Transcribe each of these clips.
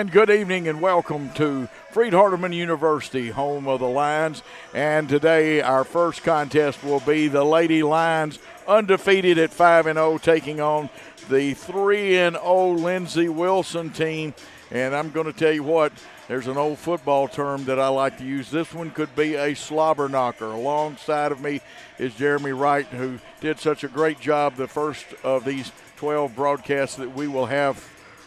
good evening, and welcome to Freed-Hardeman University, home of the Lions. And today our first contest will be the Lady Lions, undefeated at 5-0, taking on the 3-0 Lindsey Wilson team. And I'm going to tell you what, there's an old football term that I like to use. This one could be a slobber knocker. Alongside of me is Jeremy Wright, who did such a great job the first of these 12 broadcasts that we will have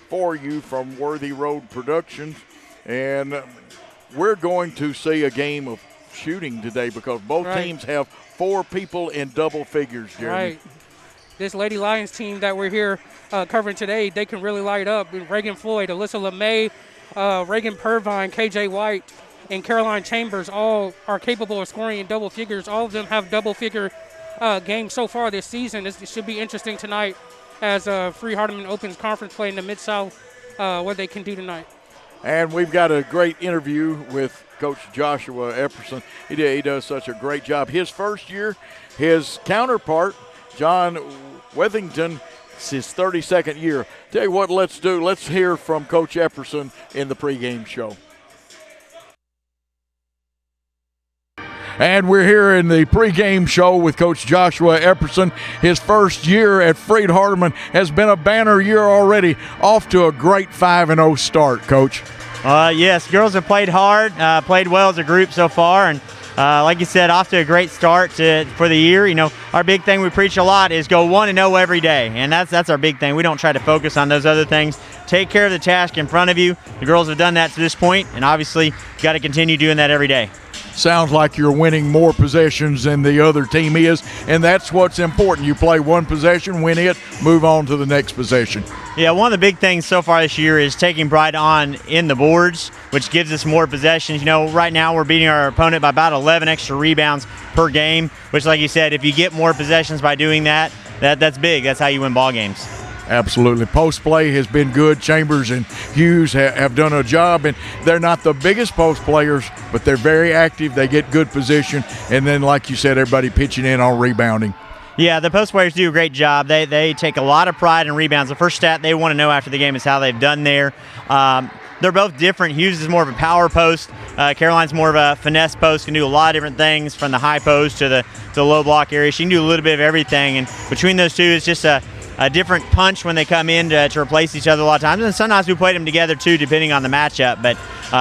for you from Worthy Road Productions. And we're going to see a game of shooting today because both teams have 4 people in double figures, Jeremy. Right. This Lady Lions team that we're here covering today, they can really light up. Reagan Floyd, Alyssa LeMay, Reagan Purvine, KJ White, and Caroline Chambers all are capable of scoring in double figures. All of them have double-figure games so far this season. It should be interesting tonight as Freed-Hardeman opens conference play in the Mid-South, what they can do tonight. And we've got a great interview with Coach Joshua Epperson. He does such a great job. His first year, his counterpart, John Wethington, it's his 32nd year. Tell you what, let's do. Let's hear from Coach Epperson in the pregame show. And we're here in the pregame show with Coach Joshua Epperson. His first year at Freed-Hardeman has been a banner year already, off to a great 5-0 start, Coach. Yes, girls have played hard, played well as a group so far, and like you said, off to a great start for the year. You know, our big thing we preach a lot is go 1-0 every day, and that's our big thing. We don't try to focus on those other things. Take care of the task in front of you. The girls have done that to this point, and obviously you got to continue doing that every day. Sounds like you're winning more possessions than the other team is, and that's what's important. You play one possession, win it, move on to the next possession. Yeah, one of the big things so far this year is taking pride in the boards, which gives us more possessions. You know, right now we're beating our opponent by about 11 extra rebounds per game, which, like you said, if you get more possessions by doing that, that's big. That's how you win ball games. Absolutely. Post play has been good. Chambers and Hughes have done a job, and they're not the biggest post players, but they're very active. They get good position, and then, like you said, everybody pitching in on rebounding. Yeah, the post players do a great job. They take a lot of pride in rebounds. The first stat they want to know after the game is how they've done there. They're both different. Hughes is more of a power post. Caroline's more of a finesse post, can do a lot of different things from the high post to the low block area. She can do a little bit of everything, and between those two, it's just a different punch when they come in to replace each other a lot of times. And sometimes we play them together too, depending on the matchup. But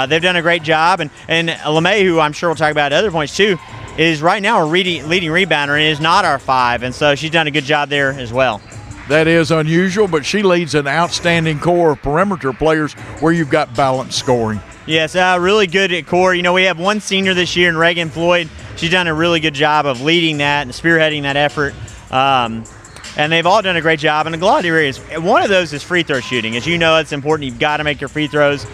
they've done a great job. And LeMay, who I'm sure we'll talk about at other points too, is right now a leading rebounder and is not our 5. And so she's done a good job there as well. That is unusual, but she leads an outstanding core of perimeter players where you've got balanced scoring. Yes, really good at core. You know, we have one senior this year in Reagan Floyd. She's done a really good job of leading that and spearheading that effort. And they've all done a great job in a lot of areas. One of those is free throw shooting. As you know, it's important. You've got to make your free throws.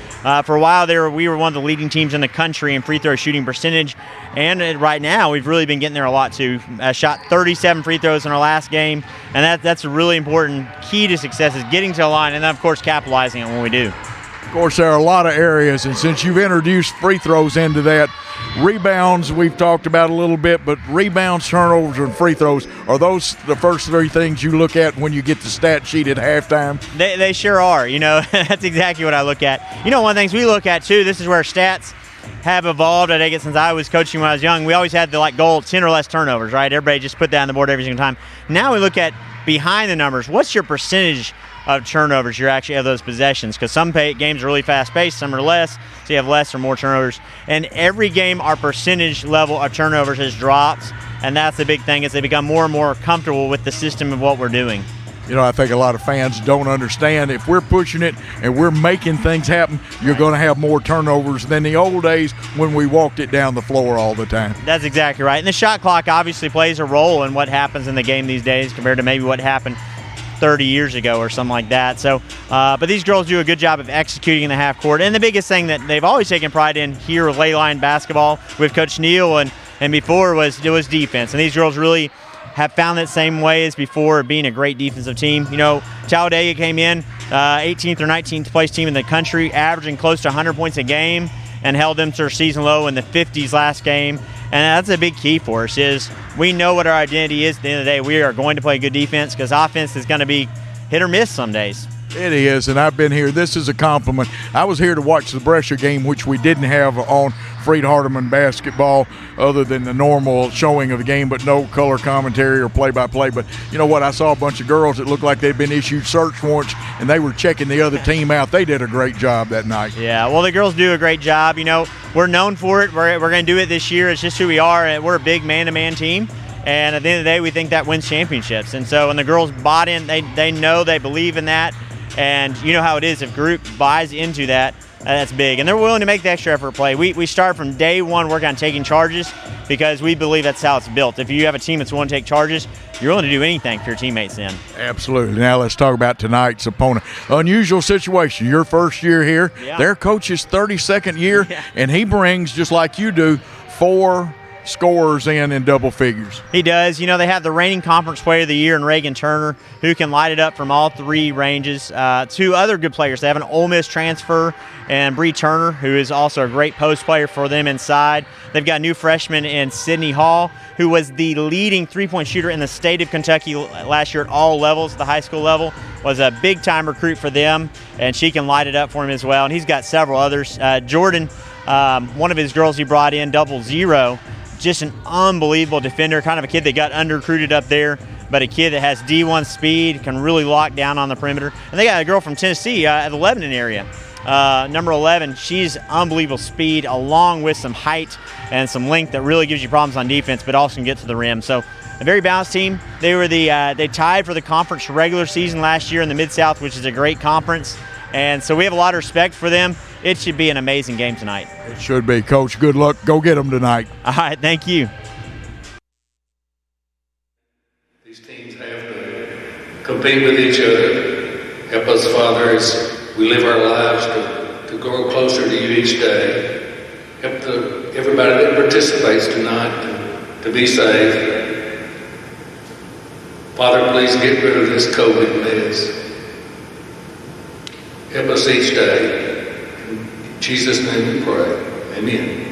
For a while there, we were one of the leading teams in the country in free throw shooting percentage. And right now, we've really been getting there a lot too. Shot 37 free throws in our last game. And that's a really important key to success is getting to the line and then, of course, capitalizing on when we do. Of course, there are a lot of areas, and since you've introduced free throws into that, rebounds we've talked about a little bit, but rebounds, turnovers, and free throws, are those the first 3 things you look at when you get the stat sheet at halftime? They sure are. You know, that's exactly what I look at. You know, one of the things we look at, too, this is where stats have evolved. I think it since I was coaching when I was young. We always had the goal 10 or less turnovers, right? Everybody just put that on the board every single time. Now we look at behind the numbers. What's your percentage of turnovers you actually have those possessions? Because some games are really fast-paced, some are less, so you have less or more turnovers. And every game, our percentage level of turnovers has dropped, and that's the big thing is they become more and more comfortable with the system of what we're doing. You know, I think a lot of fans don't understand. If we're pushing it and we're making things happen, you're going to have more turnovers than the old days when we walked it down the floor all the time. That's exactly right. And the shot clock obviously plays a role in what happens in the game these days compared to maybe what happened 30 years ago or something like that. So, but these girls do a good job of executing in the half court. And the biggest thing that they've always taken pride in here with Ley Line basketball with Coach Neal and before was defense. And these girls really have found that same way as before, being a great defensive team. You know, Talladega came in 18th or 19th place team in the country, averaging close to 100 points a game, and held them to their season low in the 50s last game. And that's a big key for us is we know what our identity is at the end of the day. We are going to play good defense because offense is going to be hit or miss some days. It is, and I've been here. This is a compliment. I was here to watch the Brescia game, which we didn't have on Freed-Hardeman basketball other than the normal showing of the game, but no color commentary or play-by-play. But you know what? I saw a bunch of girls that looked like they'd been issued search warrants, and they were checking the other team out. They did a great job that night. Yeah, well, the girls do a great job. You know, we're known for it. We're going to do it this year. It's just who we are. We're a big man-to-man team. And at the end of the day, we think that wins championships. And so when the girls bought in, they know, they believe in that. And you know how it is. If group buys into that, that's big. And they're willing to make the extra effort play. We start from day one working on taking charges because we believe that's how it's built. If you have a team that's willing to take charges, you're willing to do anything for your teammates then. Absolutely. Now let's talk about tonight's opponent. Unusual situation. Your first year here. Yeah. Their coach's 32nd year, Yeah. and he brings, just like you do, 4 scorers in double figures. He does. You know, they have the reigning conference player of the year in Reagan Turner, who can light it up from all 3 ranges. 2 other good players. They have an Ole Miss transfer and Bree Turner, who is also a great post player for them inside. They've got a new freshman in Sydney Hall, who was the leading three-point shooter in the state of Kentucky last year at all levels, the high school level, was a big-time recruit for them, and she can light it up for him as well. And he's got several others. Jordan, one of his girls he brought in, 00, just an unbelievable defender, kind of a kid that got under-recruited up there, but a kid that has D1 speed, can really lock down on the perimeter. And they got a girl from Tennessee at the Lebanon area, number 11. She's unbelievable speed, along with some height and some length that really gives you problems on defense, but also can get to the rim. So a very balanced team. They were they tied for the conference regular season last year in the Mid-South, which is a great conference. And so we have a lot of respect for them. It should be an amazing game tonight. It should be. Coach, good luck. Go get them tonight. All right, thank you. These teams have to compete with each other. Help us, Father, as we live our lives to grow closer to you each day. Help everybody that participates tonight to be safe. Father, please get rid of this COVID mess. Help us each day. In Jesus' name we pray. Amen.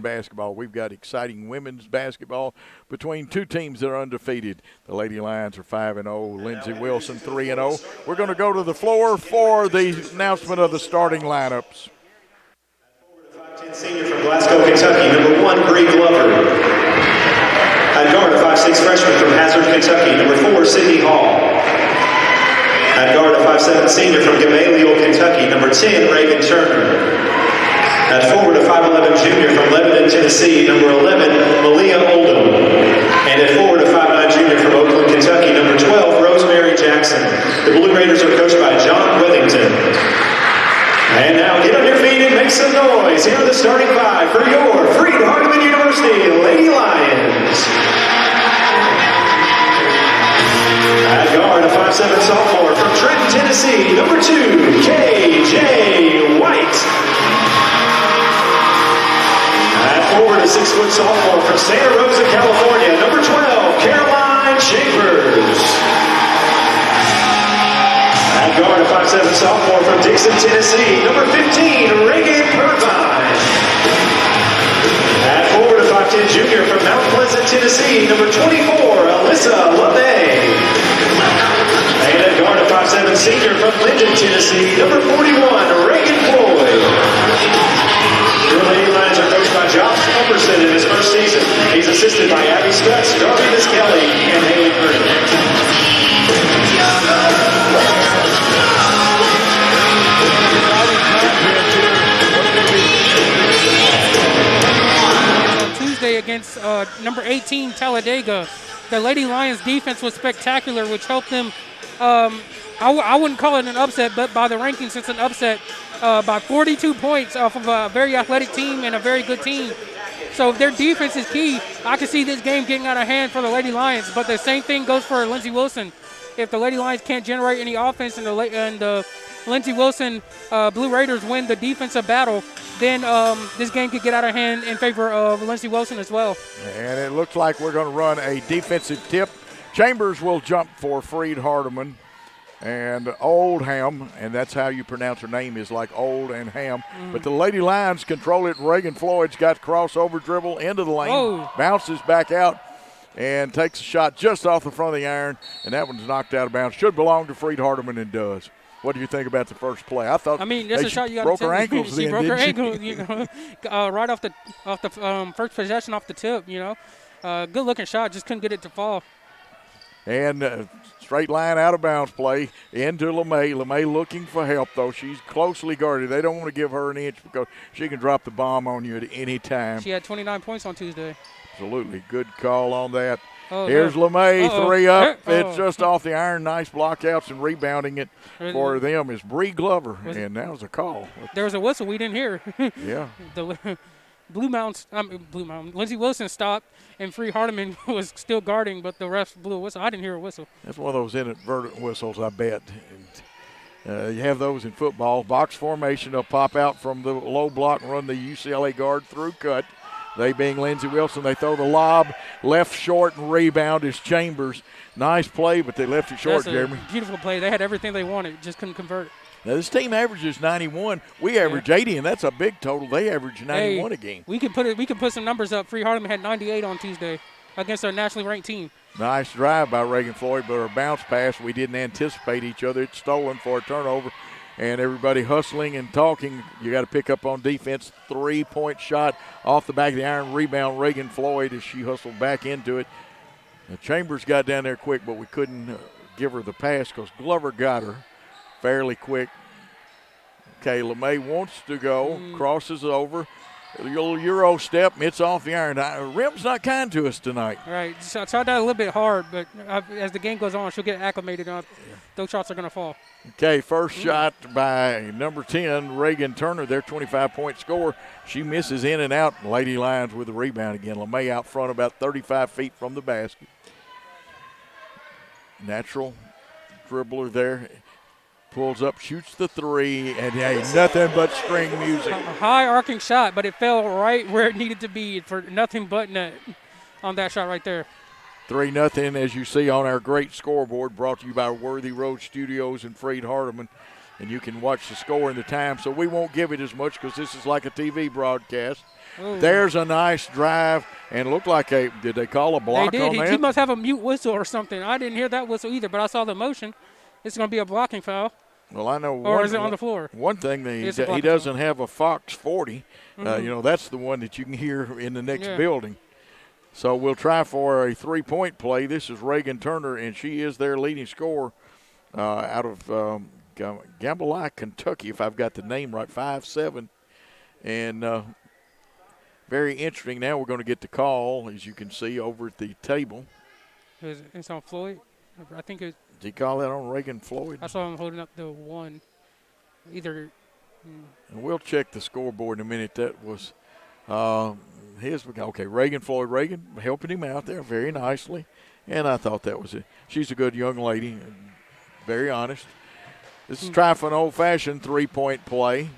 Basketball. We've got exciting women's basketball between 2 teams that are undefeated. The Lady Lions are 5-0. Lindsey Wilson 3-0. We're going to go to the floor for the announcement of the starting lineups. 5'10" senior from Glasgow, Kentucky, number 1, Bree Glover. At guard, a 5'6" freshman from Hazard, Kentucky, number 4, Sydney Hall. At guard, a 5'7" senior from Gamaliel, Kentucky, number 10, Reagan Turner. At forward, a 5'11" junior from Lebanon, Tennessee, number 11, Malia Oldham. And at forward, a 5'9" junior from Oakland, Kentucky, number 12, Rosemary Jackson. The Blue Raiders are coached by John Withington. And now get on your feet and make some noise. Here are the starting 5 for your Freed-Hardeman University Lady Lions. At guard, a 5'7" sophomore from Trenton, Tennessee, number 2, K.J. White. At forward, a 6' sophomore from Santa Rosa, California, number 12, Caroline Chambers. guard, a 5'7" sophomore from Dixon, Tennessee, number 15, Reagan Purvine. At forward, a 5'10" junior from Mount Pleasant, Tennessee, number 24, Alyssa LeMay. And at guard, a 5'7" senior from Linden, Tennessee, number 41, Reagan Floyd. Your Lady Lions are coached by Josh Humberson in his first season. He's assisted by Abby Stutz, Darby Miss Kelly, and Haley Curtis. Tuesday against number 18 Talladega. The Lady Lions defense was spectacular, which helped them. I wouldn't call it an upset, but by the rankings, it's an upset by 42 points off of a very athletic team and a very good team. So if their defense is key, I can see this game getting out of hand for the Lady Lions. But the same thing goes for Lindsey Wilson. If the Lady Lions can't generate any offense and the Lindsey Wilson Blue Raiders win the defensive battle, then this game could get out of hand in favor of Lindsey Wilson as well. And it looks like we're going to run a defensive tip. Chambers will jump for Freed-Hardeman. And Oldham, and that's how you pronounce her name, is like Old and Ham. But the Lady Lions control it. Reagan Floyd's got crossover dribble into the lane, bounces back out, and takes a shot just off the front of the iron, and that one's knocked out of bounds. Should belong to Freed-Hardeman and does. What do you think about the first play? I thought that's a shot you got to broke her ankles. She then, broke her didn't ankle right off the first possession off the tip. Good looking shot, just couldn't get it to fall. And straight line out of bounds play into LeMay. LeMay looking for help, though. She's closely guarded. They don't want to give her an inch because she can drop the bomb on you at any time. She had 29 points on Tuesday. Absolutely. Good call on that. Here's LeMay, three up. It's just off the iron. Nice blockouts and rebounding it for them is Bree Glover. And that was a call. There was a whistle we didn't hear. Yeah. Blue Mountain. Lindsey Wilson stopped, and Freed-Hardeman was still guarding, but the refs blew a whistle. I didn't hear a whistle. That's one of those inadvertent whistles, I bet. You have those in football. Box formation, they'll pop out from the low block and run the UCLA guard through cut. They being Lindsey Wilson, they throw the lob, left short, and rebound is Chambers. Nice play, but they left it short, Jeremy. Beautiful play. They had everything they wanted, just couldn't convert. Now, this team averages 91. We average 80, and that's a big total. They average 91 a game. We can put some numbers up. Freed-Hardeman had 98 on Tuesday against our nationally ranked team. Nice drive by Reagan Floyd, but her bounce pass, we didn't anticipate each other. It's stolen for a turnover, and everybody hustling and talking. You got to pick up on defense. 3-point shot off the back of the iron. Rebound, Reagan Floyd, as she hustled back into it. Now, Chambers got down there quick, but we couldn't give her the pass because Glover got her fairly quick. Okay, LeMay wants to go, crosses over. A little Euro step, it's off the iron. Rim's not kind to us tonight. Right, so I tried that a little bit hard, but as the game goes on, she'll get acclimated on. Those shots are going to fall. Okay, first shot by number 10, Reagan Turner, their 25-point scorer. She misses in and out. Lady Lions with the rebound again. LeMay out front about 35 feet from the basket. Natural dribbler there. Pulls up, shoots the three, and hey, nothing but string music. A high arcing shot, but it fell right where it needed to be for nothing but net on that shot right there. 3-0, as you see on our great scoreboard, brought to you by Worthy Road Studios and Freed-Hardeman. And you can watch the score and the time, so we won't give it as much because this is like a TV broadcast. Ooh. There's a nice drive, and it looked like did they call a block they did. on that? He must have a mute whistle or something. I didn't hear that whistle either, but I saw the motion. It's going to be a blocking foul. Well, I know. Or is it on the floor? One thing, he doesn't have a Fox 40. That's the one that you can hear in the next building. So we'll try for a 3-point play. This is Reagan Turner, and she is their leading scorer out of Gamble, Kentucky, if I've got the name right, 5'7". And very interesting. Now we're going to get the call, as you can see, over at the table. It's on Floyd. I think it's. Did he call that on Reagan Floyd? I saw him holding up the one. Either. And we'll check the scoreboard in a minute. That was his. Okay, Reagan Floyd. Reagan helping him out there very nicely. And I thought that was it. She's a good young lady. Very honest. This is try for an old-fashioned 3-point play.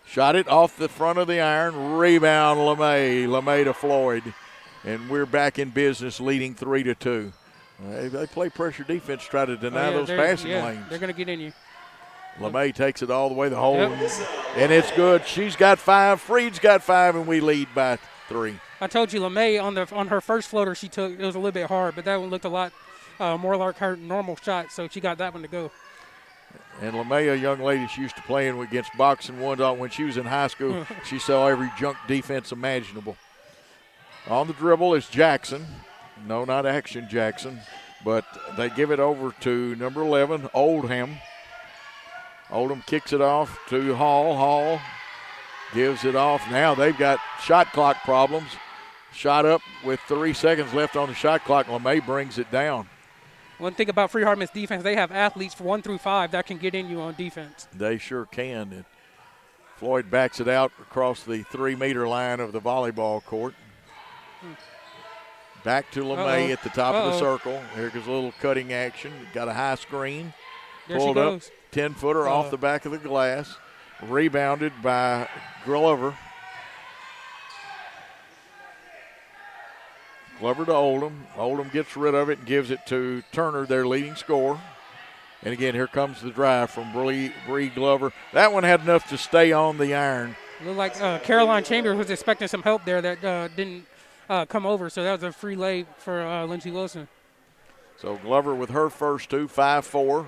Shot it off the front of the iron. Rebound, LeMay. LeMay to Floyd. And we're back in business, leading 3-2. They play pressure defense, try to deny those passing lanes. They're going to get in you. LeMay takes it all the way the hole, and it's good. She's got 5, Freed's got 5, and we lead by 3. I told you, LeMay on her first floater she took, it was a little bit hard, but that one looked a lot more like her normal shot, so she got that one to go. And LeMay, a young lady, she used to playing against boxing ones when she was in high school. She saw every junk defense imaginable. On the dribble is Jackson. No, not Action Jackson, but they give it over to number 11, Oldham. Oldham kicks it off to Hall. Hall gives it off. Now they've got shot clock problems. Shot up with 3 seconds left on the shot clock. LeMay brings it down. One thing about Freed-Hardeman's defense, they have athletes 1 through 5 that can get in you on defense. They sure can. And Floyd backs it out across the 3-meter line of the volleyball court. Back to LeMay at the top of the circle. Here goes a little cutting action. Got a high screen. There Pulled she goes. Up. 10-footer off the back of the glass. Rebounded by Glover. Glover to Oldham. Oldham gets rid of it and gives it to Turner, their leading scorer. And again, here comes the drive from Bree Glover. That one had enough to stay on the iron. Looked like Caroline Chambers was expecting some help there that didn't come over, so that was a free lay for Lindsey Wilson. So Glover with her first 2, 5-4.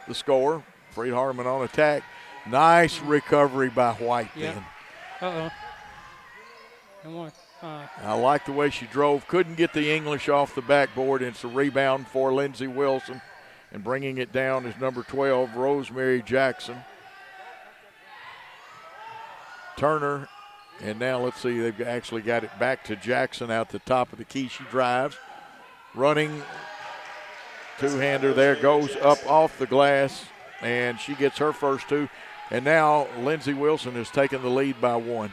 The score. Freed-Hardeman on attack. Nice recovery by White then. And one. I like the way she drove. Couldn't get the English off the backboard. It's a rebound for Lindsey Wilson. And bringing it down is number 12, Rosemary Jackson. Turner. And now let's see, they've actually got it back to Jackson out the top of the key. She drives. Running. Two-hander there, goes up off the glass, and she gets her first 2. And now Lindsey Wilson has taken the lead by 1.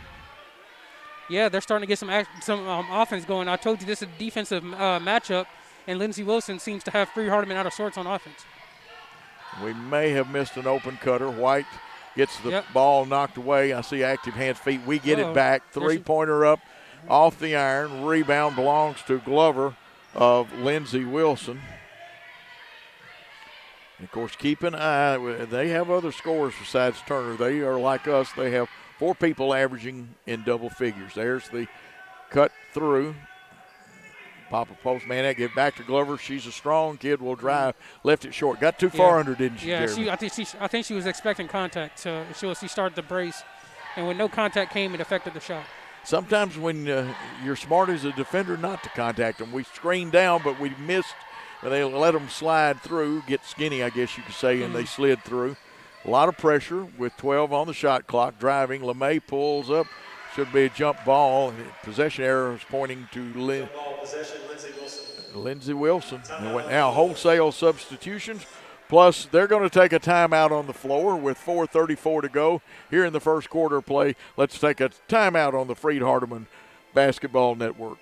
Yeah, they're starting to get some offense going. I told you this is a defensive matchup, and Lindsey Wilson seems to have Freed-Hardeman out of sorts on offense. We may have missed an open cutter. White gets the ball knocked away. I see active hands, feet. We get it back. 3-pointer up off the iron. Rebound belongs to Glover of Lindsey Wilson. And of course, keep an eye. They have other scorers besides Turner. They are like us. They have 4 people averaging in double figures. There's the cut through. Pop a post man, that get back to Glover. She's a strong kid. Will drive. Left it short. Got too far under, didn't she? Yeah, Jeremy? I think she was expecting contact. So she started to brace, and when no contact came, it affected the shot. Sometimes when you're smart as a defender not to contact them, we screened down, but we missed. They let them slide through, get skinny, I guess you could say, and they slid through. A lot of pressure with 12 on the shot clock. Driving, LeMay pulls up. Should be a jump ball. Possession error is pointing to Lindsey Wilson. And now wholesale substitutions. Plus, they're going to take a timeout on the floor with 4:34 to go here in the first quarter of play. Let's take a timeout on the Freed-Hardeman Basketball Network.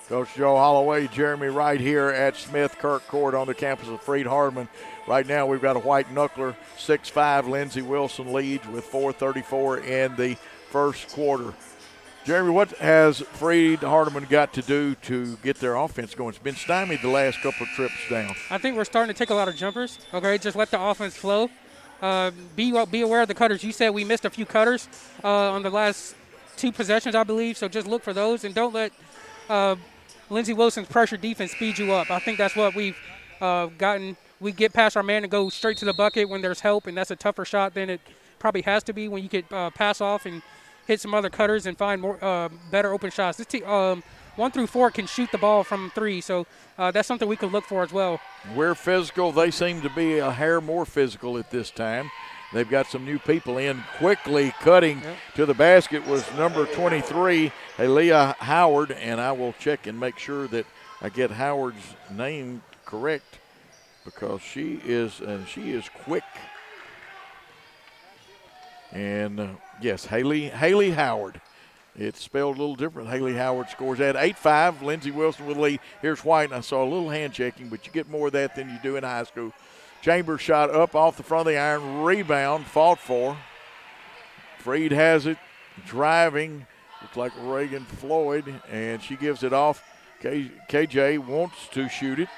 Coach Joe Holloway, Jeremy Wright here at Smith Kirk Court on the campus of Freed-Hardeman. Right now we've got a white knuckler, 6'5", Lindsey Wilson leads with 4:34 in the first quarter. Jeremy, what has Freed-Hardeman got to do to get their offense going? It's been stymied the last couple of trips down. I think we're starting to take a lot of jumpers. Okay, just let the offense flow. Be aware of the cutters. You said we missed a few cutters on the last 2 possessions, I believe, so just look for those and don't let Lindsey Wilson's pressure defense speed you up. I think that's what we've gotten. We get past our man and go straight to the bucket when there's help, and that's a tougher shot than it probably has to be when you could pass off and hit some other cutters and find more better open shots. This team, 1 through 4 can shoot the ball from 3, so that's something we could look for as well. We're physical. They seem to be a hair more physical at this time. They've got some new people in. Quickly cutting to the basket was number 23, Aaliyah Howard, and I will check and make sure that I get Howard's name correct because she is quick. And yes, Haley Howard. It's spelled a little different. Haley Howard scores at 8-5. Lindsey Wilson with the lead. Here's White, and I saw a little hand checking, but you get more of that than you do in high school. Chambers shot up off the front of the iron. Rebound, fought for. Freed has it, driving. Looks like Reagan Floyd, and she gives it off. KJ wants to shoot it.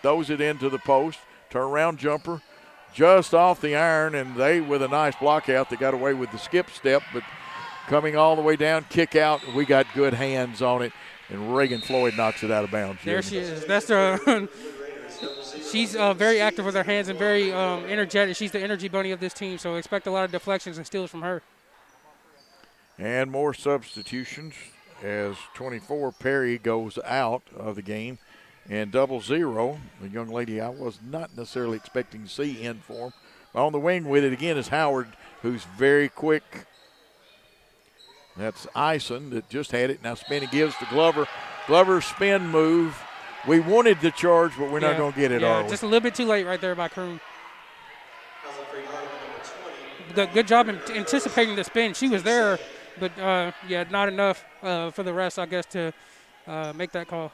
Throws it into the post. Turnaround jumper. Just off the iron, and they, with a nice block out, they got away with the skip step, but coming all the way down, kick out. We got good hands on it, and Reagan Floyd knocks it out of bounds. There she is. That's the she's very active with her hands and very energetic. She's the energy bunny of this team, so expect a lot of deflections and steals from her. And more substitutions as 24 Perry goes out of the game. And 00, the young lady I was not necessarily expecting to see in for him. On the wing with it again is Howard, who's very quick. That's Ison that just had it. Now spinning gives to Glover. Glover's spin move. We wanted the charge, but we're not going to get it, are we? Just a little bit too late right there by Kroon. Good job in anticipating the spin. She was there, but, not enough for the rest, I guess, to make that call.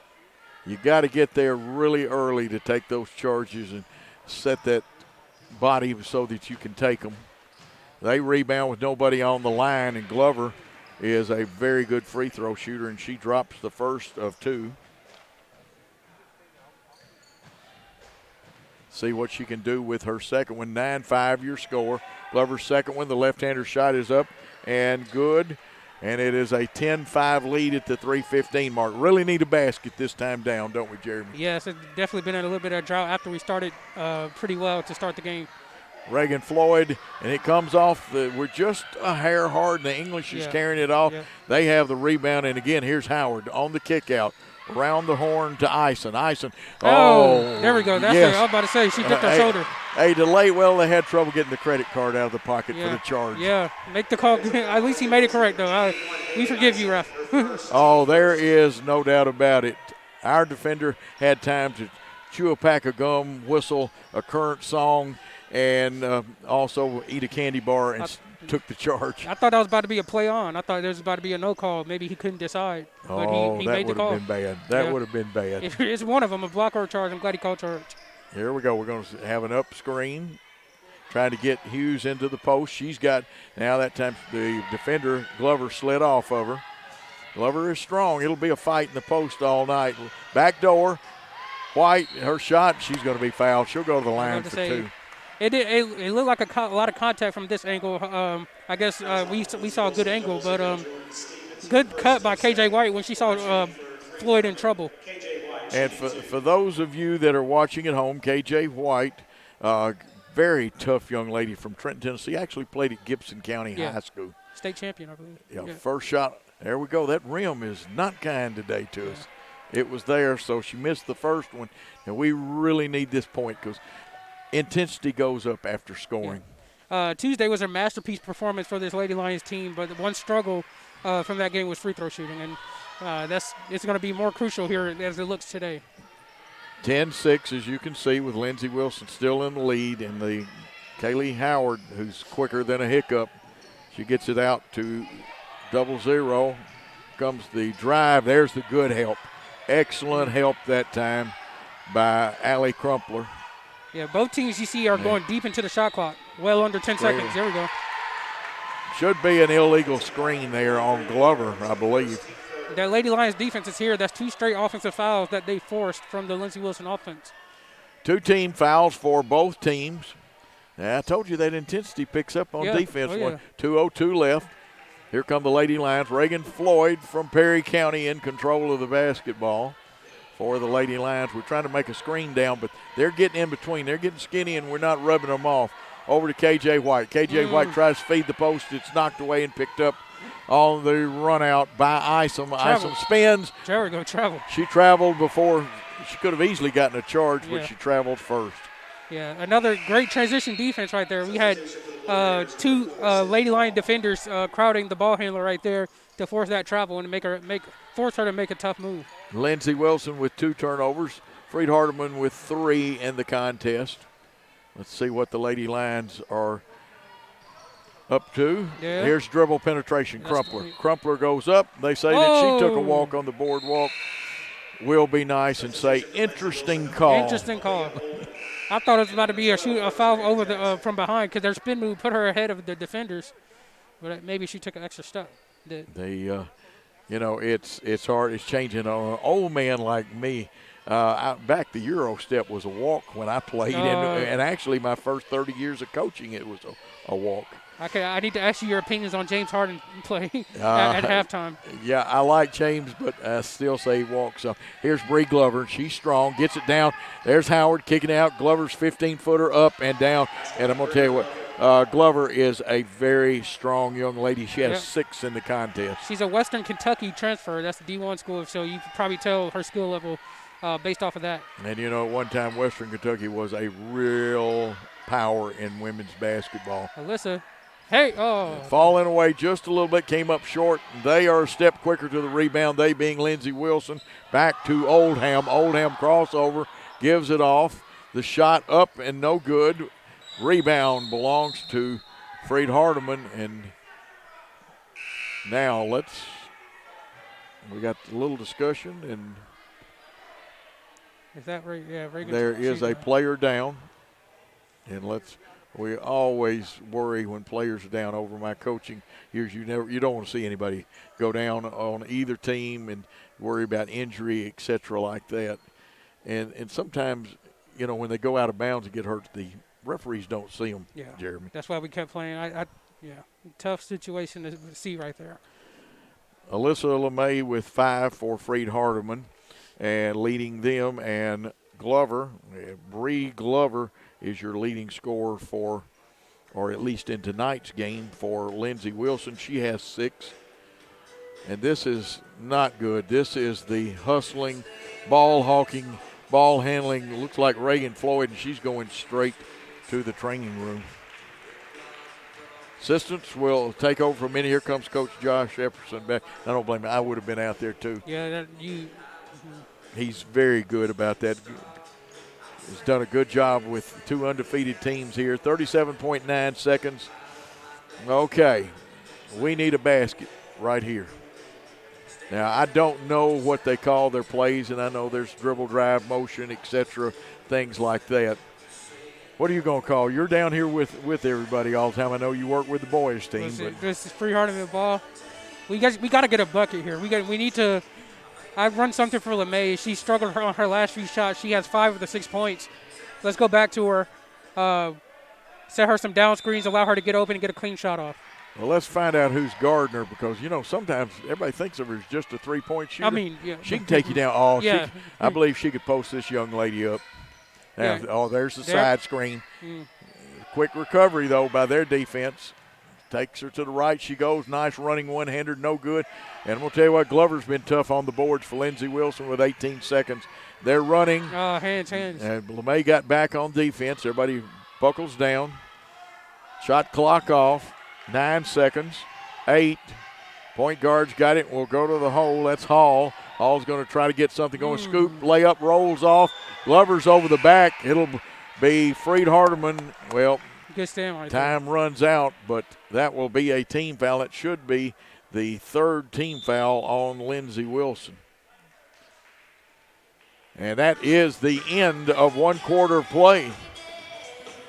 You got to get there really early to take those charges and set that body so that you can take them. They rebound with nobody on the line, and Glover is a very good free throw shooter, and she drops the first of two. See what she can do with her second one. 9-5 your score. Glover's second one, the left-hander shot is up and good. And it is a 10-5 lead at the 3:15 mark. Really need a basket this time down, don't we, Jeremy? Yes, it's definitely been in a little bit of a drought after we started pretty well to start the game. Reagan Floyd, and it comes off. We're just a hair hard, and the English is carrying it off. Yeah. They have the rebound, and again, here's Howard on the kick out. Around the horn to Ison. Oh, there we go. That's yes. what I was about to say. She dipped her shoulder. Hey, delay. Well, they had trouble getting the credit card out of the pocket for the charge. Yeah, make the call. At least he made it correct, though. We forgive you, ref. Oh, there is no doubt about it. Our defender had time to chew a pack of gum, whistle a current song, and also eat a candy bar and took the charge. I thought that was about to be a play on. I thought there was about to be a no call. Maybe he couldn't decide. But he made the call. That would have been bad. That would have been bad. It's one of them, a block or a charge. I'm glad he called charge. Here we go. We're going to have an up screen. Trying to get Hughes into the post. She's got, now that time the defender, Glover, slid off of her. Glover is strong. It'll be a fight in the post all night. Back door. White, her shot, she's going to be fouled. She'll go to the line for two. It looked like a lot of contact from this angle. I guess we saw a good angle, but good cut by KJ White when she saw Floyd in trouble. And for those of you that are watching at home, KJ White, very tough young lady from Trenton, Tennessee, actually played at Gibson County High School. State champion, I believe. Yeah, first shot. There we go. That rim is not kind today to us. It was there, so she missed the first one. And we really need this point because intensity goes up after scoring. Tuesday was a masterpiece performance for this Lady Lions team, but the one struggle from that game was free throw shooting, and it's going to be more crucial here as it looks today. 10-6, as you can see, with Lindsey Wilson still in the lead, and the Kaylee Howard, who's quicker than a hiccup, she gets it out to 00. Comes the drive. There's the good help. Excellent help that time by Allie Crumpler. Yeah, both teams you see are going deep into the shot clock. Well under 10 seconds. There we go. Should be an illegal screen there on Glover, I believe. That Lady Lions defense is here. That's two straight offensive fouls that they forced from the Lindsey Wilson offense. 2 team fouls for both teams. Now, I told you that intensity picks up on defense. 2:02 left. Here come the Lady Lions. Reagan Floyd from Perry County in control of the basketball for the Lady Lions. We're trying to make a screen down, but they're getting in between. They're getting skinny, and we're not rubbing them off. Over to KJ White. KJ White tries to feed the post. It's knocked away and picked up on the run out by Isom. Isom spins. There we go, travel. She traveled before. She could have easily gotten a charge, but she traveled first. Yeah, another great transition defense right there. We had two Lady Lion defenders crowding the ball handler right there to force that travel and force her to make a tough move. Lindsey Wilson with 2 turnovers. Freed-Hardeman with 3 in the contest. Let's see what the Lady Lions are up to. Yeah. Here's dribble penetration, Crumpler. Crumpler goes up. They say that she took a walk on the boardwalk. Will be nice and say, interesting call. Interesting call. I thought it was about to be a foul over the from behind because their spin move put her ahead of the defenders. But maybe she took an extra step. It's hard. It's changing on an old man like me. Back the Euro step was a walk when I played, and actually my first 30 years of coaching, it was a walk. Okay, I need to ask you your opinions on James Harden play at halftime. Yeah, I like James, but I still say walk. So here's Bree Glover. She's strong, gets it down. There's Howard kicking out. Glover's 15-footer up and down. And I'm going to tell you what, Glover is a very strong young lady. She has 6 in the contest. She's a Western Kentucky transfer. That's the D1 school, so you can probably tell her skill level based off of that. And, at one time Western Kentucky was a real power in women's basketball. Alyssa. Hey, falling away just a little bit, came up short. They are a step quicker to the rebound, they being Lindsey Wilson. Back to Oldham. Oldham crossover, gives it off. The shot up and no good. Rebound belongs to Freed-Hardeman. And now we got a little discussion. And is that right? Yeah, Reagan. There is a player down. And we always worry when players are down. Over my coaching years, you don't want to see anybody go down on either team and worry about injury, etc., like that. And sometimes, when they go out of bounds and get hurt, the referees don't see them. Yeah, Jeremy. That's why we kept playing. Tough situation to see right there. Alyssa LeMay with 5 for Freed-Hardeman, and leading them, and Glover, Bree Glover, is your leading scorer for, or at least in tonight's game, for Lindsey Wilson. She has 6. And this is not good. This is the hustling, ball hawking, ball handling. Looks like Reagan Floyd, and she's going straight to the training room. Assistants will take over from in. Here comes Coach Josh Epperson back. I don't blame him. I would have been out there too. Yeah, He's very good about that. He's done a good job with 2 undefeated teams here. 37.9 seconds. Okay, we need a basket right here. Now, I don't know what they call their plays, and I know there's dribble, drive, motion, etc., things like that. What are you going to call? You're down here with everybody all the time. I know you work with the boys team. Listen, this is Freed-Hardeman ball. We got to get a bucket here. We need to. I run something for LeMay. She struggled on her last few shots. She has 5 of the 6 points. Let's go back to her. Set her some down screens, allow her to get open and get a clean shot off. Well, let's find out who's guarding her, because, sometimes everybody thinks of her as just a three-point shooter. I mean, yeah. She can take you down. Yeah. I believe she could post this young lady up. Now, there's the side screen. Quick recovery, though, by their defense. Takes her to the right. She goes. Nice running one-hander. No good. And I'm going to tell you what, Glover's been tough on the boards for Lindsey Wilson with 18 seconds. They're running. Hands. And LeMay got back on defense. Everybody buckles down. Shot clock off. 9 seconds. 8. Point guard's got it. We'll go to the hole. That's Hall. Hall's going to try to get something going. Scoop, layup, rolls off. Glover's over the back. It'll be Freed-Hardeman. Well, good stand right time there. Runs out, but that will be a team foul. It should be the 3rd team foul on Lindsey Wilson. And that is the end of 1 quarter of play.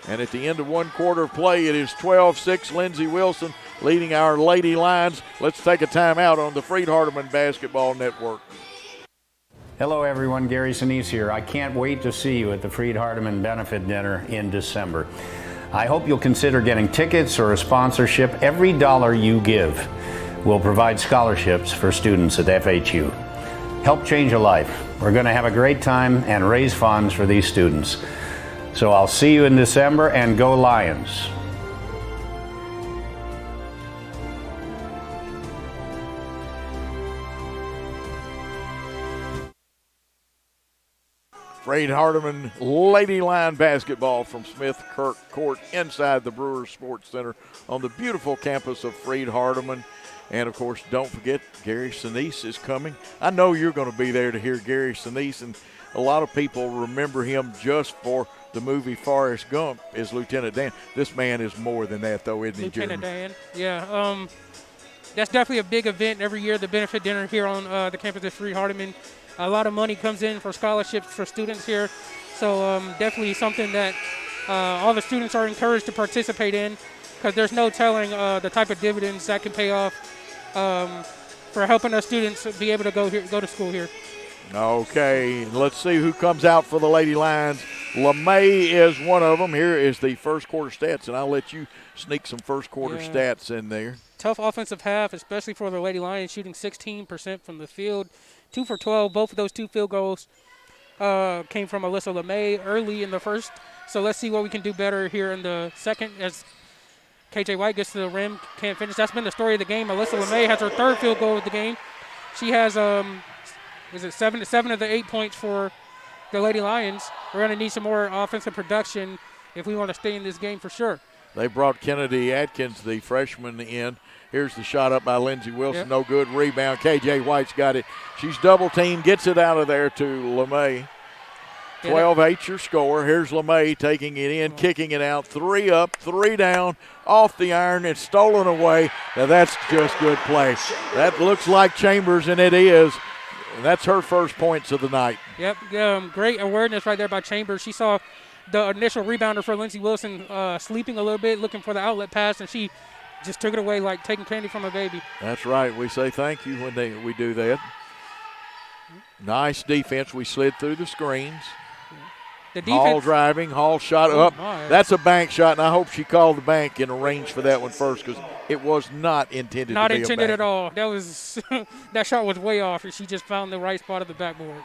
And at the end of 1 quarter of play, it is 12-6, Lindsey Wilson leading our Lady Lions. Let's take a timeout on the Freed-Hardeman Basketball Network. Hello everyone, Gary Sinise here. I can't wait to see you at the Freed-Hardeman Benefit Dinner in December. I hope you'll consider getting tickets or a sponsorship. Every dollar you give will provide scholarships for students at FHU. Help change a life. We're going to have a great time and raise funds for these students. So I'll see you in December, and go Lions. Freed-Hardeman Lady Lion basketball from Smith Kirk Court inside the Brewers Sports Center on the beautiful campus of Freed-Hardeman. And, of course, don't forget Gary Sinise is coming. I know you're going to be there to hear Gary Sinise, and a lot of people remember him just for the movie Forrest Gump as Lieutenant Dan. This man is more than that, though, isn't he, Lieutenant Jeremy? Dan, yeah. That's definitely a big event every year, the benefit dinner here on the campus of Freed-Hardeman. A lot of money comes in for scholarships for students here. So definitely something that all the students are encouraged to participate in, because there's no telling the type of dividends that can pay off for helping our students be able to go to school here. Okay, let's see who comes out for the Lady Lions. LeMay is one of them. Here is the first quarter stats, and I'll let you sneak some first quarter stats in there. Tough offensive half, especially for the Lady Lions, shooting 16% from the field, 2 for 12. Both of those 2 field goals came from Alyssa LeMay early in the first. So let's see what we can do better here in the second as KJ White gets to the rim, can't finish. That's been the story of the game. Alyssa LeMay has her 3rd field goal of the game. She has, 7 of the 8 points for the Lady Lions. We're going to need some more offensive production if we want to stay in this game for sure. They brought Kennedy Atkins, the freshman, in. Here's the shot up by Lindsey Wilson. Yep. No good. Rebound. KJ White's got it. She's double teamed, gets it out of there to LeMay. 12-8 your score. Here's LeMay taking it in, kicking it out. 3 up, 3 down, off the iron. It's stolen away. Now that's just good play. That looks like Chambers, and it is. And that's her first points of the night. Yep, great awareness right there by Chambers. She saw the initial rebounder for Lindsey Wilson sleeping a little bit, looking for the outlet pass, and she just took it away like taking candy from a baby. That's right. We say thank you when we do that. Nice defense. We slid through the screens. The defense, Hall driving, Hall shot up. My. That's a bank shot, and I hope she called the bank in range for that one first, because it was not intended to be a bank. Not intended at all. That was that shot was way off, and she just found the right spot of the backboard.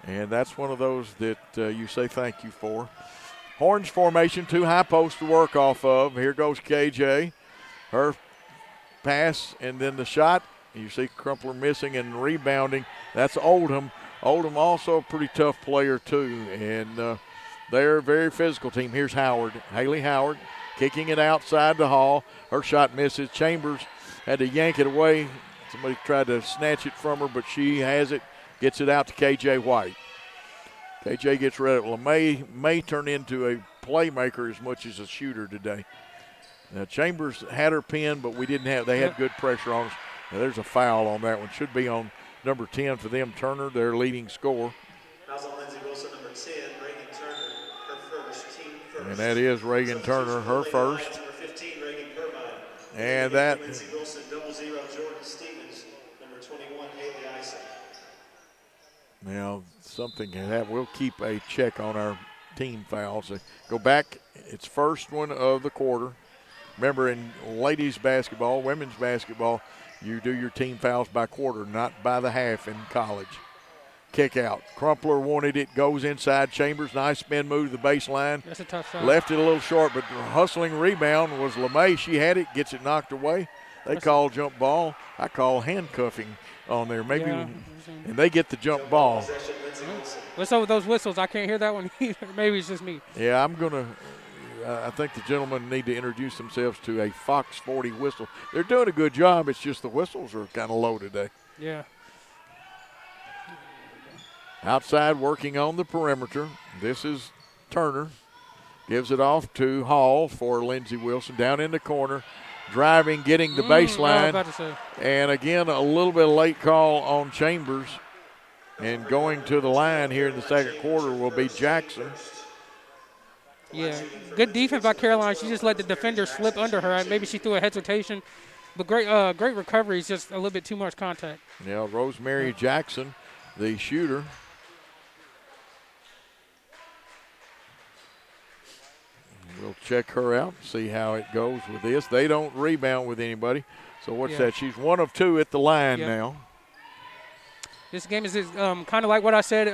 And that's one of those that you say thank you for. Horns formation, 2 high posts to work off of. Here goes KJ. Her pass, and then the shot. You see Crumpler missing and rebounding. That's Oldham. Oldham also a pretty tough player too, and they're a very physical team. Here's Howard, Haley Howard, kicking it outside the Hall. Her shot misses. Chambers had to yank it away. Somebody tried to snatch it from her, but she has it, gets it out to KJ White. KJ gets rid of it. LeMay may turn into a playmaker as much as a shooter today. Now Chambers had her pinned, but they had good pressure on us. Now there's a foul on that one. Should be on number 10 for them, Turner, their leading scorer. Fouls on Lindsey Wilson, number 10, Reagan Turner, her first, team first. And that is Reagan Turner, her first. Number 15, Reagan Irvine. And that. Lindsey Wilson, 0-0, Jordan Stevens, number 21, Haley Ison. Now, something can happen. We'll keep a check on our team fouls. Go back. It's first one of the quarter. Remember, in ladies basketball, women's basketball, you do your team fouls by quarter, not by the half in college. Kick out. Crumpler wanted it, goes inside. Chambers, nice spin move to the baseline. That's a tough shot. Left it a little short, but the hustling rebound was LeMay. She had it, gets it knocked away. They call jump ball. I call handcuffing on there. Maybe, and they get the jump ball. What's up with those whistles? I can't hear that one either. Maybe it's just me. Yeah, I'm going to. I think the gentlemen need to introduce themselves to a Fox 40 whistle. They're doing a good job. It's just the whistles are kind of low today. Yeah. Outside working on the perimeter. This is Turner. Gives it off to Hall for Lindsey Wilson. Down in the corner. Driving, getting the baseline. And again, a little bit of late call on Chambers. And going to the line here in the second quarter will be Jackson. Yeah, good defense by Caroline. She just let the defender slip under her. Maybe she threw a hesitation, but great recovery. Is just a little bit too much contact. Yeah, Rosemary Jackson, the shooter. We'll check her out, see how it goes with this. They don't rebound with anybody. So what's that? She's 1 of 2 at the line now. This game is kind of like what I said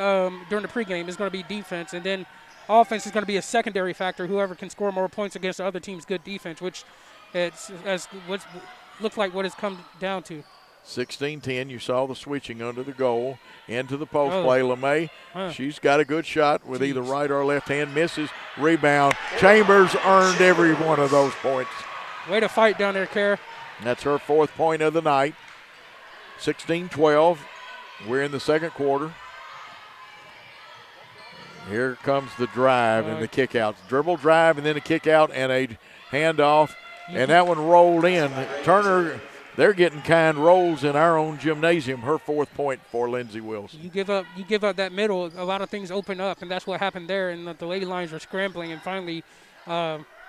during the pregame. It's going to be defense, and then offense is going to be a secondary factor. Whoever can score more points against the other team's good defense, which looks like what it's come down to. 16-10. You saw the switching under the goal into the post play. LeMay, she's got a good shot with either right or left hand. Misses. Rebound. Chambers earned every one of those points. Way to fight down there, Kara. That's her 4th point of the night. 16-12. We're in the second quarter. Here comes the drive and the kick out. Dribble drive and then a kick out and a handoff. And that one rolled in. Turner, they're getting kind rolls in our own gymnasium. Her 4th point for Lindsey Wilson. You give up that middle, a lot of things open up, and that's what happened there. And the Lady Lions were scrambling, and finally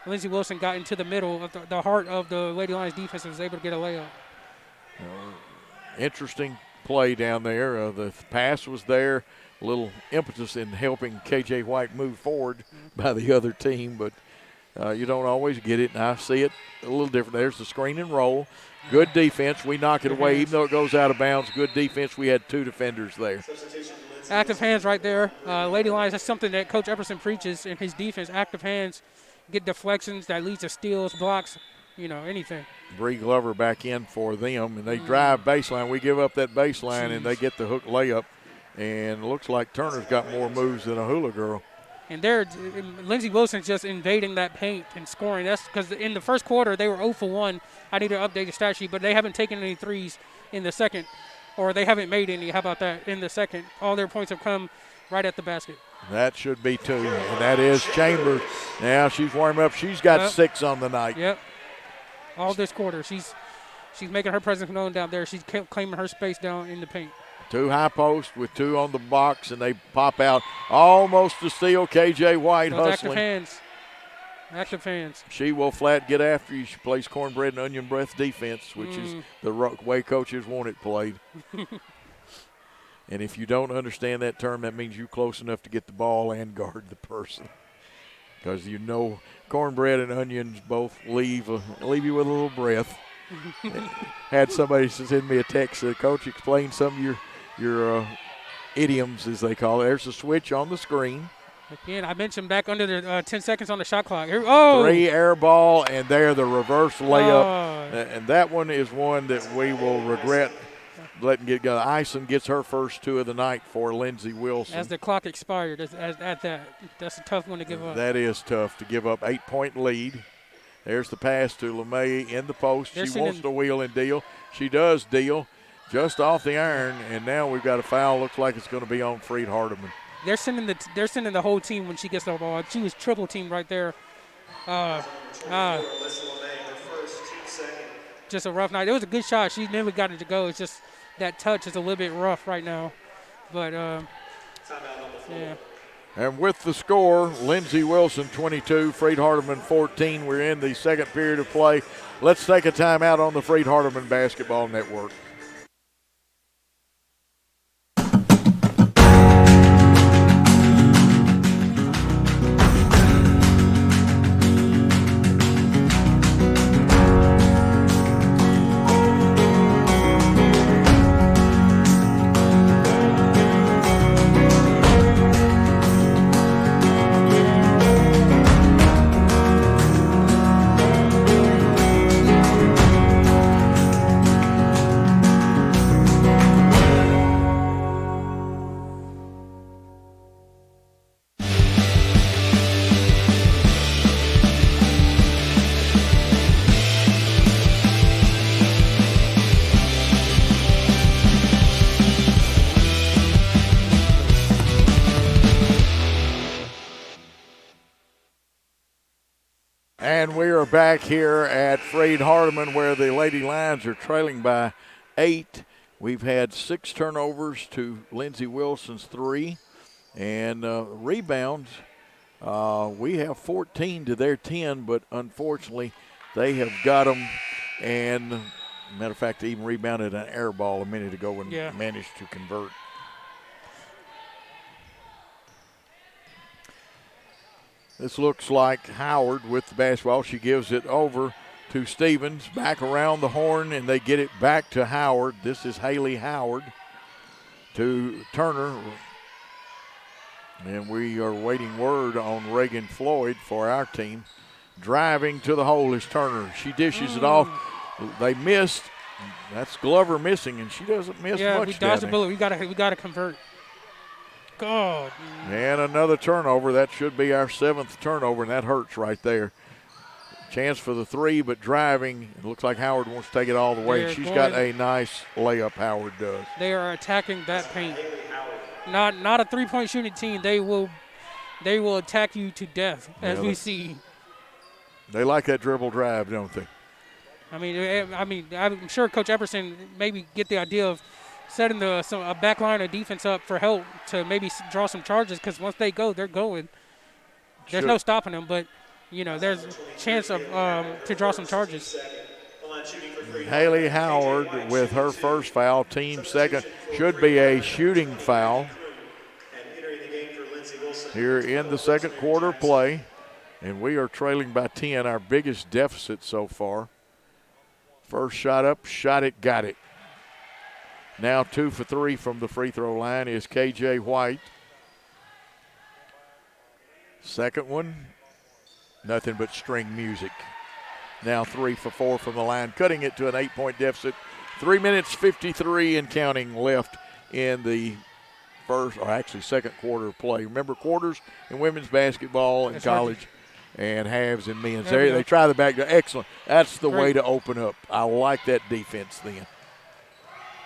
Lindsey Wilson got into the middle of the heart of the Lady Lions defense and was able to get a layup. Interesting play down there. The pass was there. A little impetus in helping KJ White move forward by the other team, but you don't always get it, and I see it a little different. There's the screen and roll. Good defense. We knock it away, even though it goes out of bounds. Good defense. We had 2 defenders there. Active hands right there. Lady Lions, that's something that Coach Epperson preaches in his defense. Active hands, get deflections that leads to steals, blocks, anything. Bree Glover back in for them, and they drive baseline. We give up that baseline, and they get the hook layup. And it looks like Turner's got more moves than a hula girl. And Lindsey Wilson's just invading that paint and scoring. That's because in the first quarter they were 0 for 1. I need to update the stat sheet, but they haven't taken any threes in the second, or they haven't made any. How about that? In the second, all their points have come right at the basket. That should be 2, and that is Chambers. Now she's warming up. She's got 6 on the night. Yep. All this quarter, she's making her presence known down there. She's claiming her space down in the paint. 2 high posts with 2 on the box, and they pop out almost to steal. KJ White those hustling. Active hands. She will flat get after you. She plays cornbread and onion breath defense, which is the way coaches want it played. And if you don't understand that term, that means you're close enough to get the ball and guard the person. Because cornbread and onions both leave you with a little breath. Had somebody send me a text that, Coach, explain some of your idioms, as they call it. There's a switch on the screen. Again, I mentioned back under the 10 seconds on the shot clock. 3 air ball, and there the reverse layup. And that one is one that we will regret letting get go. Ison gets her first 2 of the night for Lindsey Wilson. As the clock expired, that's a tough one to give up. That is tough to give up. 8-point lead. There's the pass to LeMay in the post. She wants to wheel and deal. She does deal just off the iron, and now we've got a foul. Looks like it's going to be on Freed-Hardeman. They're sending the whole team when she gets the ball. She was triple teamed right there. Just a rough night. It was a good shot. She never got it to go. It's just that touch is a little bit rough right now. But, yeah. And with the score, Lindsey Wilson 22, Freed-Hardeman 14. We're in the second period of play. Let's take a timeout on the Freed-Hardeman Basketball Network. And we are back here at Freed-Hardeman where the Lady Lions are trailing by 8. We've had 6 turnovers to Lindsey Wilson's 3. And rebounds, we have 14 to their 10, but unfortunately they have got them. And matter of fact, they even rebounded an air ball a minute ago and managed to convert. This looks like Howard with the basketball. She gives it over to Stevens, back around the horn, and they get it back to Howard. This is Haley Howard to Turner. And we are waiting word on Reagan Floyd for our team. Driving to the hole is Turner. She dishes it off. They missed, That's Glover missing, and she doesn't miss Yeah, much. we dodged the bullet. We gotta convert. God. And another turnover. That should be our 7th turnover, and that hurts right there. Chance for the 3, but driving. It looks like Howard wants to take it all the way. And she's got a nice layup, Howard does. They are attacking that paint. Not a three-point shooting team. They will attack you to death, as we see. They like that dribble drive, don't they? I mean, I'm sure Coach Epperson maybe get the idea of setting a back line of defense up for help to maybe draw some charges, because once they go, they're going. There's no stopping them, but there's a chance of to draw some charges. Haley Howard with her first foul, team second, should be a shooting foul here in the second quarter play, and we are trailing by 10, our biggest deficit so far. First shot up, shot it, got it. Now 2 for 3 from the free throw line is KJ White. Second one, nothing but string music. Now 3 for 4 from the line, cutting it to an 8-point deficit. 3 minutes 53 and counting left in the second quarter of play. Remember, quarters in women's basketball in college and halves in men's. They try the back. Excellent. That's the way to open up. I like that defense then.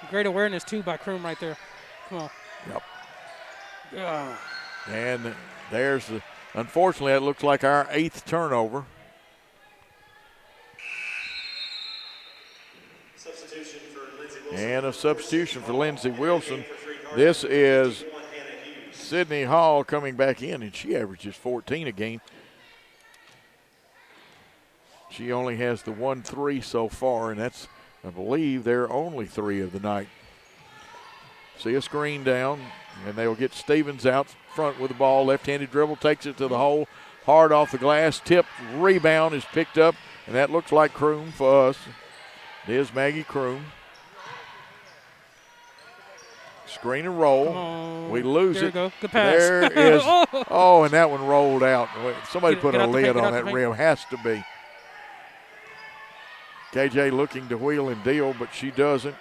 Great awareness, too, by Kroom right there. Come on. Yep. And there's unfortunately, it looks like our 8th turnover. And a substitution for Lindsey Wilson. This is Sydney Hall coming back in, and she averages 14 a game. She only has the 1-3 so far, and that's, I believe, their only 3 of the night. See a screen down, and they'll get Stevens out front with the ball. Left-handed dribble, takes it to the hole. Hard off the glass, tipped, rebound is picked up, and that looks like Kroom for us. It is Maggie Kroom. Screen and roll. We lose it. There you go. Good pass. There is. And that one rolled out. Somebody put a lid on that rim. Has to be. KJ looking to wheel and deal, but she doesn't.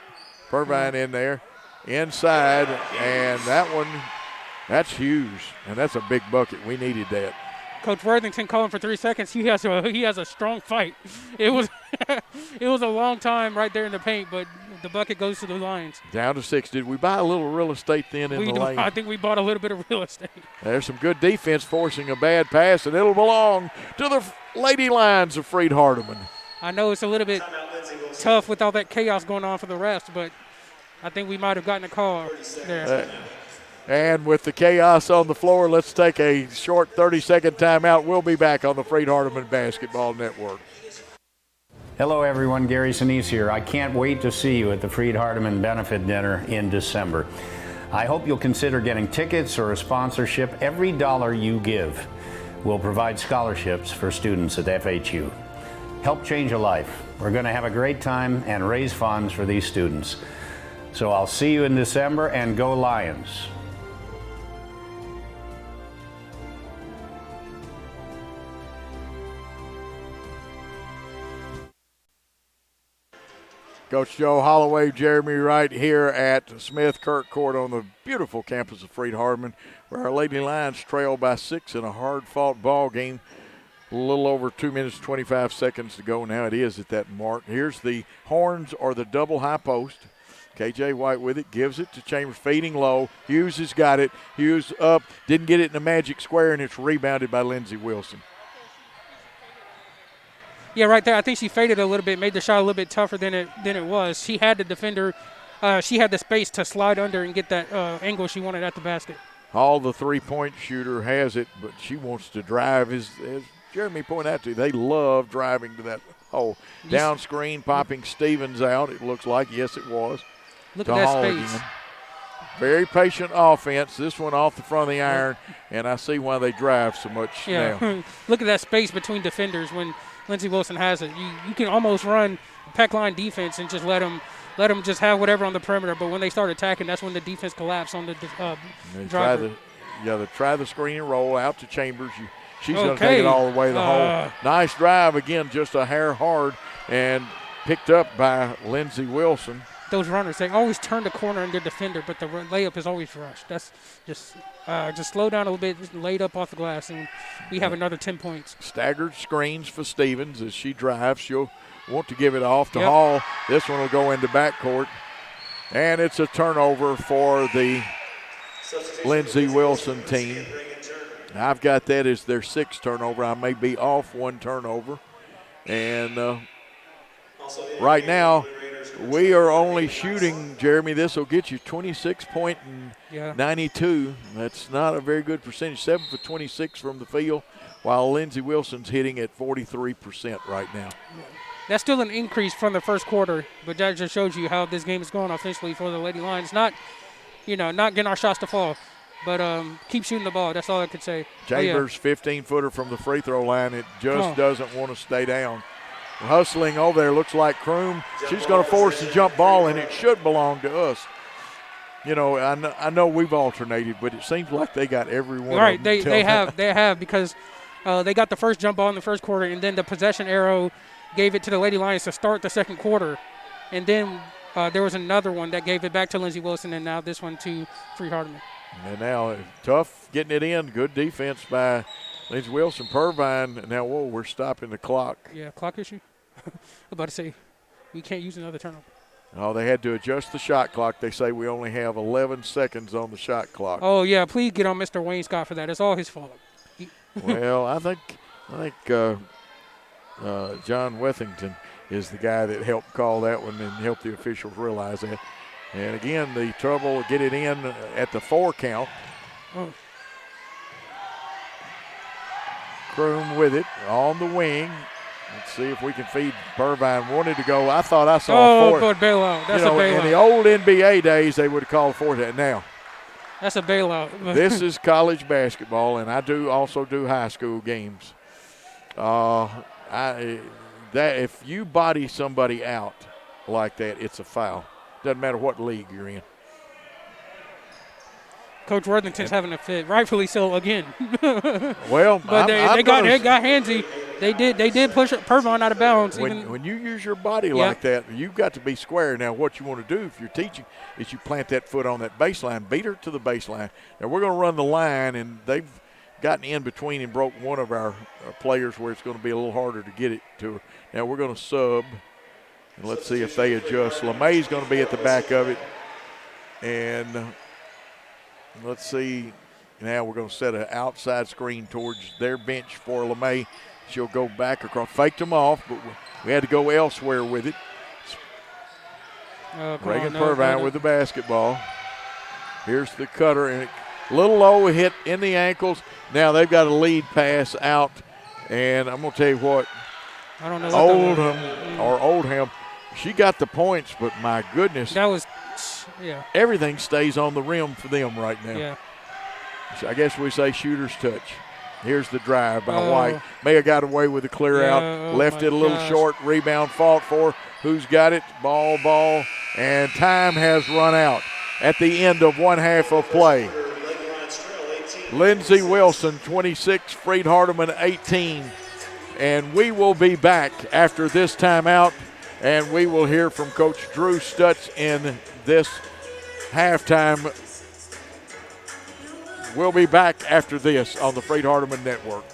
Purvine in there. Inside, and that one, that's huge. And that's a big bucket. We needed that. Coach Worthington calling for 3 seconds. He has a strong fight. It was it was a long time right there in the paint, but the bucket goes to the Lions. Down to 6. Did we buy a little real estate then in the lane? I think we bought a little bit of real estate. There's some good defense forcing a bad pass, and it'll belong to the Lady Lions of Freed-Hardeman. I know it's a little bit tough with all that chaos going on for the refs, but I think we might have gotten a call there. And with the chaos on the floor, let's take a short 30-second timeout. We'll be back on the Freed-Hardeman Basketball Network. Hello, everyone. Gary Sinise here. I can't wait to see you at the Freed-Hardeman Benefit Dinner in December. I hope you'll consider getting tickets or a sponsorship. Every dollar you give will provide scholarships for students at FHU. Help change a life. We're going to have a great time and raise funds for these students. So I'll see you in December, and go Lions. Coach Joe Holloway, Jeremy Wright here at Smith Kirk Court on the beautiful campus of Freed-Hardeman, where our Lady Lions trail by 6 in a hard-fought ball game. A little over 2 minutes, 25 seconds to go now. It is at that mark. Here's the horns or the double high post. KJ White with it, gives it to Chambers, feeding low. Hughes has got it. Hughes up, didn't get it in the magic square, and it's rebounded by Lindsey Wilson. Yeah, right there. I think she faded a little bit, made the shot a little bit tougher than it was. She had the defender. She had the space to slide under and get that angle she wanted at the basket. Hall, the three-point shooter, has it, but she wants to drive. As Jeremy pointed out to you, they love driving to that hole. Down screen, popping Stevens out, it looks like. Yes, it was. Look at that Hall space. again. Very patient offense. This one off the front of the iron, and I see why they drive so much now. Look at that space between defenders when Lindsey Wilson has it. You can almost run pack line defense and just let them just have whatever on the perimeter. But when they start attacking, that's when the defense collapses on the driver. They try the screen and roll out to Chambers. She's going to take it all the way to the hole. Nice drive again, just a hair hard, and picked up by Lindsey Wilson. Those runners, they always turn the corner and their defender, but the layup is always rushed. That's just slow down a little bit, just laid up off the glass, and we have another 10 points. Staggered screens for Stevens as she drives. She'll want to give it off to Yep. Hall. This one will go into backcourt. And it's a turnover for the Lindsey Wilson team. I've got that as their 6th turnover. I may be off 1 turnover. And right now, we are only shooting, Jeremy, this will get you 26.92. That's not a very good percentage. 7 for 26 from the field, while Lindsey Wilson's hitting at 43% right now. That's still an increase from the first quarter, but that just shows you how this game is going offensively for the Lady Lions. Not getting our shots to fall, but keep shooting the ball. That's all I could say. Chambers, 15-footer from the free throw line. It just doesn't want to stay down. Hustling over there, looks like Kroom. She's going to force the jump ball, and it should belong to us. You know, I know we've alternated, but it seems like they got every one. Right, of them they have because they got the first jump ball in the first quarter, and then the possession arrow gave it to the Lady Lions to start the second quarter, and then there was another one that gave it back to Lindsey Wilson, and now this one to Freed-Hardeman. And now tough getting it in. Good defense by Lindsey Wilson. Purvine. Now, whoa, we're stopping the clock. Yeah, clock issue. I'm about to say we can't use another turnover. Oh, they had to adjust the shot clock. They say we only have 11 seconds on the shot clock. Oh, yeah, please get on Mr. Wayne Scott for that. It's all his fault. Well, I think John Wethington is the guy that helped call that one and helped the officials realize that. And again, the trouble get it in at the 4 count. Oh. Kroom with it on the wing. Let's see if we can feed Purvine. Wanted to go. I thought I saw a 4. Oh, good bailout. That's a bailout. In the old NBA days, they would have called for that. Now, that's a bailout. this is college basketball, and I also do high school games. If you body somebody out like that, it's a foul. Doesn't matter what league you're in. Coach Worthington's having a fit, rightfully so again. Well, but they got handsy. They did push Purvine out of bounds. When you use your body like that, you've got to be square. Now, what you want to do if you're teaching is you plant that foot on that baseline, beat her to the baseline. Now, we're going to run the line, and they've gotten in between and broke one of our players where it's going to be a little harder to get it to her. Now, we're going to sub, and let's see if they adjust. LeMay's going to be at the back of it, and let's see. Now we're going to set an outside screen towards their bench for LeMay. She'll go back across. Faked them off, but we had to go elsewhere with it. Reagan Purvine with the basketball. Here's the cutter, and a little low hit in the ankles. Now they've got a lead pass out, and I'm going to tell you what. I don't know. Oldham, she got the points, but my goodness. That was, yeah. Everything stays on the rim for them right now. Yeah. I guess we say shooter's touch. Here's the drive by White. May have got away with the clear out. Left it a little short. Rebound fought for. Who's got it? Ball. And time has run out at the end of one half of play. Lindsey Wilson, 26. Freed-Hardeman, 18. And we will be back after this timeout. And we will hear from Coach Drew Stutz in this halftime. We'll be back after this on the Freed-Hardeman Network.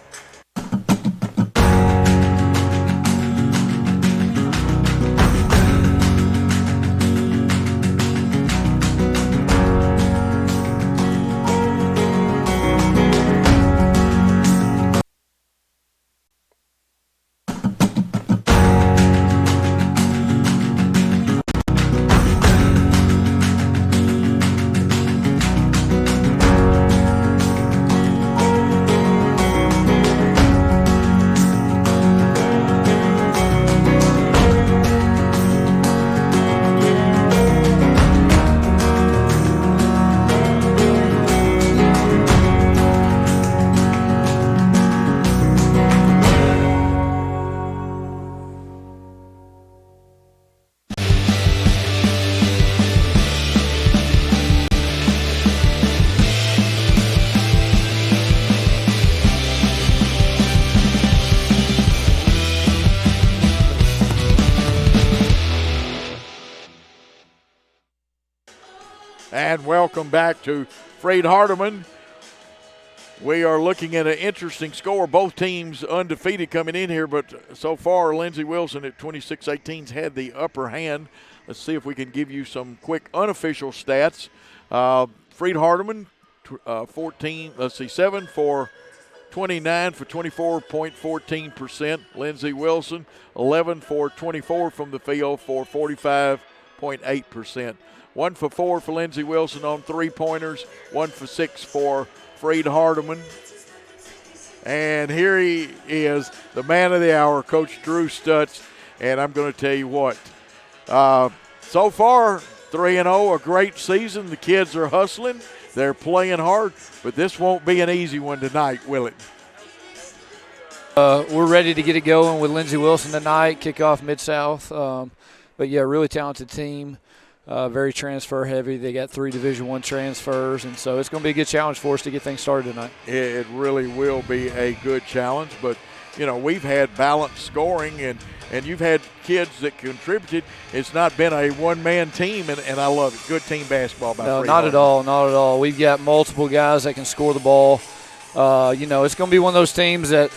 And welcome back to Freed-Hardeman. We are looking at an interesting score. Both teams undefeated coming in here, but so far Lindsey Wilson at 26-18's had the upper hand. Let's see if we can give you some quick unofficial stats. Freed-Hardeman, 7 for 29 for 24.14%. Lindsey Wilson, 11 for 24 from the field for 45.8%. 1 for 4 for Lindsey Wilson on three-pointers, 1 for 6 for Freed-Hardeman. And here he is, the man of the hour, Coach Drew Stutz. And I'm going to tell you what, so far, 3-0, a great season. The kids are hustling. They're playing hard, but this won't be an easy one tonight, will it? We're ready to get it going with Lindsey Wilson tonight, kick off Mid-South. But, yeah, really talented team, very transfer heavy. They got 3 Division I transfers, and so it's going to be a good challenge for us to get things started tonight. It really will be a good challenge, but, you know, we've had balanced scoring, and you've had kids that contributed. It's not been a one-man team, and I love it. Good team basketball by No, not at all, not at all. We've got multiple guys that can score the ball. You know, it's going to be one of those teams that,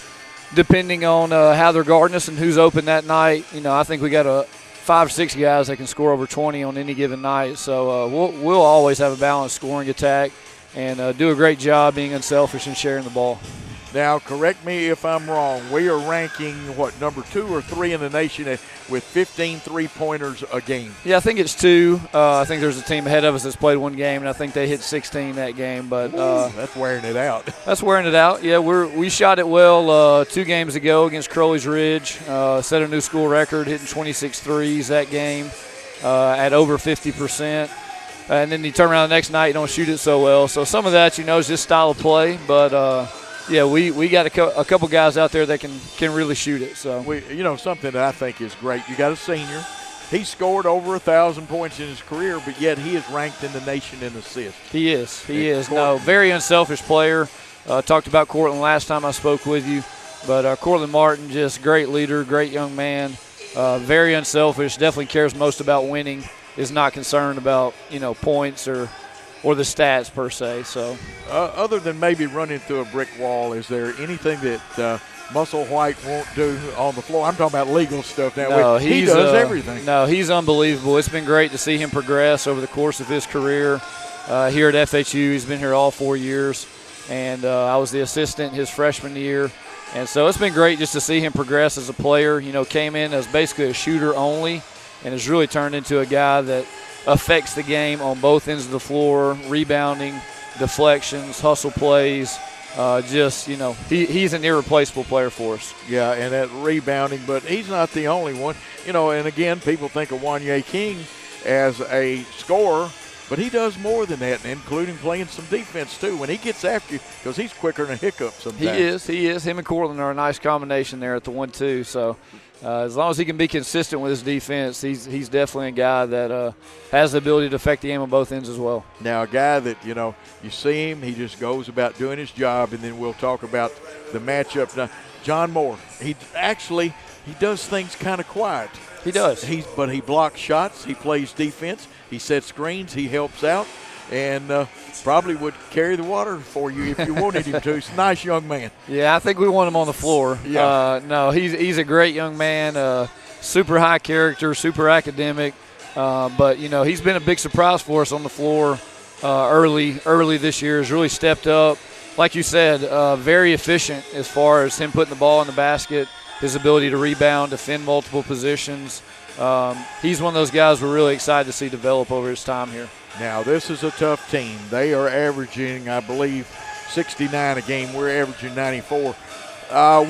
depending on how they're guarding us and who's open that night, you know, I think we got 5 or 6 guys that can score over 20 on any given night. So we'll always have a balanced scoring attack and do a great job being unselfish and sharing the ball. Now, correct me if I'm wrong. We are ranking, number 2 or 3 in the nation with 15 three-pointers a game. Yeah, I think it's 2. I think there's a team ahead of us that's played one game, and I think they hit 16 that game. But that's wearing it out. That's wearing it out. Yeah, we shot it well 2 games ago against Crowley's Ridge. Set a new school record, hitting 26 threes that game at over 50%. And then you turn around the next night, you don't shoot it so well. So some of that, you know, is just style of play. But yeah, we got a couple guys out there that can really shoot it. So something that I think is great. You got a senior. He scored over 1,000 points in his career, but yet he is ranked in the nation in assists. He is. No, very unselfish player. Talked about Cortland last time I spoke with you, but Cortland Martin, just great leader, great young man, very unselfish. Definitely cares most about winning. Is not concerned about points or the stats per se. So, other than maybe running through a brick wall, is there anything that Muscle White won't do on the floor? I'm talking about legal stuff now. No, he does everything. No, he's unbelievable. It's been great to see him progress over the course of his career here at FHU. He's been here all 4 years, and I was the assistant his freshman year. And so it's been great just to see him progress as a player. Came in as basically a shooter only and has really turned into a guy that affects the game on both ends of the floor, rebounding, deflections, hustle plays. He's an irreplaceable player for us. Yeah, and that rebounding, but he's not the only one. And again, people think of Wanye King as a scorer, but he does more than that, including playing some defense too when he gets after you, because he's quicker than a hiccup sometimes. He is. Him and Cortland are a nice combination there at the 1-2. So as long as he can be consistent with his defense, he's definitely a guy that has the ability to affect the game on both ends as well. Now, a guy that, you see him, he just goes about doing his job, and then we'll talk about the matchup. Now, John Moore, he does things kind of quiet. He does. But he blocks shots. He plays defense. He sets screens. He helps out, and probably would carry the water for you if you wanted him to. He's a nice young man. Yeah, I think we want him on the floor. Yeah. No, he's a great young man, super high character, super academic. But, he's been a big surprise for us on the floor early this year. Has really stepped up. Like you said, very efficient as far as him putting the ball in the basket, his ability to rebound, defend multiple positions. He's one of those guys we're really excited to see develop over his time here. Now, this is a tough team. They are averaging, I believe, 69 a game. We're averaging 94.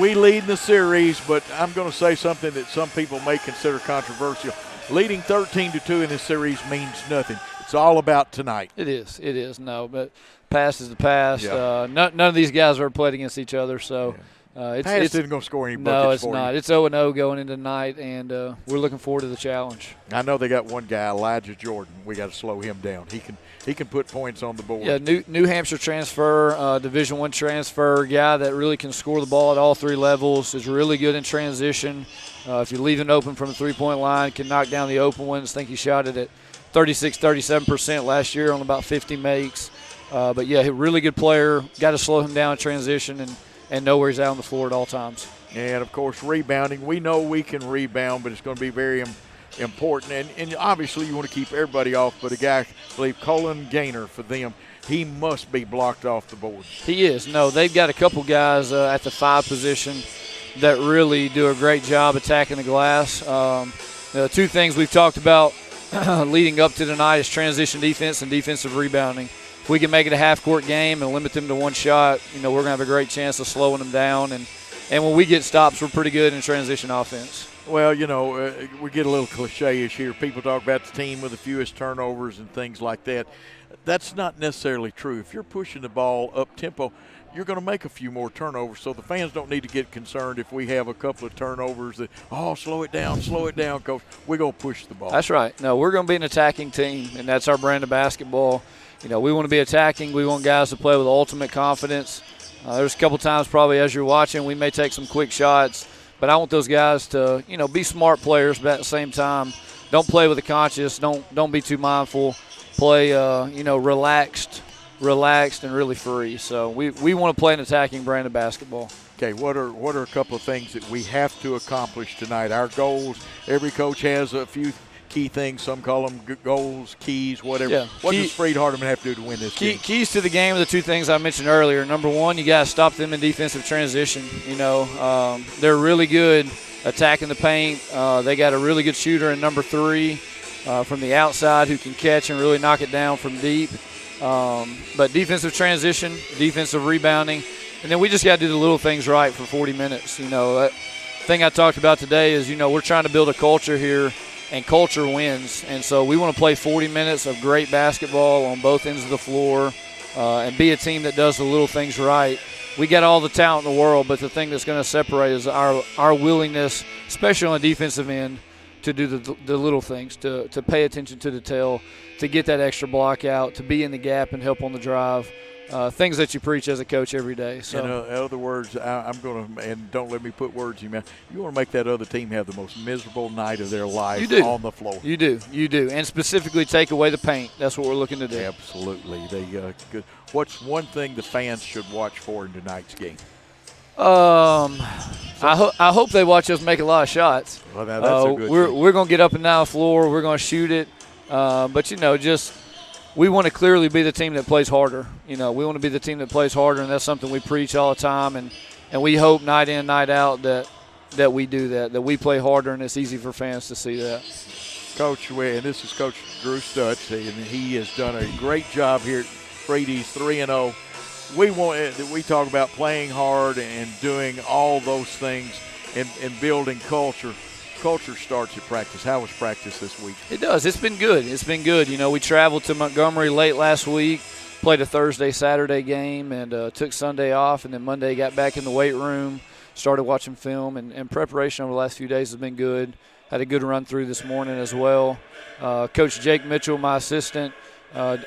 We lead in the series, but I'm going to say something that some people may consider controversial. Leading 13-2 in this series means nothing. It's all about tonight. It is. No, but past is the past. Yeah. None of these guys ever played against each other, so Past isn't going to score any buckets No, it's for not. you. It's 0-0 going into tonight, and we're looking forward to the challenge. I know they got one guy, Elijah Jordan. We got to slow him down. He can put points on the board. Yeah, New Hampshire transfer, Division I transfer, guy that really can score the ball at all three levels, is really good in transition. If you leave it open from the three-point line, can knock down the open ones. I think he shot it at 37% last year on about 50 makes. But, yeah, a really good player. Got to slow him down in transition and know where he's out on the floor at all times. And, of course, rebounding. We know we can rebound, but it's going to be very important. And obviously you want to keep everybody off, but a guy, I believe, Colin Gaynor for them, he must be blocked off the board. He is. No, they've got a couple guys at the 5 position that really do a great job attacking the glass. The two things we've talked about leading up to tonight is transition defense and defensive rebounding. If we can make it a half-court game and limit them to one shot, we're going to have a great chance of slowing them down. And when we get stops, we're pretty good in transition offense. Well, we get a little cliche-ish here. People talk about the team with the fewest turnovers and things like that. That's not necessarily true. If you're pushing the ball up-tempo, you're going to make a few more turnovers. So the fans don't need to get concerned if we have a couple of turnovers that, slow it down, Coach. We're going to push the ball. That's right. No, we're going to be an attacking team, and that's our brand of basketball. We want to be attacking. We want guys to play with ultimate confidence. There's a couple times probably as you're watching, we may take some quick shots, but I want those guys to, be smart players, but at the same time, don't play with a conscience. Don't be too mindful. Play, relaxed and really free. So we want to play an attacking brand of basketball. Okay, what are a couple of things that we have to accomplish tonight? Our goals, every coach has a few key things. Some call them goals, keys, whatever. Yeah. What does Freed-Hardeman have to do to win this game? Keys to the game are the two things I mentioned earlier. Number one, you got to stop them in defensive transition. They're really good attacking the paint. They got a really good shooter in number 3 from the outside who can catch and really knock it down from deep. But defensive transition, defensive rebounding, and then we just got to do the little things right for 40 minutes. That thing I talked about today is, we're trying to build a culture here, and culture wins. And so we want to play 40 minutes of great basketball on both ends of the floor and be a team that does the little things right. We got all the talent in the world, but the thing that's going to separate is our willingness, especially on the defensive end, to do the little things, to pay attention to detail, to get that extra block out, to be in the gap and help on the drive. Things that you preach as a coach every day. So, in other words, I'm going to, and don't let me put words in your mouth, you want to make that other team have the most miserable night of their life on the floor. You do. And specifically take away the paint. That's what we're looking to do. Absolutely. Good. What's one thing the fans should watch for in tonight's game? I hope they watch us make a lot of shots. Well, that's a good thing. We're going to get up and down the floor. We're going to shoot it. But, we want to clearly be the team that plays harder. We want to be the team that plays harder, and that's something we preach all the time. And we hope night in, night out that we do that we play harder, and it's easy for fans to see that. Coach, and this is Coach Drew Stutz, and he has done a great job here at Freedy's 3-0. We talk about playing hard and doing all those things and building culture. Culture starts at practice. How was practice this week? It does. It's been good. We traveled to Montgomery late last week, played a Thursday, Saturday game, and took Sunday off, and then Monday got back in the weight room, started watching film, and preparation over the last few days has been good. Had a good run through this morning as well. Coach Jake Mitchell, my assistant,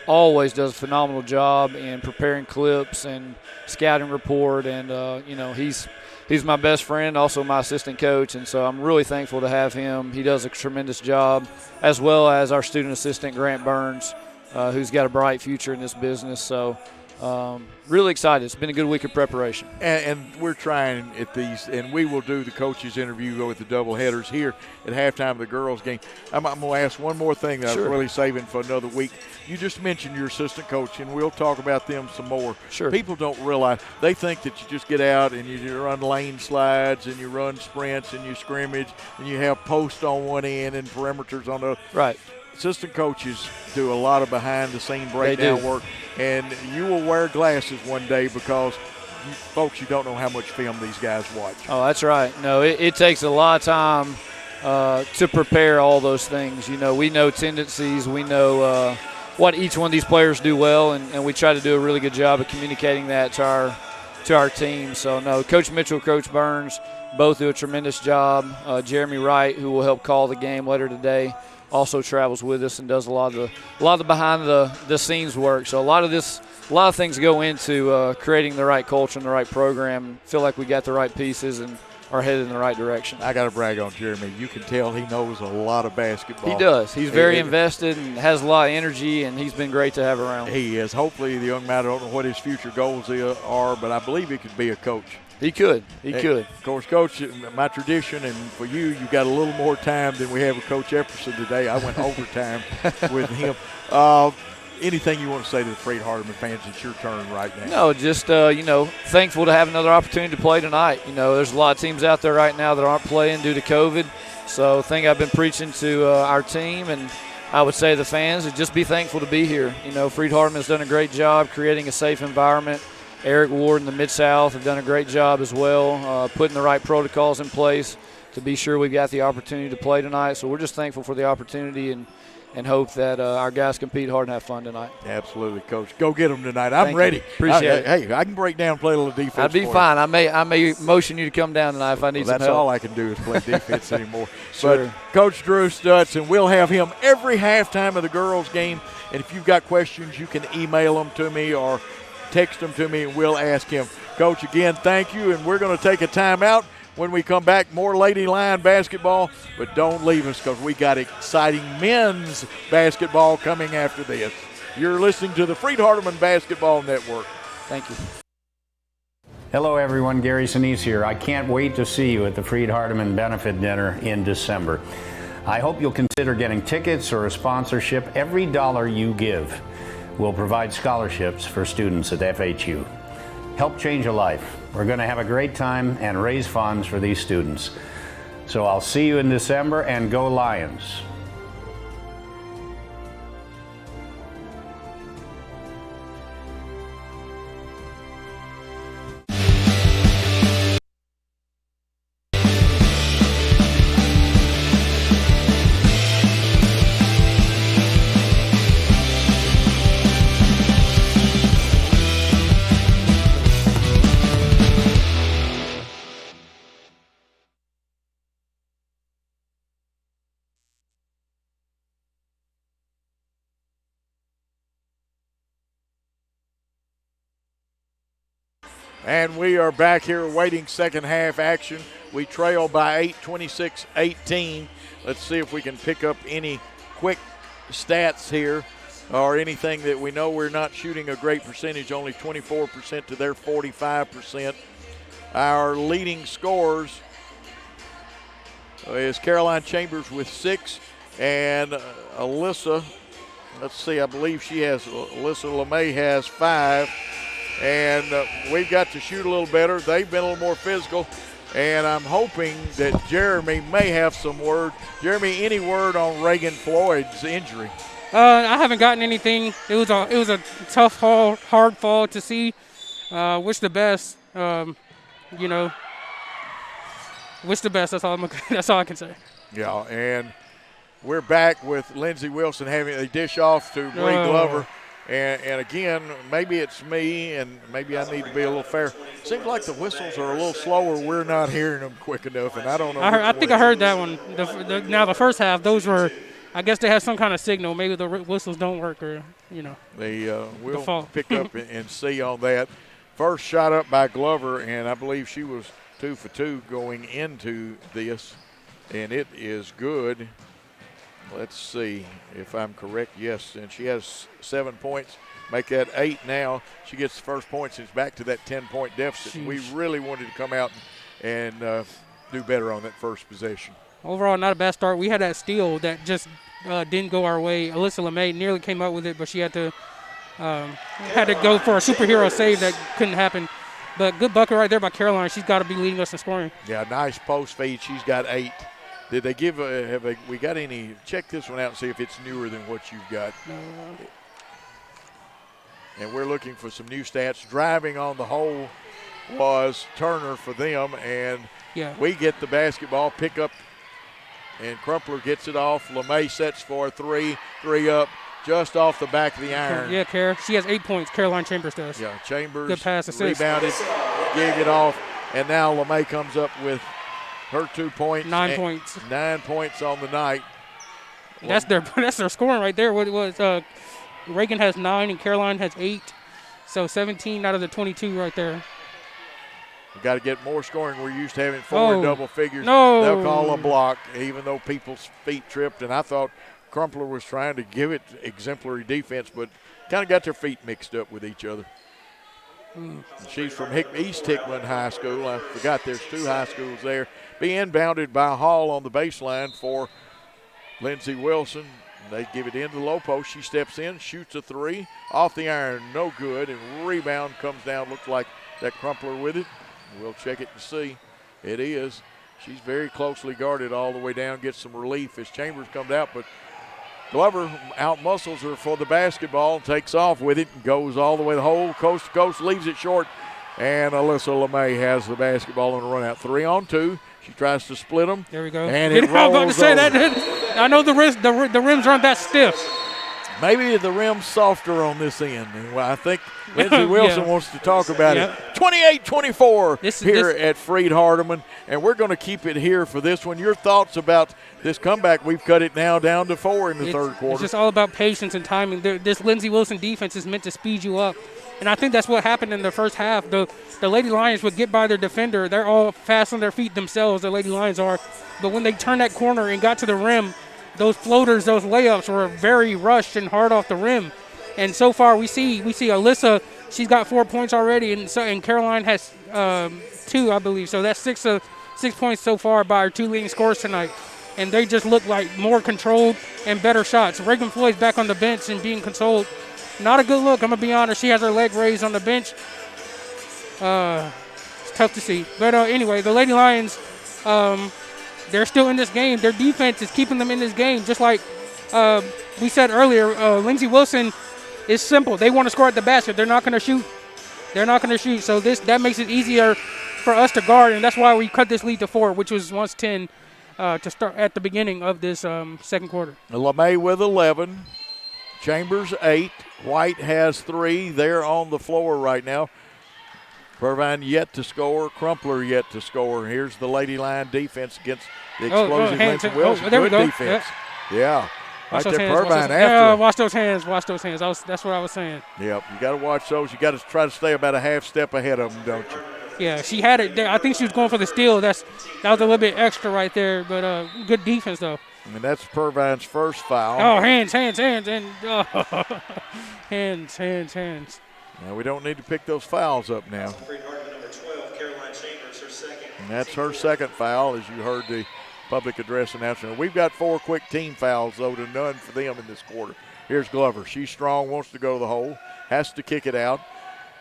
always does a phenomenal job in preparing clips and scouting report, and he's my best friend, also my assistant coach, and so I'm really thankful to have him. He does a tremendous job, as well as our student assistant, Grant Burns, who's got a bright future in this business. So really excited. It's been a good week of preparation. And we're trying at these, and we will do the coaches interview with the doubleheaders here at halftime of the girls' game. I'm going to ask one more thing that I was really saving for another week. You just mentioned your assistant coach, and we'll talk about them some more. Sure. People don't realize, they think that you just get out and you run lane slides and you run sprints and you scrimmage and you have posts on one end and perimeters on the other. Right. Assistant coaches do a lot of behind-the-scene breakdown work, and you will wear glasses one day because, folks, you don't know how much film these guys watch. Oh, that's right. No, it takes a lot of time to prepare all those things. We know tendencies. We know what each one of these players do well, and we try to do a really good job of communicating that to our team. So, no, Coach Mitchell, Coach Burns, both do a tremendous job. Jeremy Wright, who will help call the game later today, also travels with us and does a lot of the behind the scenes work. So a lot of things go into creating the right culture and the right program. Feel like we got the right pieces, and are headed in the right direction. I got to brag on Jeremy. You can tell he knows a lot of basketball. He does. He's very invested and has a lot of energy, and he's been great to have around. He is. Hopefully, the young man, I don't know what his future goals are, but I believe he could be a coach. He could. He could. Of course, Coach, my tradition, and for you got a little more time than we have with Coach Epperson today. I went overtime with him. Anything you want to say to the Freed-Hardeman fans? It's your turn right now. No, just, thankful to have another opportunity to play tonight. There's a lot of teams out there right now that aren't playing due to COVID. So I think I've been preaching to our team, and I would say the fans would just be thankful to be here. Freed-Hardeman has done a great job creating a safe environment. Eric Ward and the Mid-South have done a great job as well, putting the right protocols in place to be sure we've got the opportunity to play tonight. So we're just thankful for the opportunity and hope that our guys compete hard and have fun tonight. Absolutely, Coach. Go get them tonight. I'm ready. Appreciate it. Hey, I can break down and play a little defense. I'd be fine. I may motion you to come down tonight if I need some help. That's all I can do is play defense anymore. Sure. But Coach Drew Stutson, we'll have him every halftime of the girls' game. And if you've got questions, you can email them to me or text them to me, and we'll ask him. Coach, again, thank you, and we're going to take a timeout. When we come back, more Lady Lion basketball, but don't leave us because we got exciting men's basketball coming after this. You're listening to the Freed-Hardeman Basketball Network. Thank you. Hello, everyone. Gary Sinise here. I can't wait to see you at the Freed-Hardeman Benefit Dinner in December. I hope you'll consider getting tickets or a sponsorship. Every dollar you give will provide scholarships for students at FHU. Help change a life. We're going to have a great time and raise funds for these students. So I'll see you in December, and go Lions. And we are back here awaiting second half action. We trail by 8, 26-18. Let's see if we can pick up any quick stats here or anything that we know. We're not shooting a great percentage, only 24% to their 45%. Our leading scorers is Caroline Chambers with 6, and Alyssa, let's see, I believe Alyssa LeMay has 5. And we've got to shoot a little better. They've been a little more physical, and I'm hoping that Jeremy may have some word. Jeremy, any word on Reagan Floyd's injury? I haven't gotten anything. It was a tough hard fall to see. Wish the best. Wish the best. That's all I can say. Yeah, and we're back with Lindsey Wilson having a dish off to Bree Glover. And again, maybe it's me, and maybe I need to be a little fair. Seems like the whistles are a little slower. We're not hearing them quick enough, and I don't know. I think I heard that one. Now the first half, those were, I guess they have some kind of signal. Maybe the whistles don't work, or we'll pick up and see on that. First shot up by Glover, and I believe she was 2 for 2 going into this, and it is good. Let's see if I'm correct. Yes, and she has 7 points. Make that 8 now. She gets the first points. It's back to that 10-point deficit. We really wanted to come out and do better on that first possession. Overall, not a bad start. We had that steal that just didn't go our way. Alyssa LeMay nearly came up with it, but she had to go for a superhero save that couldn't happen. But good bucket right there by Caroline. She's got to be leading us in scoring. Yeah, nice post feed. She's got 8. Did they give we got any? Check this one out and see if it's newer than what you've got. And we're looking for some new stats. Driving on the hole was Turner for them, and we get the basketball, pick up, and Crumpler gets it off. LeMay sets for a 3 up, just off the back of the iron. Yeah, she has 8 points. Caroline Chambers does. Yeah, Chambers. Good pass, assist. Rebounded, gig it off, and now LeMay comes up with her 2 points. 9 points. 9 points on the night. That's their scoring right there. What was Reagan has 9 and Caroline has 8, so 17 out of the 22 right there. We got to get more scoring. We're used to having 4 in double figures. No. They'll call a block, even though people's feet tripped. And I thought Crumpler was trying to give it exemplary defense, but kind of got their feet mixed up with each other. She's from East Hickman High School. I forgot there's 2 high schools there. Being inbounded by Hall on the baseline for Lindsey Wilson. They give it into the low post. She steps in, shoots a 3. Off the iron, no good. And rebound comes down. Looks like that Crumpler with it. We'll check it and see. It is. She's very closely guarded all the way down. Gets some relief as Chambers comes out. But Glover out-muscles her for the basketball, takes off with it, and goes all the way the whole coast to coast, leaves it short. And Alyssa LeMay has the basketball on the run out. 3 on 2. She tries to split them. There we go. And it rolls I was about to say over. that. I know the rims aren't that stiff. Maybe the rim's softer on this end. And I think Lindsey Wilson wants to talk about it. 28-24 here at Freed-Hardeman, and we're going to keep it here for this one. Your thoughts about this comeback? We've cut it now down to 4 in the third quarter. It's just all about patience and timing. This Lindsey Wilson defense is meant to speed you up, and I think that's what happened in the first half. The Lady Lions would get by their defender. They're all fast on their feet themselves, the Lady Lions are, but when they turned that corner and got to the rim, those floaters, those layups were very rushed and hard off the rim. And so far we see Alyssa, she's got 4 points already, and Caroline has 2, I believe. So that's 6 points so far by our 2 leading scorers tonight. And they just look like more controlled and better shots. Reagan Floyd's back on the bench and being consoled. Not a good look, I'm going to be honest. She has her leg raised on the bench. It's tough to see. But anyway, the Lady Lions, they're still in this game. Their defense is keeping them in this game. Just like we said earlier, Lindsey Wilson is simple. They want to score at the basket. They're not going to shoot. So that makes it easier for us to guard, and that's why we cut this lead to 4, which was once 10 to start at the beginning of this second quarter. LeMay with 11. Chambers 8. White has 3. They're on the floor right now. Purvine yet to score. Crumpler yet to score. Here's the Lady Lion defense against the explosive Lindsey Wilson. There we Good go. defense. Yeah. Watch Right those there, hands. Purvine Yeah, after. watch those hands. That's what I was saying. Yep, you got to watch those. You got to try to stay about a half step ahead of them, don't you? Yeah, she had it there. I think she was going for the steal. That was a little bit extra right there, but good defense, though. I mean, that's Purvine's first foul. Oh, hands, and hands. Now, we don't need to pick those fouls up now. Freed-Hardeman, number 12, Caroline Chambers, her second. And that's her second foul, as you heard the public address announcer. We've got 4 quick team fouls, though, to none for them in this quarter. Here's Glover. She's strong, wants to go to the hole, has to kick it out.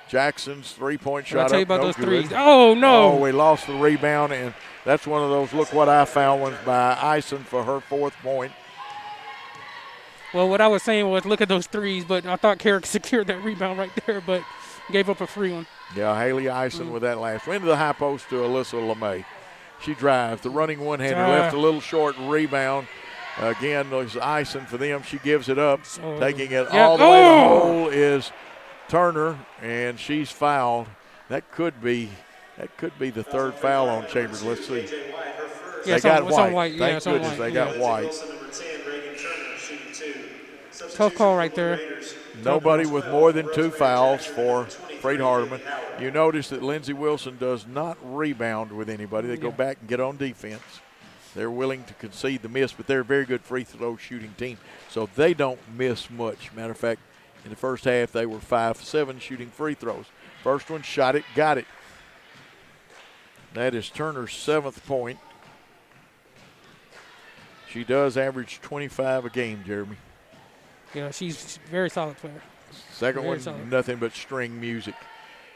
Jackson's three-point shot I'll tell you up, about no those good. threes. Oh, no. Oh, we lost the rebound, and that's one of those look what I found ones by Ison for her 4th point. Well, what I was saying was look at those threes, but I thought Carrick secured that rebound right there, but gave up a free one. Yeah, Haley Ison with that last one. Into the high post to Alyssa LeMay. She drives. The running one-hander left a little short rebound. Again, there's Ison for them. She gives it up. Taking it all the way to the hole is Turner, and she's fouled. That could be the 3rd foul on Chambers. Let's see. Yeah, they got White. White. Thank goodness they got White. Tough call right there. Nobody with more than 2 fouls for Freed-Hardeman. You notice that Lindsey Wilson does not rebound with anybody. They go back and get on defense. They're willing to concede the miss, but they're a very good free throw shooting team, so they don't miss much. Matter of fact, in the first half, they were 5-7 shooting free throws. First one, shot it, got it. That is Turner's 7th point. She does average 25 a game, Jeremy. Yeah, she's a very solid player. Second Very one, solid. nothing but string music.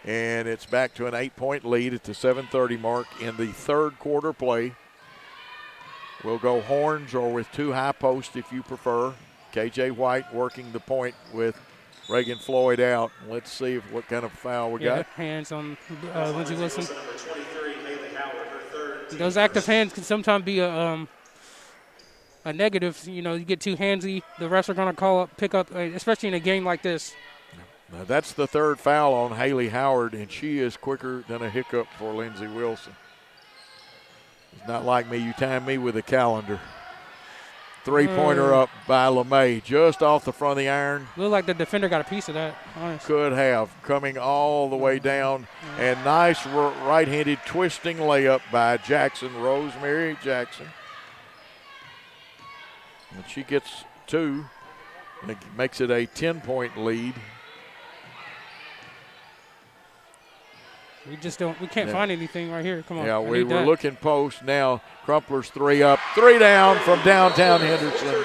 And it's back to an 8-point lead at the 7:30 mark in the third quarter play. We'll go horns or with 2 high posts if you prefer. KJ White working the point with Reagan Floyd out. Let's see what kind of foul we got. Hands on Lindsey Wilson. Those active hands can sometimes be a negative. You know, you get too handsy, the refs are going to pick up, especially in a game like this. Now that's the 3rd foul on Haley Howard, and she is quicker than a hiccup for Lindsey Wilson. It's not like me. You time me with a calendar. Three-pointer up by LeMay, just off the front of the iron. Looked like the defender got a piece of that, honestly. Could have, coming all the way down. And nice right-handed twisting layup by Jackson, Rosemary Jackson. And she gets 2. It makes it a 10-point lead. We can't find anything right here. Come on. Yeah, we were looking post. Now Crumpler's 3 up, 3 down from downtown Henderson.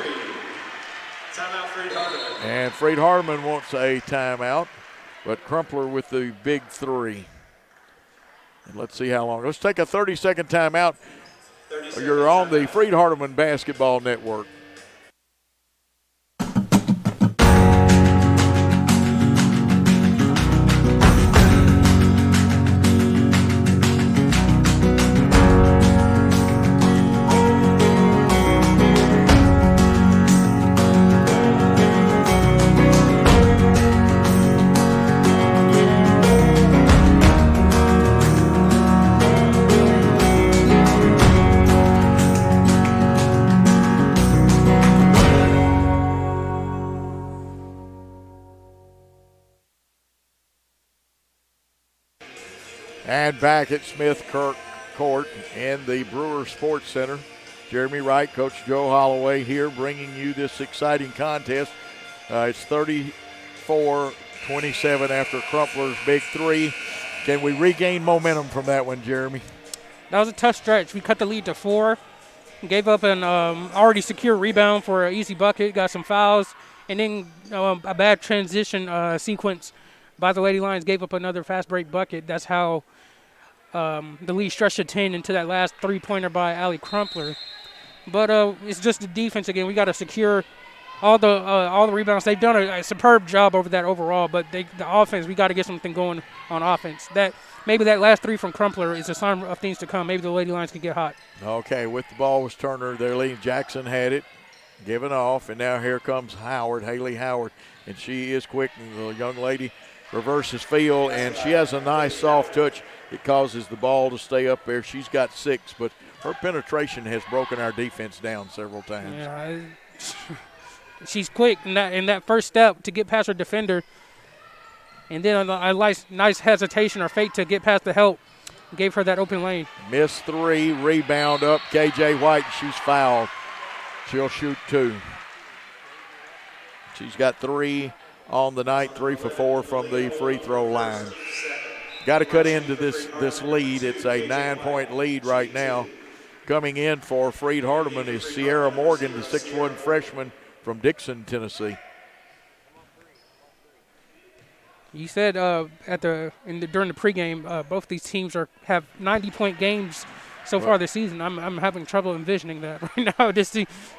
Timeout, Freed-Hardeman. And Freed-Hardeman wants a timeout, but Crumpler with the big 3. And let's see how long. Let's take a 30-second timeout. You're on the Freed-Hardeman Basketball Network. And back at Smith Kirk Court in the Brewer Sports Center. Jeremy Wright, Coach Joe Holloway here bringing you this exciting contest. It's 34-27 after Crumpler's big 3. Can we regain momentum from that one, Jeremy? That was a tough stretch. We cut the lead to 4. Gave up an already secure rebound for an easy bucket, got some fouls, and then a bad transition sequence by the Lady Lions, gave up another fast break bucket. That's how the lead stretched to 10 into that last three-pointer by Allie Crumpler. But it's just the defense again. We got to secure all the rebounds. They've done a superb job over that overall, but the offense, we got to get something going on offense. Maybe that last 3 from Crumpler is a sign of things to come. Maybe the Lady Lions could get hot. Okay, with the ball was Turner. Their lead. Jackson had it, given off, and now here comes Howard, Haley Howard, and she is quick. And the young lady reverses field, and she has a nice soft touch. It causes the ball to stay up there. She's got 6, but her penetration has broken our defense down several times. Yeah, she's quick in that first step to get past her defender, and then a nice hesitation or fake to get past the help gave her that open lane. Miss 3, rebound up. KJ White, she's fouled. She'll shoot 2. She's got 3 on the night, 3 for 4 from the free throw line. Got to cut into this lead. It's a 9-point lead right now. Coming in for Freed-Hardeman is Sierra Morgan, the 6'1" freshman from Dixon, Tennessee. You said during the pregame, both these teams have 90-point games so far this season. I'm having trouble envisioning that right now.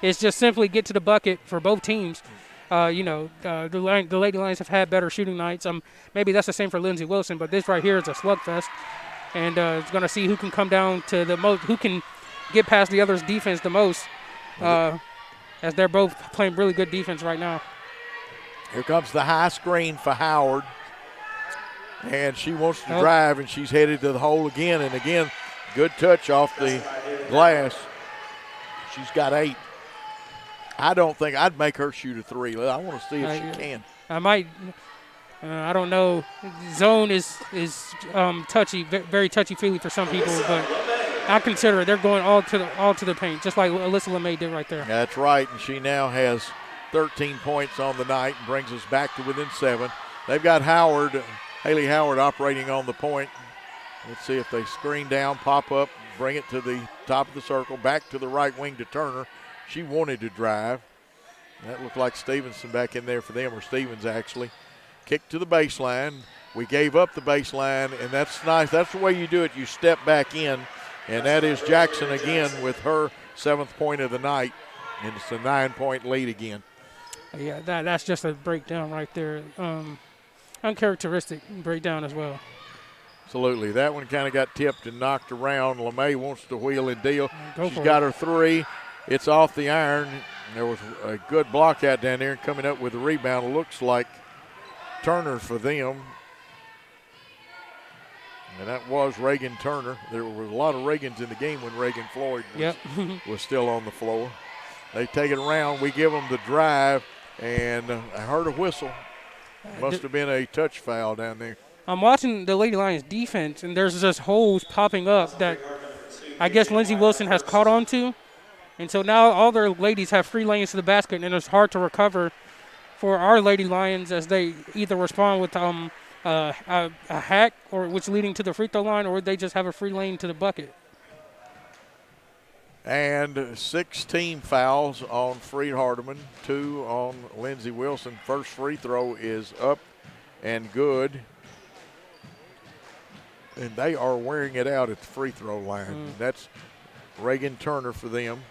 It's just simply get to the bucket for both teams. The Lady Lions have had better shooting nights. Maybe that's the same for Lindsey Wilson, but this right here is a slugfest, and it's going to see who can come down to the most, who can get past the other's defense the most, as they're both playing really good defense right now. Here comes the high screen for Howard, and she wants to drive, and she's headed to the hole again, and again, good touch off the glass. She's got 8. I don't think I'd make her shoot a 3. I want to see if she can. I might. I don't know. Zone is touchy, very touchy-feely for some people, but I consider they're going all to the paint, just like Alyssa LeMay did right there. That's right, and she now has 13 points on the night and brings us back to within 7. They've got Haley Howard operating on the point. Let's see if they screen down, pop up, bring it to the top of the circle, back to the right wing to Turner. She wanted to drive. That looked like Stevenson back in there for them, or Stevens actually. Kick to the baseline. We gave up the baseline, and that's nice. That's the way you do it. You step back in, and that is Jackson again with her 7th point of the night, and it's a 9-point lead again. Yeah, that's just a breakdown right there. Uncharacteristic breakdown as well. Absolutely. That one kind of got tipped and knocked around. LeMay wants to wheel and deal. She's got her 3. It's off the iron. There was a good block out down there, and coming up with the rebound looks like Turner for them. And that was Reagan Turner. There was a lot of Reagans in the game when Reagan Floyd was still on the floor. They take it around. We give them the drive, and I heard a whistle. Must have been a touch foul down there. I'm watching the Lady Lions defense, and there's just holes popping up that I guess Lindsey Wilson has caught on to. And so now all their ladies have free lanes to the basket, and it's hard to recover for our Lady Lions as they either respond with a hack, or which leading to the free throw line, or they just have a free lane to the bucket. And 16 fouls on Freed-Hardeman, 2 on Lindsey Wilson. First free throw is up and good. And they are wearing it out at the free throw line. That's Reagan Turner for them.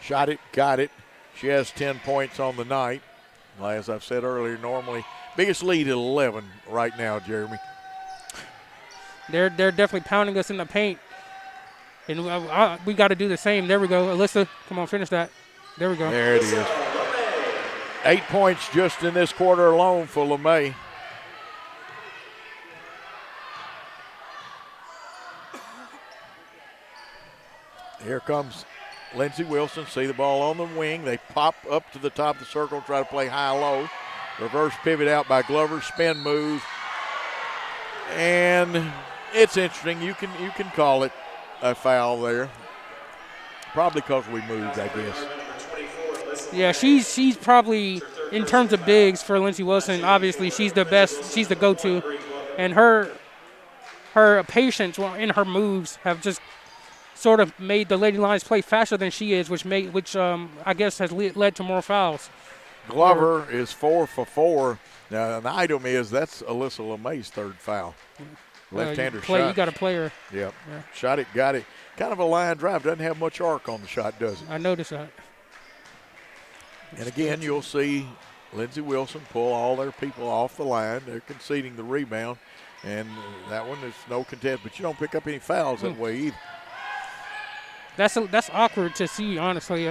Shot it, got it. She has 10 points on the night. As I've said earlier, normally biggest lead at 11 right now, Jeremy. They're definitely pounding us in the paint. And we got to do the same. There we go. Alyssa, come on, finish that. There we go. There it is. 8 points just in this quarter alone for LeMay. Here comes Lindsey Wilson. See the ball on the wing. They pop up to the top of the circle, try to play high-low. Reverse pivot out by Glover. Spin move. And it's interesting. You can call it a foul there. Probably because we moved, I guess. Yeah, she's probably, in terms of bigs for Lindsey Wilson, obviously she's the best. She's the go-to. And her patience in her moves have just sort of made the Lady Lions play faster than she is, which I guess has led to more fouls. Glover is 4 for 4. Now, an item is that's Alyssa LeMay's third foul. Left-hander shot. You got to play her. Yep. Yeah. Shot it, got it. Kind of a line drive. Doesn't have much arc on the shot, does it? I noticed that. And again, you'll see Lindsey Wilson pull all their people off the line. They're conceding the rebound. And that one is no contest. But you don't pick up any fouls that way either. That's awkward to see, honestly.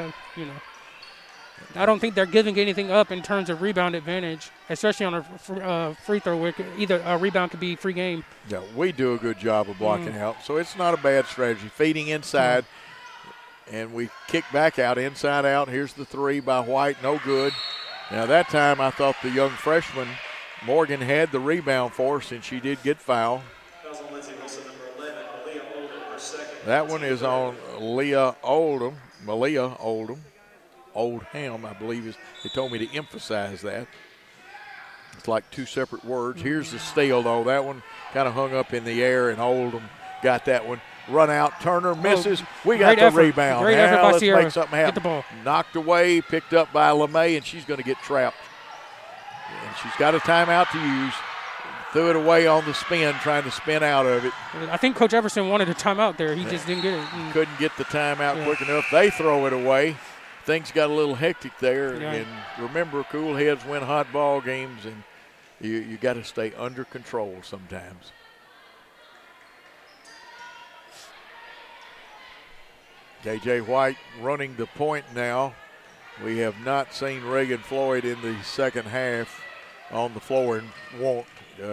I don't think they're giving anything up in terms of rebound advantage, especially on a free throw where either a rebound could be free game. Yeah, we do a good job of blocking out, so it's not a bad strategy. Feeding inside, and we kick back out, inside out. Here's the three by White, no good. Now that time I thought the young freshman, Morgan, had the rebound for us, and she did get fouled. That one is on Malia Oldham, I believe. They told me to emphasize that. It's like two separate words. Here's the steal, though. That one kind of hung up in the air, and Oldham got that one. Run out, Turner misses. We got the rebound. Great effort by let's Sierra. make something happen. Get the ball. Knocked away, picked up by LeMay, and she's going to get trapped. And she's got a timeout to use. Threw it away on the spin, trying to spin out of it. I think Coach Everson wanted a timeout there. He just didn't get it. Couldn't get the timeout quick enough. They throw it away. Things got a little hectic there. Yeah. And remember, cool heads win hot ball games, and you got to stay under control sometimes. KJ White running the point now. We have not seen Reagan Floyd in the second half on the floor and won't.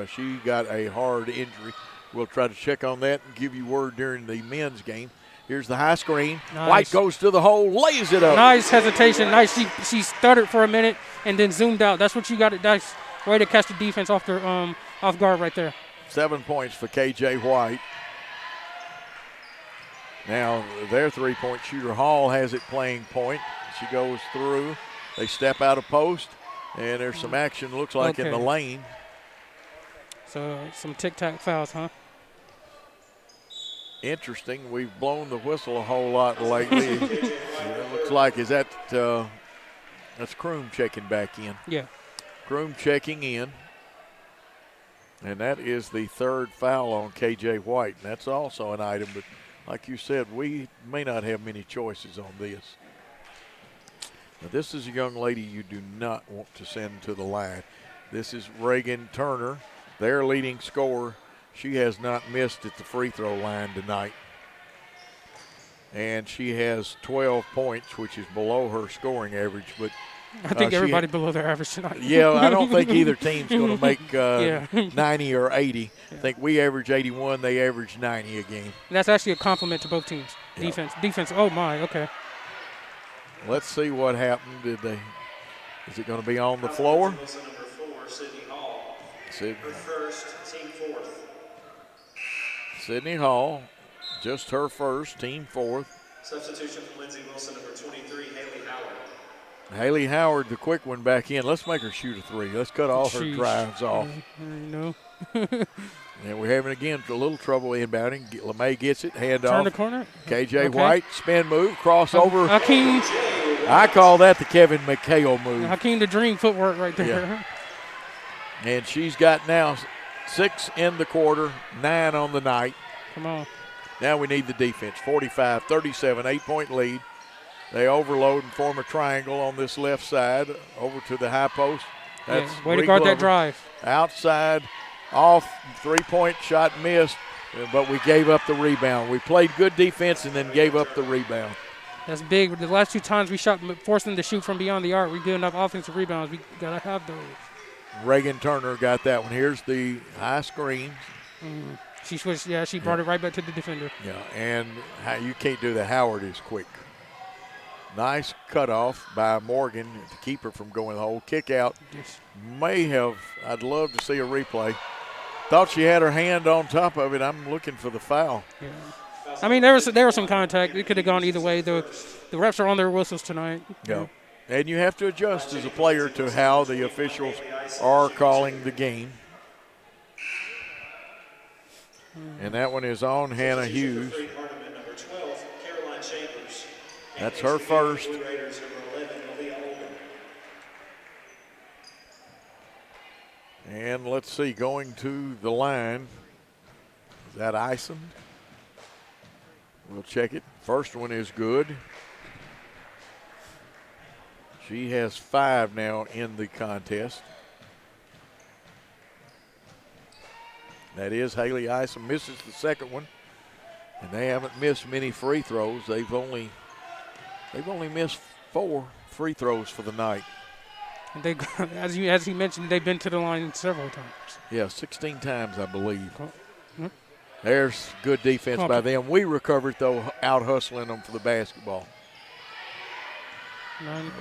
She got a hard injury. We'll try to check on that and give you word during the men's game. Here's the high screen. Nice. White goes to the hole, lays it up. Nice hesitation. Nice. She stuttered for a minute and then zoomed out. That's what you got. That's way to catch the defense off guard right there. 7 points for KJ White. Now their three-point shooter Hall has it playing point. She goes through. They step out of post, and there's some action. Looks like in the lane. So some tic-tac fouls, huh? Interesting. We've blown the whistle a whole lot lately. It looks like that's Kroom checking back in. Yeah. Kroom checking in. And that is the third foul on KJ White. And that's also an item, but like you said, we may not have many choices on this. Now, this is a young lady you do not want to send to the line. This is Reagan Turner, their leading scorer. She has not missed at the free throw line tonight. And she has 12 points, which is below her scoring average. But I think everybody below their average tonight. Yeah, I don't think either team's going to make 90 or 80. Yeah. I think we average 81, they average 90 a game. And that's actually a compliment to both teams. Yep. Defense. Oh, my, okay. Let's see what happened. Is it going to be on the floor? Number 4, Sydney Hall. Sydney. Her first, team fourth. Sydney Hall, just her first, team fourth. Substitution from Lindsey Wilson, number 23, Haley Howard. Haley Howard, the quick one, back in. Let's make her shoot a three. Let's cut all her drives off. No. And we're having, again, a little trouble inbounding. LeMay gets it, handoff. Turn the corner. KJ White, spin move, crossover. Hakeem. I call that the Kevin McHale move. Hakeem the Dream footwork right there. Yeah. And she's got now 6 in the quarter, 9 on the night. Come on. Now we need the defense. 45-37, 8-point lead. They overload and form a triangle on this left side over to the high post. That's way to guard that drive. Outside, off, 3-point shot missed, but we gave up the rebound. We played good defense and then gave up the rebound. That's big. The last 2 times we forced them to shoot from beyond the arc. We get enough offensive rebounds. We got to have those. Reagan Turner got that one. Here's the high screen. She switched. Yeah, she brought it right back to the defender. Yeah, and you can't do that. Howard is quick. Nice cutoff by Morgan to keep her from going the hole. Kick out. Yes. I'd love to see a replay. Thought she had her hand on top of it. I'm looking for the foul. Yeah. I mean, there was some contact. It could have gone either way. The refs are on their whistles tonight. Yeah. And you have to adjust as a player to how the officials are calling the game. And that one is on Hannah Hughes. That's her first. And let's see, going to the line. Is that Ison? We'll check it. First one is good. She has 5 now in the contest. That is Haley Ison. Misses the second one. And they haven't missed many free throws. They've only missed 4 free throws for the night. And they, as he mentioned, they've been to the line several times. Yeah, 16 times, I believe. Cool. There's good defense by them. We recovered, though, out-hustling them for the basketball.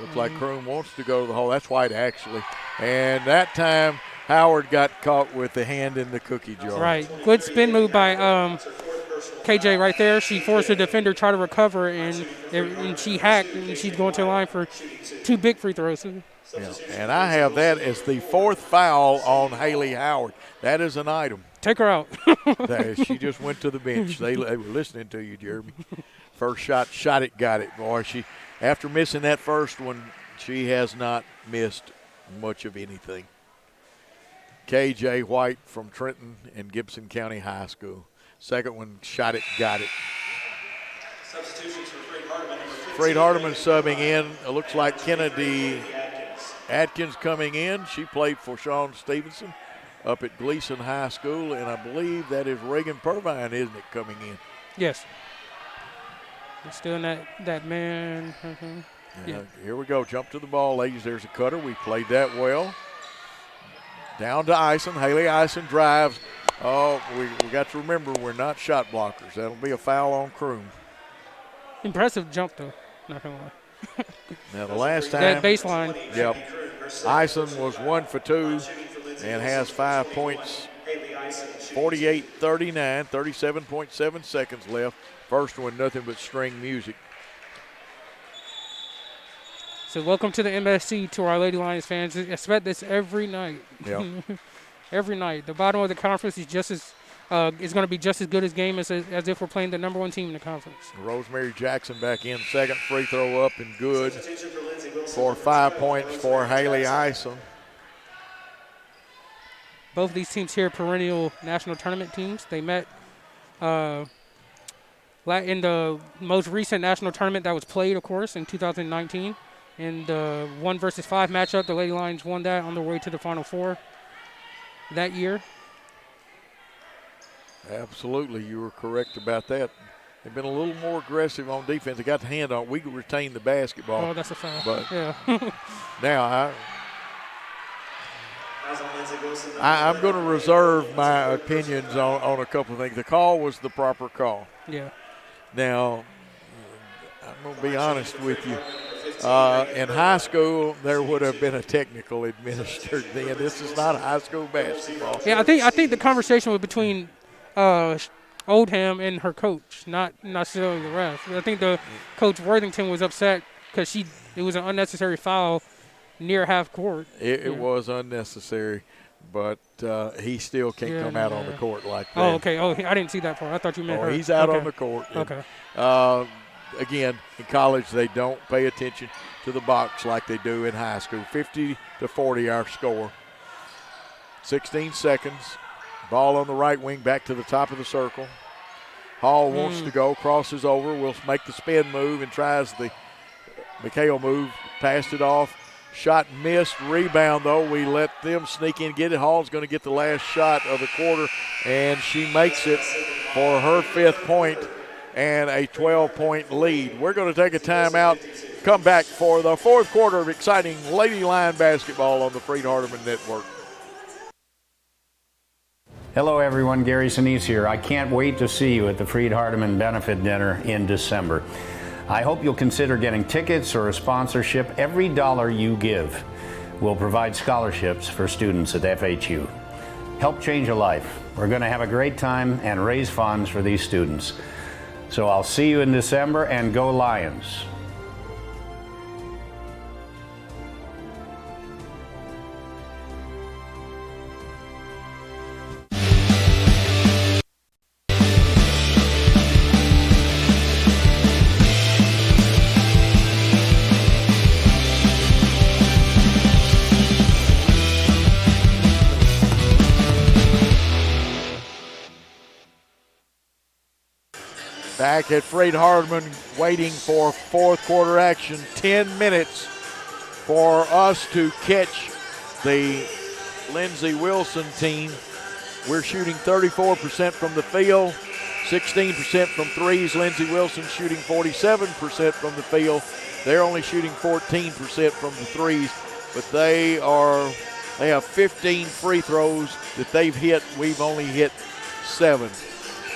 Looks like Kroom wants to go to the hole. That's White, actually. And that time, Howard got caught with the hand in the cookie jar. Right. Good spin move by KJ right there. She forced the defender to try to recover, and she hacked, and she's going to the line for 2 big free throws. Yeah. And I have that as the 4th foul on Haley Howard. That is an item. Take her out. She just went to the bench. They were listening to you, Jeremy. First shot it, got it. Boy, after missing that first one, she has not missed much of anything. KJ White from Trenton and Gibson County High School. Second one, shot it, got it. Substitutions for Freed-Hardeman. Freed-Hardeman subbing in. It looks like Kennedy Atkins coming in. She played for Sean Stevenson up at Gleason High School, and I believe that is Reagan Purvine, isn't it, coming in? Yes. Still in that man. Yeah. Here we go. Jump to the ball, ladies. There's a cutter. We played that well. Down to Ison. Haley Ison drives. Oh, we got to remember we're not shot blockers. That'll be a foul on Kroom. Impressive jump, though. Not going to lie. Now, the last time. That baseline. Yep. Ison was 1 for 2 and has 5 points. 48-39, 37.7 seconds left. First one, nothing but string music. So welcome to the MSC to our Lady Lions fans. Expect this every night. Yep. Every night. The bottom of the conference is is going to be just as good a game as if we're playing the number 1 team in the conference. Rosemary Jackson back in. Second free throw up and good for 5 points for Haley Ison. Both of these teams here are perennial national tournament teams. They met in the most recent national tournament that was played, of course, in 2019. In the 1 versus 5 matchup, the Lady Lions won that on their way to the Final Four that year. Absolutely, you were correct about that. They've been a little more aggressive on defense. They got the hand on it. We could retain the basketball. Oh, that's a foul. But yeah. now I'm going to reserve my opinions on a couple of things. The call was the proper call. Yeah. Now, I'm going to be honest with you. In high school, there would have been a technical administered then. This is not high school basketball. Yeah, I think the conversation was between Oldham and her coach, not necessarily the ref. I think the coach Worthington was upset because it was an unnecessary foul near half court. It was unnecessary, but he still can't come out on the court like that. Oh, okay. Oh, I didn't see that part. I thought you meant her. He's out on the court. Okay. Again, in college, they don't pay attention to the box like they do in high school. 50-40 our score. 16 seconds. Ball on the right wing, back to the top of the circle. Hall wants to go, crosses over, will make the spin move and tries the McHale move, passed it off. Shot missed, rebound though. We let them sneak in, get it. Hall's going to get the last shot of the quarter, and she makes it for her 5th point and a 12-point lead. We're going to take a timeout, come back for the 4th quarter of exciting Lady Lion basketball on the Freed-Hardeman Network. Hello everyone, Gary Sinise here. I can't wait to see you at the Freed-Hardeman Benefit Dinner in December. I hope you'll consider getting tickets or a sponsorship. Every dollar you give will provide scholarships for students at FHU. Help change a life. We're going to have a great time and raise funds for these students. So I'll see you in December, and go Lions. Back at Freed-Hardeman, waiting for 4th quarter action. 10 minutes for us to catch the Lindsey Wilson team. We're shooting 34% from the field, 16% from threes. Lindsey Wilson shooting 47% from the field. They're only shooting 14% from the threes, but they have 15 free throws that they've hit. We've only hit 7.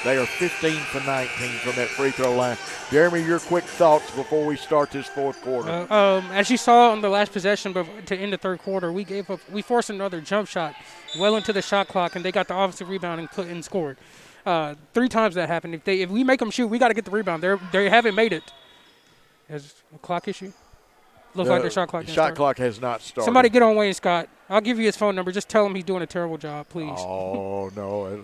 They are 15 for 19 from that free throw line. Jeremy, your quick thoughts before we start this 4th quarter. As you saw on the last possession to end the 3rd quarter, we forced another jump shot well into the shot clock, and they got the offensive rebound and scored. 3 times that happened. If we make them shoot, we got to get the rebound. They haven't made it. Is a clock issue? Looks like their shot clock. Shot clock has not started. Somebody get on Wayne Scott. I'll give you his phone number. Just tell him he's doing a terrible job, please. Oh, no.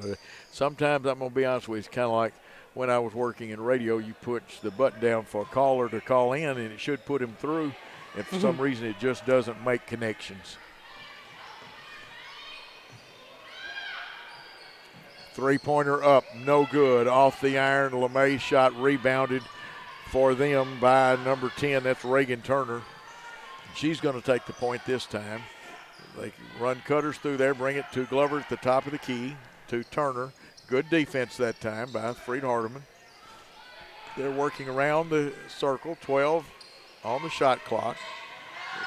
Sometimes, I'm going to be honest with you, it's kind of like when I was working in radio, you put the button down for a caller to call in, and it should put him through. And for some reason, it just doesn't make connections. 3-pointer up, no good. Off the iron, LeMay shot rebounded for them by number 10. That's Reagan Turner. She's going to take the point this time. They can run cutters through there, bring it to Glover at the top of the key, to Turner. Good defense that time by Freed-Hardeman. They're working around the circle, 12 on the shot clock.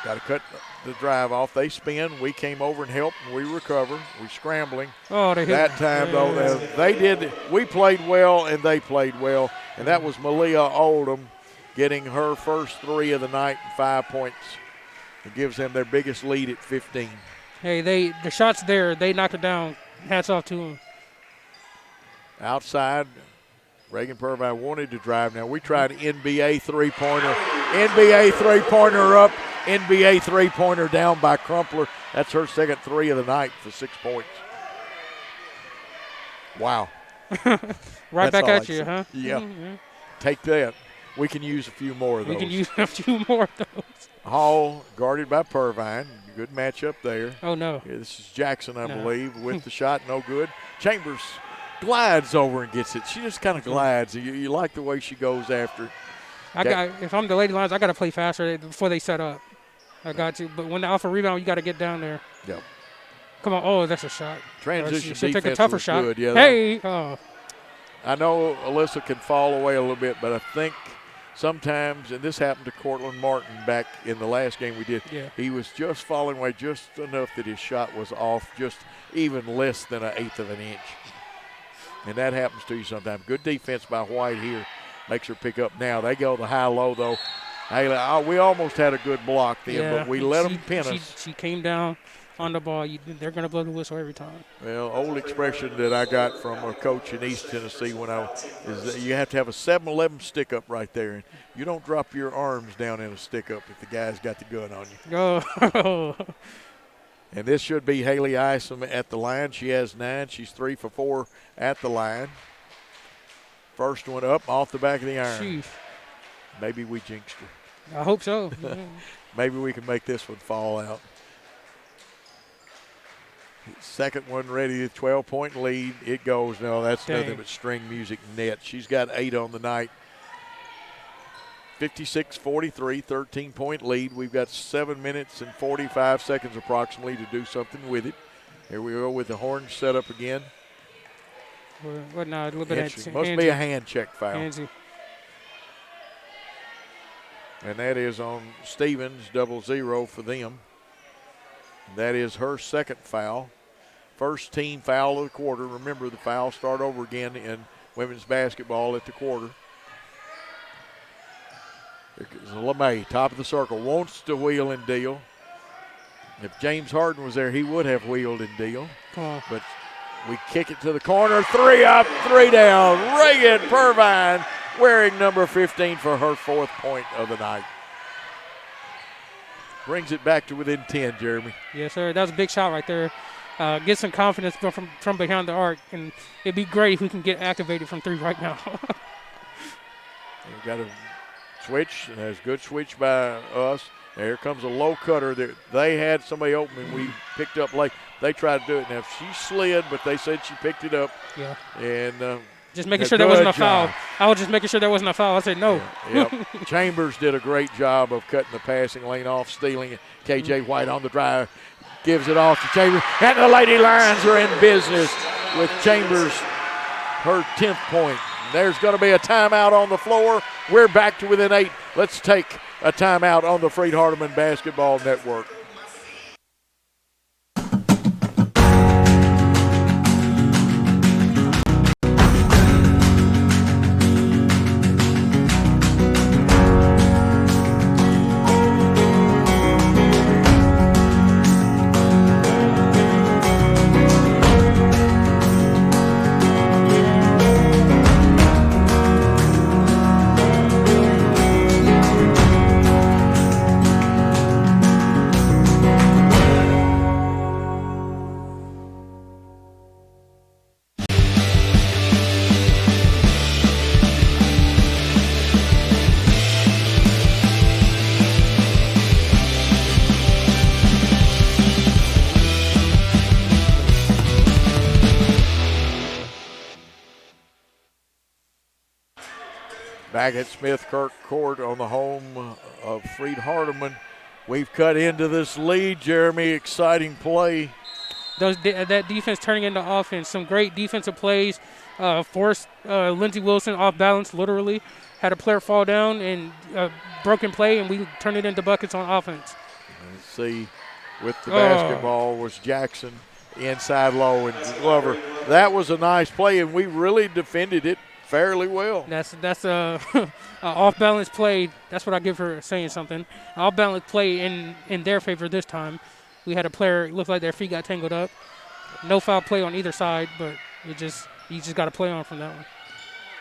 Got to cut the drive off. They spin. We came over and helped, and we recover. We're scrambling. Oh, that time, though, they did. We played well, and they played well, and that was Malia Oldham getting her first 3 of the night and 5 points. It gives them their biggest lead at 15. Hey, the shot's there. They knock it down. Hats off to them. Outside, Reagan Purvine wanted to drive. Now we tried NBA three-pointer. NBA three-pointer up. NBA three-pointer down by Crumpler. That's her second 3 of the night for 6 points. Wow. Right back at you, huh? Yeah. Mm-hmm. Take that. We can use a few more of those. We can use a few more of those. Hall guarded by Purvine. Good matchup there. Oh, no. Yeah, this is Jackson, I believe, with the shot. No good. Chambers glides over and gets it. She just kind of glides. You like the way she goes after. If I'm the Lady Lions, I got to play faster before they set up. I got to. But when they offer rebound, you got to get down there. Yep. Come on. Oh, that's a shot. Transition should defense take a tougher was shot. Good. Yeah, hey. Oh. I know Alyssa can fall away a little bit, but I think sometimes, and this happened to Cortland Martin back in the last game we did, he was just falling away just enough that his shot was off just even less than 1/8 of an inch. And that happens to you sometimes. Good defense by White here. Makes her pick up now. They go the high-low, though. Haley, we almost had a good block then, but we let them pin us. She came down on the ball. They're going to blow the whistle every time. Well, old expression that I got from a coach in East Tennessee is that you have to have a 7-11 stick-up right there. And you don't drop your arms down in a stick-up if the guy's got the gun on you. Oh. And this should be Haley Isom at the line. She has 9. She's 3 for 4 at the line. First one up off the back of the iron. Sheesh. Maybe we jinxed her. I hope so. Maybe we can make this one fall out. Second one ready, 12-point lead. It goes. No, that's nothing but string music net. She's got 8 on the night. 56-43, 13-point lead. We've got 7 minutes and 45 seconds approximately to do something with it. Here we go with the horn set up again. What now? A little bit Must be a hand check foul. Handsy. And that is on Stevens, 0-0 for them. That is her second foul. First team foul of the quarter. Remember, the fouls start over again in women's basketball at the quarter. There's LeMay, top of the circle, wants to wheel and deal. If James Harden was there, he would have wheeled and deal. But we kick it to the corner. 3 up, 3 down. Reagan Purvine wearing number 15 for her 4th point of the night. Brings it back to within 10, Jeremy. Yes, sir. That was a big shot right there. Get some confidence from behind the arc, and it'd be great if we can get activated from 3 right now. We've got a switch, and there's a good switch by us. There comes a low cutter. They had somebody open, and we picked up late. They tried to do it. Now, she slid, but they said she picked it up. Yeah. And just making sure there wasn't a foul. I was just making sure there wasn't a foul. I said no. Yep. Chambers did a great job of cutting the passing lane off, stealing it. KJ White on the drive. Gives it off to Chambers. And the Lady Lions are in business with Chambers, her 10th point. There's going to be a timeout on the floor. We're back to within 8. Let's take a timeout on the Freed-Hardeman Basketball Network. Back at Smith Kirk Court on the home of Freed-Hardeman. We've cut into this lead, Jeremy. Exciting play. That defense turning into offense. Some great defensive plays. Forced Lindsey Wilson off balance, literally. Had a player fall down and broken play, and we turned it into buckets on offense. Let's see, with the basketball was Jackson inside low and Glover. That was a nice play, and we really defended it fairly well. That's a off-balance play. That's what I give her saying something. Off-balance play in their favor this time. We had a player, it looked like their feet got tangled up. No foul play on either side, but you just got to play on from that one.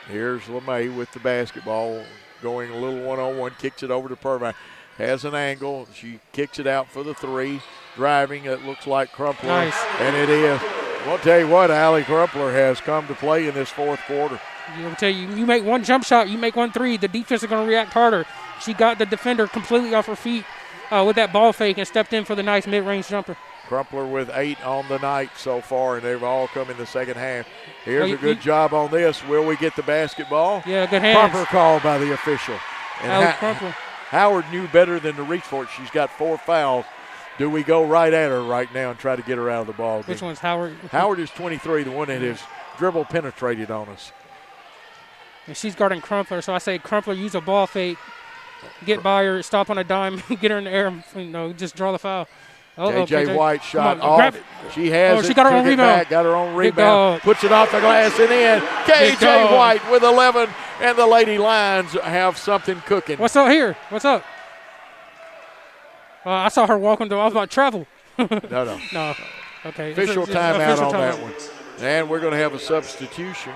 Here's LeMay with the basketball, going a little one-on-one, kicks it over to Purvine. Has an angle. She kicks it out for the 3. Driving, it looks like Crumpler. Nice. And it is. I'll tell you what, Allie Crumpler has come to play in this 4th quarter. I'll tell you, you make one jump shot, you make one 3, the defense is going to react harder. She got the defender completely off her feet with that ball fake and stepped in for the nice mid-range jumper. Crumpler with 8 on the night so far, and they've all come in the second half. Here's a good job on this. Will we get the basketball? Yeah, good hands. Proper call by the official. And Howard knew better than to reach for it. She's got 4 fouls. Do we go right at her right now and try to get her out of the ball game? Which one's Howard? Howard is 23, the one that has dribble penetrated on us. And she's guarding Crumpler, so I say Crumpler, use a ball fake, get by her, stop on a dime, get her in the air, just draw the foul. KJ White shot on, grab off. it. She has it. She got her own took it rebound. back, got her own Big rebound. dog. Puts it off the glass and in. Big KJ dog. White with 11, and the Lady Lions have something cooking. What's up here? What's up? I saw her walking through. I was about to travel. No. No. Okay. Official It's timeout official on that timeout. one. And we're going to have a substitution.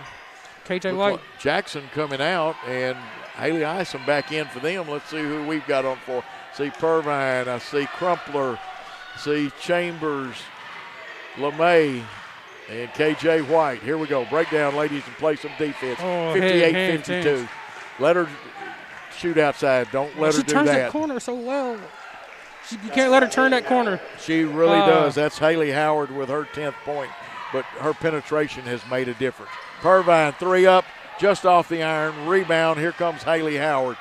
KJ White. Jackson coming out and Haley Isom back in for them. Let's see who we've got on for. See Purvine, I see Crumpler, see Chambers, LeMay, and KJ White. Here we go. Breakdown, ladies, and play some defense. 58-52. Let her shoot outside. Don't let her do She turns that. that corner so well. You can't let her turn that corner. She really does. That's Haley Howard with her 10th point, but her penetration has made a difference. Purvine, 3 up, just off the iron. Rebound. Here comes Haley Howard.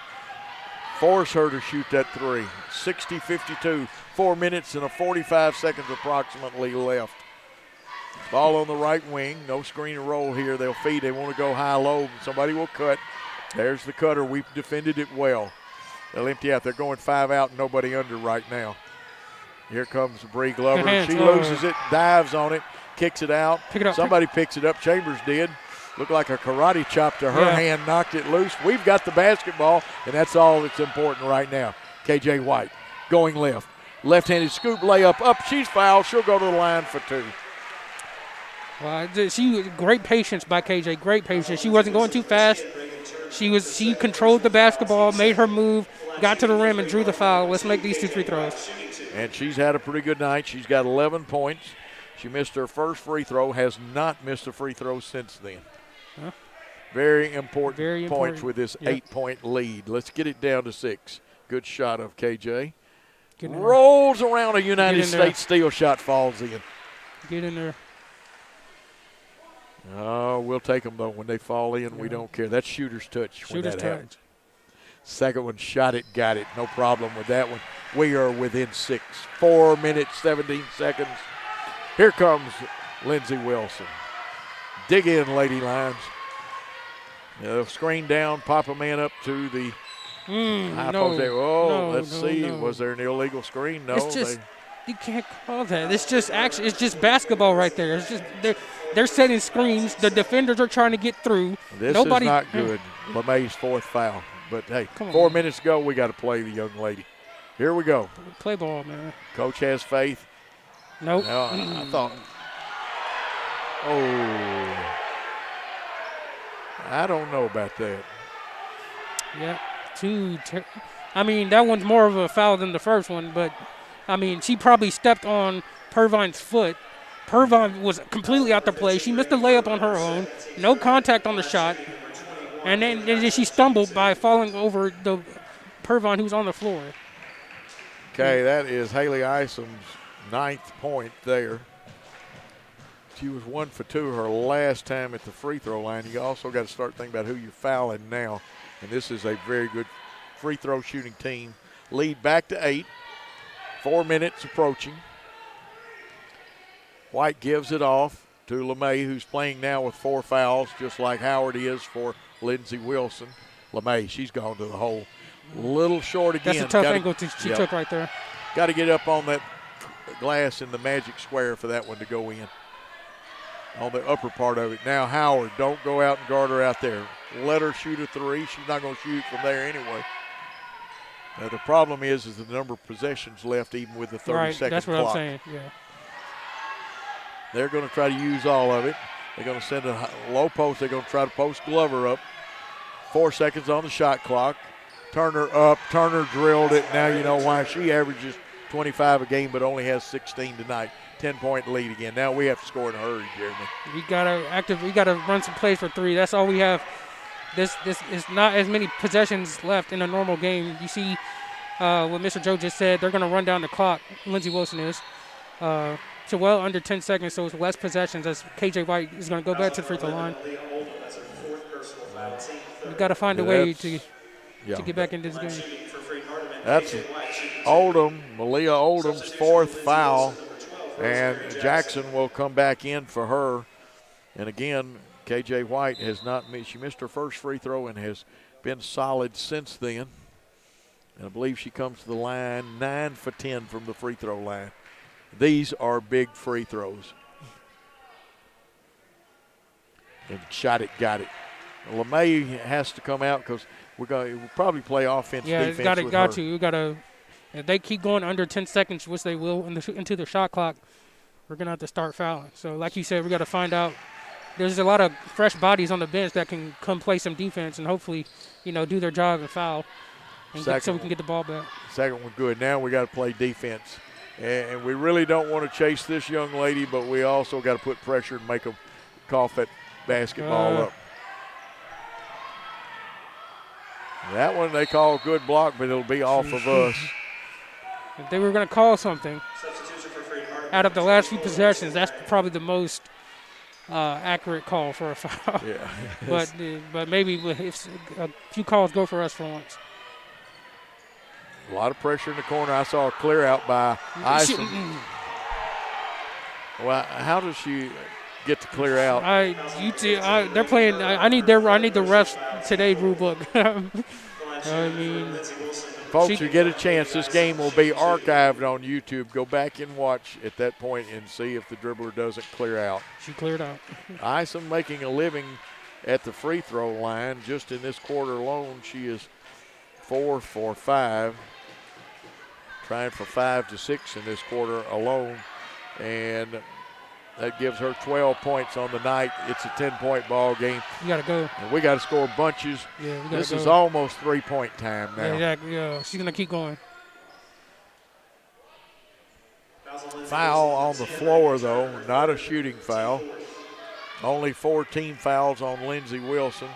Force her to shoot that 3. 60-52. 4 minutes and 45 seconds approximately left. Ball on the right wing. No screen and roll here. They'll feed. They want to go high-low. Somebody will cut. There's the cutter. We've defended it well. They'll empty out. They're going 5 out, nobody under right now. Here comes Bree Glover. She loses it, dives on it, kicks it out. Pick it up. Somebody picks it up. Chambers did. Looked like a karate chop to her hand, knocked it loose. We've got the basketball, and that's all that's important right now. KJ White going left. Left-handed scoop layup up. She's fouled. She'll go to the line for 2. Well, great patience by KJ. Great patience. She wasn't going too fast. She controlled the basketball, made her move, got to the rim, and drew the foul. Let's make these 2 free throws. And she's had a pretty good night. She's got 11 points. She missed her first free throw, has not missed a free throw since then. Huh? Very important important. points with this 8-point lead. Let's get it down to 6. Good shot of KJ. Rolls around a United States steal shot, falls in. Get in there. Oh, we'll take them, though. When they fall in, we don't care. That's shooter's touch. Shooter's touch. Happens. Second one, shot it, got it. No problem with that one. We are within 6. 4 minutes, 17 seconds. Here comes Lindsey Wilson. Dig in, Lady Lions. They'll screen down, pop a man up to the high post there. Let's see. Was there an illegal screen? No. It's just, you can't call that. It's just it's just basketball right there. It's just they're setting screens. The defenders are trying to get through. This is not good. LeMay's 4th foul. But, hey, 4 minutes ago, we got to play the young lady. Here we go. Play ball, man. Coach has faith. Nope. No, I thought. I don't know about that. Yeah. That one's more of a foul than the first one, but, she probably stepped on Purvine's foot. Purvine was completely out the play. She missed the layup on her own. No contact on the shot. And then she stumbled by falling over the Purvine who's on the floor. Okay, that is Haley Isom's 9th point there. She was 1 for 2 her last time at the free throw line. You also got to start thinking about who you're fouling now. And this is a very good free throw shooting team. Lead back to 8. 4 minutes approaching. White gives it off to LeMay, who's playing now with 4 fouls, just like Howard is for Lindsey Wilson. LeMay, she's gone to the hole. Little short again. That's a tough angle she took right there. Got to get up on that glass in the magic square for that one to go in. On the upper part of it. Now Howard, don't go out and guard her out there. Let her shoot a 3. She's not going to shoot from there anyway. Now the problem is the number of possessions left even with the 30-second clock. That's what I'm saying, yeah. They're going to try to use all of it. They're going to send a low post. They're going to try to post Glover up. 4 seconds on the shot clock. Turner up. Turner drilled it. Now you know why. She averages 25 a game but only has 16 tonight. 10-point lead again. Now we have to score in a hurry, Jeremy. We gotta run some plays for 3. That's all we have. This is not as many possessions left in a normal game. You see what Mr. Joe just said. They're going to run down the clock. Lindsey Wilson is. To well under 10 seconds, so it's less possessions as KJ White is going to go back to the free throw line. We've got to find a way to get back into this game. That's Malia Oldham's 4th foul, and Jackson will come back in for her. And again, KJ White has not missed. She missed her first free throw and has been solid since then. And I believe she comes to the line 9 for 10 from the free throw line. These are big free throws. And shot it, got it. LeMay has to come out because we'll probably play offense, defense with her. We got to. If they keep going under 10 seconds, which they will into the shot clock, we're gonna have to start fouling. So, like you said, we got to find out. There's a lot of fresh bodies on the bench that can come play some defense and hopefully, do their job and foul, and so we can get the ball back. Second one good. Now we got to play defense, and we really don't want to chase this young lady, but we also got to put pressure and make them cough that basketball up. That one they call a good block, but it'll be off of us. If they were going to call something out of the last few possessions, that's probably the most accurate call for a foul. Yeah. but maybe if a few calls go for us for once. A lot of pressure in the corner. I saw a clear out by Ison. Well, how does she get to clear out? They're playing. I need the refs today rule book. I mean, folks, you get a chance. This game will be archived on YouTube. Go back and watch at that point and see if the dribbler doesn't clear out. She cleared out. Ison making a living at the free throw line. Just in this quarter alone, she is 4 for 5. Trying for 5 to 6 in this quarter alone. And that gives her 12 points on the night. It's a 10-point ball game. You got to go. And we got to score bunches. Yeah, this is almost 3-point time now. Yeah, she's going to keep going. Foul on the floor, though, not a shooting foul. Only 4 team fouls on Lindsey Wilson.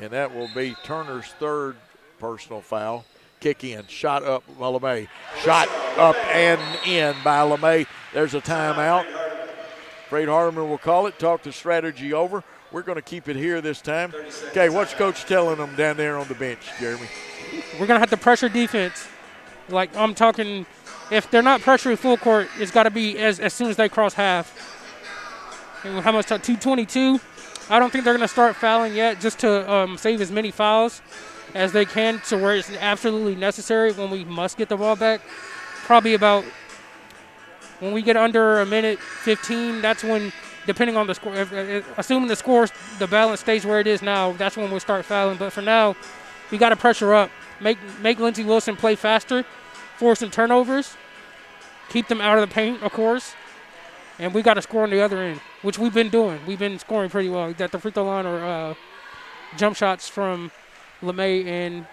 And that will be Turner's third personal foul. Kick in, shot up by LeMay. Shot up and in by LeMay. There's a timeout. Freed-Hardeman will call it, talk the strategy over. We're going to keep it here this time. Okay, what's Coach telling them down there on the bench, Jeremy? We're going to have to pressure defense. Like I'm talking, if they're not pressuring full court, it's got to be as soon as they cross half. And how much time? 2:22. I don't think they're going to start fouling yet, just to save as many fouls as they can to where it's absolutely necessary when we must get the ball back. Probably about when we get under a minute 15, that's when, depending on the score, assuming the balance stays where it is now, that's when we'll start fouling. But for now, we got to pressure up, make Lindsey Wilson play faster, force some turnovers, keep them out of the paint, of course, and we got to score on the other end, which we've been doing. We've been scoring pretty well. At the free throw line or jump shots from LeMay and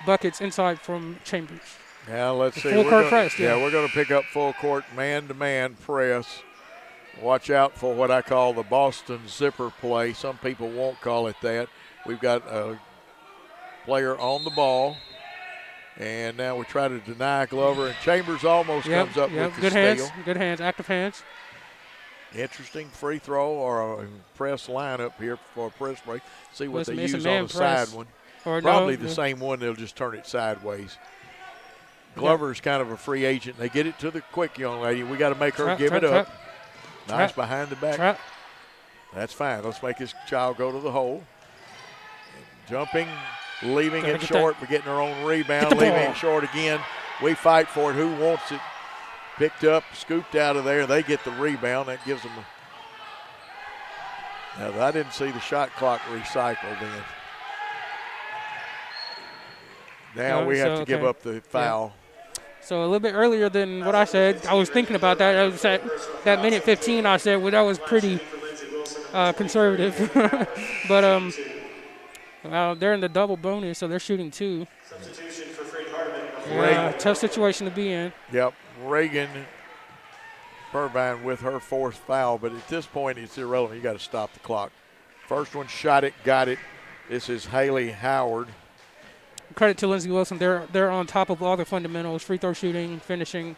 buckets inside from Chambers. Yeah, let's see. Full court press. Yeah, we're going to pick up full court man-to-man press. Watch out for what I call the Boston zipper play. Some people won't call it that. We've got a player on the ball, and now we try to deny Glover, and Chambers almost comes up with the good steal. Good hands, active hands. Interesting free throw or a press lineup here for a press break. See what they use on the press. side one. Or probably the same one. They'll just turn it sideways. Glover's kind of a free agent. They get it to the quick young lady. We got to make her give it up. Nice behind the back. That's fine. Let's make this child go to the hole. Jumping, leaving it short, but getting her own rebound, leaving it short again. We fight for it. Who wants it? Picked up, scooped out of there. They get the rebound. That gives them Now, I didn't see the shot clock recycled in. Now we have to give up the foul. Yeah. So a little bit earlier than what I said, I was thinking about that. I was at that minute 15, I said, well, that was pretty conservative. But they're in the double bonus, so they're shooting 2. Substitution for Freed-Hardeman. Yeah, tough situation to be in. Yep, Reagan Purvine with her 4th foul, but at this point it's irrelevant. You got to stop the clock. First one, shot it, got it. This is Haley Howard. Credit to Lindsey Wilson. They're on top of all the fundamentals, free throw shooting, finishing.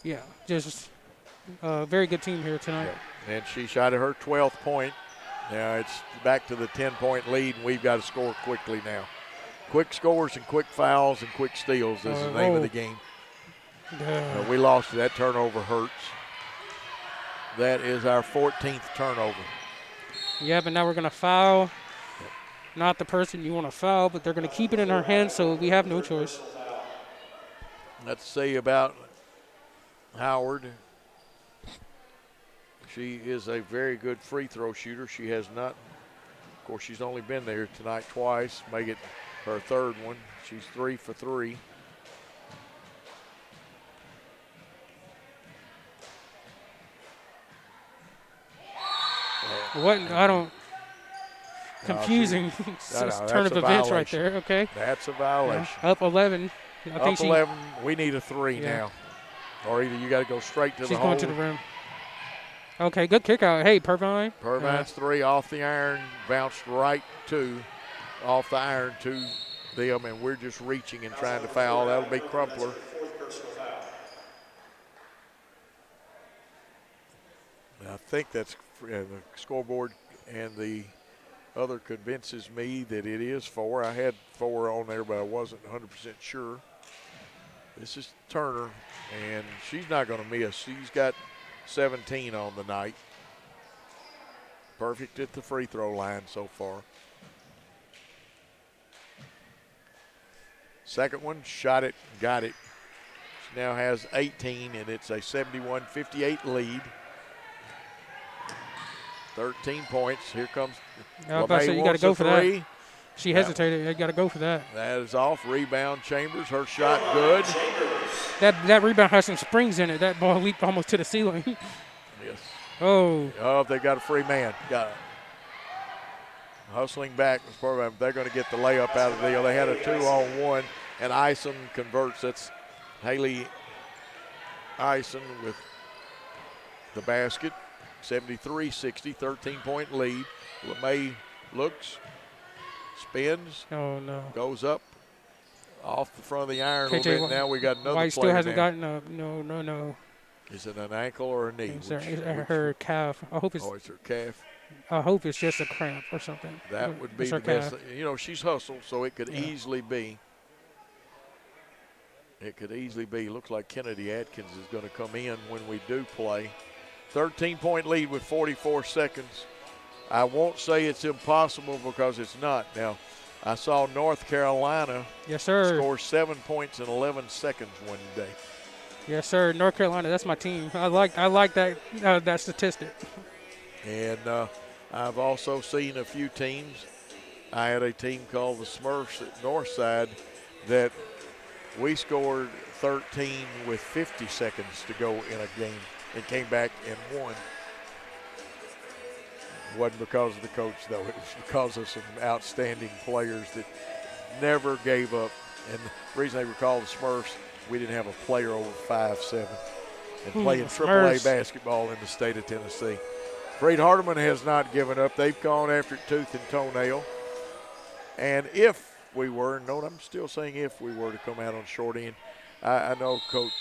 Yeah, just a very good team here tonight. Yep. And she shot at her 12th point. Now it's back to the 10-point lead, and we've got to score quickly now. Quick scores and quick fouls and quick steals is the name of the game. We lost it. That turnover hurts. That is our 14th turnover. Yeah, but now we're going to foul. Not the person you want to foul, but they're going to keep it in her hands, so we have no choice. Let's see about Howard. She is a very good free throw shooter. She has not, of course, she's only been there tonight twice, make it her third one. She's 3 for 3. What? I don't. Confusing. Turn of events right there. Okay. That's a violation. Yeah. Up 11. I think Up 11. We need a 3 now. Or either you got to go straight to the hole. She's going to the rim. Okay, good kick out. Hey, Purvine. Purvine's 3 off the iron, bounced right off the iron to them, and we're just reaching and trying to foul. That'll be Crumpler. I think that's the scoreboard, and the other convinces me that it is 4. I had 4 on there, but I wasn't 100% sure. This is Turner, and she's not going to miss. She's got 17 on the night. Perfect at the free throw line so far. Second one, shot it, got it. She now has 18, and it's a 71-58 lead. 13 points. Here comes LeMay. You got to go for 3. that. She hesitated. You got to go for that. That is off. Rebound Chambers. Her shot good. That rebound has some springs in it. That ball leaped almost to the ceiling. Yes. Oh, they got a free man. Got it. Hustling back. They're going to get the layup out of the deal. They had a 2-on-1, and Ison converts. That's Haley Ison with the basket. 73-60, 13-point lead. LeMay looks, spins. Oh, no. Goes up off the front of the iron a little bit. Now we got another White player still hasn't down. gotten no. Is it an ankle or a knee? It's her calf. I hope it's. Oh, it's her calf. I hope it's just a cramp or something. That would be it's the her calf. best. You know, she's hustled, so it could easily be. It could easily be. Looks like Kennedy Atkins is going to come in when we do play. 13-point lead with 44 seconds. I won't say it's impossible because it's not. Now, I saw North Carolina score 7 points in 11 seconds one day. Yes, sir. North Carolina, that's my team. I like that statistic. And I've also seen a few teams. I had a team called the Smurfs at Northside that we scored 13 with 50 seconds to go in a game and came back and won. It wasn't because of the coach, though. It was because of some outstanding players that never gave up. And the reason they were called the Smurfs, we didn't have a player over 5'7" and playing AAA basketball in the state of Tennessee. Freed-Hardeman has not given up. They've gone after it tooth and toenail. And if we were, note I'm still saying if we were to come out on short end, I know Coach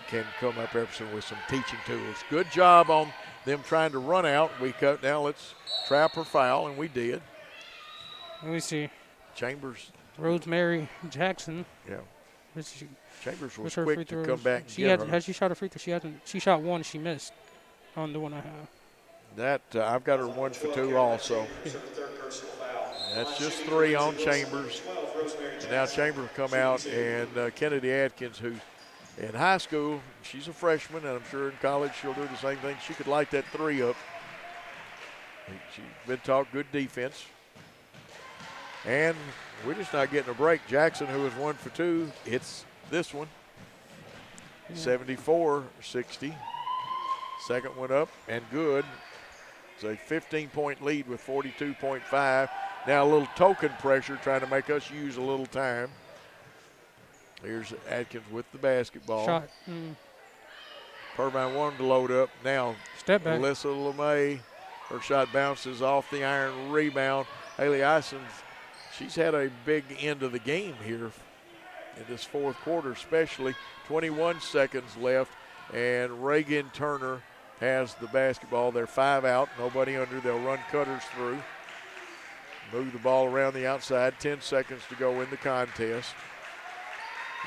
can come up Epperson with some teaching tools. Good job on them trying to run out. We cut now. Let's trap or foul, and we did. Let me see. Chambers. Rosemary Jackson. Yeah. Chambers was her quick to come back and get her. Has she shot a free throw? She hasn't. She shot one. She missed on the one I have. That I've got her 1 for 2 also. That's just 3 on Chambers. And now Chambers come out, and Kennedy Atkins, who in high school, she's a freshman, and I'm sure in college she'll do the same thing. She could light that 3 up. She's been taught good defense. And we're just not getting a break. Jackson, who was 1 for 2, hits this one. 74-60. Second one up and good. It's a 15-point lead with 42.5. Now a little token pressure trying to make us use a little time. Here's Atkins with the basketball. Shot. Purvine wanted to load up. Now step back. Alyssa LeMay, her shot bounces off the iron, rebound. Haley Ison, she's had a big end of the game here in this fourth quarter especially. 21 seconds left, and Reagan Turner has the basketball. They're 5 out, nobody under. They'll run cutters through. Move the ball around the outside. 10 seconds to go in the contest.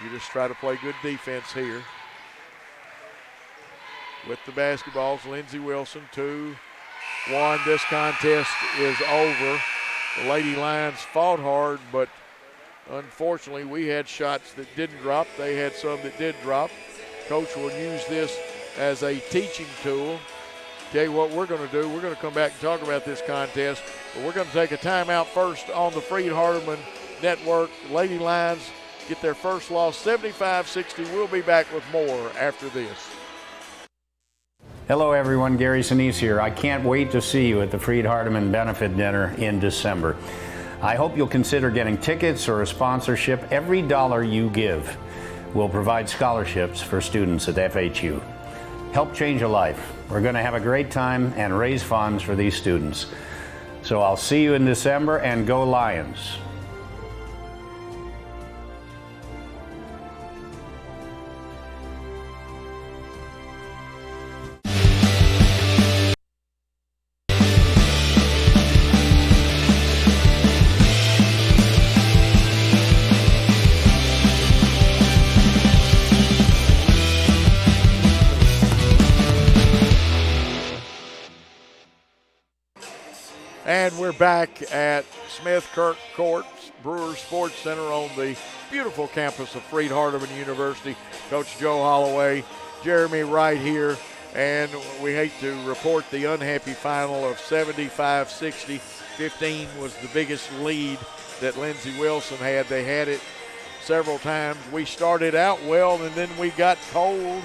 You just try to play good defense here. With the basketballs, Lindsey Wilson, 2-1. This contest is over. The Lady Lions fought hard, but unfortunately we had shots that didn't drop. They had some that did drop. Coach will use this as a teaching tool. Tell you what we're going to do. We're going to come back and talk about this contest, but we're going to take a timeout first on the Freed-Hardeman Network. Lady Lions get their first loss, 75-60. We'll be back with more after this. Hello everyone, Gary Sinise here. I can't wait to see you at the Freed-Hardeman Benefit Dinner in December. I hope you'll consider getting tickets or a sponsorship. Every dollar you give will provide scholarships for students at FHU. Help change a life. We're going to have a great time and raise funds for these students. So I'll see you in December, and go Lions. And we're back at Smith Kirk Court, Brewer Sports Center on the beautiful campus of Freed-Hardeman University. Coach Joe Holloway, Jeremy Wright here, and we hate to report the unhappy final of 75-60. 15 was the biggest lead that Lindsey Wilson had. They had it several times. We started out well, and then we got cold.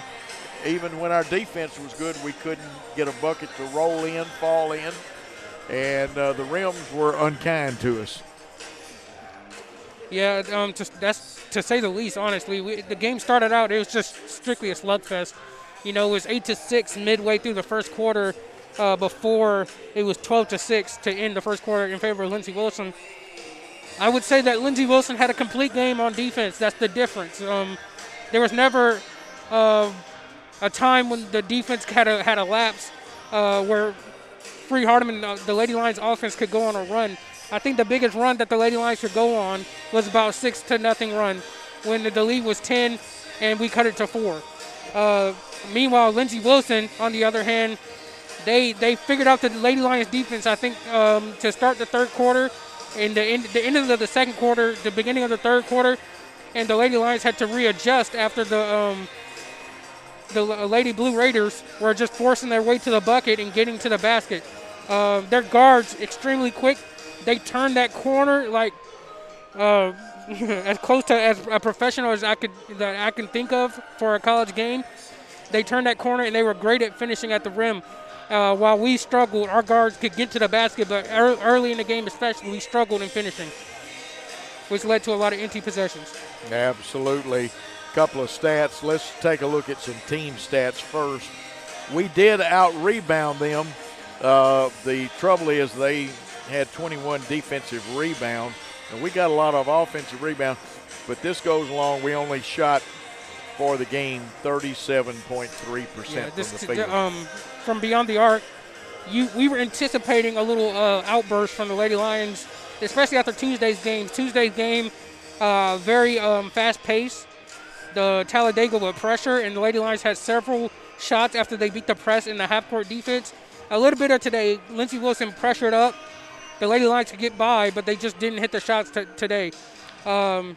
Even when our defense was good, we couldn't get a bucket to roll in, fall in. And the rims were unkind to us. Yeah, that's to say the least. Honestly, the game started out, it was just strictly a slugfest. You know, it was 8-6 midway through the first quarter. Before it was 12-6 to end the first quarter in favor of Lindsey Wilson. I would say that Lindsey Wilson had a complete game on defense. That's the difference. There was never a time when the defense had a lapse where Freed-Hardeman, the Lady Lions offense could go on a run. I think the biggest run that the Lady Lions could go on was about 6-0 run when the lead was 10 and we cut it to 4. Meanwhile, Lindsey Wilson, on the other hand, they figured out the Lady Lions defense, I think, to start the third quarter and the end of the second quarter, the beginning of the third quarter, and the Lady Lions had to readjust after the Lady Blue Raiders were just forcing their way to the bucket and getting to the basket. Their guards extremely quick. They turned that corner like as close to as a professional as I can think of for a college game. They turned that corner and they were great at finishing at the rim. While we struggled, our guards could get to the basket, but early in the game especially, we struggled in finishing, which led to a lot of empty possessions. Absolutely. Couple of stats. Let's take a look at some team stats first. We did out-rebound them. The trouble is they had 21 defensive rebounds, and we got a lot of offensive rebounds, but this goes along. We only shot for the game 37.3% from the field. From beyond the arc, we were anticipating a little outburst from the Lady Lions, especially after Tuesday's game. Tuesday's game, very fast-paced. The Talladega with pressure, and the Lady Lions had several shots after they beat the press in the half-court defense. A little bit of today, Lindsey Wilson pressured up. The Lady Lions could get by, but they just didn't hit the shots today. And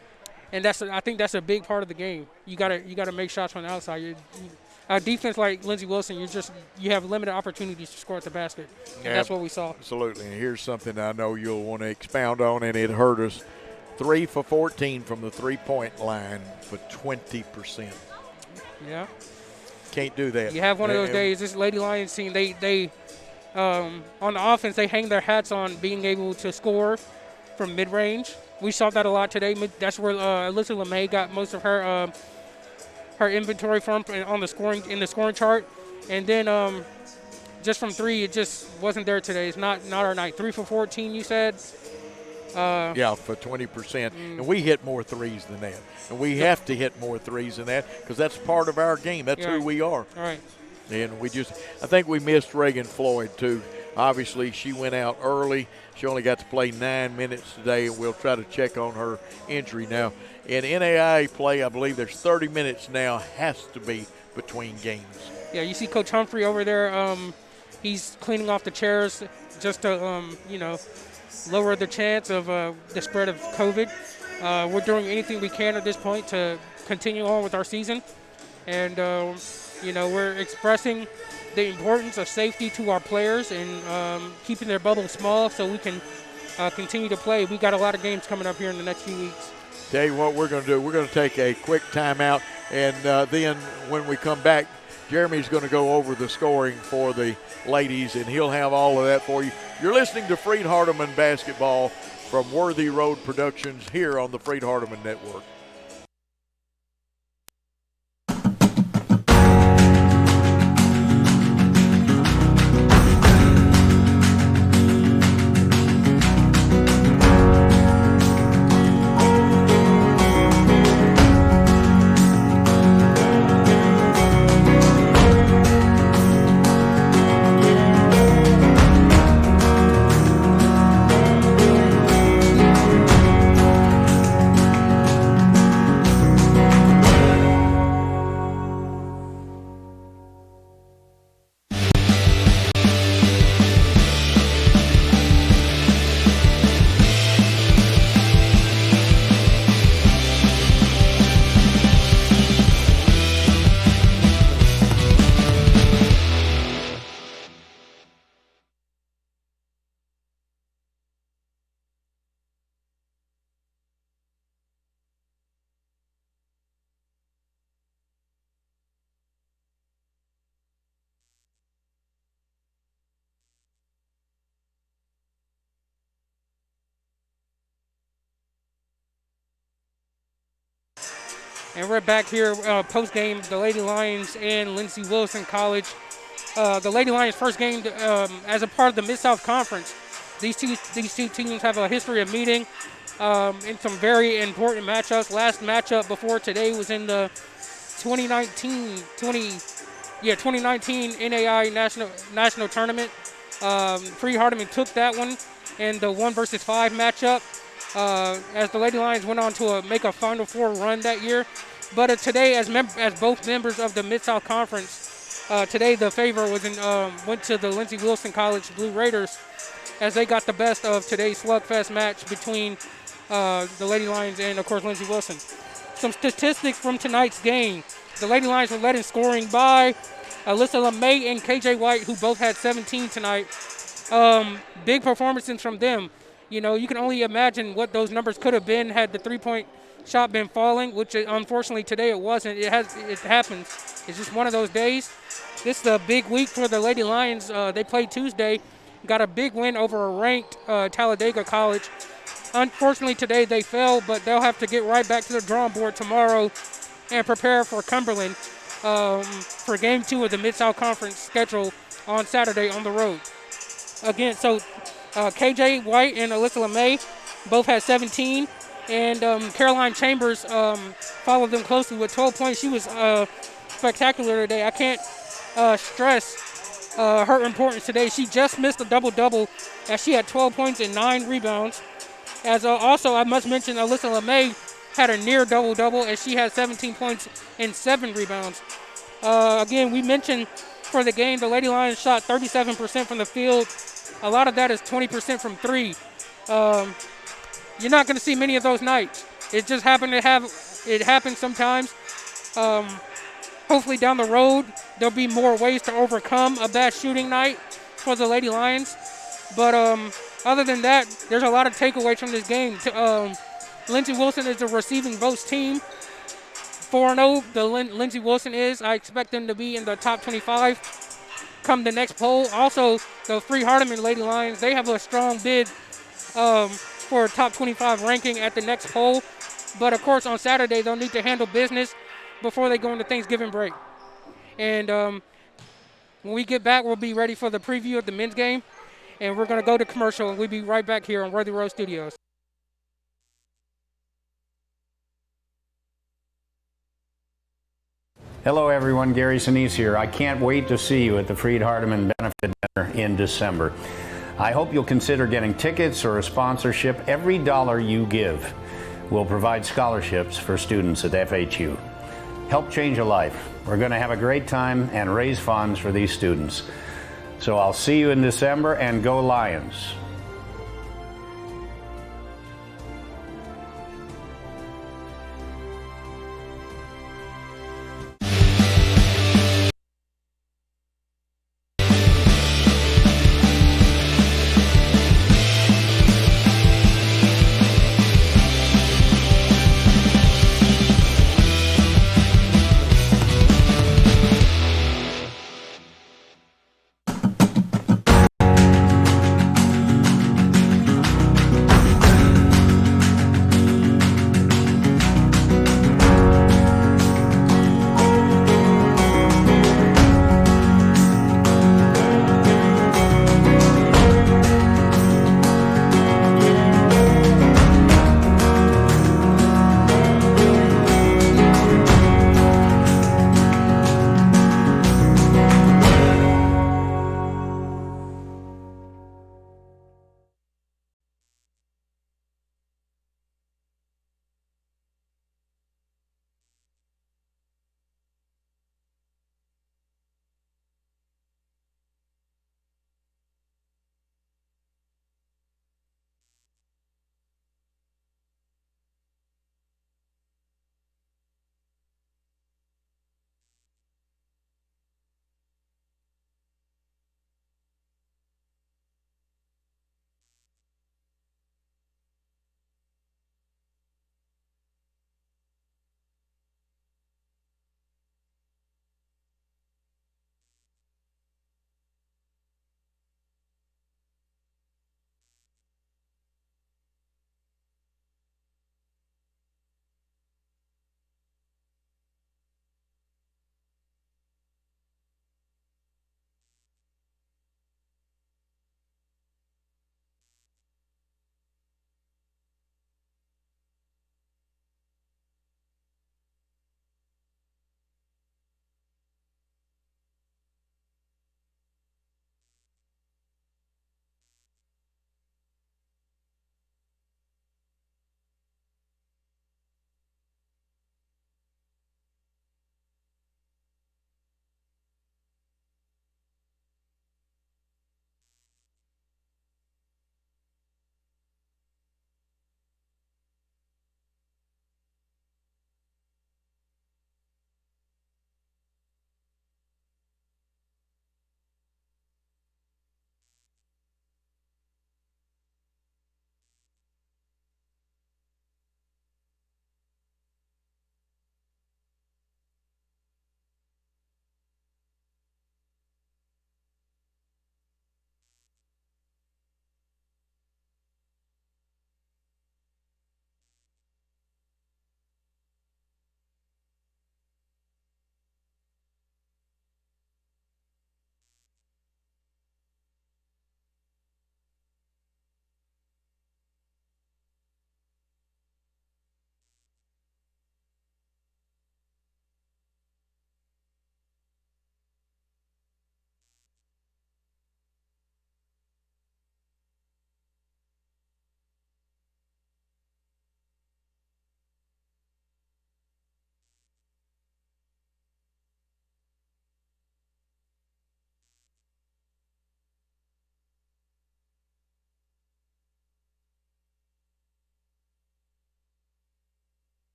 I think that's a big part of the game. You gotta make shots from the outside. A defense like Lindsey Wilson, you have limited opportunities to score at the basket, and that's what we saw. Absolutely. And here's something I know you'll want to expound on, and it hurt us. 3 for 14 from the three-point line for 20%. Yeah. Can't do that. You have one of those days. This Lady Lions team, they on the offense, they hang their hats on being able to score from mid-range. We saw that a lot today. That's where Alyssa LeMay got most of her inventory from in the scoring chart. And then just from three, it just wasn't there today. It's not our night. 3 for 14, you said. Yeah, for 20%. And we hit more threes than that. And we have to hit more threes than that because that's part of our game. That's who we are. All right. And I think we missed Reagan Floyd, too. Obviously, she went out early. She only got to play 9 minutes today, and we'll try to check on her injury now. In NAIA play, I believe there's 30 minutes now, has to be between games. Yeah, you see Coach Humphrey over there. He's cleaning off the chairs just to, lower the chance of the spread of COVID. We're doing anything we can at this point to continue on with our season. And, we're expressing the importance of safety to our players and keeping their bubble small so we can continue to play. We got a lot of games coming up here in the next few weeks. Tell you what we're going to do. We're going to take a quick timeout, and then when we come back, Jeremy's going to go over the scoring for the ladies, and he'll have all of that for you. You're listening to Freed-Hardeman Basketball from Worthy Road Productions here on the Freed-Hardeman Network. And we're back here post-game, the Lady Lions and Lindsey Wilson College. The Lady Lions' first game as a part of the Mid-South Conference. These two teams have a history of meeting in some very important matchups. Last matchup before today was in the 2019 NAI National Tournament. Freed-Hardeman took that one in the 1-versus-5 matchup. As the Lady Lions went on to make a Final Four run that year. But today, as both members of the Mid-South Conference, today the favor went to the Lindsey Wilson College Blue Raiders as they got the best of today's slugfest match between the Lady Lions and, of course, Lindsey Wilson. Some statistics from tonight's game. The Lady Lions were led in scoring by Alyssa LeMay and KJ White, who both had 17 tonight. Big performances from them. You can only imagine what those numbers could have been had the three-point shot been falling, which unfortunately today it wasn't. It happens. It's just one of those days. This is a big week for the Lady Lions. They played Tuesday, got a big win over a ranked Talladega College. Unfortunately today they fell, but they'll have to get right back to the drawing board tomorrow and prepare for Cumberland for Game 2 of the Mid-South Conference schedule on Saturday on the road. Again, so KJ White and Alyssa LeMay both had 17, and Caroline Chambers followed them closely with 12 points. She was spectacular today. I can't stress her importance today. She just missed a double-double as she had 12 points and 9 rebounds. As also, I must mention Alyssa LeMay had a near double-double as she had 17 points and 7 rebounds. Again, we mentioned for the game, the Lady Lions shot 37% from the field. A lot of that is 20% from three. You're not going to see many of those nights. It just it happens sometimes. Hopefully down the road, there'll be more ways to overcome a bad shooting night for the Lady Lions. But other than that, there's a lot of takeaways from this game. Lindsey Wilson is a receiving votes team. 4-0, the Lindsey Wilson is. I expect them to be in the top 25 come the next poll. Also, the Freed-Hardeman Lady Lions, they have a strong bid for a top 25 ranking at the next poll. But, of course, on Saturday, they'll need to handle business before they go into Thanksgiving break. And when we get back, we'll be ready for the preview of the men's game. And we're going to go to commercial, and we'll be right back here on Worthy Road Studios. Hello everyone, Gary Sinise here. I can't wait to see you at the Freed-Hardeman Benefit Dinner in December. I hope you'll consider getting tickets or a sponsorship. Every dollar you give will provide scholarships for students at FHU. Help change a life. We're going to have a great time and raise funds for these students. So I'll see you in December, and go Lions.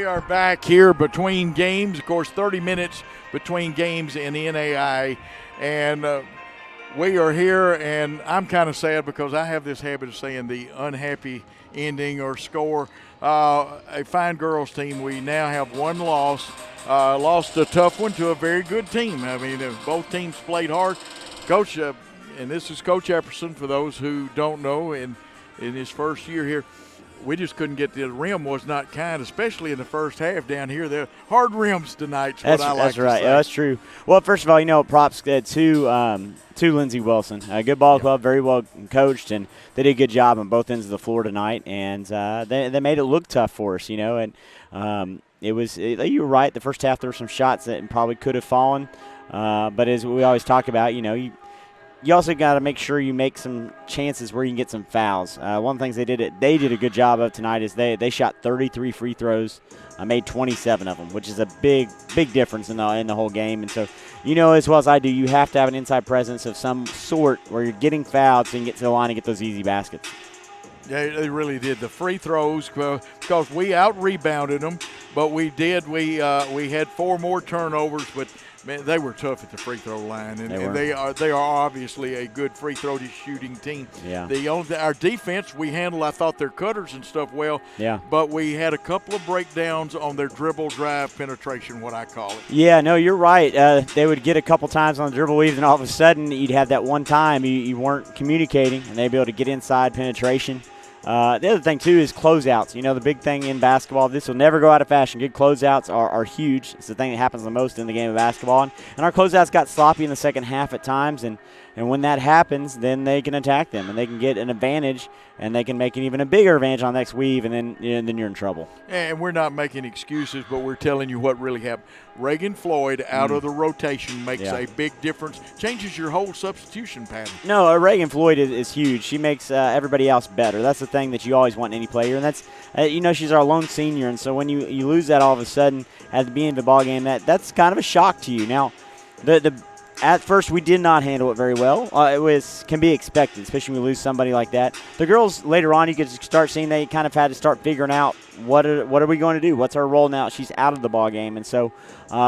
We are back here between games. Of course, 30 minutes between games in NAI. And we are here, and I'm kind of sad because I have this habit of saying the unhappy ending or score. A fine girls team. We now have one loss. Lost a tough one to a very good team. I mean, both teams played hard. Coach, and this is Coach Epperson, for those who don't know, in his first year here, we just couldn't get the rim was not kind, especially in the first half down here. They're hard rims tonight. That's right. Yeah, that's true. Well, first of all, props to Lindsey Wilson. A good ball club, very well coached, and they did a good job on both ends of the floor tonight. And they made it look tough for us, And you were right. The first half there were some shots that probably could have fallen, but as we always talk about, you also got to make sure you make some chances where you can get some fouls. One of the things they did a good job of tonight is they shot 33 free throws, made 27 of them, which is a big difference in the whole game. And so, as well as I do, you have to have an inside presence of some sort where you're getting fouled so you can get to the line and get those easy baskets. Yeah, they really did. The free throws, because we out-rebounded them, but we had 4 more turnovers, but man, they were tough at the free throw line, and they are obviously a good free throw shooting team. Yeah. Our defense, we handled, I thought, their cutters and stuff well. Yeah. But we had a couple of breakdowns on their dribble drive penetration, what I call it. Yeah, no, you're right. They would get a couple times on the dribble weave, and all of a sudden you'd have that one time you weren't communicating, and they'd be able to get inside penetration. The other thing, too, is closeouts. The big thing in basketball, this will never go out of fashion. Good closeouts are huge. It's the thing that happens the most in the game of basketball. And our closeouts got sloppy in the second half at times, and when that happens, then they can attack them, and they can get an advantage, and they can make even a bigger advantage on the next weave, and then you're in trouble. And we're not making excuses, but we're telling you what really happened. Reagan Floyd out of the rotation makes a big difference, changes your whole substitution pattern. No, Reagan Floyd is huge. She makes everybody else better. That's the thing that you always want in any player, and that's she's our lone senior, and so when you lose that all of a sudden at the beginning of the ball game, that's kind of a shock to you. Now, at first, we did not handle it very well. Can be expected, especially when we lose somebody like that. The girls later on, you could start seeing they kind of had to start figuring out what are we going to do? What's our role now? She's out of the ball game, and so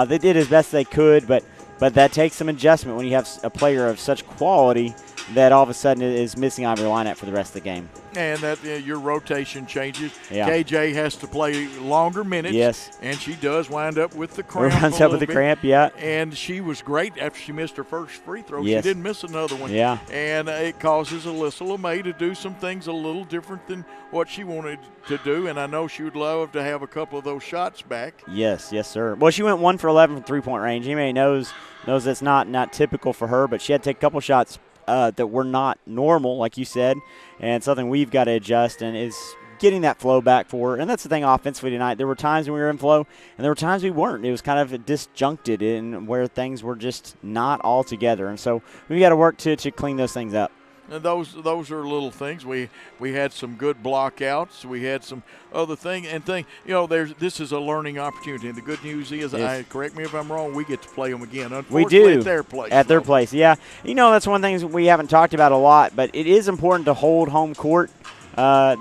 they did as best they could. But that takes some adjustment when you have a player of such quality that all of a sudden is missing out of your lineup for the rest of the game. And that your rotation changes. Yeah. KJ has to play longer minutes. Yes. And she does wind up with the cramp. Runs up with the cramp, yeah. And she was great after she missed her first free throw. Yes. She didn't miss another one. Yeah. And it causes Alyssa LeMay to do some things a little different than what she wanted to do. And I know she would love to have a couple of those shots back. Yes, sir. Well, she went 1 for 11 from three-point range. Anybody knows that's not typical for her, but she had to take a couple shots that were not normal, like you said, and something we've got to adjust, and is getting that flow back for her. And that's the thing offensively tonight. There were times when we were in flow, and there were times we weren't. It was kind of disjuncted in where things were just not all together. And so we got to work to clean those things up. And those are little things. We had some good blockouts. We had some other this is a learning opportunity. And the good news is, correct me if I'm wrong, we get to play them again. Unfortunately, we do. At their place. At their place, yeah. That's one thing we haven't talked about a lot, but it is important to hold home court.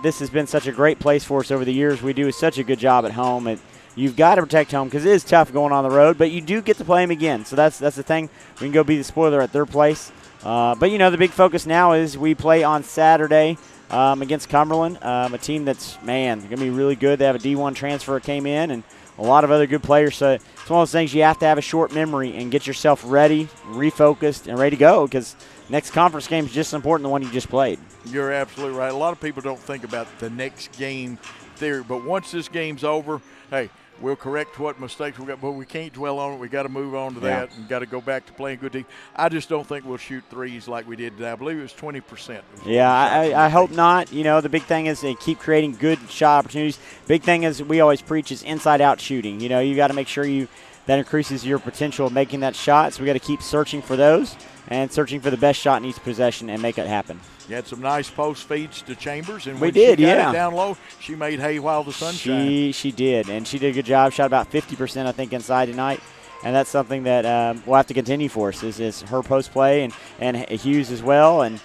This has been such a great place for us over the years. We do such a good job at home. You've got to protect home because it is tough going on the road, but you do get to play them again. So that's the thing. We can go be the spoiler at their place. But the big focus now is we play on Saturday against Cumberland, a team that's, going to be really good. They have a D1 transfer that came in and a lot of other good players. So it's one of those things you have to have a short memory and get yourself ready, refocused, and ready to go because next conference game is just as important as the one you just played. You're absolutely right. A lot of people don't think about the next game theory, but once this game's over, hey, we'll correct what mistakes we got, but we can't dwell on it. We got to move on to that and got to go back to playing good defense. I just don't think we'll shoot threes like we did today. I believe it was 20%. Yeah, I hope not. The big thing is they keep creating good shot opportunities. Big thing is we always preach is inside-out shooting. You got to make sure that increases your potential of making that shot. So we got to keep searching for those and searching for the best shot in each possession and make it happen. You had some nice post feeds to Chambers, and when she got it down low, she made hay while the sun shined. She did, and she did a good job. Shot about 50%, I think, inside tonight, and that's something that we'll have to continue for us is her post play and Hughes as well, and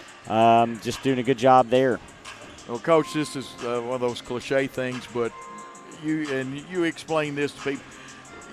just doing a good job there. Well, Coach, this is one of those cliche things, but you explain this to people.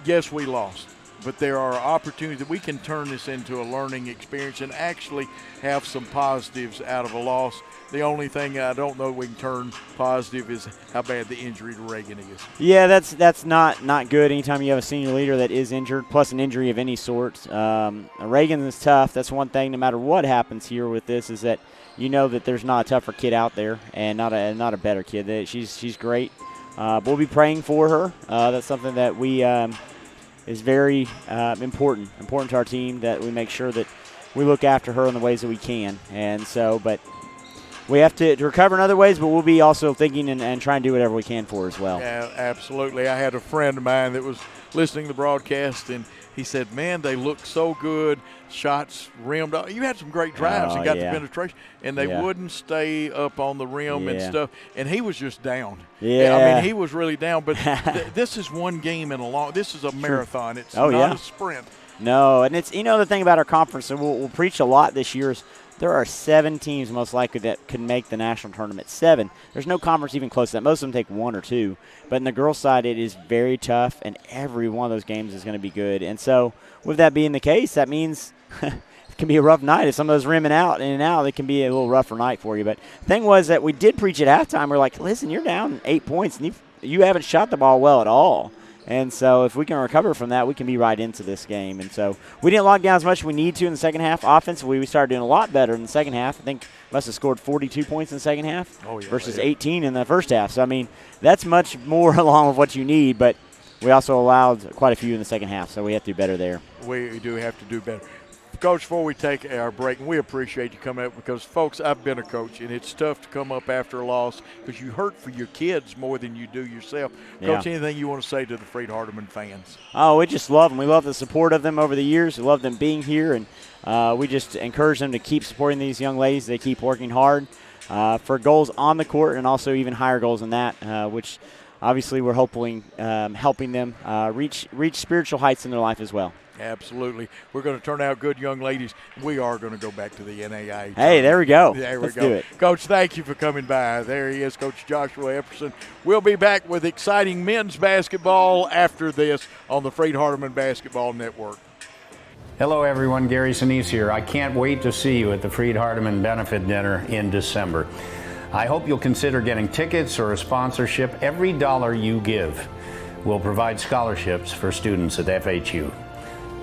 Yes, we lost, but there are opportunities that we can turn this into a learning experience and actually have some positives out of a loss. The only thing I don't know we can turn positive is how bad the injury to Reagan is. Yeah, that's not good anytime you have a senior leader that is injured, plus an injury of any sort. Reagan is tough. That's one thing, no matter what happens here with this, is that you know that there's not a tougher kid out there and not a better kid. She's great. We'll be praying for her. That's something that we is very important to our team, that we make sure that we look after her in the ways that we can. And so, but we have to recover in other ways, but we'll be also thinking and trying to do whatever we can for her as well. Yeah, absolutely. I had a friend of mine that was listening to the broadcast, and he said, man, they look so good. Shots rimmed up. You had some great drives and got the penetration, and they wouldn't stay up on the rim and stuff. And he was just down. Yeah. I mean, he was really down. But this is one game in a long – this is a marathon. It's not a sprint. No, and it's – the thing about our conference, and we'll preach a lot this year, is there are 7 teams most likely that can make the national tournament. 7. There's no conference even close to that. Most of them take 1 or 2. But in the girls' side, it is very tough, and every one of those games is going to be good. And so with that being the case, that means it can be a rough night. If some of those rimming out in and out, it can be a little rougher night for you. But the thing was that we did preach at halftime. We're like, listen, you're down 8 points, and you haven't shot the ball well at all. And so if we can recover from that, we can be right into this game. And so we didn't lock down as much as we need to in the second half. Offensively, we started doing a lot better in the second half. I think must have scored 42 points in the second half versus 18 in the first half. So, I mean, that's much more along with what you need, but we also allowed quite a few in the second half, so we have to do better there. We do have to do better. Coach, before we take our break, and we appreciate you coming up because, folks, I've been a coach, and it's tough to come up after a loss because you hurt for your kids more than you do yourself. Coach, anything you want to say to the Freed-Hardeman fans? Oh, we just love them. We love the support of them over the years. We love them being here, and we just encourage them to keep supporting these young ladies. They keep working hard for goals on the court and also even higher goals than that, which obviously we're hoping helping them reach spiritual heights in their life as well. Absolutely. We're going to turn out good young ladies. We are going to go back to the NAIA. Hey, there we go. Let's do it. Coach, thank you for coming by. There he is, Coach Joshua Epperson. We'll be back with exciting men's basketball after this on the Freed-Hardeman Basketball Network. Hello everyone, Gary Sinise here. I can't wait to see you at the Freed-Hardeman Benefit Dinner in December. I hope you'll consider getting tickets or a sponsorship. Every dollar you give will provide scholarships for students at FHU.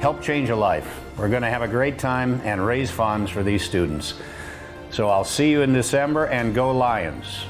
Help change a life. We're going to have a great time and raise funds for these students. So I'll see you in December, and go Lions.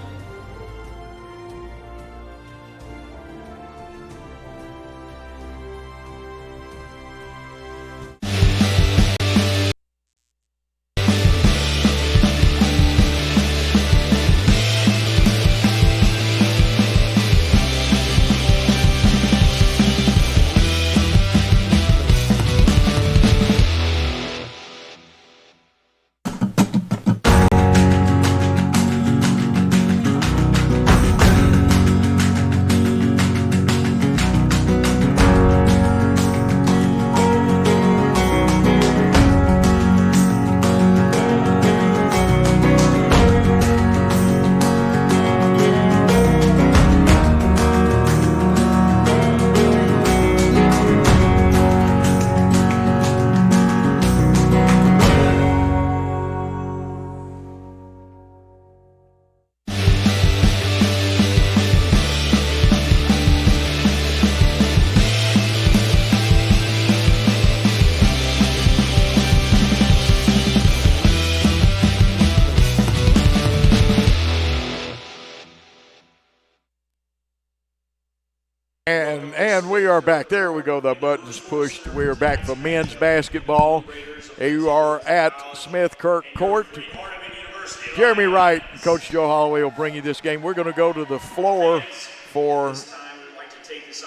And we are back. There we go. The button's pushed. We are back for men's basketball. You are at Smith Kirk Court. Jeremy Wright and Coach Joe Holloway will bring you this game. We're going to go to the floor for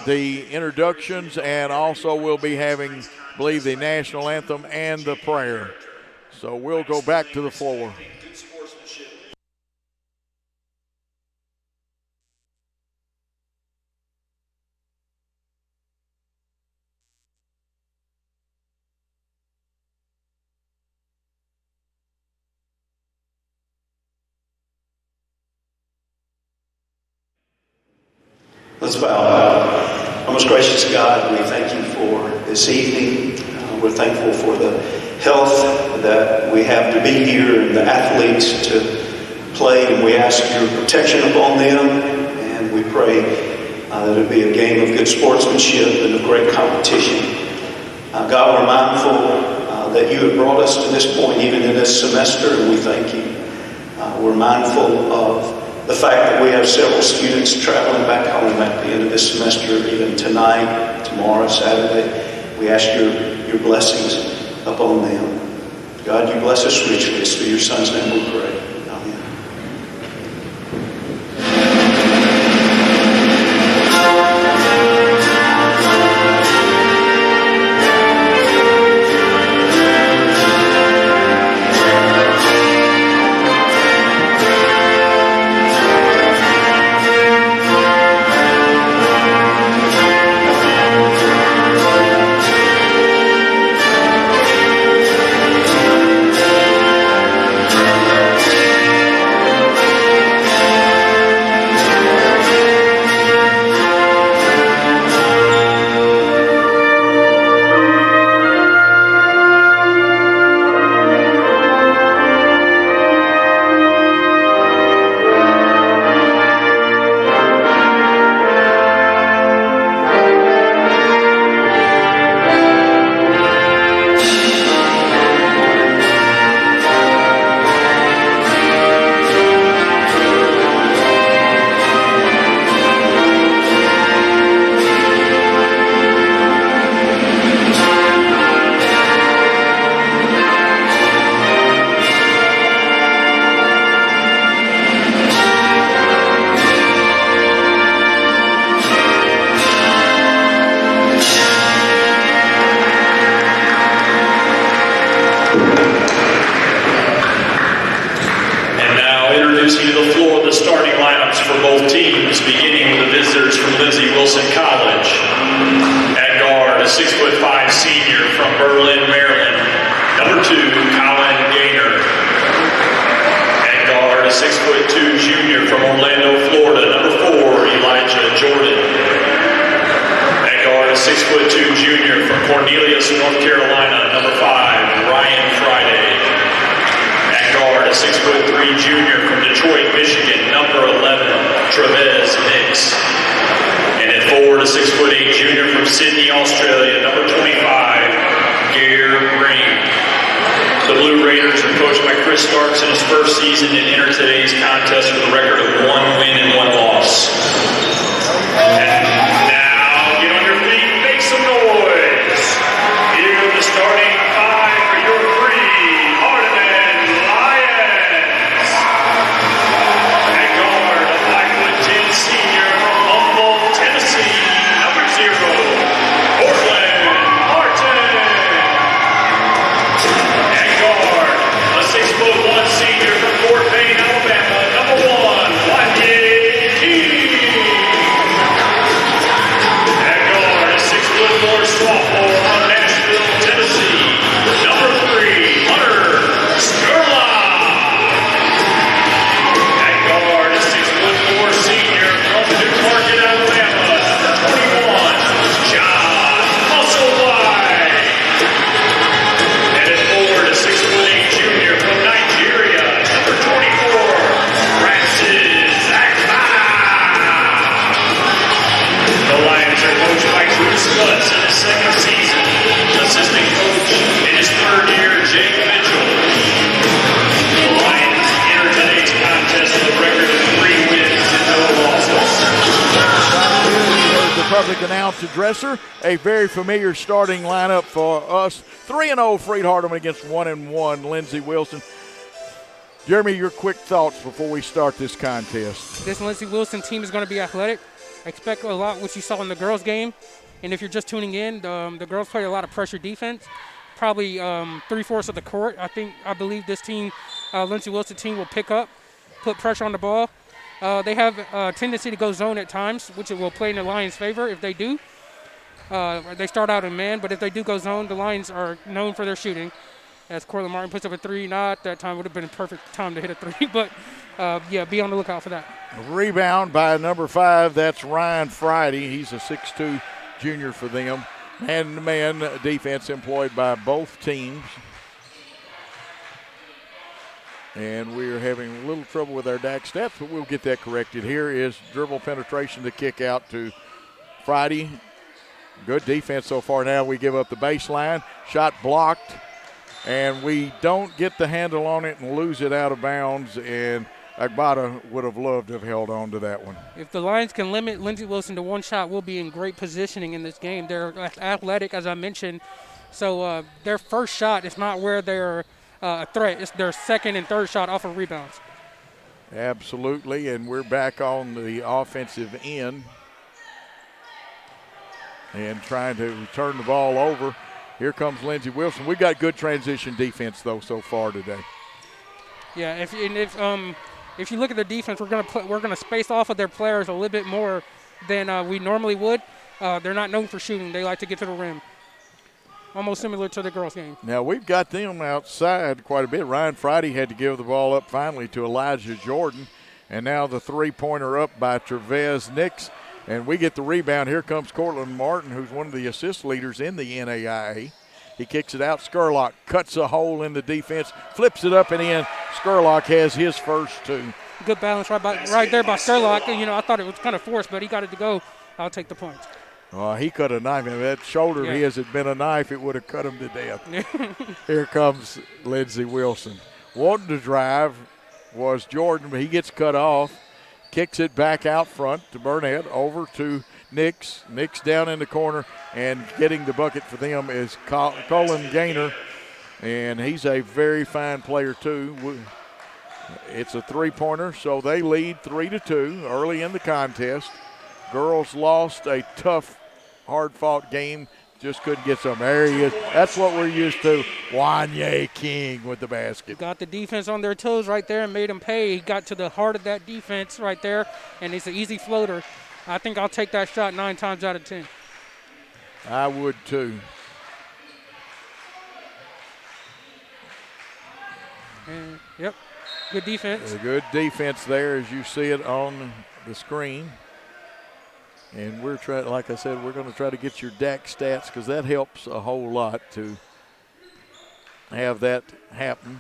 the introductions, and also we'll be having, I believe, the national anthem and the prayer. So we'll go back to the floor. Let's bow. Our most gracious God, we thank you for this evening. We're thankful for the health that we have to be here and the athletes to play, and we ask your protection upon them, and we pray that it be a game of good sportsmanship and of great competition. God, we're mindful that you have brought us to this point even in this semester, and we thank you. We're mindful of the fact that we have several students traveling back home at the end of this semester, even tonight, tomorrow, Saturday. We ask your blessings upon them. God, you bless us richly. It's through your Son's name we pray. Amen. Introducing to the floor the starting lineups for both teams, beginning with the visitors from Lindsey College. At guard, a 6'5" senior from Berlin, Maryland. Number 2, Colin Gaynor. At guard, a 6'2" junior from Orlando, Florida. Number 4, Elijah Jordan. At guard, a 6'2" junior from Cornelius, North Carolina. Number 5, Ryan Friday. Guard, a 6'3" junior from Detroit, Michigan, number 11, Travis Nix. And at forward, a 6'8" junior from Sydney, Australia, number 25, Gare Green. The Blue Raiders are coached by Chris Starks in his first season and enter today's contest with a record of 1 win and 1 loss. And now, get on your feet and make some noise. Here are the starting 5 for your Freed-Hardeman. Senior from Humboldt, Tennessee, number 0, Portland Martin. At guard, a 6'1" senior from Fort Payne, Alabama, number 1, Wanye King. At guard, a 6'4" sophomore from Nashville, Tennessee, number 3, Hunter Skurla. At guard, a 6'4" senior from Newmarket, Alabama, number 21, John Musselwhite. And at forward, a 6'8" junior from Nigeria, number 24, Francis Akpa. The Lions are coached by Bruce Lutz in his second season. Assistant coach in his 3rd year, Jake Mitchell. The Lions enter today's contest with a record of 3 wins and no losses. The public announce addresser, a very familiar starting lineup for us. 3-0 Freed-Hardeman against 1-1 Lindsey Wilson. Jeremy, your quick thoughts before we start this contest. This Lindsey Wilson team is going to be athletic. I expect a lot what you saw in the girls' game. And if you're just tuning in, the girls play a lot of pressure defense. Probably 3/4 of the court. I believe this team, Lindsey Wilson team, will pick up, put pressure on the ball. They have a tendency to go zone at times, which it will play in the Lions' favor if they do. They start out in man, but if they do go zone, the Lions are known for their shooting. as Cortland Martin puts up a three. Not that time would have been a perfect time to hit a three, but yeah, be on the lookout for that. Rebound by number 5. That's Ryan Friday. He's a 6'2 junior for them. Man-to-man defense employed by both teams. And we're having a little trouble with our DAC stats, but we'll get that corrected. Here is dribble penetration to kick out to Friday. Good defense so far. Now we give up the baseline. Shot blocked, and we don't get the handle on it and lose it out of bounds. And Agbada would have loved to have held on to that one. If the Lions can limit Lindsey Wilson to one shot, we'll be in great positioning in this game. They're athletic, as I mentioned, so their first shot is not where they're a threat. It's their second and third shot off of rebounds. Absolutely, and we're back on the offensive end and trying to turn the ball over. Here comes Lindsey Wilson. We got good transition defense, though, so far today. Yeah, if you look at the defense, we're gonna space off of their players a little bit more than we normally would. They're not known for shooting. They like to get to the rim. Almost similar to the girls' game. Now, we've got them outside quite a bit. Ryan Friday had to give the ball up finally to Elijah Jordan. And now the three-pointer up by Trevez Nix. And we get the rebound. Here comes Cortland Martin, who's one of the assist leaders in the NAIA. He kicks it out. Skurlock cuts a hole in the defense, flips it up and in. Skurlock has his first 2. Good balance right there by Skurlock. I thought it was kind of forced, but he got it to go. I'll take the points. He cut a knife. If that shoulder of his had been a knife, it would have cut him to death. Here comes Lindsey Wilson. Wanting to drive was Jordan, but he gets cut off. Kicks it back out front to Burnett, over to Nix. Nix down in the corner, and getting the bucket for them is Colin Gaynor, and he's a very fine player too. It's a three-pointer, so they lead 3-2 early in the contest. Girls lost a tough, hard-fought game. Just couldn't get some. There he is. That's what we're used to. Wanye King with the basket. Got the defense on their toes right there and made them pay. He got to the heart of that defense right there, and it's an easy floater. I think I'll take that shot 9 times out of 10. I would too. And, yep, good defense. A good defense there as you see it on the screen. And we're trying, like I said, we're going to try to get your DAC stats because that helps a whole lot to have that happen.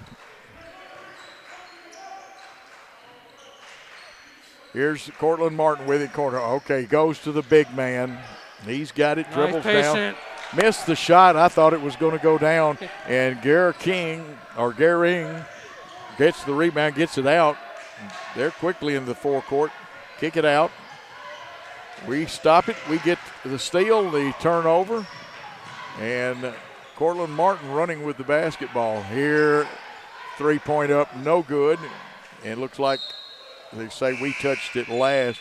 Here's Cortland Martin with it. Okay, goes to the big man. He's got it, dribbles down. Missed the shot. I thought it was going to go down. And Gehring gets the rebound, gets it out. They're quickly in the forecourt. Kick it out. We stop it. We get the steal, the turnover. And Cortland Martin running with the basketball. Here, three-point up, no good. And it looks like they say we touched it last.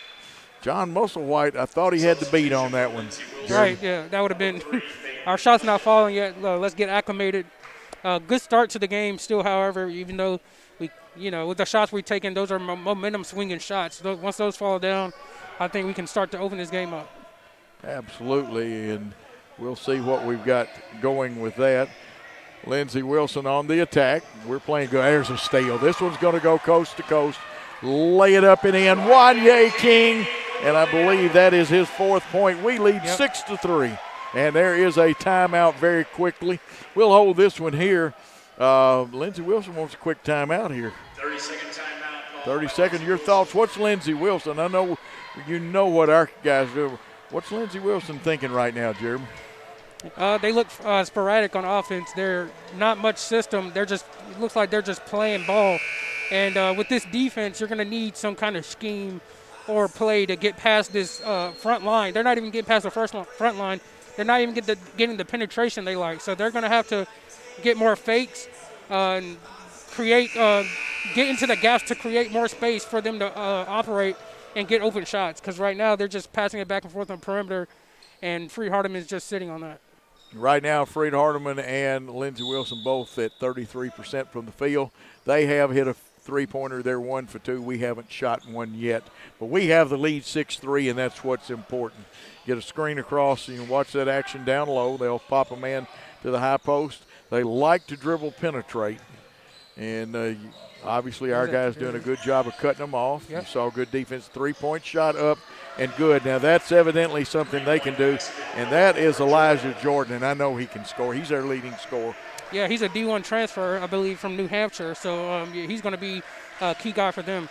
John Musselwhite, I thought he had the beat on that one. Right, yeah, that would have been – our shot's not falling yet. Let's get acclimated. Good start to the game still, however, even though we, with the shots we've taken, those are momentum swinging shots. Once those fall down, I think we can start to open this game up. Absolutely, and we'll see what we've got going with that. Lindsey Wilson on the attack. We're playing good. There's a steal. This one's going to go coast to coast. Lay it up and in. Wanye King, and I believe that is his 4th point. We lead 6-3, and there is a timeout very quickly. We'll hold this one here. Lindsey Wilson wants a quick timeout here. 30-second timeout. 30 seconds. Your thoughts? What's Lindsey Wilson? I know you know what our guys do. What's Lindsey Wilson thinking right now, Jeremy? They look sporadic on offense. They're not much system. It looks like they're just playing ball. And with this defense, you're going to need some kind of scheme or play to get past this front line. They're not even getting past the front line. They're not even getting the penetration they like. So they're going to have to get more fakes and get into the gaps to create more space for them to operate and get open shots. Because right now they're just passing it back and forth on perimeter, and Freed-Hardeman is just sitting on that. Right now, Freed-Hardeman and Lindsey Wilson both at 33% from the field. They have hit a three-pointer. They're 1 for 2. We haven't shot one yet. But we have the lead 6-3, and that's what's important. Get a screen across, and you watch that action down low. They'll pop a man to the high post. They like to dribble penetrate. And obviously our guys doing a good job of cutting them off. Yep. You saw good defense. Three-point shot up and good. Now that's evidently something they can do, and that is Elijah Jordan, and I know he can score. He's their leading scorer. Yeah, he's a D1 transfer, I believe, from New Hampshire, so he's going to be a key guy for them.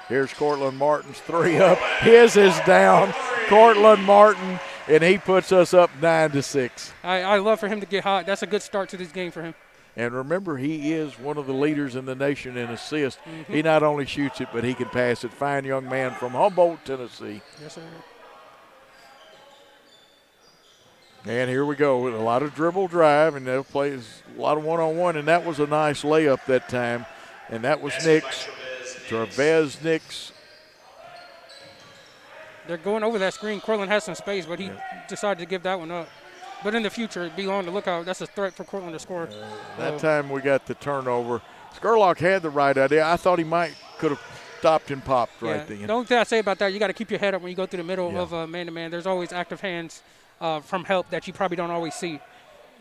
Here's Cortland Martin's three up. His is down. Cortland Martin, and he puts us up 9-6. I love for him to get hot. That's a good start to this game for him. And remember, he is one of the leaders in the nation in assists. Mm-hmm. He not only shoots it, but he can pass it. Fine young man from Humboldt, Tennessee. Yes, sir. And here we go with a lot of dribble drive, and they'll play a lot of one-on-one, and that was a nice layup that time. And that was Nix. Travez Nix. They're going over that screen. Cortland has some space, but he decided to give that one up. But in the future, be on the lookout. That's a threat for Cortland to score. That time we got the turnover. Skurlock had the right idea. I thought he could have stopped and popped right then. The only thing I say about that, you got to keep your head up when you go through the middle of man-to-man. There's always active hands from help that you probably don't always see.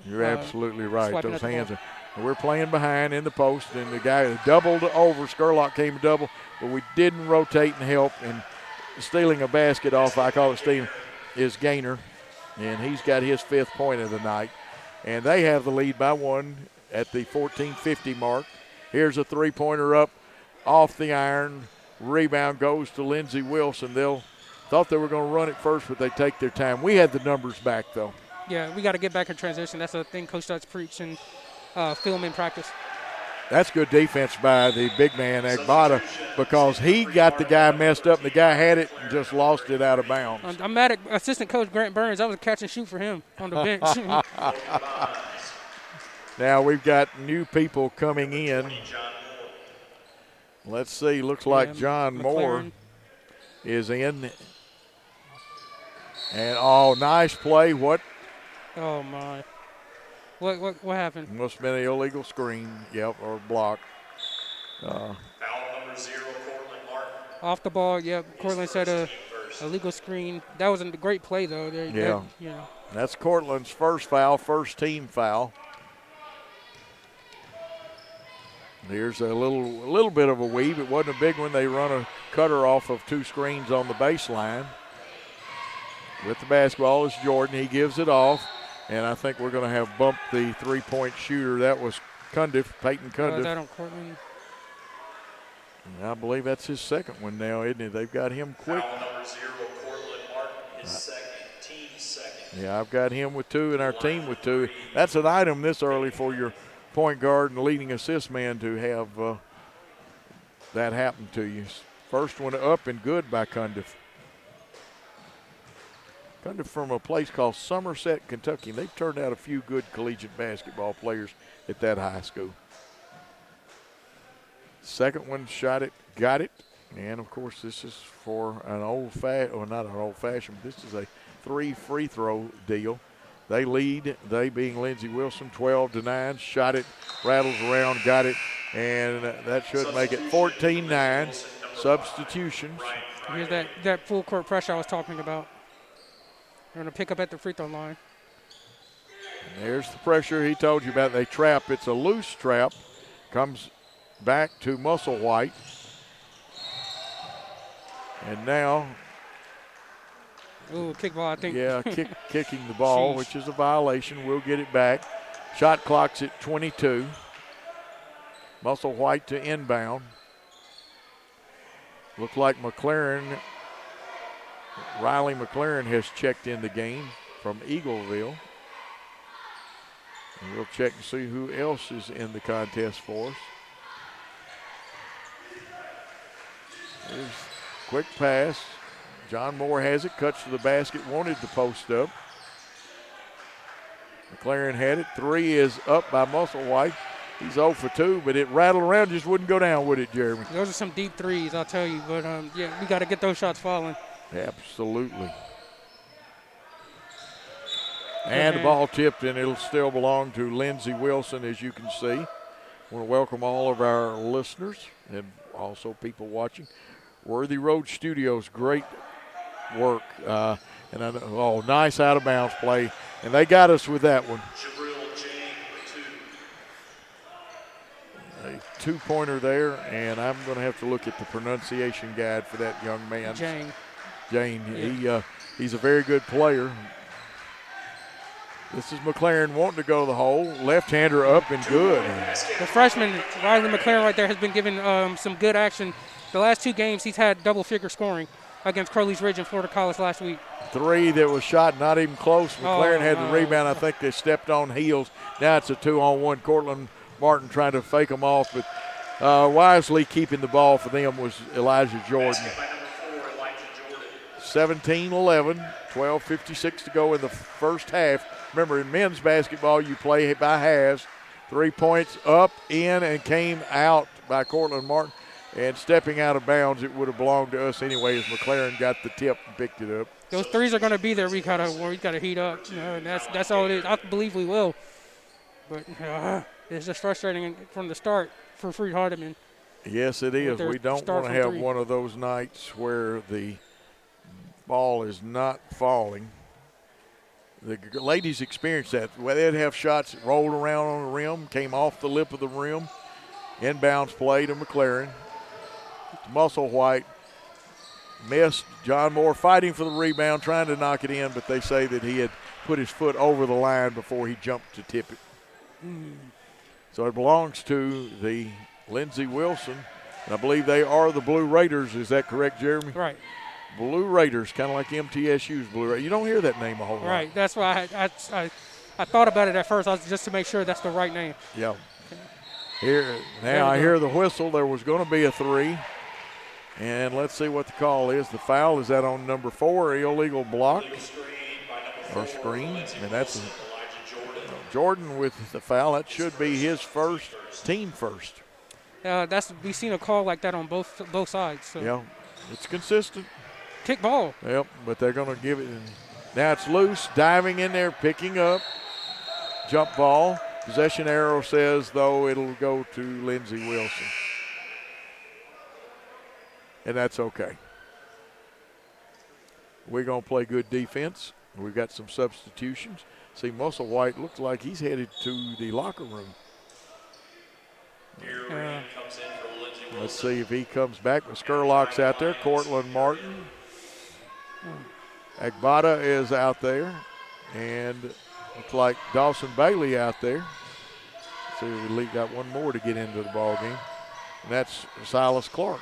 You're absolutely right. Those hands are. We're playing behind in the post, and the guy doubled over. Skurlock came double, but we didn't rotate and help. And stealing a basket off, I call it stealing, is Gaynor. And he's got his 5th point of the night. And they have the lead by 1 at the 14:50 mark. Here's a three-pointer up off the iron. Rebound goes to Lindsey Wilson. Thought they were going to run it first, but they take their time. We had the numbers back, though. Yeah, we got to get back in transition. That's a thing Coach Dutch preached in film in practice. That's good defense by the big man, Agbada, because he got the guy messed up, and the guy had it and just lost it out of bounds. I'm mad at assistant coach Grant Burns. That was a catch and shoot for him on the bench. Now we've got new people coming in. Let's see. Looks like John Moore is in. And, nice play. What? Oh, my. What happened? Must have been an illegal screen, or block. Foul number 0, Cortland Martin. Off the ball, Cortland said a illegal screen. That was a great play, though. That's Cortland's first foul, first team foul. Here's a little bit of a weave. It wasn't a big one. They run a cutter off of 2 screens on the baseline. With the basketball is Jordan. He gives it off. And I think we're going to have bumped the three-point shooter. That was Peyton Cundiff. Is that on Cortland? I believe that's his second one now, isn't it? They've got him quick. Foul number 0, Cortland Martin, his second, team second. Yeah, I've got him with 2 and our team with 2. That's an item this early for your point guard and leading assist man to have that happen to you. First one up and good by Cundiff. From a place called Somerset, Kentucky. They've turned out a few good collegiate basketball players at that high school. Second one shot it, got it. And, of course, this is for an not an old-fashioned, but this is a 3 free throw deal. They lead, they being Lindsey Wilson, 12-9. Shot it, rattles around, got it, and that should make it 14-9. Substitutions. Here's that full court pressure I was talking about. They're going to pick up at the free throw line. And there's the pressure he told you about. They trap. It's a loose trap. Comes back to Musselwhite. And now. Ooh, kickball, I think. Yeah, kicking the ball, which is a violation. We'll get it back. Shot clock's at 22. Musselwhite to inbound. Looked like Riley McLaren has checked in the game from Eagleville. And we'll check and see who else is in the contest for us. There's a quick pass. John Moore has it, cuts to the basket, wanted the post up. McLaren had it. 3 is up by Musselwhite. He's 0 for 2, but it rattled around, just wouldn't go down, would it, Jeremy? Those are some deep threes, I'll tell you. But, we got to get those shots falling. Absolutely. And the ball tipped, and it'll still belong to Lindsey Wilson, as you can see. I want to welcome all of our listeners and also people watching. Worthy Road Studios, great work. Nice out of bounds play. And they got us with that one. A two-pointer there, and I'm going to have to look at the pronunciation guide for that young man. Jane. Yeah. He's a very good player. This is McLaren wanting to go to the hole. Left-hander up and good. The freshman, Riley McLaren right there, has been given some good action. The last 2 games, he's had double-figure scoring against Crowley's Ridge and Florida College last week. 3 that was shot, not even close. McLaren had the rebound. I think they stepped on heels. Now it's a 2-on-1. Cortland Martin trying to fake them off, but wisely keeping the ball for them was Elijah Jordan. 17-11, 12:56 to go in the first half. Remember, in men's basketball, you play by halves. 3 points up, in, and came out by Cortland Martin. And stepping out of bounds, it would have belonged to us anyway as McLaren got the tip and picked it up. Those threes are going to be there. We gotta heat up. And that's all it is. I believe we will. But it's just frustrating from the start for Freed-Hardeman. Yes, it is. We don't want to have one of those nights where the ball is not falling. The ladies experienced that. Where they'd have shots that rolled around on the rim, came off the lip of the rim. Inbounds play to McLaren. Musselwhite missed. John Moore fighting for the rebound, trying to knock it in, but they say that he had put his foot over the line before he jumped to tip it. So it belongs to the Lindsey Wilson. And I believe they are the Blue Raiders. Is that correct, Jeremy? Right. Blue Raiders, kind of like MTSU's Blue Raiders. You don't hear that name a whole lot. Right. That's why I thought about it at first, just to make sure that's the right name. Yeah. I hear the whistle. There was going to be a 3. And let's see what the call is. The foul is that on number 4, illegal block or screen. And that's Jordan with the foul. That should be his first, team first. We've seen a call like that on both sides. So. Yeah, it's consistent. Kick ball. Yep, but they're going to give it. Now it's loose, diving in there, picking up. Jump ball. Possession arrow says, though, it'll go to Lindsey Wilson. And that's okay. We're going to play good defense. We've got some substitutions. See, Musselwhite looks like he's headed to the locker room. Let's see if he comes back. With Skurlock's out there. Cortland Martin. Agbada is out there. And looks like Dawson Bailey out there. Let's see, we got one more to get into the ball game. And that's Silas Clark.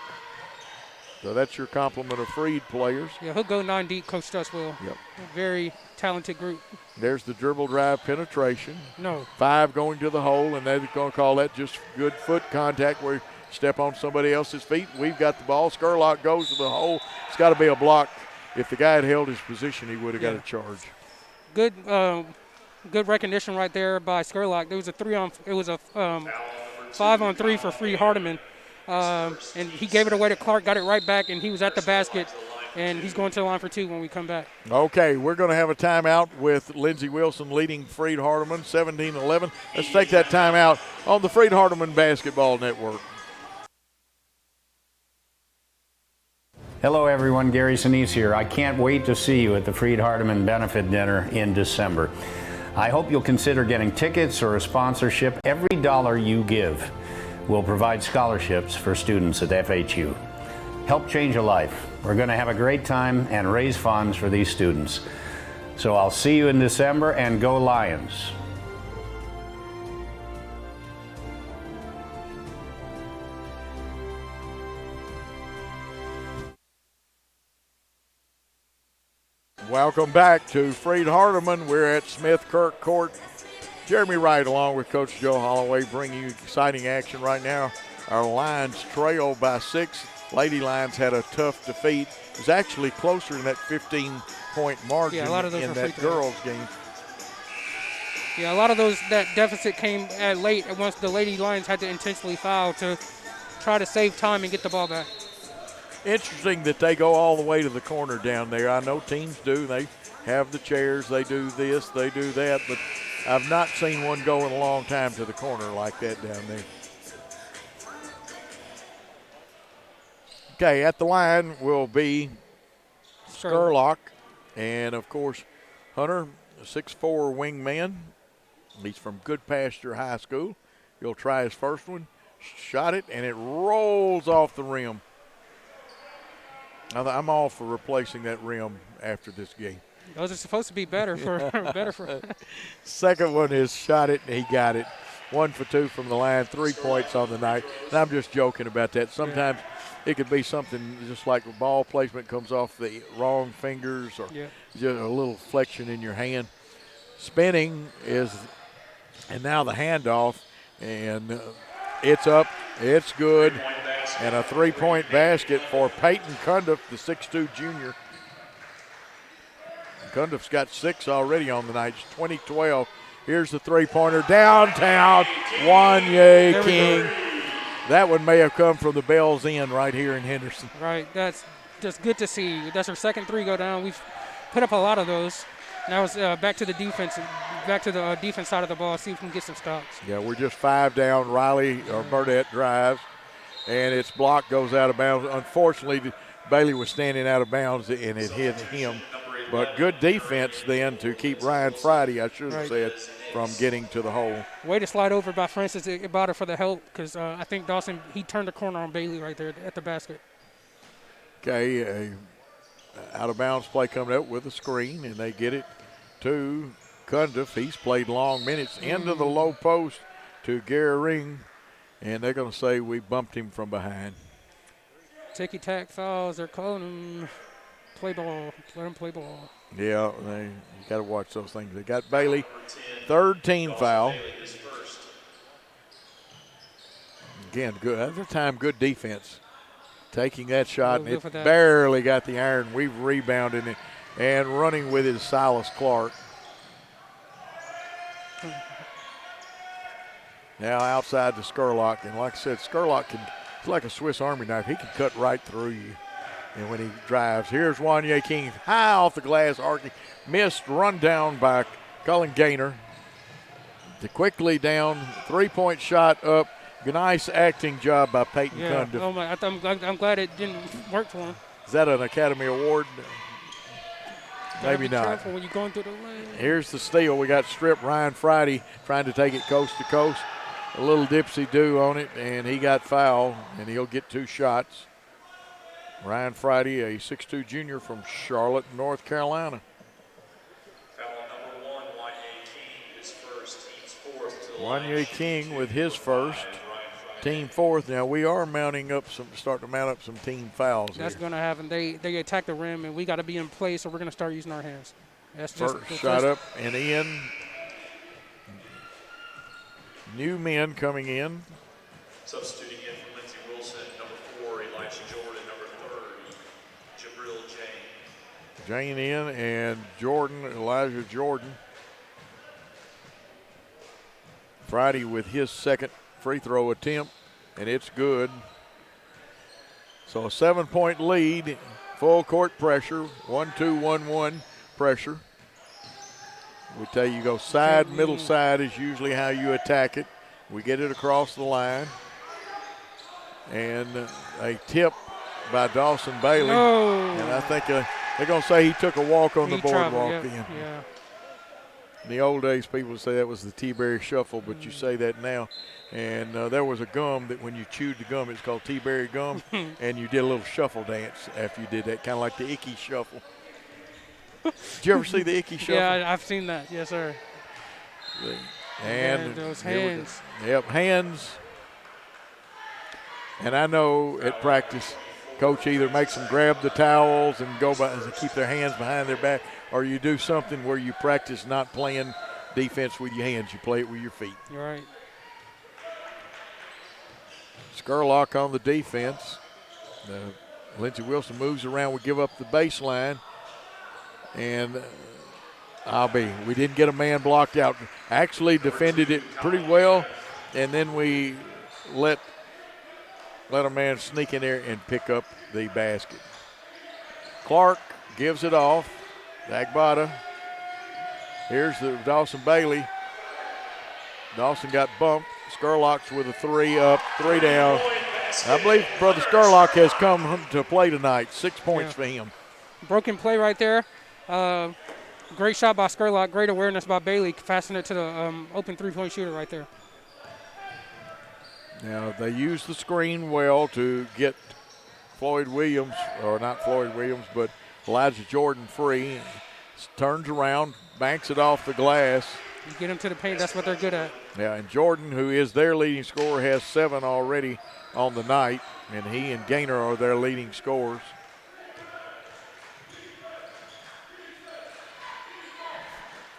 So that's your complement of Freed players. Yeah, he'll go 9 deep, coached us well. Yep. A very talented group. There's the dribble drive penetration. No. 5 going to the hole, and they're going to call that just good foot contact where you step on somebody else's feet. We've got the ball. Skurlock goes to the hole. It's got to be a block. If the guy had held his position, he would have got a charge. Good recognition right there by Skurlock. There was a 5-on-3 for Freed-Hardeman. And he gave it away to Clark, got it right back, and he was at the basket, and he's going to the line for 2 when we come back. Okay, we're going to have a timeout with Lindsey Wilson leading Freed-Hardeman, 17-11. Let's take that timeout on the Freed-Hardeman Basketball Network. Hello everyone, Gary Sinise here. I can't wait to see you at the Freed-Hardeman Benefit Dinner in December. I hope you'll consider getting tickets or a sponsorship. Every dollar you give will provide scholarships for students at FHU. Help change a life. We're going to have a great time and raise funds for these students. So I'll see you in December, and go Lions. Welcome back to Freed-Hardeman. We're at Smith Kirk Court. Jeremy Wright along with Coach Joe Holloway bringing you exciting action right now. Our Lions trail by 6. Lady Lions had a tough defeat. It was actually closer than that 15-point margin in that girls' game. Yeah, a lot of that deficit came at late once the Lady Lions had to intentionally foul to try to save time and get the ball back. Interesting that they go all the way to the corner down there. I know teams do. They have the chairs. They do this. They do that. But I've not seen one go in a long time to the corner like that down there. Okay, at the line will be Skurlock, and of course, Hunter, a 6'4" wingman. He's from Good Pasture High School. He'll try his first one. Shot it, and it rolls off the rim. I'm all for replacing that rim after this game. Those are supposed to be better for. Second one is shot it, and he got it. 1 for 2 from the line, 3 points on the night. And I'm just joking about that. Sometimes it could be something just like ball placement comes off the wrong fingers or just a little flexion in your hand. Spinning is, and now the handoff, and it's up, it's good, and a 3-point basket for Peyton Cundiff, the 6'2" junior. Cundiff's got 6 already on the night. It's 20-12. Here's the three-pointer downtown. Wanye King. That one may have come from the Bells Inn right here in Henderson. Right. That's just good to see. That's our second three go down. We've put up a lot of those. Now it's back to the defense side of the ball, see if we can get some stops. Yeah, we're just 5 down. Riley or Burdette drives, and its block goes out of bounds. Unfortunately, Bailey was standing out of bounds, and it hit him. But good defense then to keep Ryan Friday, I should have said, from getting to the hole. Way to slide over by Francis Ibarra for the help, because I think Dawson, he turned the corner on Bailey right there at the basket. Okay, out-of-bounds play coming up with a screen, and they get it to Cundiff. He's played long minutes into the low post to Gary Ring, and they're going to say we bumped him from behind. Ticky-tack fouls, they're calling him. Play ball. Let him play ball. Yeah, you got to watch those things. They got Bailey, third team foul. Again, good. Other time, good defense. Taking that shot, and it barely got the iron. We've rebounded it, and running with it is Silas Clark. Now outside to Skurlock, and like I said, Skurlock he's like a Swiss Army knife. He can cut right through you. And when he drives, here's Wanye King, high off the glass, arcing, missed, run down by Cullen Gaynor. To quickly down, 3-point shot up. Nice acting job by Peyton Cundiff. Oh my! I'm glad it didn't work for him. Is that an Academy Award? Maybe not. When you're going through the lane. Here's the steal. We got strip Ryan Friday trying to take it coast to coast. A little dipsy-do on it, and he got fouled, and he'll get 2 shots. Ryan Friday, a 6'2" junior from Charlotte, North Carolina. Foul number 1, Wanye King, his first, team's fourth. Wanye King with his first, team fourth. Now we are starting to mount up some team fouls. That's going to happen. They attack the rim, and we got to be in place, so we're going to start using our hands. That's just first shot up and in. New men coming in. Substituting in for Lindsey Wilson, number 4, Elijah Jordan, number 30, Jabril Jane. Jane in, and Elijah Jordan. Friday with his second free throw attempt, and it's good. So a 7-point lead, full court pressure, 1-2-1-1 pressure. We tell you go side, middle side is usually how you attack it. We get it across the line. And a tip by Dawson Bailey. No. And I think they're going to say he took a walk on the boardwalk. Yeah. In the old days, people would say that was the T-Berry Shuffle, but you say that now. And there was a gum that when you chewed the gum, it's called T-Berry gum, and you did a little shuffle dance after you did that, kind of like the Icky Shuffle. Did you ever see the Icky Shuffle? Yeah, I've seen that. Yes, sir. And those hands. Yep, hands. And I know at practice, coach either makes them grab the towels and go by and keep their hands behind their back, or you do something where you practice not playing defense with your hands. You play it with your feet. You're right. Skurlock on the defense. Lindsey Wilson moves around. We give up the baseline. And we didn't get a man blocked out. Actually defended it pretty well, and then we let a man sneak in there and pick up the basket. Clark gives it off. Agbada. Here's the Dawson Bailey. Dawson got bumped. Skurlock's with a 3 up, 3 down. I believe Brother Skurlock has come to play tonight. 6 points for him. Broken play right there. Great shot by Skurlock. Great awareness by Bailey. Fasten it to the open three-point shooter right there. Now, they use the screen well to get Floyd Williams, or not Floyd Williams, but Elijah Jordan free. Turns around, banks it off the glass. You get them to the paint, that's what they're good at. Yeah, and Jordan, who is their leading scorer, has 7 already on the night, and he and Gaynor are their leading scorers.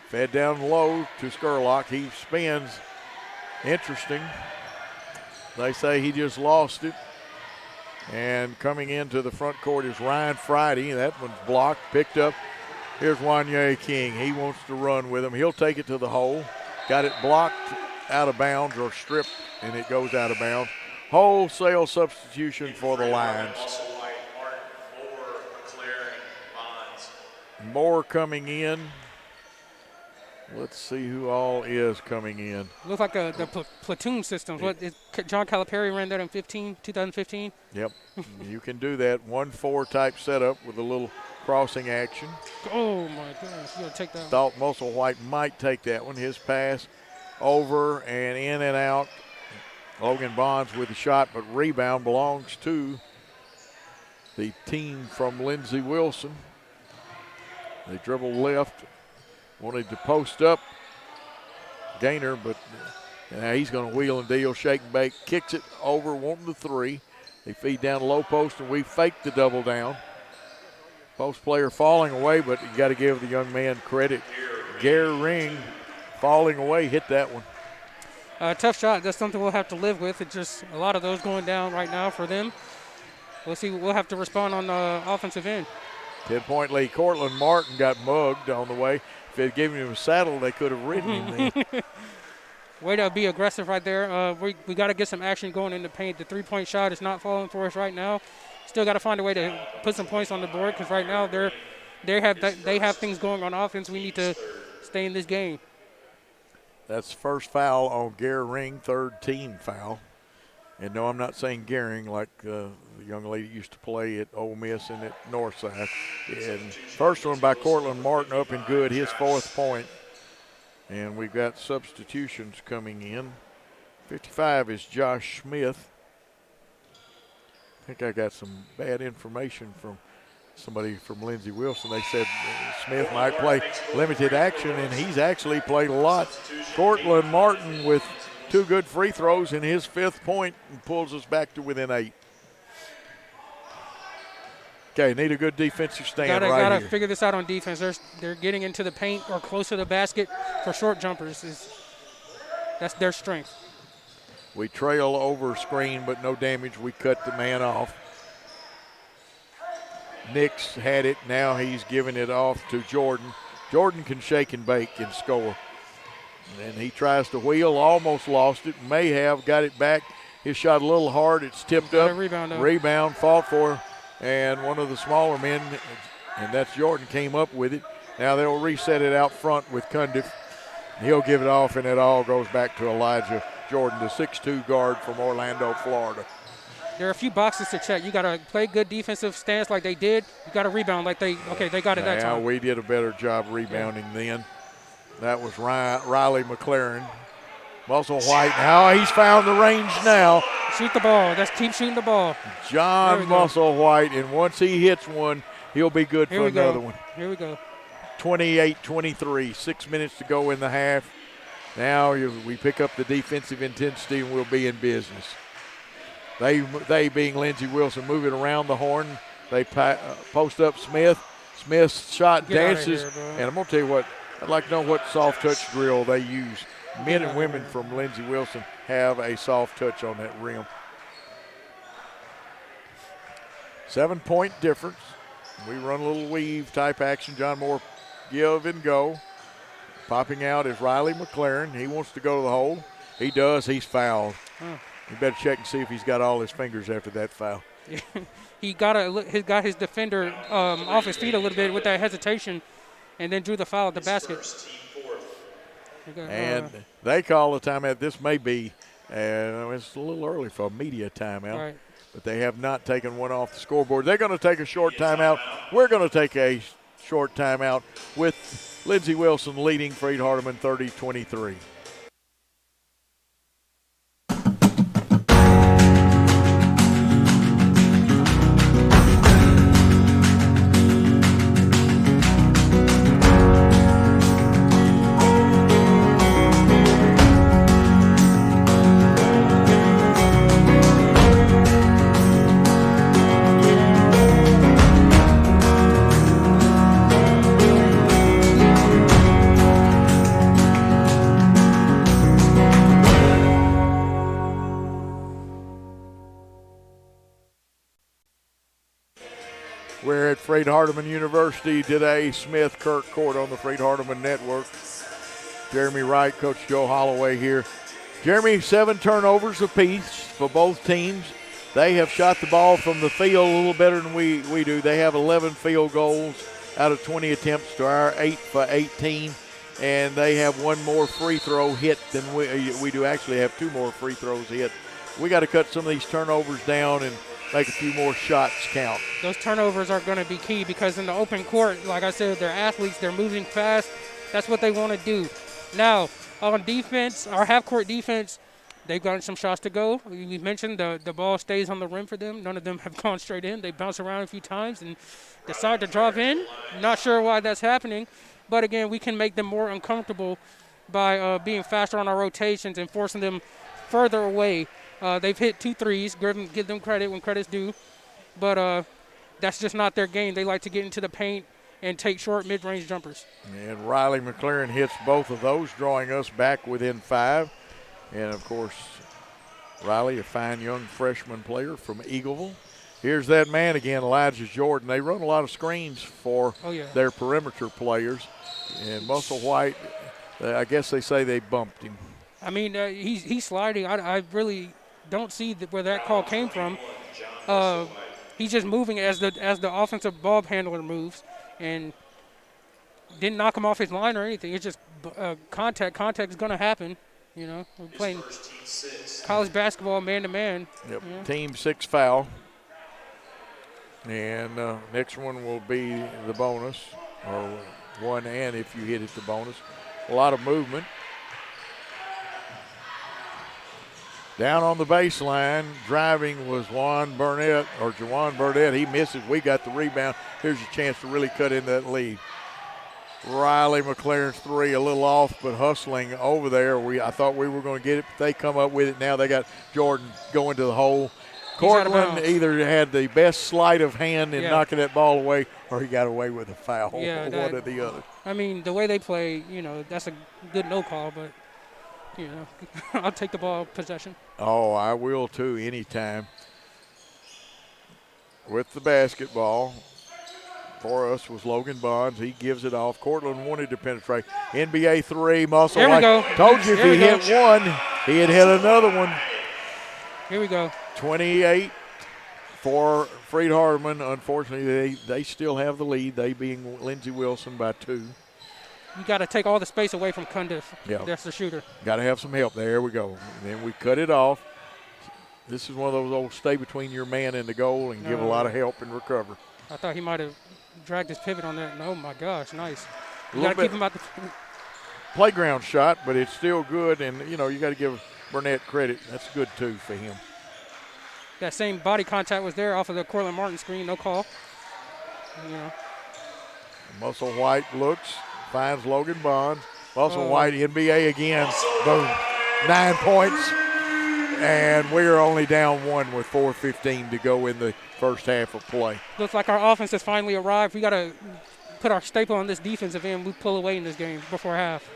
Fed down low to Skurlock. He spins. Interesting. They say he just lost it. And coming into the front court is Ryan Friday. That one's blocked, picked up. Here's Wanye King. He wants to run with him. He'll take it to the hole. Got it blocked out of bounds or stripped, and it goes out of bounds. Wholesale substitution for the Lions. Moore coming in. Let's see who all is coming in. Looks like the platoon systems. What is John Calipari ran that in 2015? Yep. You can do that 1-4 type setup with a little crossing action. Oh my goodness, you gotta take that. Thought Musselwhite might take that one. His pass over and in and out. Logan Bonds with the shot, but rebound belongs to the team from Lindsey Wilson. They dribble left. Wanted to post up Gaynor, but now he's going to wheel and deal, shake and bake, kicks it over, wanting the three. They feed down the low post, and we fake the double down. Post player falling away, but you got to give the young man credit. Gary Ring falling away, hit that one. Tough shot. That's something we'll have to live with. It's just a lot of those going down right now for them. We'll see. We'll have to respond on the offensive end. 10-point lead. Cortland Martin got mugged on the way. If they'd given him a saddle, they could have ridden him there. Way to be aggressive right there. We got to get some action going in the paint. The three-point shot is not falling for us right now. Still got to find a way to put some points on the board because right now they have things going on offense. We need to stay in this game. That's first foul on Gary Ring, third team foul. And no, I'm not saying Gehring like the young lady used to play at Ole Miss and at Northside. And first one by Cortland Martin up and good, his 4th point. And we've got substitutions coming in. 55 is Josh Smith. I think I got some bad information from somebody from Lindsey Wilson. They said Smith might play limited action, and he's actually played a lot. Cortland Martin with 2 good free throws in his 5th point and pulls us back to within 8. Okay, need a good defensive stand right here. Gotta figure this out on defense. They're getting into the paint or close to the basket for short jumpers. That's their strength. We trail over screen, but no damage. We cut the man off. Nix had it. Now he's giving it off to Jordan. Jordan can shake and bake and score. And he tries to wheel, almost lost it. May have got it back. His shot a little hard. It's tipped up. Rebound, fought for. And one of the smaller men, and that's Jordan, came up with it. Now they'll reset it out front with Cundiff. He'll give it off, and it all goes back to Elijah Jordan, the 6'2 guard from Orlando, Florida. There are a few boxes to check. You got to play good defensive stance like they did. You got to rebound like they got it that time. Yeah, we did a better job rebounding then. That was Riley McLaren. Musselwhite, now he's found the range now. Shoot the ball. Keep shooting the ball. John Musselwhite, and once he hits one, he'll be good for another one. Here we go. 28-23, 6 minutes to go in the half. Now we pick up the defensive intensity and we'll be in business. They being Lindsey Wilson, moving around the horn. They post up Smith. Smith's shot dances. And I'm going to tell you what, I'd like to know what soft touch drill they use. Men and women from Lindsey Wilson have a soft touch on that rim. 7-point difference. We run a little weave type action. John Moore give and go. Popping out is Riley McLaren. He wants to go to the hole. He does. He's fouled. You better check and see if he's got all his fingers after that foul. He got his defender off his feet a little bit with that hesitation and then drew the foul at the basket. And they call the timeout. This may be And it's a little early for a media timeout. Right. But they have not taken one off the scoreboard. They're going to take a short timeout. We're going to take a short timeout with Lindsey Wilson leading Freed-Hardeman 30-23. We're at Freed-Hardeman University today. Smith Kirk Court on the Freed-Hardeman Network. Jeremy Wright, Coach Joe Holloway here. Jeremy, 7 turnovers apiece for both teams. They have shot the ball from the field a little better than we do. They have 11 field goals out of 20 attempts to our 8 for 18. And they have one more free throw hit than we do. Actually have 2 more free throws hit. We got to cut some of these turnovers down and make a few more shots count. Those turnovers are going to be key because in the open court, like I said, they're athletes. They're moving fast. That's what they want to do. Now, on defense, our half-court defense, they've gotten some shots to go. We mentioned the ball stays on the rim for them. None of them have gone straight in. They bounce around a few times and decide to drop in. Not sure why that's happening. But, again, we can make them more uncomfortable by being faster on our rotations and forcing them further away. They've hit 2 threes. Give them credit when credit's due. But that's just not their game. They like to get into the paint and take short mid-range jumpers. And Riley McLaren hits both of those, drawing us back within 5. And, of course, Riley, a fine young freshman player from Eagleville. Here's that man again, Elijah Jordan. They run a lot of screens for their perimeter players. And Muscle White, I guess they say they bumped him. I mean, he's sliding. I really don't see where that call came from. He's just moving as the offensive ball handler moves, and didn't knock him off his line or anything. It's just contact. Contact is going to happen. You know, we're playing college basketball man-to-man. Yep, you know? Team 6 foul. And next one will be the bonus, or one and if you hit it, the bonus. A lot of movement. Down on the baseline, driving was Jawan Burnett. He misses. We got the rebound. Here's a chance to really cut in that lead. Riley McLaren's 3 a little off, but hustling over there. I thought we were going to get it, but they come up with it. Now they got Jordan going to the hole. Cortland either had the best sleight of hand in knocking that ball away, or he got away with a foul. Yeah, one or the other. I mean, the way they play, that's a good no call, but I'll take the ball possession. Oh, I will too, anytime. With the basketball for us was Logan Bonds. He gives it off. Cortland wanted to penetrate. NBA 3, Muscle. There we go. Told you if he hit one, he had hit another one. Here we go. 28 for Freed-Hardeman. Unfortunately, they still have the lead, they being Lindsey Wilson by 2. You got to take all the space away from Cundiff. Yeah. That's the shooter. Got to have some help. There we go. And then we cut it off. This is one of those old stay between your man and the goal and give a lot of help and recover. I thought he might have dragged his pivot on that. Oh, my gosh, nice. You got to keep him out the playground shot, but it's still good. And, you got to give Burnett credit. That's good, too, for him. That same body contact was there off of the Cortland Martin screen. No call. Muscle White looks. Finds Logan Bonds. Muscle White, NBA again. Boom. 9 points. And we're only down 1 with 4:15 to go in the first half of play. Looks like our offense has finally arrived. We got to put our staple on this defensive end. We pull away in this game before half.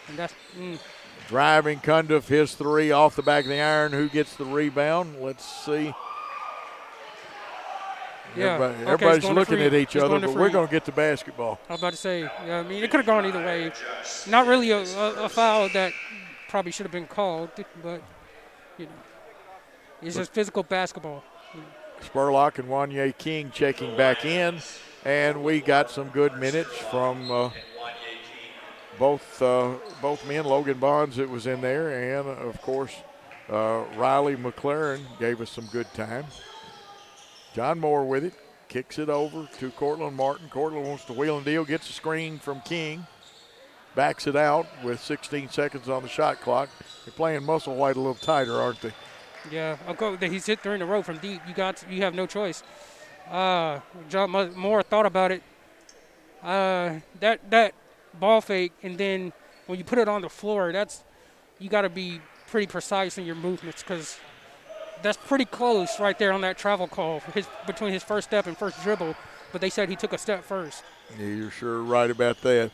And that's Driving Cundiff, his 3 off the back of the iron. Who gets the rebound? Let's see. Yeah, everybody's looking at each other, but we're going to get the basketball. I was about to say, I mean, it could have gone either way. Not really a foul that probably should have been called, but, it's just physical basketball. Spurlock and Wanye King checking back in, and we got some good minutes from both men, Logan Bonds that was in there, and of course Riley McLaren gave us some good time. John Moore with it, kicks it over to Cortland Martin. Cortland wants to wheel and deal, gets a screen from King, backs it out with 16 seconds on the shot clock. They're playing Musselwhite a little tighter, aren't they? Yeah, he's hit 3 in a row from deep. You have no choice. John Moore thought about it. That ball fake, and then when you put it on the floor, you got to be pretty precise in your movements, because that's pretty close right there on that travel call between his first step and first dribble. But they said he took a step first. Yeah, you're sure right about that.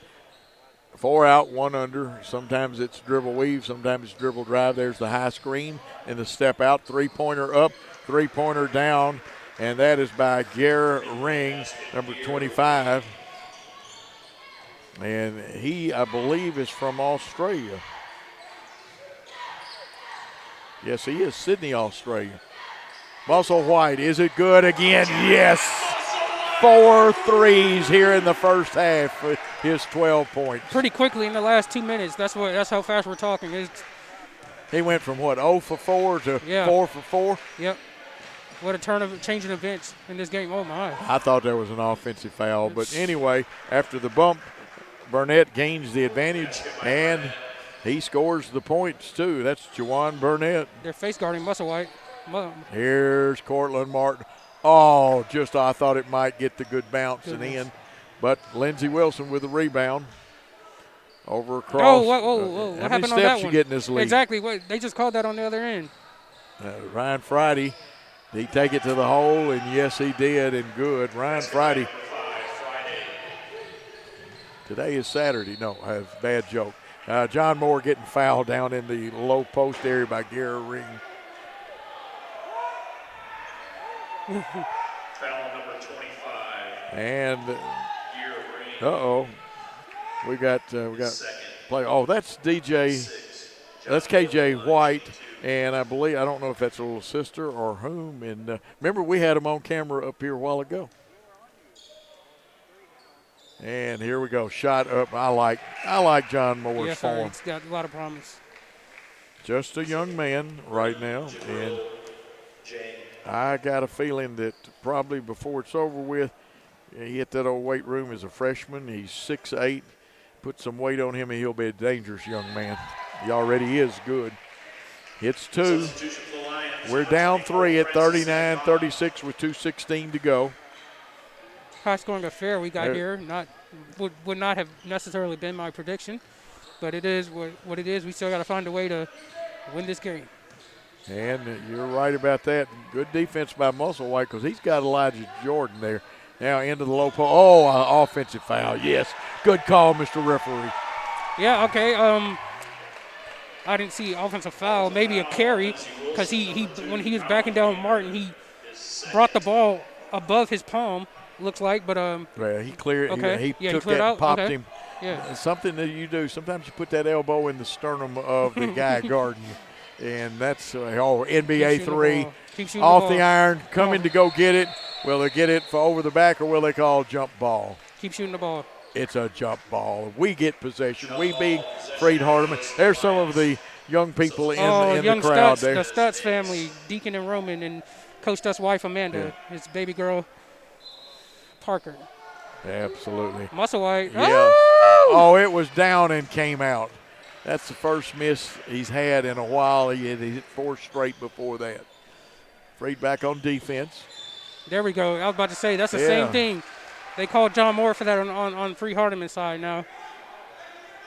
4 out, 1 under. Sometimes it's dribble weave, sometimes it's dribble drive. There's the high screen and the step out. 3-pointer up, 3-pointer down, and that is by Garrett Ring, number 25. And he, I believe, is from Australia. Yes, he is. Sydney, Australia. Musselwhite, is it good again? Yes. 4 threes here in the first half for his 12 points. Pretty quickly in the last 2 minutes. That's how fast we're talking. He went from 0 for 4 to 4 for 4? Yep. What a change in events in this game. Oh, my. I thought there was an offensive foul. But anyway, after the bump, Burnett gains the advantage, and he scores the points, too. That's Juwan Burnett. They're face guarding Musselwhite. Here's Cortland Martin. Oh, I thought it might get the good bounce and in. But Lindsey Wilson with the rebound. Over across. Oh, whoa. What happened on that one? How many steps you get in this league? Exactly. They just called that on the other end. Ryan Friday, did he take it to the hole? And yes, he did, and good. Ryan Friday. Today is Saturday. No, that's a bad joke. John Moore getting fouled down in the low post area by Garrett Ring. Foul number 25. And we got play. Oh, that's DJ. That's KJ White, and I don't know if that's a little sister or whom. And remember, we had him on camera up here a while ago. And here we go, shot up. I like John Moore's form. He's got a lot of promise. Just a young man right now, and I got a feeling that probably before it's over with, he hit that old weight room as a freshman. He's 6'8". Put some weight on him, and he'll be a dangerous young man. He already is good. Hits 2. We're down 3 at 39-36 with 2:16 to go. High-scoring affair we got here. Would not have necessarily been my prediction, but it is what it is. We still got to find a way to win this game. And you're right about that. Good defense by Musselwhite, because he's got Elijah Jordan there. Now into the low post. Oh, offensive foul. Yes. Good call, Mr. Referee. Yeah, okay. I didn't see offensive foul. Maybe a carry, because he when he was backing down Martin, he brought the ball above his palm, looks like. But yeah, he cleared. Okay. He took that and popped him. Yeah. Something that you do. Sometimes you put that elbow in the sternum of the guy guarding you. And that's NBA 3. Off the iron, coming to go get it. Will they get it for over the back, or will they call jump ball? Keep shooting the ball. It's a jump ball. We get possession. We beat Freed-Hardeman. There's some of the young people in the crowd Stutz, there. The Stutz family, Deacon and Roman, and Coach Stutz' wife Amanda, his baby girl Parker. Absolutely. Musselwhite. Yeah. Oh, it was down and came out. That's the first miss he's had in a while. He hit 4 straight before that. Freed back on defense. There we go. I was about to say, that's the same thing. They called John Moore for that on Freed-Hardeman side now.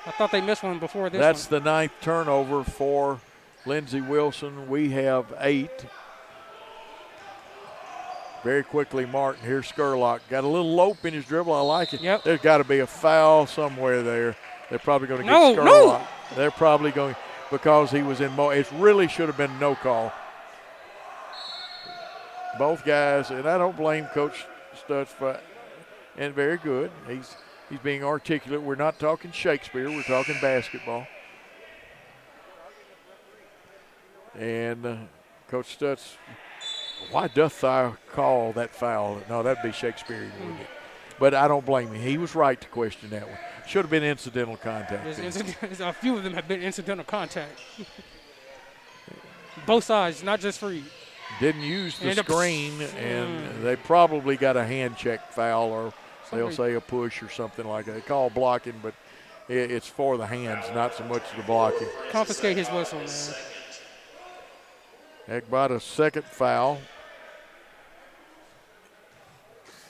I thought they missed one before this That's one. the 9th turnover for Lindsey Wilson. We have 8. Very quickly, Martin. Here's Skurlock. Got a little lope in his dribble. I like it. Yep. There's got to be a foul somewhere there. They're probably going to get Skurlock. No. They're probably going, because he was in it really should have been no call. Both guys, and I don't blame Coach Stutz for, and very good. He's being articulate. We're not talking Shakespeare. We're talking basketball. And Coach Stutz, why doth thou call that foul? No, that'd be Shakespearean, wouldn't it? but I don't blame him. He was right to question that one. Should have been incidental contact. A few of them have been incidental contact. Both sides, not just Freed. Didn't use the screen, and they probably got a hand check foul, or they'll say a push or something like that. They call blocking, but it's for the hands, not so much the blocking. Confiscate his whistle, man. Egbot a second foul.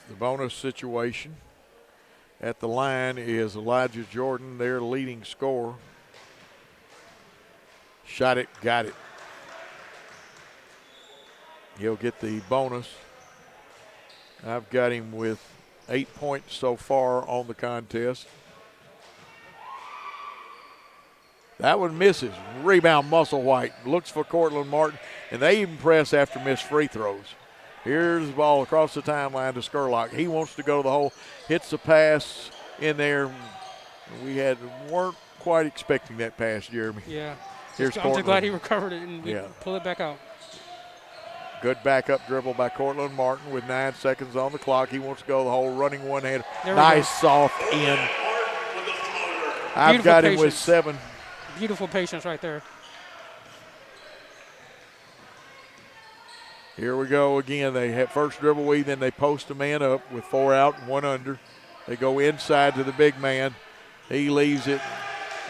The bonus situation at the line is Elijah Jordan, their leading scorer. Shot it, got it. He'll get the bonus. I've got him with 8 points so far on the contest. That one misses. Rebound, Musselwhite. Looks for Cortland Martin, and they even press after missed free throws. Here's the ball across the timeline to Skurlock. He wants to go to the hole. Hits the pass in there. We weren't quite expecting that pass, Jeremy. Yeah. Here's I'm just glad he recovered it and pull it back out. Good backup dribble by Cortland Martin with 9 seconds on the clock. He wants to go the whole running one-hander. Nice soft in. I've got him with 7. Beautiful patience right there. Here we go again. They have first dribble weave, then they post a man up with 4 out and 1 under. They go inside to the big man. He leaves it.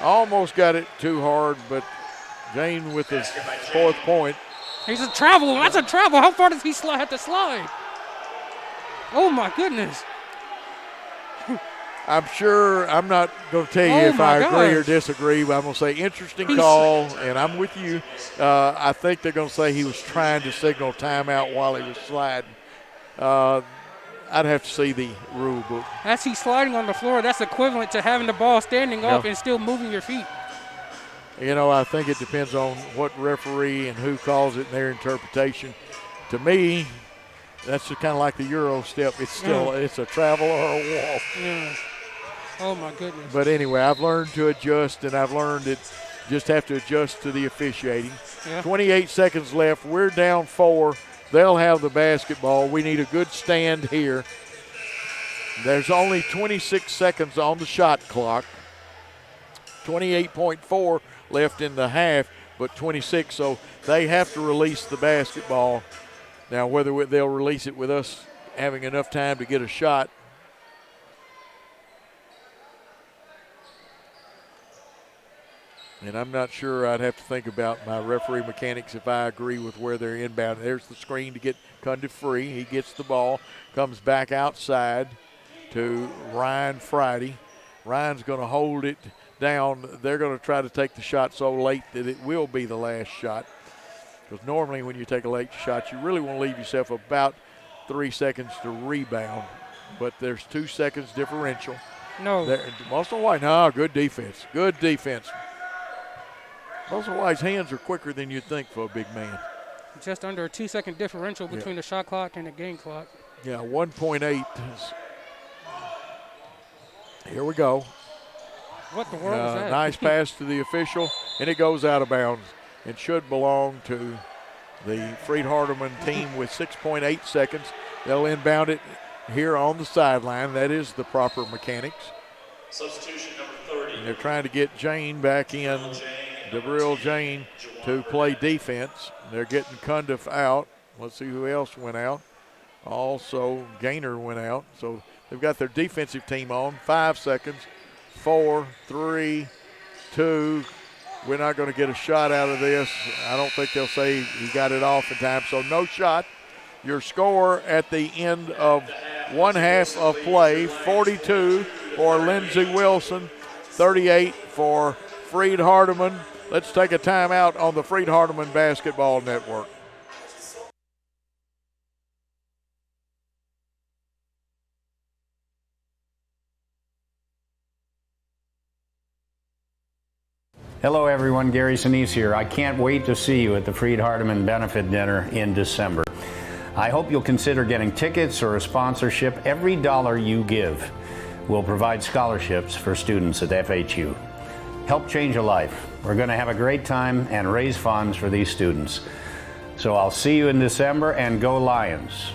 Almost got it too hard, but Jane with his 4th point. He's a travel. That's a travel. How far does he have to slide? Oh, my goodness. I'm sure I'm not going to tell you if I agree or disagree, but I'm going to say interesting call, and I'm with you. I think they're going to say he was trying to signal timeout while he was sliding. I'd have to see the rule book. As he's sliding on the floor, that's equivalent to having the ball standing up and still moving your feet. You know, I think it depends on what referee and who calls it in their interpretation. To me, that's kind of like the Euro step. It's still it's a travel or a walk. Yeah. Oh, my goodness. But anyway, I've learned to adjust, and I've learned that just have to adjust to the officiating. Yeah. 28 seconds left. We're down 4. They'll have the basketball. We need a good stand here. There's only 26 seconds on the shot clock. 28.4 left in the half, but 26, so they have to release the basketball. Now, whether they'll release it with us having enough time to get a shot. And I'm not sure. I'd have to think about my referee mechanics if I agree with where they're inbound. There's the screen to get Cundiff free. He gets the ball, comes back outside to Ryan Friday. Ryan's going to hold it down. They're going to try to take the shot so late that it will be the last shot. Because normally when you take a late shot, you really want to leave yourself about 3 seconds to rebound. But there's 2 seconds differential. No. Musselwhite, no, good defense. Good defense. Musselwhite's hands are quicker than you'd think for a big man. Just under a 2-second differential between the shot clock and the game clock. Yeah, 1.8. Here we go. What the world is that? Nice pass to the official, and it goes out of bounds. It should belong to the Freed-Hardeman team with 6.8 seconds. They'll inbound it here on the sideline. That is the proper mechanics. Substitution number 30. And they're trying to get Jane back in, Devril Jane, to play defense. They're getting Cundiff out. Let's see who else went out. Also, Gaynor went out. So they've got their defensive team on. 5 seconds. 4, 3, 2. We're not going to get a shot out of this. I don't think they'll say he got it off in time. So no shot. Your score at the end of one half of play, 42 for Lindsey Wilson, 38 for Freed-Hardeman. Let's take a timeout on the Freed-Hardeman Basketball Network. Hello everyone, Gary Sinise here. I can't wait to see you at the Freed-Hardeman Benefit Dinner in December. I hope you'll consider getting tickets or a sponsorship. Every dollar you give will provide scholarships for students at FHU. Help change a life. We're going to have a great time and raise funds for these students. So I'll see you in December, and go Lions.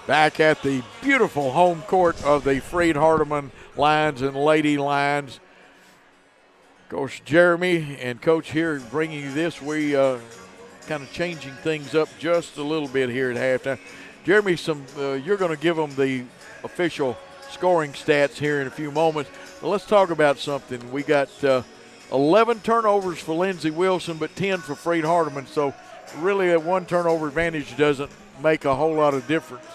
back at the beautiful home court of the Freed-Hardeman Lions and Lady Lions. Of course, Jeremy and Coach here bringing you this. We kind of changing things up just a little bit here at halftime. Jeremy, you're going to give them the official scoring stats here in a few moments. But let's talk about something. We got 11 turnovers for Lindsey Wilson, but 10 for Freed-Hardeman. So really a one turnover advantage doesn't make a whole lot of difference.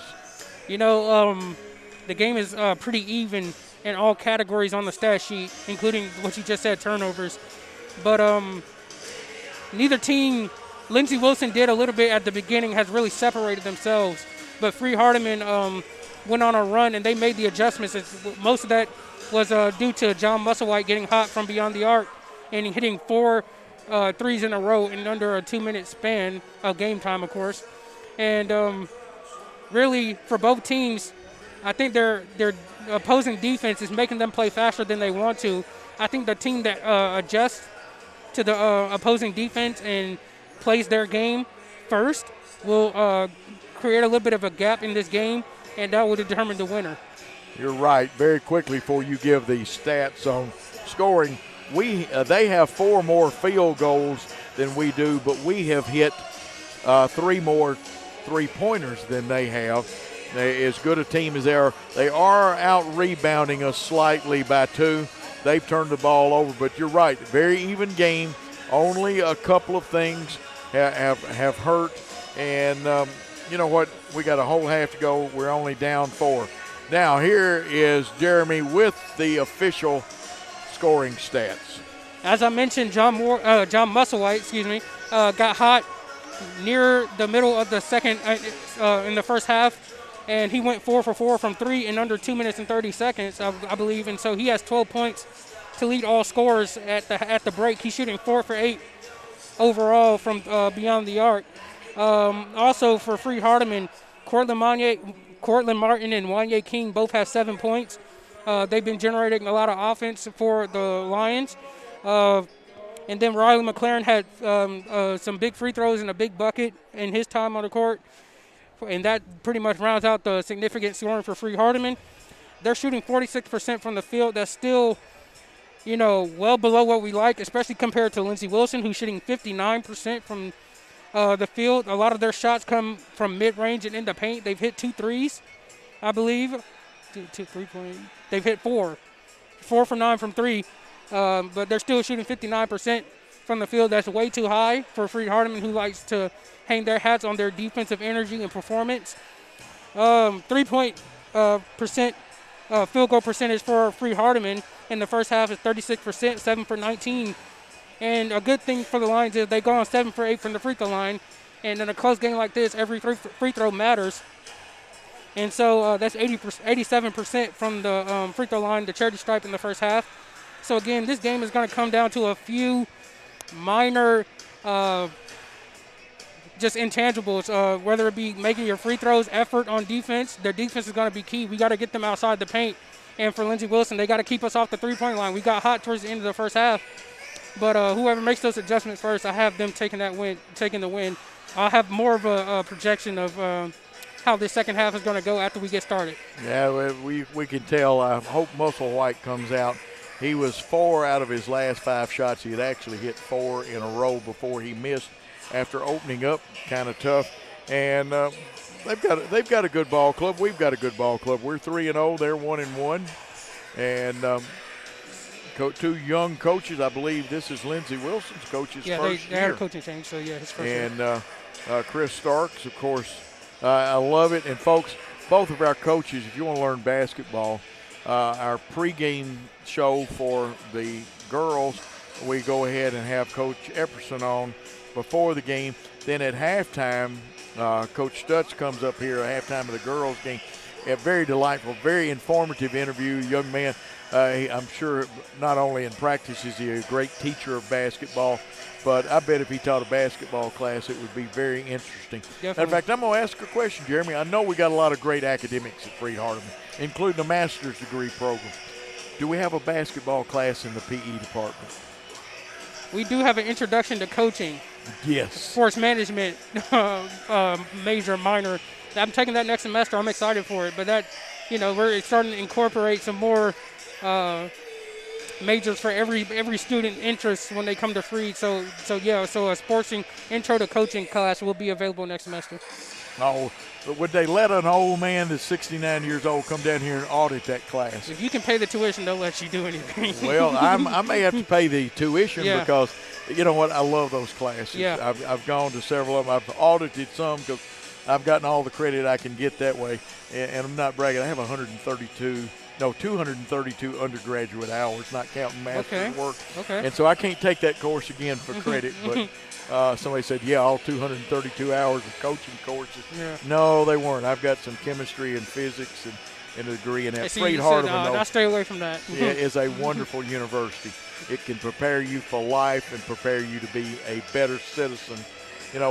You know, the game is pretty even in all categories on the stat sheet, including what you just said, turnovers. But neither team, Lindsey Wilson did a little bit at the beginning, has really separated themselves. But Freed-Hardeman went on a run, and they made the adjustments. Most of that was due to John Musselwhite getting hot from beyond the arc and hitting 4 threes in a row in under a 2-minute span of game time, of course. And really, for both teams, I think their opposing defense is making them play faster than they want to. I think the team that adjusts to the opposing defense and plays their game first will create a little bit of a gap in this game, and that will determine the winner. You're right. Very quickly before you give the stats on scoring, they have 4 more field goals than we do, but we have hit 3 more three-pointers than they have. As good a team as they are out-rebounding us slightly by 2. They've turned the ball over, but you're right. Very even game. Only a couple of things have hurt, and you know what? We got a whole half to go. We're only down 4. Now here is Jeremy with the official scoring stats. As I mentioned, John Musselwhite, got hot near the middle of the second in the first half, and he went 4 for 4 from 3 in under 2 minutes and 30 seconds, I believe. And so he has 12 points to lead all scorers at the break. He's shooting 4 for 8 overall from beyond the arc. Also for Freed-Hardeman, Cortland Martin and Wanye King both have 7 points. They've been generating a lot of offense for the Lions. And then Riley McLaren had some big free throws and a big bucket in his time on the court. And that pretty much rounds out the significant scoring for Freed-Hardeman. They're shooting 46% from the field. That's still, well below what we like, especially compared to Lindsey Wilson, who's shooting 59% from the field. A lot of their shots come from mid-range and in the paint. They've hit 2 threes, I believe. 2 3-point. They've hit 4 for 9 from 3. But they're still shooting 59% from the field. That's way too high for Freed-Hardeman, who likes to hang their hats on their defensive energy and performance. 3-point field goal percentage for Freed-Hardeman in the first half is 36%, 7 for 19. And a good thing for the Lions is they go on 7 for 8 from the free throw line. And in a close game like this, every free throw matters. And so that's 87% from the free throw line, the charity stripe in the first half. So, again, this game is going to come down to a few minor just intangibles, whether it be making your free throws, effort on defense. Their defense is going to be key. We got to get them outside the paint. And for Lindsey Wilson, they got to keep us off the three-point line. We got hot towards the end of the first half. But whoever makes those adjustments first, I have them taking the win. I'll have more of a projection of how this second half is going to go after we get started. Yeah, we can tell. I hope Musselwhite comes out. He was 4 out of his last 5 shots. He had actually hit 4 in a row before he missed after opening up kind of tough. And they've got a good ball club. We've got a good ball club. We're 3-0. They're 1-1. And 2 young coaches. I believe this is Lindsey Wilson's coach's first year. Yeah, they had a coaching change, so yeah, his first year. And Chris Starks, of course. I love it. And, folks, both of our coaches, if you want to learn basketball, our pregame show for the girls, we go ahead and have Coach Epperson on before the game. Then at halftime, Coach Stutz comes up here at halftime of the girls' game. A very delightful, very informative interview. Young man, I'm sure not only in practice is he a great teacher of basketball, but I bet if he taught a basketball class, it would be very interesting. Definitely. In fact, I'm going to ask a question, Jeremy. I know we got a lot of great academics at Freed-Hardeman, including a master's degree program. Do we have a basketball class in the PE department? We do have an introduction to coaching. Yes. Sports management major, minor I'm taking that next semester. I'm excited for it. But that, we're starting to incorporate some more majors for every student interest when they come to Freed. So a sports intro to coaching class will be available next semester. Oh, but would they let an old man that's 69 years old come down here and audit that class? If you can pay the tuition, they'll let you do anything. Well, I may have to pay the tuition Yeah. because, you know what, I love those classes. Yeah. I've gone to several of them. I've audited some because I've gotten all the credit I can get that way. And I'm not bragging. I have 232 undergraduate hours, not counting master's work. Okay. And so I can't take that course again for credit, but somebody said, yeah, all 232 hours of coaching courses. Yeah. No, they weren't. I've got some chemistry and physics and a degree in that. See, Freed-Hardeman, I'll stay away from that. is a wonderful university. It can prepare you for life and prepare you to be a better citizen.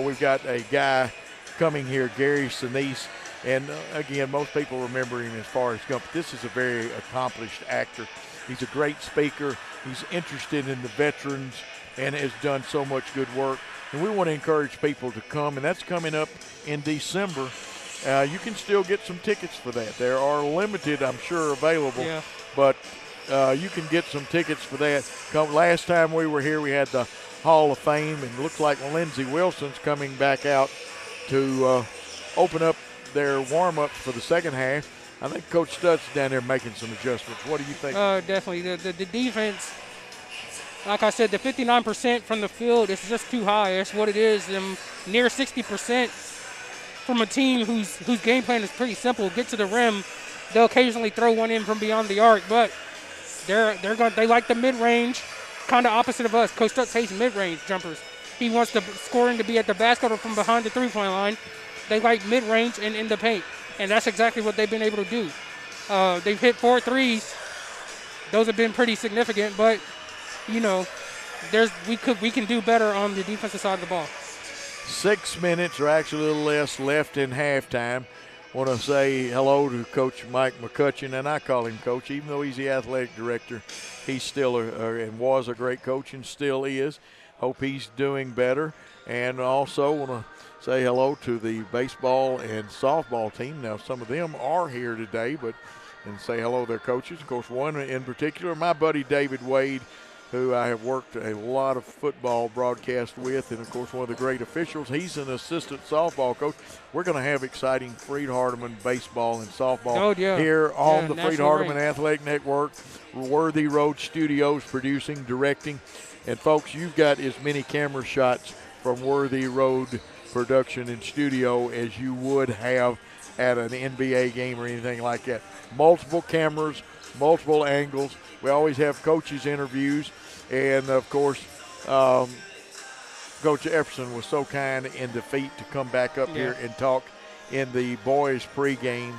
We've got a guy coming here, Gary Sinise, and again, most people remember him as Forrest Gump. This is a very accomplished actor. He's a great speaker. He's interested in the veterans and has done so much good work. And we want to encourage people to come, and that's coming up in December. You can still get some tickets for that. There are limited, I'm sure, available, but you can get some tickets for that. Last time we were here, we had the Hall of Fame, and it looks like Lindsey Wilson's coming back out to open up their warm-ups for the second half. I think Coach Studd's down there making some adjustments. What do you think? Definitely. The defense, like I said, the 59% from the field is just too high. That's what it is. Near 60% from a team whose game plan is pretty simple. Get to the rim. They'll occasionally throw one in from beyond the arc, but they like the mid-range, kind of opposite of us. Coach Stutz hates mid-range jumpers. He wants the scoring to be at the basket or from behind the three-point line. They like mid-range and in the paint, and that's exactly what they've been able to do. They've hit 4 threes. Those have been pretty significant, but we can do better on the defensive side of the ball. 6 minutes, or actually a little less, left in halftime. Want to say hello to Coach Mike McCutcheon, and I call him Coach, even though he's the athletic director. He's still and was a great coach and still is. Hope he's doing better. And also want to say hello to the baseball and softball team. Now, some of them are here today, and say hello to their coaches. Of course, one in particular, my buddy David Wade, who I have worked a lot of football broadcast with, and, of course, one of the great officials. He's an assistant softball coach. We're going to have exciting Freed-Hardeman baseball and softball here on the Freed-Hardeman Athletic Network, Worthy Road Studios, producing, directing. And, folks, you've got as many camera shots from Worthy Road production and studio as you would have at an NBA game or anything like that. Multiple cameras, multiple angles. We always have coaches' interviews. And, of course, Coach Jefferson was so kind in defeat to come back up here and talk in the boys pregame.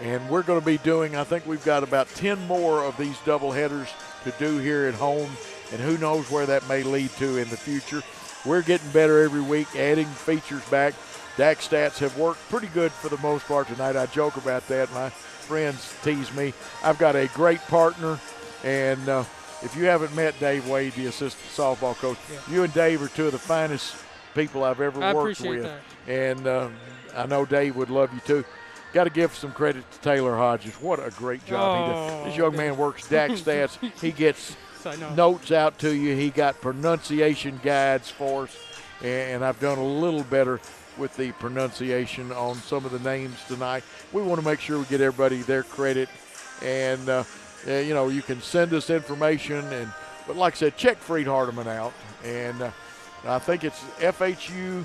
And we're going to be doing, I think we've got about 10 more of these doubleheaders to do here at home. And who knows where that may lead to in the future. We're getting better every week, adding features back. DAC stats have worked pretty good for the most part tonight. I joke about that. My friends tease me. I've got a great partner, and if you haven't met Dave Wade, the assistant softball coach, you and Dave are two of the finest people I've ever worked with. That. And I know Dave would love you too. Got to give some credit to Taylor Hodges. What a great job he does. This young man works DAC stats. He gets notes out to you. He got pronunciation guides for us, and I've done a little better with the pronunciation on some of the names tonight. We want to make sure we get everybody their credit, and you can send us information, but like I said, check Freed-Hardeman out, and I think it's FHU.edu.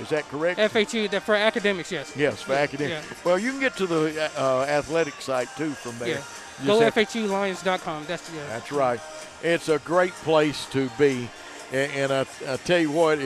Is that correct? FHU, for academics, yes. Yes, for academics. Yeah. Well, you can get to the athletic site too from there. Yeah. Go FHULions.com. That's right. It's a great place to be, and I tell you what,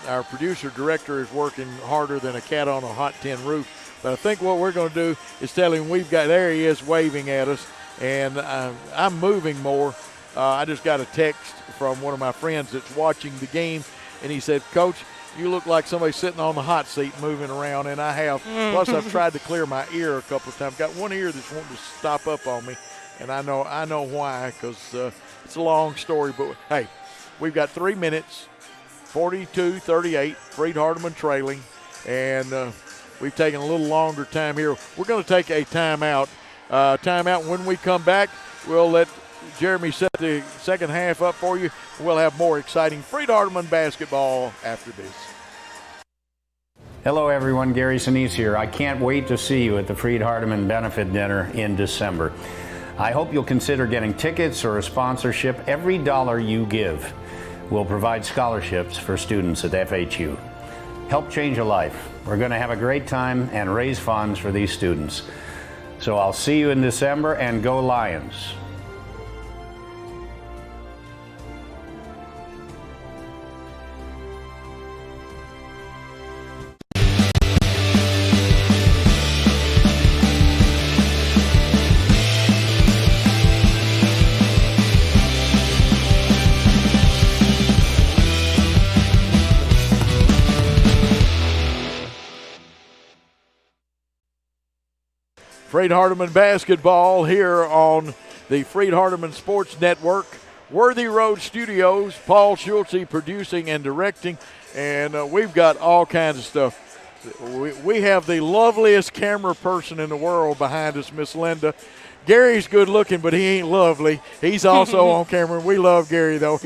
our producer director is working harder than a cat on a hot tin roof. But I think what we're going to do is tell him there he is waving at us, and I'm moving more. I just got a text from one of my friends that's watching the game, and he said, Coach, you look like somebody sitting on the hot seat moving around, and I have. Plus, I've tried to clear my ear a couple of times. Got one ear that's wanting to stop up on me, and I know why, because it's a long story. But, hey, we've got 3 minutes, 42-38, Freed-Hardeman trailing. and we've taken a little longer time here. We're going to take a timeout. When we come back, we'll let Jeremy set the second half up for you. We'll have more exciting Freed-Hardeman basketball after this. Hello everyone, Gary Sinise here. I can't wait to see you at the Freed-Hardeman Benefit Dinner in December. I hope you'll consider getting tickets or a sponsorship. Every dollar you give will provide scholarships for students at FHU. Help change a life. We're going to have a great time and raise funds for these students. So I'll see you in December, and go Lions. Freed-Hardeman basketball here on the Freed-Hardeman Sports Network. Worthy Road Studios, Paul Schulze producing and directing, and we've got all kinds of stuff. We have the loveliest camera person in the world behind us, Miss Linda. Gary's good looking, but he ain't lovely. He's also on camera. We love Gary, though.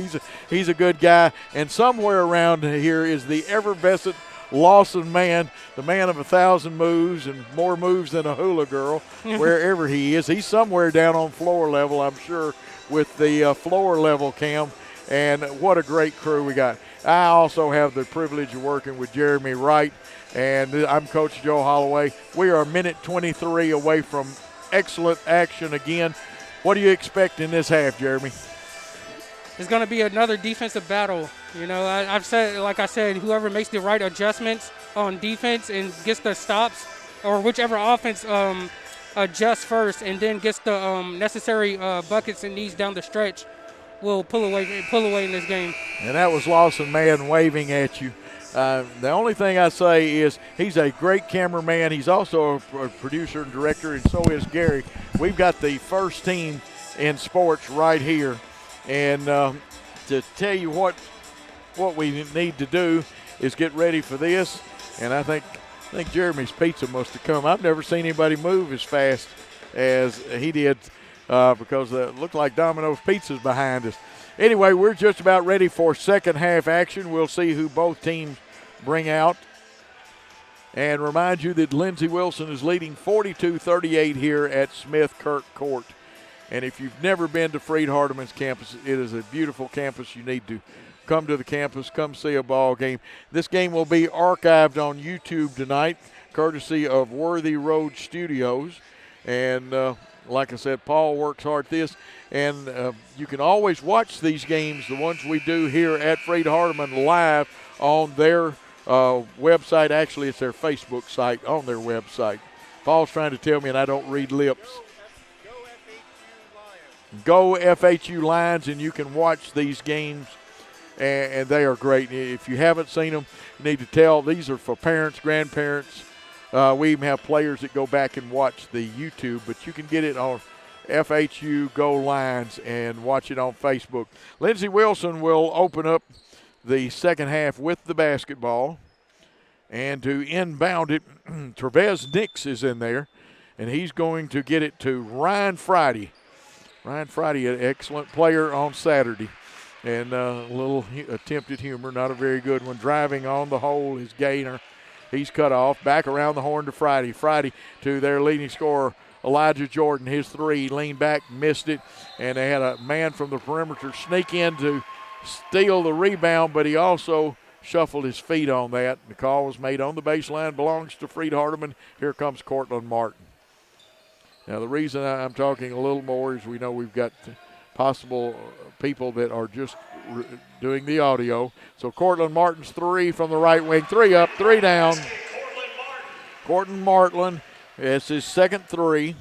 He's a good guy. And somewhere around here is the effervescent Lawson man, the man of 1,000 moves and more moves than a hula girl, wherever he is. He's somewhere down on floor level, I'm sure, with the floor level cam. And what a great crew we got. I also have the privilege of working with Jeremy Wright, and I'm Coach Joe Holloway. We are a minute 23 away from excellent action again. What do you expect in this half, Jeremy? It's going to be another defensive battle. You know, I've said, like I said, whoever makes the right adjustments on defense and gets the stops, or whichever offense adjusts first and then gets the necessary buckets and needs down the stretch, will pull away in this game. And that was Lawson man waving at you. The only thing I say is he's a great cameraman. He's also a producer and director, and so is Gary. We've got the first team in sports right here. And to tell you what we need to do is get ready for this. And I think Jeremy's pizza must have come. I've never seen anybody move as fast as he did because it looked like Domino's Pizza's behind us. Anyway, we're just about ready for second half action. We'll see who both teams bring out. And remind you that Lindsey Wilson is leading 42-38 here at Smith Kirk Court. And if you've never been to Freed-Hardeman's campus, it is a beautiful campus. You need to come to the campus, come see a ball game. This game will be archived on YouTube tonight, courtesy of Worthy Road Studios. And like I said, Paul works hard at this. And you can always watch these games, the ones we do here at Freed-Hardeman, live on their website. Actually, it's their Facebook site on their website. Paul's trying to tell me, and I don't read lips. Go FHU Lions, and you can watch these games, and they are great. If you haven't seen them, you need to tell. These are for parents, grandparents. We even have players that go back and watch the YouTube, but you can get it on FHU Go Lions and watch it on Facebook. Lindsey Wilson will open up the second half with the basketball, and to inbound it, Trevez Nix is in there, and he's going to get it to Ryan Friday. Ryan Friday, an excellent player on Saturday. And a little attempted humor, not a very good one. Driving on the hole, his gainer. He's cut off. Back around the horn to Friday. Friday to their leading scorer, Elijah Jordan. His three, leaned back, missed it. And they had a man from the perimeter sneak in to steal the rebound, but he also shuffled his feet on that. The call was made on the baseline, belongs to Freed-Hardeman. Here comes Cortland Martin. Now, the reason I'm talking a little more is we know we've got possible people that are just doing the audio. So Cortland Martin's three from the right wing. Three up, three down. Cortland Martin, it's his second three.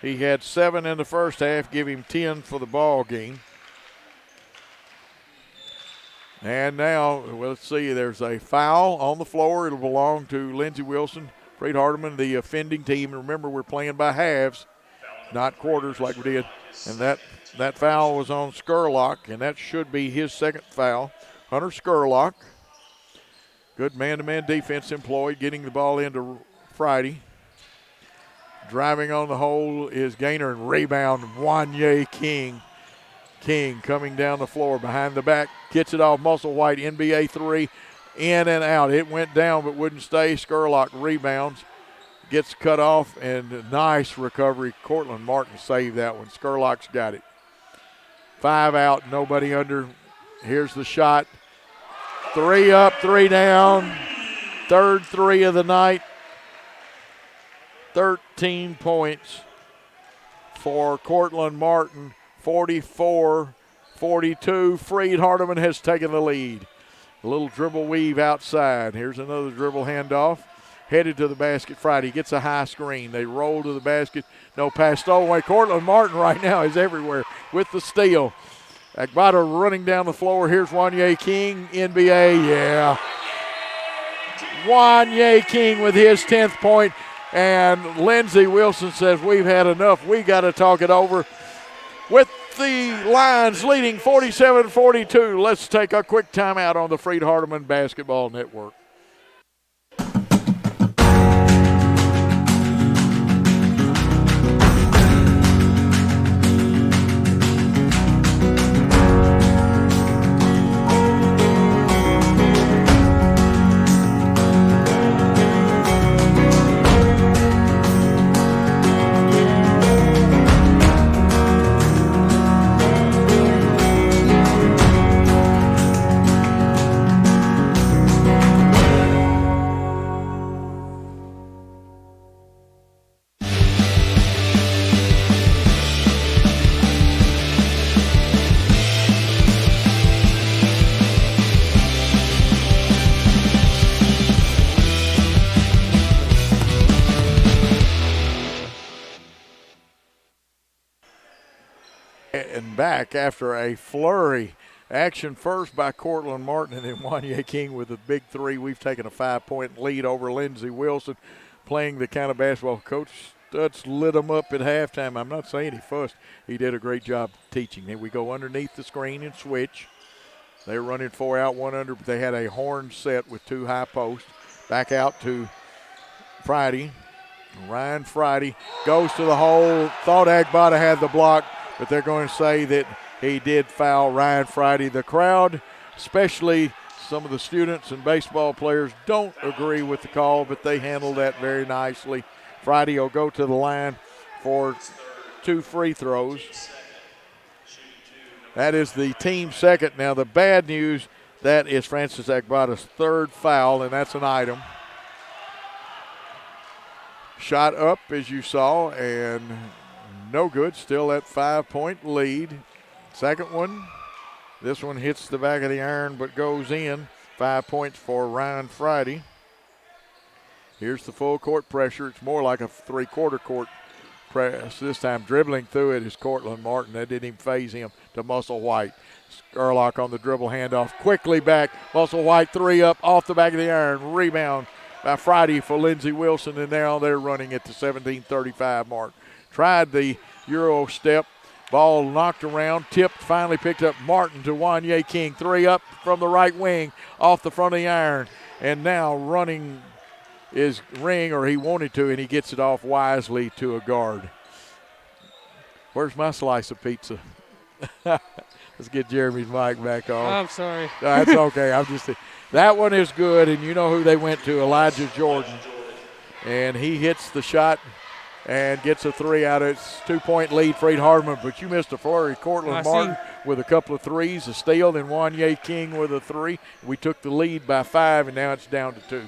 He had 7 in the first half, give him 10 for the ball game. And now, well, let's see, there's a foul on the floor. It'll belong to Lindsey Wilson. Freed-Hardeman, the offending team. And remember, we're playing by halves, not quarters like we did. And that foul was on Skurlock, and that should be his second foul. Hunter Skurlock. Good man-to-man defense employed, getting the ball into Friday. Driving on the hole is Gaynor, and rebound Wanye King. King coming down the floor behind the back, gets it off Musselwhite, NBA three, in and out. It went down but wouldn't stay. Skurlock rebounds, gets cut off, and nice recovery. Cortland Martin saved that one. Skurlock's got it. 5 out, nobody under. Here's the shot. 3 up, 3 down. Third three of the night. 13 points for Cortland Martin. 44-42. Freed-Hardeman has taken the lead. A little dribble weave outside. Here's another dribble handoff. Headed to the basket. Friday gets a high screen. They roll to the basket. No pass stolen away. Cortland Martin right now is everywhere with the steal. Agbata running down the floor. Here's Wanye King, NBA. Yeah. Wanye King with his 10th point. And Lindsey Wilson says, we've had enough. We got to talk it over. With the Lions leading 47-42, let's take a quick timeout on the Freed-Hardeman Basketball Network. And back after a flurry. Action first by Cortland Martin and then Wanye King with a big three. We've taken a 5-point lead over Lindsey Wilson, playing the kind of basketball Coach Stutz lit them up at halftime. I'm not saying he fussed. He did a great job teaching. Then we go underneath the screen and switch. They're running 4 out, 1 under, but they had a horn set with 2 high posts. Back out to Friday. Ryan Friday goes to the hole. Thought Agbata had the block, but they're going to say that he did foul Ryan Friday. The crowd, especially some of the students and baseball players, don't agree with the call, but they handled that very nicely. Friday will go to the line for 2 free throws. That is the team second. Now the bad news, that is Francis Agbata's 3rd foul, and that's an item. Shot up, as you saw, and no good. Still that 5-point lead. Second one. This one hits the back of the iron but goes in. 5 points for Ryan Friday. Here's the full court pressure. It's more like a 3/4 court press. This time dribbling through it is Cortland Martin. That didn't even phase him to Musselwhite. Skurlock on the dribble handoff. Quickly back. Musselwhite 3 up off the back of the iron. Rebound by Friday for Lindsey Wilson, and now they're running at the 17:35 mark. Tried the Euro step. Ball knocked around, tipped, finally picked up Martin to Wanye King. 3 up from the right wing off the front of the iron. And now running is Ring, or he wanted to, and he gets it off wisely to a guard. Where's my slice of pizza? Let's get Jeremy's mic back on. I'm sorry. That's okay. I'm just that one is good, and you know who they went to, Elijah Jordan. And he hits the shot and gets a 3 out of it. 2-point lead, Freed-Hardeman, but you missed a flurry. Cortland Martin with a couple of threes, a steal, and Wanye King with a 3. We took the lead by 5, and now it's down to 2.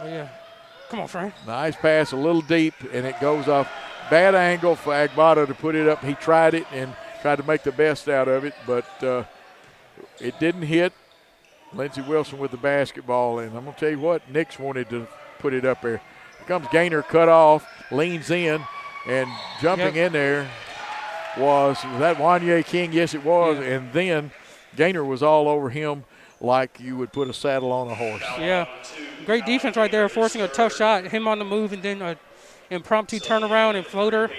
Oh, yeah. Come on, Frank. Nice pass, a little deep, and it goes off. Bad angle for Agbata to put it up. He tried it and tried to make the best out of it, but it didn't hit. Lindsey Wilson with the basketball, and I'm going to tell you what, Nix wanted to put it up there. Here comes Gaynor, cut off, leans in, and jumping in there was that Wanye King? Yes, it was, and then Gaynor was all over him like you would put a saddle on a horse. Yeah, great defense right there, forcing a tough shot, him on the move, and then an impromptu turnaround and floater.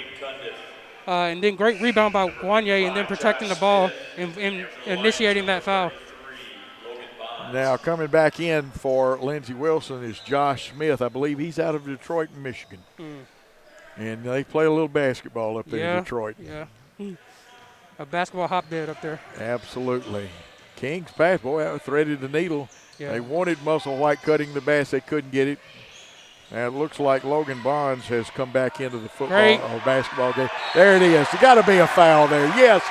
And then great rebound by Wanye, and then protecting the ball and initiating that foul. Now coming back in for Lindsey Wilson is Josh Smith. I believe he's out of Detroit, Michigan. And they play a little basketball up there in Detroit. Yeah. A basketball hotbed up there. Absolutely. King's pass, boy, that threaded the needle. Yeah. They wanted Muscle White cutting the basket. They couldn't get it. And it looks like Logan Bonds has come back into the football or basketball game. There it is. There got to be a foul there. Yes,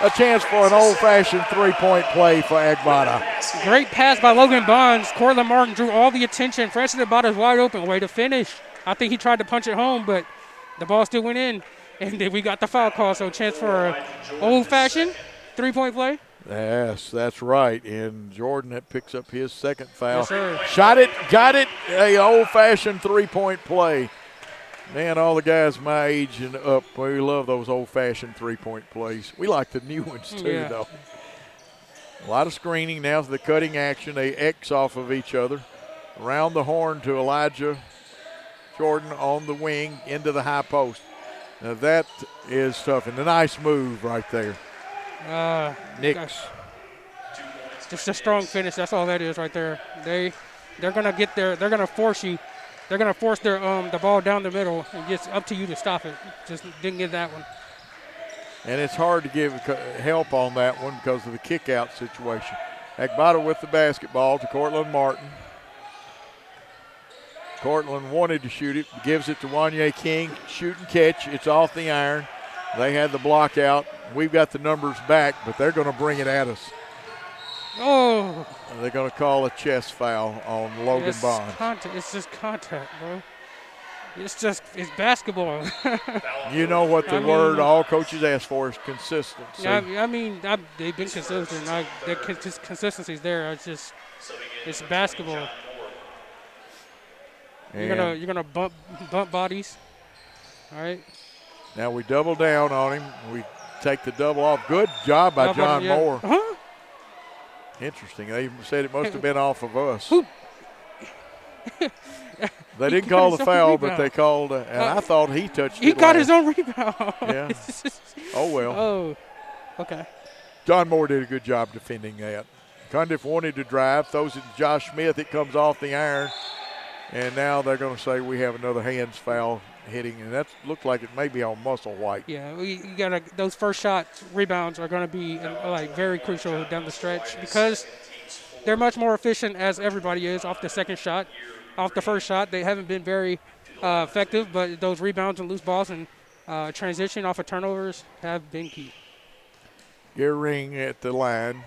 a chance for an old-fashioned three-point play for Agbada. Great pass by Logan Bonds. Cortland Martin drew all the attention. Preston Agbada's wide open. Way to finish. I think he tried to punch it home, but the ball still went in. And then we got the foul call, so chance for an old-fashioned three-point play. Yes, that's right. And Jordan that picks up his second foul. Yes, sir. Shot it, got it, a old-fashioned three-point play. Man, all the guys my age and up, we love those old-fashioned three-point plays. We like the new ones too, though. A lot of screening now for the cutting action. They X off of each other. Around the horn to Elijah Jordan on the wing into the high post. Now that is tough, and a nice move right there. Nix. Just a strong finish. That's all that is right there. They're gonna get there. They're gonna force you. They're gonna force their the ball down the middle, and it's up to you to stop it. Just didn't get that one. And it's hard to give help on that one because of the kick-out situation. Agbada with the basketball to Cortland Martin. Cortland wanted to shoot it, gives it to Wanye King. Shoot and catch. It's off the iron. They had the block out. We've got the numbers back, but they're going to bring it at us. Oh. They're going to call a chest foul on Logan Bonds. It's just contact, bro. It's basketball. You know what the word all coaches ask for is consistency. They've been consistent. The consistency's there. It's basketball. You're gonna bump bodies. All right. Now we double down on him. We take the double off. Good job by John Moore. Uh-huh. Interesting. They said it must have been off of us. They didn't call the foul, but they called, and I thought he touched it. He got his own rebound. Yeah. Oh, well. Oh, okay. John Moore did a good job defending that. Cundiff wanted to drive, throws it to Josh Smith. It comes off the iron, and now they're going to say we have another hands foul hitting, and that looked like it may be on Muscle White. Yeah, you got those first shots, rebounds are going to be very crucial down the stretch because they're much more efficient as everybody is off the second shot. Off the first shot, they haven't been very effective, but those rebounds and loose balls and transition off of turnovers have been key. Gearing at the line.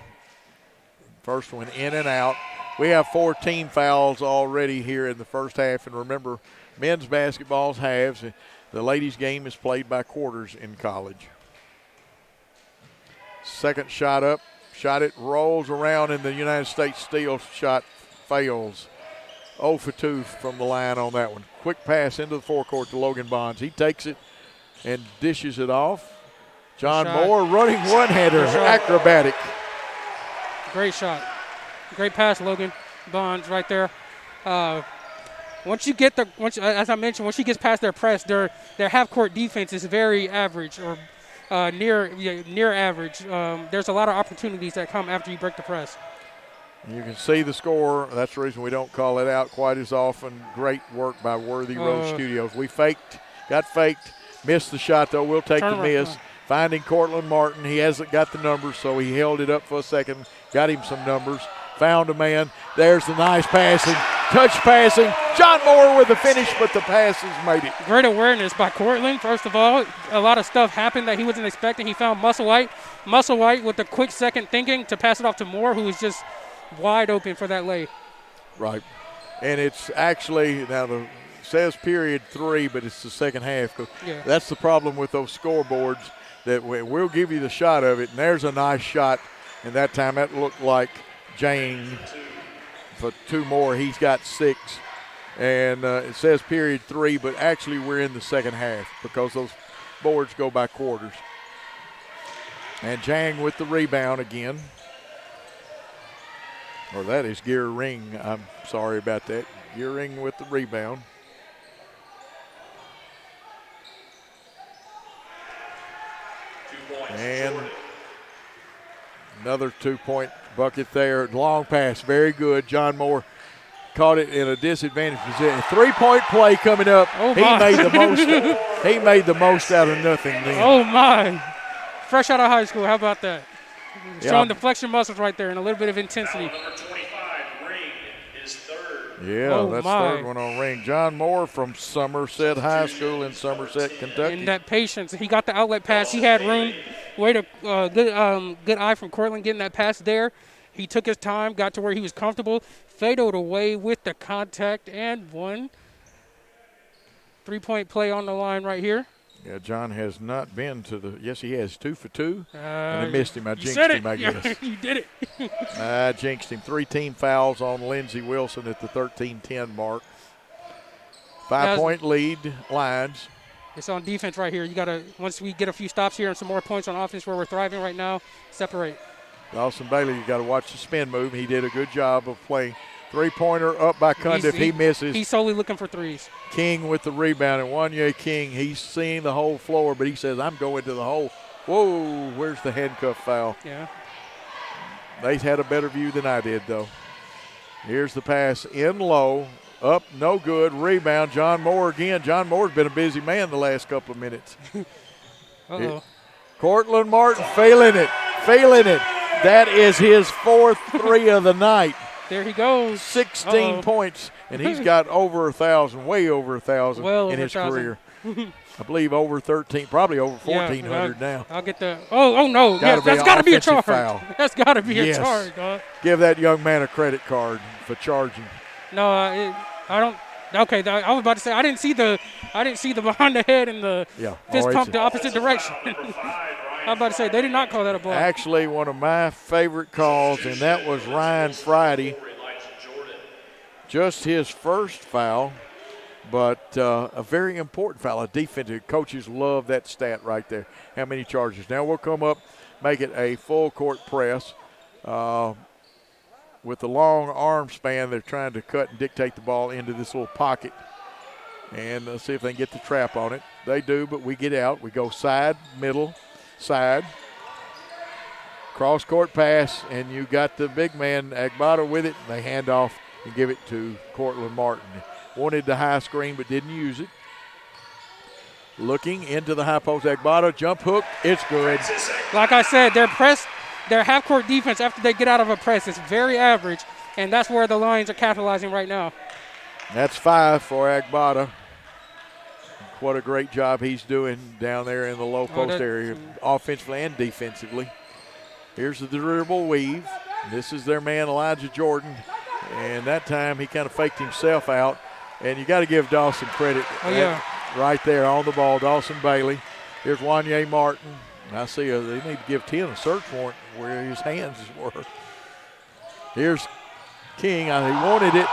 First one in and out. We have 14 fouls already here in the first half, and remember, men's basketball's halves. The ladies' game is played by quarters in college. Second shot up. Shot it, rolls around, and the United States steal shot fails. 0 for 2 from the line on that one. Quick pass into the forecourt to Logan Bonds. He takes it and dishes it off. John Moore running one-hander, acrobatic. Great shot. Great pass, Logan Bonds right there. As I mentioned, once she gets past their press, their half-court defense is very average or near average. There's a lot of opportunities that come after you break the press. You can see the score. That's the reason we don't call it out quite as often. Great work by Worthy Road Studios. We got faked, missed the shot, though. We'll take the miss. Finding Cortland Martin. He hasn't got the numbers, so he held it up for a second, got him some numbers, found a man. There's the nice passing, touch passing. John Moore with the finish, but the passes made it. Great awareness by Cortland, first of all. A lot of stuff happened that he wasn't expecting. He found Muscle White. Muscle White with the quick second thinking to pass it off to Moore, who was just wide open for that lay. Right. And it's actually, now it says period 3, but it's the second half. That's the problem with those scoreboards, that we'll give you the shot of it, and there's a nice shot. And that time that looked like Jane for 2 more. He's got 6. And it says period 3, but actually we're in the second half because those boards go by quarters. And Jang with the rebound again. Or that is Gear Ring. I'm sorry about that. Gear Ring with the rebound. And another 2-point Bucket there, long pass, very good. John Moore caught it in a disadvantaged position. 3-point play coming up. Oh, he my. made the most. He made the most out of nothing then. Oh, my. Fresh out of high school. How about that? Yeah. Showing the flexion muscles right there and a little bit of intensity. Foul number 25, Ring, is third. Yeah, Oh, that's my. third one on Ring. John Moore from Somerset High School in Somerset, Kentucky. And that patience. He got the outlet pass. He had room. Way to good eye from Cortland getting that pass there. He took his time, got to where he was comfortable, fadeed away with the contact, and one 3-point play on the line right here. Yeah, John has not been to the – yes, he has 2 for 2. And I missed him. I jinxed said him, it. I guess. You did it. I jinxed him. 3 team fouls on Lindsey Wilson at the 13-10 mark. 5-point lead, Lions. It's on defense right here. You got to, once we get a few stops here and some more points on offense where we're thriving right now, separate. Dawson Bailey, you got to watch the spin move. He did a good job of playing. 3-pointer up by Cundiff. He misses. He's solely looking for threes. King with the rebound. And Wanye King, he's seeing the whole floor, but he says, I'm going to the hole. Whoa, where's the handcuff foul? Yeah. They had a better view than I did, though. Here's the pass in low. Up, no good. Rebound, John Moore again. John Moore's been a busy man the last couple of minutes. Uh-oh. Cortland Martin failing it. That is his 4th 3 of the night. There he goes. 16 points, and he's got over 1,000, way over 1,000 well in his 1,000. career. I believe over 13, probably over 1,400 now. I'll get the – oh, no. Yes, that's got to be a charge. Foul. That's got to be Yes. a charge, dog. Give that young man a credit card for charging. No, I don't – okay, I was about to say I didn't see the behind the head and the fist pump the opposite direction. I was about to say they did not call that a block. Actually, one of my favorite calls, and that was Ryan Friday. Just his first foul, but a very important foul, a defensive. Coaches love that stat right there, how many charges. Now we'll come up, make it a full court press. With the long arm span, they're trying to cut and dictate the ball into this little pocket. And let's see if they can get the trap on it. They do, but we get out. We go side, middle, side. Cross-court pass, and you got the big man, Agbata, with it, and they hand off and give it to Cortland Martin. Wanted the high screen, but didn't use it. Looking into the high post, Agbata, jump hook, it's good. Like I said, their half-court defense after they get out of a press is very average, and that's where the Lions are capitalizing right now. That's 5 for Agbata. What a great job he's doing down there in the low post area, offensively and defensively. Here's the dribble weave. This is their man, Elijah Jordan, and that time he kind of faked himself out, and you got to give Dawson credit. Oh, yeah. Right there on the ball, Dawson Bailey. Here's Wanye Martin. I see they need to give 10 a search warrant where his hands were. Here's King. He wanted it.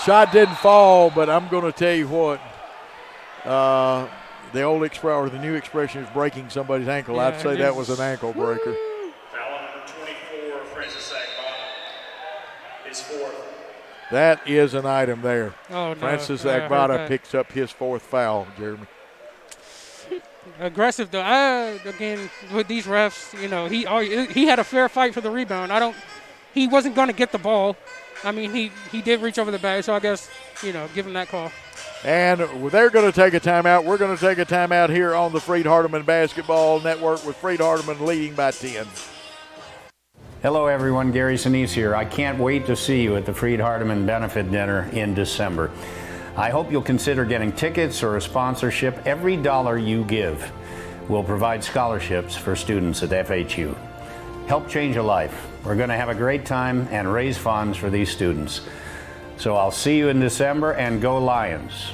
Shot didn't fall, but I'm going to tell you what. The old expression, or the new expression, is breaking somebody's ankle. Yeah, I'd say that was an ankle breaker. Foul number 24, Francis Agbata, is 4th. That is an item there. Oh, no. Francis I heard Agbata that. picks up his 4th foul, Jeremy. Aggressive, though. Again, with these refs, he had a fair fight for the rebound. He wasn't going to get the ball. I mean, he did reach over the bag, so I guess, give him that call. And they're going to take a timeout. We're going to take a timeout here on the Freed-Hardeman Basketball Network with Freed-Hardeman leading by 10. Hello everyone, Gary Sinise here. I can't wait to see you at the Freed-Hardeman Benefit Dinner in December. I hope you'll consider getting tickets or a sponsorship. Every dollar you give will provide scholarships for students at FHU. Help change a life. We're going to have a great time and raise funds for these students. So I'll see you in December, and go Lions.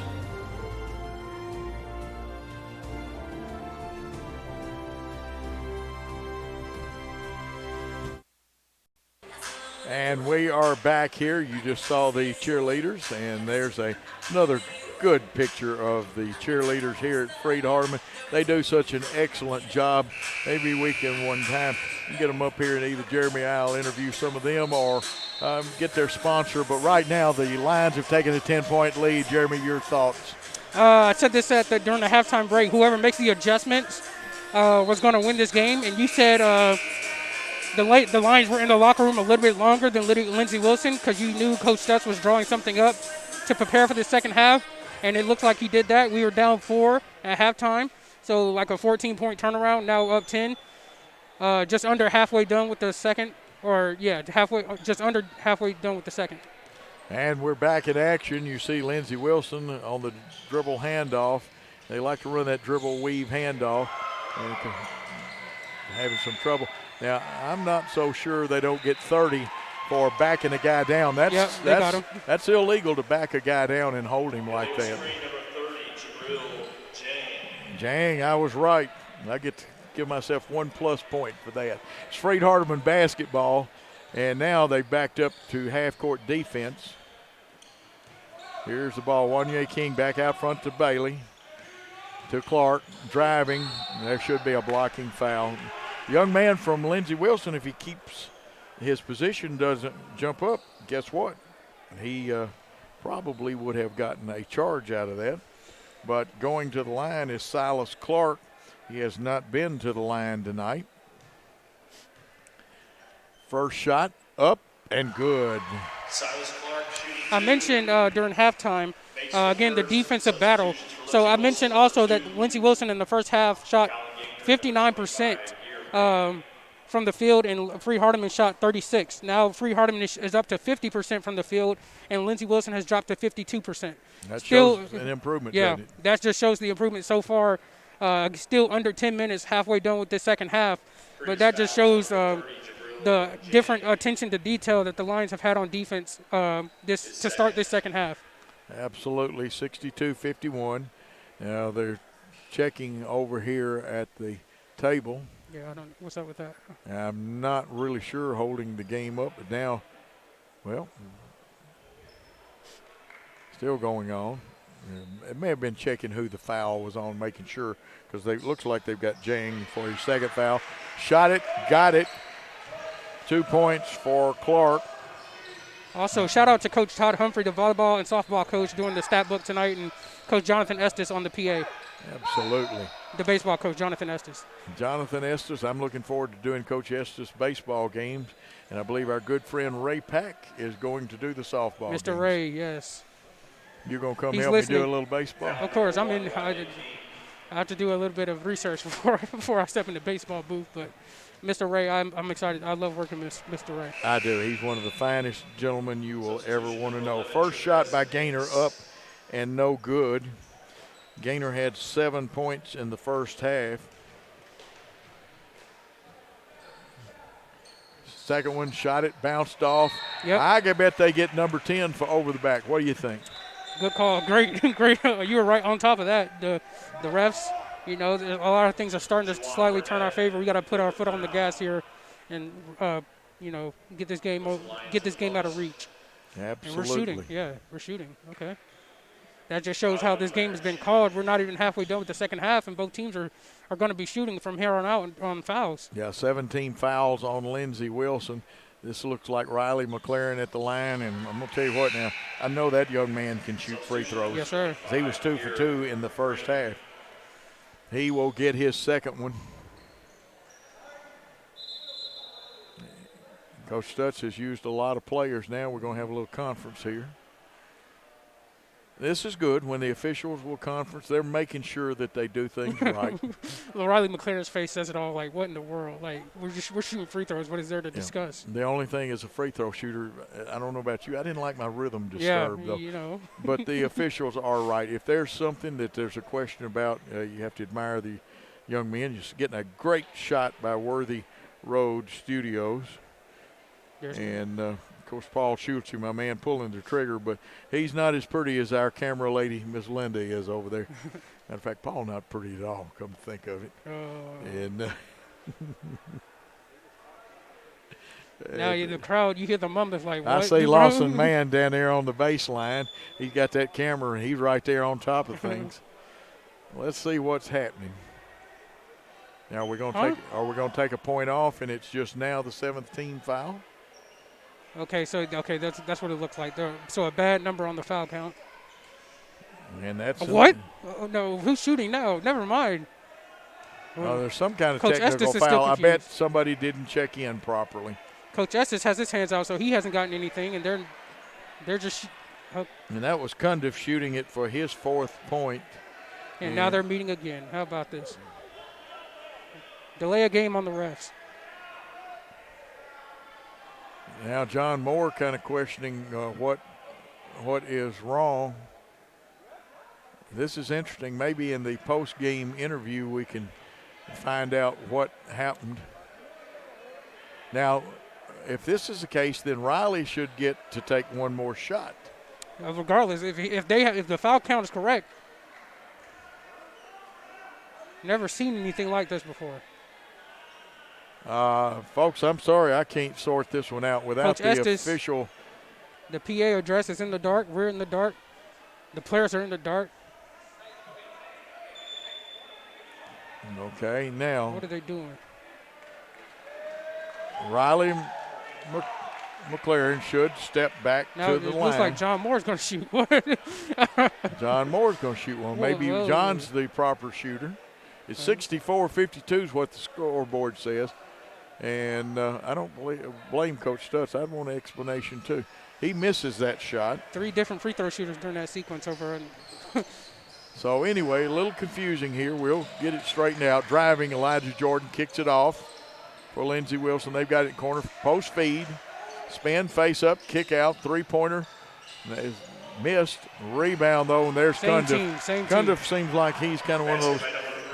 And we are back here. You just saw the cheerleaders, and there's another good picture of the cheerleaders here at Freed-Hardeman. They do such an excellent job. Maybe we can one time get them up here and either Jeremy and I will interview some of them or get their sponsor. But right now the Lions have taken a 10-point lead. Jeremy, your thoughts? I said this during the halftime break. Whoever makes the adjustments was going to win this game. And you said the Lions were in the locker room a little bit longer than Lindsey Wilson because you knew Coach Stutz was drawing something up to prepare for the second half, and it looked like he did that. We were down 4 at halftime, so like a 14-point turnaround, now up 10. Just under halfway done with the second, just under halfway done with the second. And we're back in action. You see Lindsey Wilson on the dribble handoff. They like to run that dribble weave handoff. Having some trouble. Now, I'm not so sure they don't get 30 for backing a guy down. That's illegal to back a guy down and hold him like that. Jang, I was right. I get to give myself 1+ point for that. It's Freed-Hardeman basketball, and now they've backed up to half-court defense. Here's the ball. Wanye King back out front to Bailey. To Clark, driving. There should be a blocking foul. Young man from Lindsey Wilson, if he keeps his position, doesn't jump up, guess what? He probably would have gotten a charge out of that. But going to the line is Silas Clark. He has not been to the line tonight. First shot up and good. Silas Clark shooting. I mentioned during halftime, again, the defensive battle. So I mentioned also that Lindsey Wilson in the first half shot 59% from the field, and Freed-Hardeman shot 36. Now Freed-Hardeman is up to 50% from the field, and Lindsey Wilson has dropped to 52%. That shows an improvement. Yeah, that just shows the improvement so far. Still under 10 minutes, halfway done with the second half, but that just shows the different attention to detail that the Lions have had on defense to start this second half. Absolutely, 62-51. Now they're checking over here at the table. Yeah, I don't. What's up with that? I'm not really sure holding the game up, but now, well, still going on. It may have been checking who the foul was on, making sure, because it looks like they've got Jang for his second foul. Shot it, got it. 2 points for Clark. Also, shout out to Coach Todd Humphrey, the volleyball and softball coach, doing the stat book tonight, and Coach Jonathan Estes on the PA. Absolutely. The baseball coach, Jonathan Estes. Jonathan Estes, I'm looking forward to doing Coach Estes baseball games, and I believe our good friend Ray Pack is going to do the softball games. Mr. Ray, yes. You're going to come He's help listening. me do a little baseball? Of course. I have to do a little bit of research before I step in the baseball booth, but Mr. Ray, I'm excited. I love working with Mr. Ray. I do. He's one of the finest gentlemen you will ever want to know. First shot by Gaynor up and no good. Gaynor had 7 points in the first half. Second one, shot it, bounced off. Yep. I bet they get number 10 for over the back. What do you think? Good call. Great. You were right on top of that. The refs, a lot of things are starting to slightly turn our favor. We got to put our foot on the gas here and, get this game out of reach. Absolutely. And we're shooting. Yeah, we're shooting. Okay. That just shows how this game has been called. We're not even halfway done with the second half, and both teams are going to be shooting from here on out on fouls. Yeah, 17 fouls on Lindsey Wilson. This looks like Riley McLaren at the line, and I'm going to tell you what now, I know that young man can shoot free throws. Yes, sir. He was 2 for 2 in the first half. He will get his second one. Coach Stutz has used a lot of players now. We're going to have a little conference here. This is good. When the officials will conference, they're making sure that they do things right. Well, Riley McLaren's face says it all. Like, what in the world? Like, we're shooting free throws. What is there to discuss? The only thing is a free throw shooter. I don't know about you. I didn't like my rhythm disturbed, though. But the officials are right. If there's something that there's a question about, you have to admire the young men. Just getting a great shot by Worthy Road Studios. And, of course, Paul Schultz, my man, pulling the trigger, but he's not as pretty as our camera lady, Miss Linda, is over there. Matter of fact, Paul not pretty at all, come to think of it. And now the crowd, you hear the mumbles like, what? I see Lawson Mann down there on the baseline. He's got that camera, and he's right there on top of things. Let's see what's happening. Now, are we going to take a point off, and it's just now the 7th team foul? Okay, that's what it looks like. So a bad number on the foul count. And that's what? No, who's shooting now? Never mind. There's some kind of Coach technical Estes is still foul. I bet confused. somebody didn't check in properly. Coach Estes has his hands out, so he hasn't gotten anything, and they're just. And that was Cundiff shooting it for his 4th point. And now they're meeting again. How about this? Delay a game on the refs. Now John Moore kind of questioning what is wrong. This is interesting. Maybe in the post-game interview we can find out what happened. Now, if this is the case, then Riley should get to take one more shot. Regardless, if the foul count is correct, never seen anything like this before. Folks, I'm sorry, I can't sort this one out without Coach the Estes, official. The PA address is in the dark. We're in the dark. The players are in the dark. Okay, now. What are they doing? Riley McLaren should step back now to the line. It looks like John Moore's going to shoot one. John Moore's going to shoot one. Maybe John's the proper shooter. It's 64-52 is what the scoreboard says. And I don't blame Coach Stutz. I'd want an explanation, too. He misses that shot. 3 different free throw shooters during that sequence over. So, anyway, a little confusing here. We'll get it straightened out. Driving, Elijah Jordan kicks it off for Lindsey Wilson. They've got it in corner. Post feed. Spin, face up, kick out, 3-pointer. Is missed. Rebound, though, and there's Cundiff. Cundiff seems like he's kind of one of those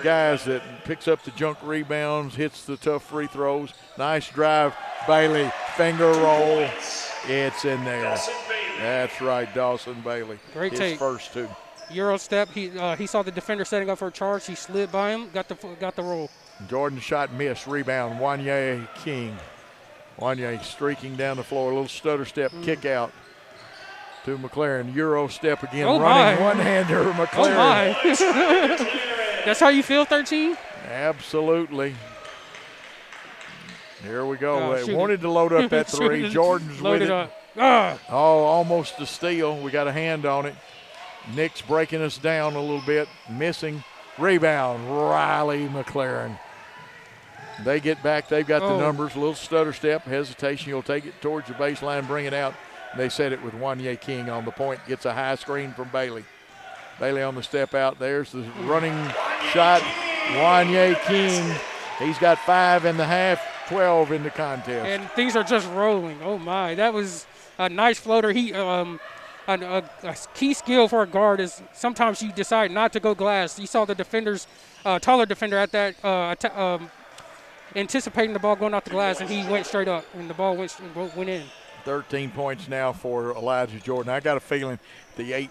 guys that picks up the junk rebounds, hits the tough free throws. Nice drive. Bailey, finger roll. It's in there. That's right, Dawson Bailey. Great his take. First 2. Euro step. He saw the defender setting up for a charge. He slid by him, got the roll. Jordan shot missed. Rebound, Wanye King. Wanye streaking down the floor. A little stutter step, kick out to McLaren. Euro step again, running one-hander. McLaren. Oh, my. That's how you feel, 13? Absolutely. Here we go. They wanted to load up that 3. Jordan's with it. Up. Oh, almost a steal. We got a hand on it. Nick's breaking us down a little bit. Missing. Rebound, Riley McLaren. They get back. They've got the numbers. A little stutter step, hesitation. You'll take it towards the baseline, bring it out. They set it with Wanye King on the point. Gets a high screen from Bailey. Bailey on the step out. There's the running shot. Wanye King. He's got 5 in the half, 12 in the contest. And things are just rolling. Oh, my. That was a nice floater. A key skill for a guard is sometimes you decide not to go glass. You saw the defender's taller defender at that anticipating the ball going off the glass, and he went straight up, and the ball went in. 13 points now for Elijah Jordan. I got a feeling the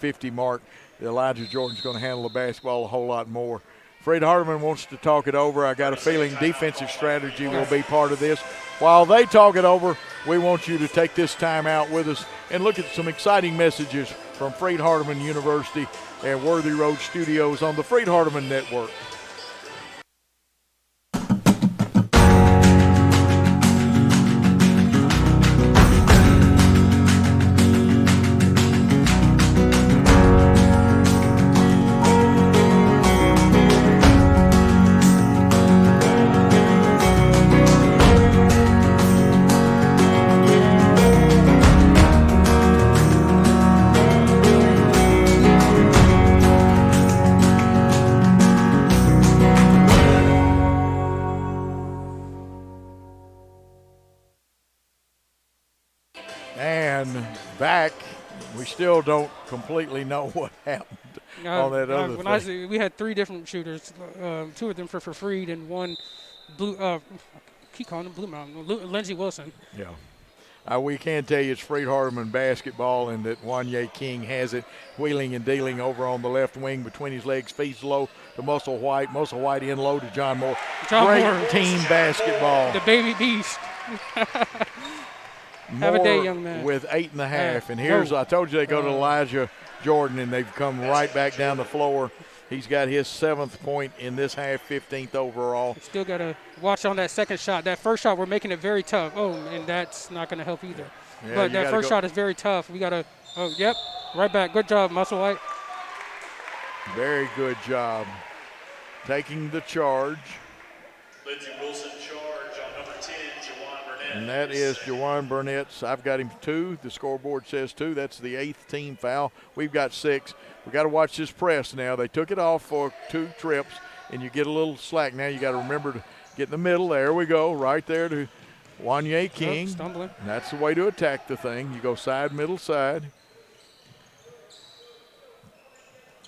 8:50 mark, Elijah Jordan's going to handle the basketball a whole lot more. Freed-Hardeman wants to talk it over. I got a feeling defensive strategy will be part of this. While they talk it over, we want you to take this time out with us and look at some exciting messages from Freed-Hardeman University and Worthy Road Studios on the Freed-Hardeman Network. Back, we still don't completely know what happened on that other thing. We had 3 different shooters, 2 of them for Freed and one blue. Keep calling him Blue Mountain, Lindsey Wilson. Yeah, we can tell you it's Freed-Hardeman basketball, and that Wanye King has it, wheeling and dealing over on the left wing between his legs, feeds low to Muscle White. Muscle White in low to John Moore. Great team basketball. The baby beast. Have a day, young man. With 8.5. And here's, I told you they go to Elijah Jordan, and they've come right back down the floor. He's got his 7th point in this half, 15th overall. Still got to watch on that second shot. That first shot, we're making it very tough. Oh, and that's not going to help either. Yeah, but that first shot is very tough. We got to, right back. Good job, Muscle White. Very good job. taking the charge. Lindsey Wilson charge on number 10, Jawan Burnett. And that is Jawan Burnett's. I've got him 2. The scoreboard says 2. That's the 8th team foul. We've got 6. We got to watch this press now. They took it off for 2 trips, and you get a little slack. Now you got to remember to get in the middle. There we go, right there to Wanye King. Stumbling. And that's the way to attack the thing. You go side, middle, side.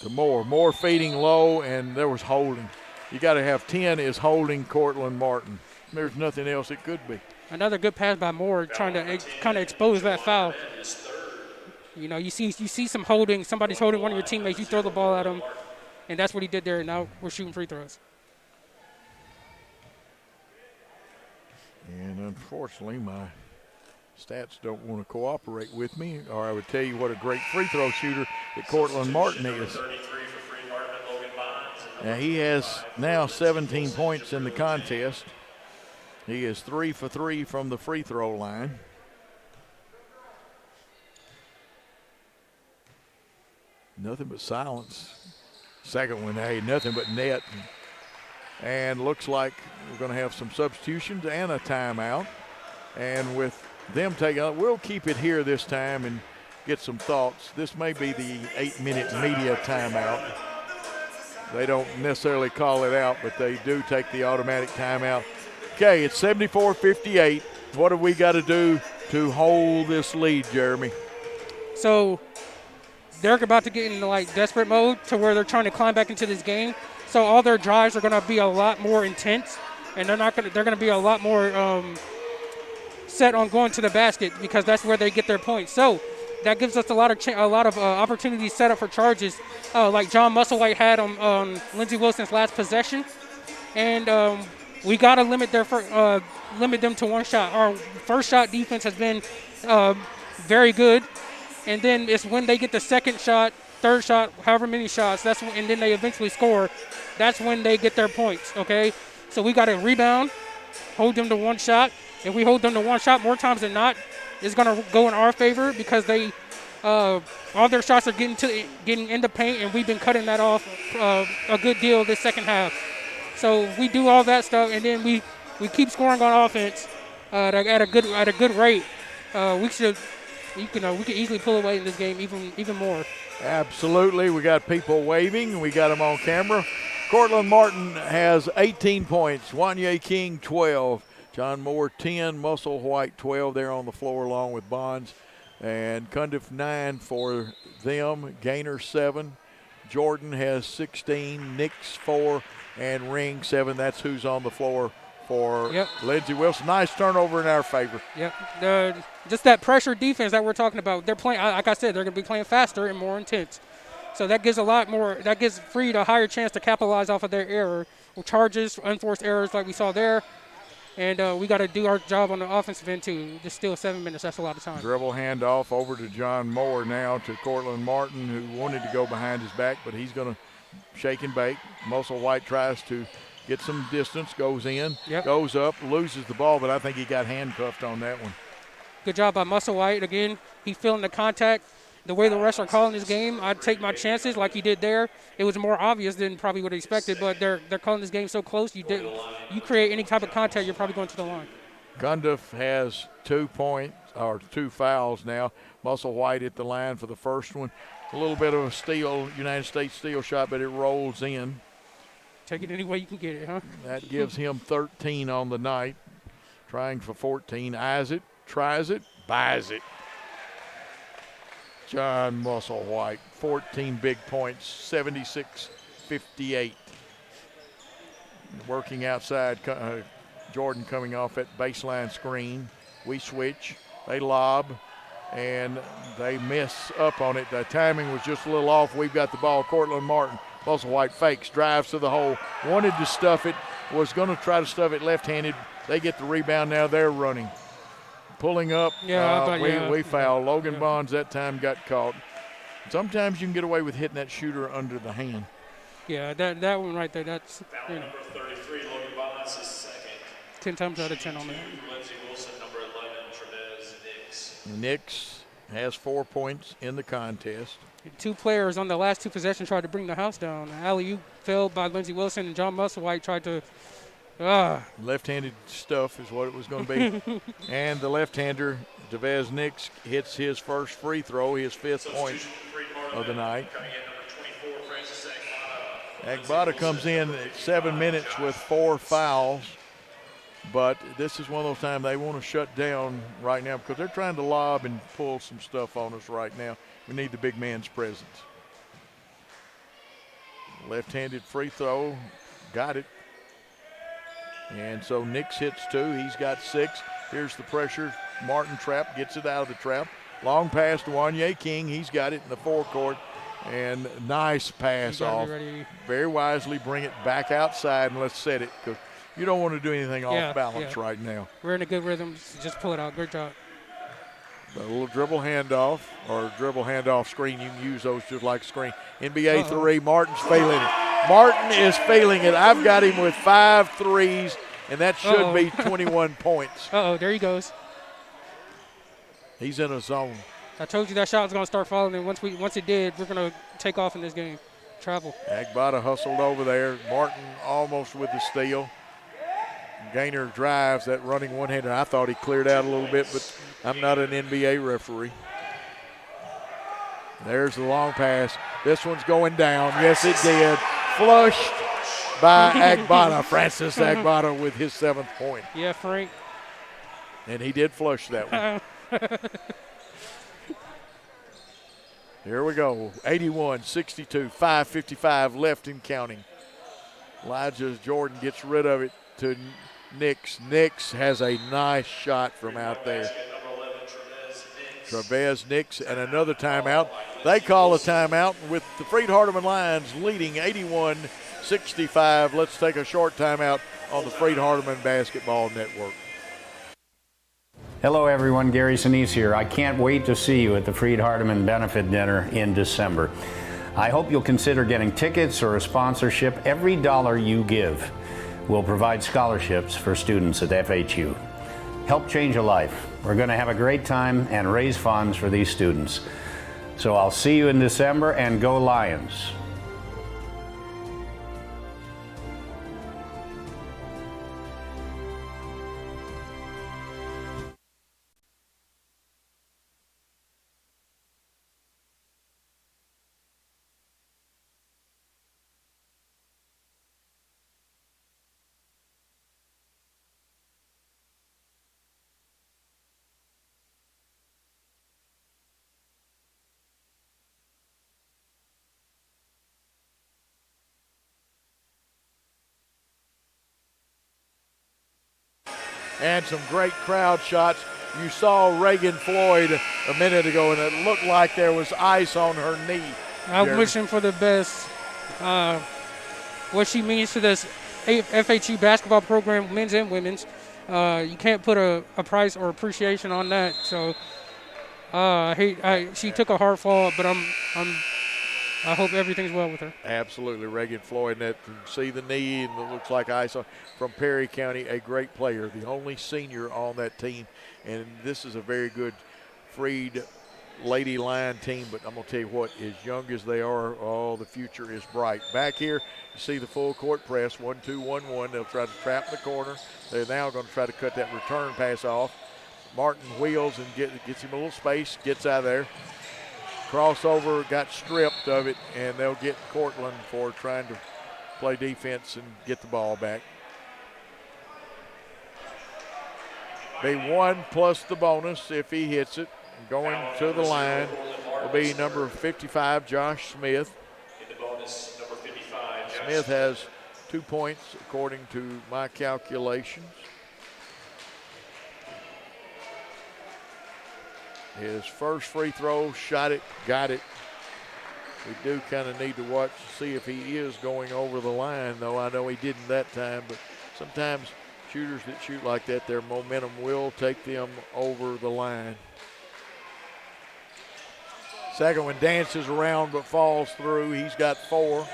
To Moore. Moore feeding low, and there was holding. You got to have 10 is holding Cortland Martin. There's nothing else it could be. Another good pass by Moore, trying to kind of expose that foul. You know, you see some holding. Somebody's holding one of your teammates. You throw the ball at them, and that's what he did there. And now we're shooting free throws. And unfortunately, my stats don't want to cooperate with me, or I would tell you what a great free throw shooter that Cortland Martin is. Now he has now 17 points in the contest. He is 3 for 3 from the free throw line. Nothing but silence. Second one, hey, nothing but net. And looks like we're going to have some substitutions and a timeout. And with them taking it, we'll keep it here this time and get some thoughts. This may be the 8-minute media timeout. They don't necessarily call it out, but they do take the automatic timeout. Okay, it's 74-58. What have we got to do to hold this lead, Jeremy? So they're about to get into like desperate mode to where they're trying to climb back into this game. So all their drives are going to be a lot more intense, and they're going to be a lot more set on going to the basket because that's where they get their points. So that gives us a lot of opportunities set up for charges, like John Musselwhite had on Lindsey Wilson's last possession, and we got to limit them to one shot. Our first shot defense has been very good, and then it's when they get the second shot, third shot, however many shots, and then they eventually score. That's when they get their points. Okay, so we got to rebound, hold them to one shot. If we hold them to one shot more times than not, it's going to go in our favor because they all their shots are getting in the paint, and we've been cutting that off a good deal this second half. So we do all that stuff, and then we keep scoring on offense at a good rate. We can easily pull away in this game even more. Absolutely. We got people waving. We got them on camera. Cortland Martin has 18 points. Wanye King 12. John Moore 10. Musselwhite 12 there on the floor along with Bonds. And Cundiff 9 for them. Gaynor 7. Jordan has 16. Nix 4. And Ring 7. That's who's on the floor for Lindsey Wilson. Nice turnover in our favor. Yep. Just that pressure defense that we're talking about. They're playing, like I said, they're going to be playing faster and more intense. So that gives that gives Freed a higher chance to capitalize off of their error. Charges, unforced errors like we saw there. And we got to do our job on the offensive end too. Just still 7 minutes, that's a lot of time. Dribble handoff over to John Moore now to Cortland Martin, who wanted to go behind his back, but he's going to shake and bake. Musselwhite tries to get some distance, goes in, goes up, loses the ball, but I think he got handcuffed on that one. Good job by Musselwhite. Again, he's feeling the contact. The way the refs are calling this game, I'd take my chances like he did there. It was more obvious than probably what I expected, but they're calling this game so close. You create any type of contact, you're probably going to the line. Cundiff has 2 points or 2 fouls now. Musselwhite at the line for the first one. A little bit of a steal, United States steal shot, but it rolls in. Take it any way you can get it, huh? That gives him 13 on the night. Trying for 14. Eyes it, tries it, buys it. John Musselwhite, 14 big points, 76-58. Working outside, Jordan coming off at baseline screen. We switch, they lob, and they miss up on it. The timing was just a little off. We've got the ball. Cortland Martin, Musselwhite fakes, drives to the hole, wanted to stuff it, was going to try to stuff it left-handed. They get the rebound now. They're running. Pulling up, we foul. Logan Bonds that time got caught. Sometimes you can get away with hitting that shooter under the hand. Yeah, that one right there, that's Number 33, Logan Bonds is second. 10 times out of 10 on that. Lindsey Wilson, number 11, Trevez Nix. Nix Has 4 points in the contest. 2 players on the last 2 possessions tried to bring the house down. Alley-oop failed by Lindsey Wilson, and John Musselwhite tried to Left-handed stuff is what it was going to be. And the left-hander, Devez Nix, hits his first free throw, his 5th point of the night. Agbata comes in at 7 minutes with 4 fouls. But this is one of those times they want to shut down right now because they're trying to lob and pull some stuff on us right now. We need the big man's presence. Left-handed free throw, got it. And so Nix hits 2. He's got 6. Here's the pressure. Martin trap, gets it out of the trap. Long pass to Wanye King. He's got it in the forecourt. And nice pass off. Very wisely bring it back outside and let's set it because you don't want to do anything off balance right now. We're in a good rhythm. Just pull it out. Great job. A little dribble handoff or dribble handoff screen. You can use those just like screen. NBA 3. Martin's failing it. Martin is failing it. I've got him with 5 threes, and that should be 21 points. There he goes. He's in a zone. I told you that shot was going to start falling, and once it did, we're going to take off in this game. Travel. Agbata hustled over there. Martin almost with the steal. Gaynor drives that running one-hander. I thought he cleared out a little bit, but I'm not an NBA referee. There's the long pass. This one's going down. Yes, it did. Flushed by Agbata. Francis Agbata with his 7th point. Yeah, Frank. And he did flush that one. Here we go. 81-62, 5:55 left and counting. Elijah Jordan gets rid of it to Nix. Nix has a nice shot from out there. Trevez Nix and another timeout. They call a timeout with the Freed-Hardeman Lions leading 81-65. Let's take a short timeout on the Freed-Hardeman Basketball Network. Hello everyone, Gary Sinise here. I can't wait to see you at the Freed-Hardeman Benefit Dinner in December. I hope you'll consider getting tickets or a sponsorship. Every dollar you give will provide scholarships for students at FHU. Help change a life. We're going to have a great time and raise funds for these students. So I'll see you in December, and go Lions. And some great crowd shots. You saw Reagan Floyd a minute ago, and it looked like there was ice on her knee. I'm wishing for the best. What she means to this FHU basketball program, men's and women's, you can't put a price or appreciation on that. So she took a hard fall, but I hope everything's well with her. Absolutely. Reagan Floyd, that see the knee, and it looks like ice from Perry County, a great player, the only senior on that team. And this is a very good Freed Lady Lion team, but I'm going to tell you what, as young as they are, the future is bright. Back here, you see the full court press, 1-2-1-1. They'll try to trap the corner. They're now going to try to cut that return pass off. Martin wheels and gets him a little space, gets out of there. Crossover, got stripped of it, and they'll get Cortland for trying to play defense and get the ball back. Be 1 plus the bonus if he hits it. Going to the line will be number 55, Josh Smith. Smith has 2 points according to my calculations. His first free throw, shot it, got it. We do kind of need to watch to see if he is going over the line, though. I know he didn't that time, but sometimes shooters that shoot like that, their momentum will take them over the line. Second one dances around but falls through. He's got 4.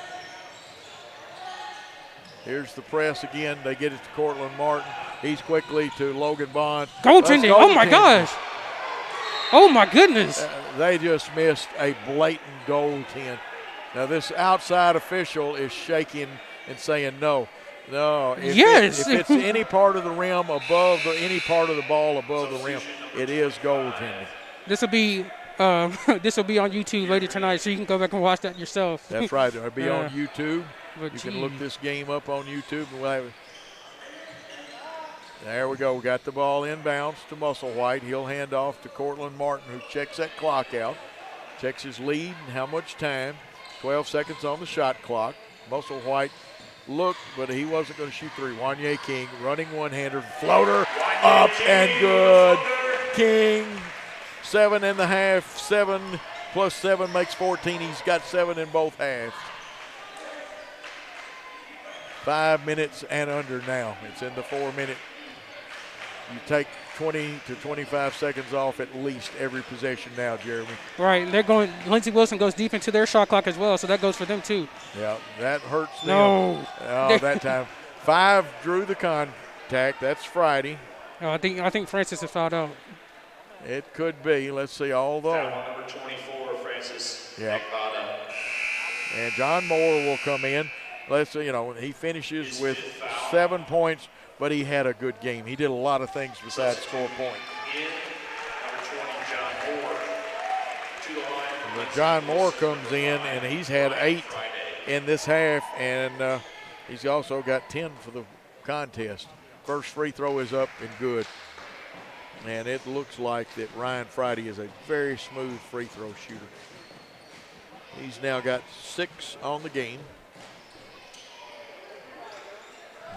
Here's the press again. They get it to Cortland Martin. He's quickly to Logan Bond. Goaltending. Oh, my gosh. Oh, my goodness. They just missed a blatant goaltend. Now, this outside official is shaking and saying no. No. If it's any part of the rim above any part of the ball above the rim, it is goaltending. This will be on YouTube later tonight, so you can go back and watch that yourself. That's right. It'll be on YouTube. But You can look this game up on YouTube. And we'll have it. There we go. We got the ball inbounds to Musselwhite. He'll hand off to Cortland Martin, who checks that clock out. Checks his lead and how much time. 12 seconds on the shot clock. Musselwhite looked, but he wasn't going to shoot three. Wanye King running one-hander. Floater up and good. King, 7.5. 7 plus 7 makes 14. He's got 7 in both halves. 5 minutes and under now. It's in the 4-minute. You take 20 to 25 seconds off at least every possession now, Jeremy. Right, and they're going. Lindsey Wilson goes deep into their shot clock as well, so that goes for them too. Yeah, that hurts them. No. Oh, that time. 5 drew the contact. That's Friday. Oh, I think Francis is fouled out. It could be. Let's see. Although. Number 24, Francis. Yep. And John Moore will come in. Let's see. He finishes with 7 points. But he had a good game. He did a lot of things besides score points. John Moore comes in, and he's had 8 in this half, and he's also got 10 for the contest. First free throw is up and good. And it looks like that Ryan Friday is a very smooth free throw shooter. He's now got 6 on the game.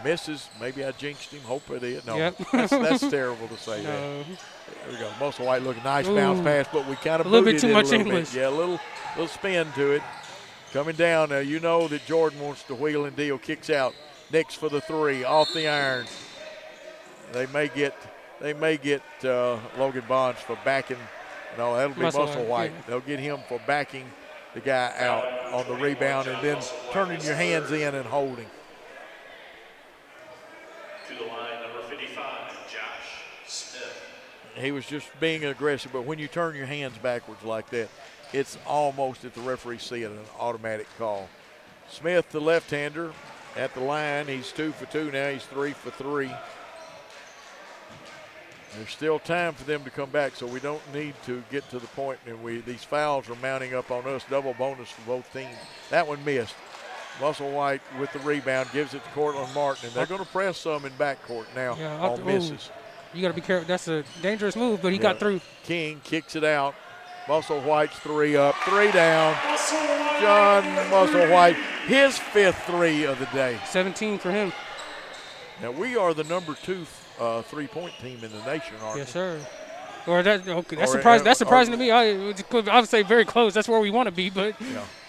Misses. Maybe I jinxed him. Hope I did. No, yep. that's terrible to say. No. That. There we go. Musselwhite looking nice bounce pass, but we kind of a little bit booted too it much a little English. bit. Yeah, a little spin to it. Coming down now. You know that Jordan wants to wheel and deal. Kicks out. Nix for the 3 off the iron. They may get Logan Bonds for backing. No, that'll be Musselwhite. Yeah. They'll get him for backing the guy out on the rebound and then turning your hands in and holding. To the line, number 55, Josh Smith. He was just being aggressive, but when you turn your hands backwards like that, it's almost, if the referee see it, an automatic call. Smith, the left-hander, at the line. He's 2 for 2 now. He's 3 for 3. There's still time for them to come back, so we don't need to get to the point, and these fouls are mounting up on us. Double bonus for both teams. That one missed. Musselwhite with the rebound gives it to Cortland Martin, and they're going to press some in backcourt now on misses. You got to be careful. That's a dangerous move, but he got through. King kicks it out. Musselwhite's 3 up, 3 down. John Musselwhite, his 5th 3 of the day. 17 for him. Now, we are the number 2 3-point team in the nation, aren't we? Yes, sir. Or that, okay, that's surprising. That's surprising to me. I would say very close. That's where we want to be, but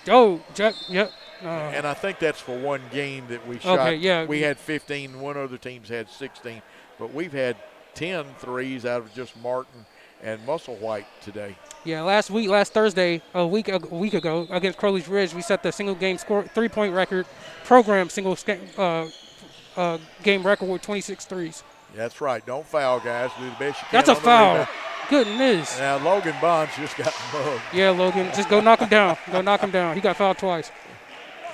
yep. And I think that's for one game that we shot. Okay, yeah. We had 15. One other team's had 16, but we've had 10 threes out of just Martin and Musselwhite today. Yeah, last Thursday, a week ago against Crowley's Ridge, we set the single game 3-point record, program single game record with 26 threes. That's right. Don't foul, guys. Do the best you can. That's a foul. Goodness. Now, Logan Bonds just got mugged. Yeah, Logan. Just go knock him down. Go knock him down. He got fouled twice.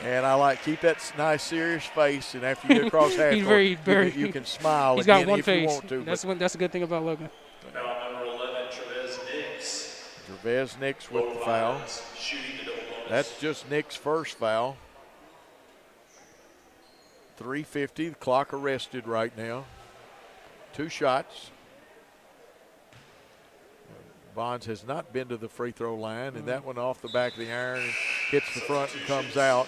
And keep that nice, serious face, and after you get across half court, you can smile he's again got one if face. you want to. That's a good thing about Logan. Foul number 11, Trevez Nix. Trevez Nix with the foul. That's just Nick's first foul. 3:50, the clock arrested right now. 2 shots. Bonds has not been to the free throw line, and that one off the back of the iron hits the front and comes out.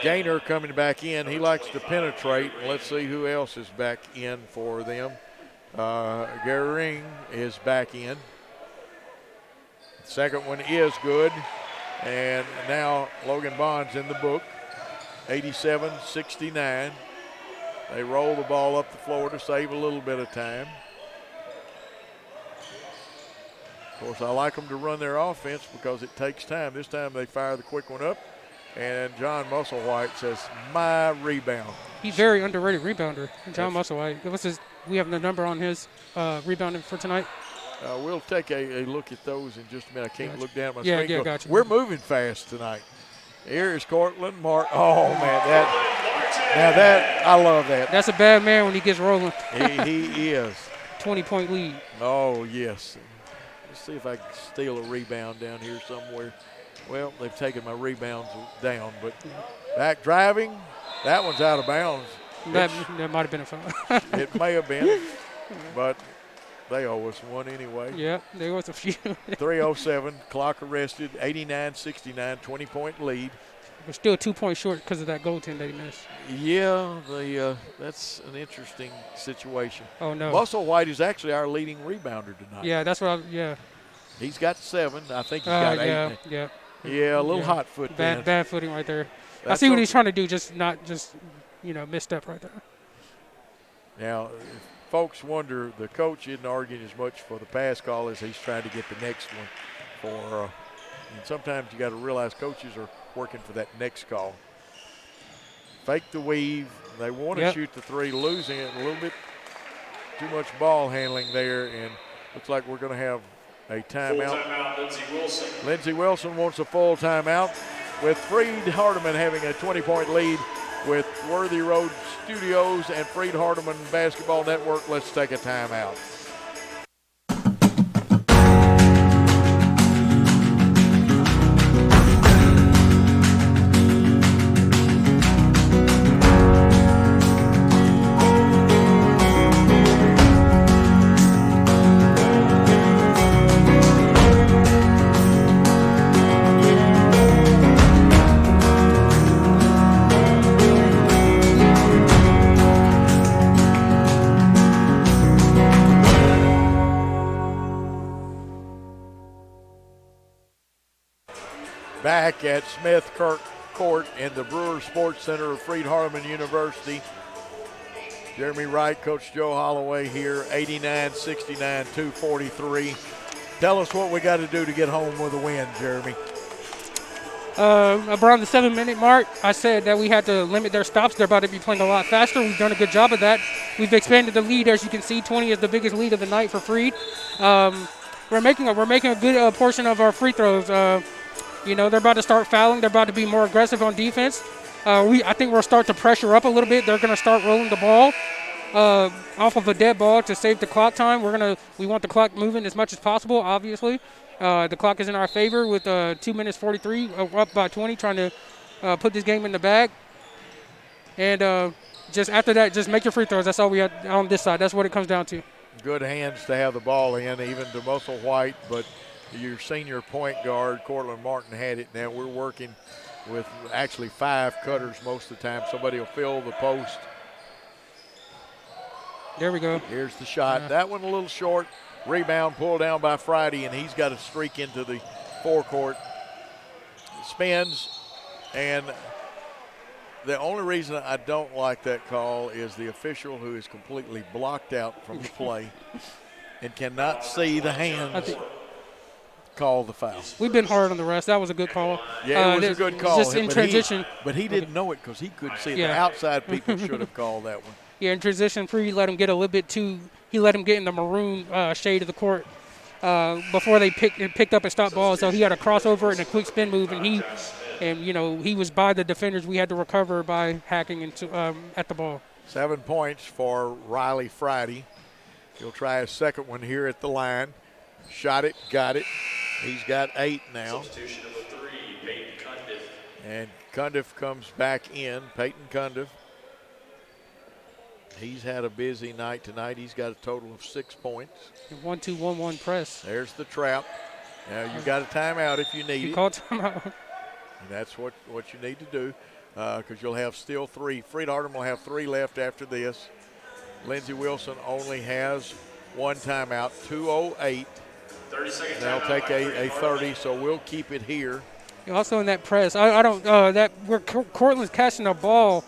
Gaynor coming back in. He likes to penetrate. Let's see who else is back in for them. Gehring is back in. Second one is good. And now Logan Bonds in the book. 87-69. They roll the ball up the floor to save a little bit of time. Of course, I like them to run their offense because it takes time. This time they fire the quick one up, and John Musselwhite says, my rebound. He's very underrated rebounder, John Musselwhite. we have the number on his rebounding for tonight. We'll take a look at those in just a minute. I can't look down at my Yeah, screen. yeah, gotcha. We're moving fast tonight. Here is Cortland Martin. Oh, man, I love that. That's a bad man when he gets rolling. He is. 20-point lead. Oh, yes. Let's see if I can steal a rebound down here somewhere. Well, they've taken my rebounds down, but back driving, that one's out of bounds. That might have been a foul. It may have been, but they owe us one anyway. Yeah, there was a few. 3:07, clock arrested, 89-69, 20-point lead. We're still 2 points short because of that goaltend that he missed. Yeah, that's an interesting situation. Oh, no. Muscle White is actually our leading rebounder tonight. Yeah, that's what He's got 7. I think he's got 8. Yeah, a little hot foot there. Bad footing right there. That's I see what okay. he's trying to do, just misstep right there. Now, if folks wonder, the coach isn't arguing as much for the pass call as he's trying to get the next one for. And sometimes you got to realize coaches are working for that next call. Fake the weave. They want to shoot the 3, losing it a little bit. Too much ball handling there, and looks like we're going to have a timeout. Full timeout, Lindsey Wilson. Lindsey Wilson wants a full timeout, with Freed-Hardeman having a 20-point lead with Worthy Road Studios and Freed-Hardeman Basketball Network. Let's take a timeout. Back at Smith Kirk Court in the Brewer Sports Center of Freed-Hardeman University. Jeremy Wright, Coach Joe Holloway here, 89-69, 2:43. Tell us what we got to do to get home with a win, Jeremy. Around the 7-minute mark, I said that we had to limit their stops. They're about to be playing a lot faster. We've done a good job of that. We've expanded the lead. As you can see, 20 is the biggest lead of the night for Freed. We're making a good portion of our free throws. They're about to start fouling. They're about to be more aggressive on defense. I think we'll start to pressure up a little bit. They're going to start rolling the ball off of a dead ball to save the clock time. We want the clock moving as much as possible, obviously. The clock is in our favor with 2 minutes 43, up by 20, trying to put this game in the bag. And just after that, just make your free throws. That's all we have on this side. That's what it comes down to. Good hands to have the ball in, even to Muscle White, but your senior point guard, Cortland Martin, had it. Now we're working with actually 5 cutters most of the time. Somebody will fill the post. There we go. Here's the shot. That one a little short. Rebound pulled down by Friday, and he's got a streak into the forecourt. Spins, and the only reason I don't like that call is the official who is completely blocked out from the play and cannot see the hands. Call the foul. We've been hard on the rest. That was a good call. Yeah, it was a good call. Just in transition. But he didn't know it because he couldn't see it. The outside people should have called that one. Yeah, in transition, Free let him get a little bit too. He let him get in the maroon shade of the court before they picked up and stopped ball. So he had a crossover and a quick spin move, and he was by the defenders. We had to recover by hacking into at the ball. 7 points for Riley Friday. He'll try a second one here at the line. Shot it, got it. He's got 8 now. Substitution number 3, Peyton Cundiff. And Cundiff comes back in, Peyton Cundiff. He's had a busy night tonight. He's got a total of 6 points. 1-2-1-1 press. There's the trap. Now you got a timeout if you need it. Call timeout. And that's what you need to do because you'll have still 3. Freed-Hardeman will have 3 left after this. Lindsey Wilson only has 1 timeout, 2:08. 30-second They'll take a 30, so we'll keep it here. Also in that press, I don't where Cortland's catching the ball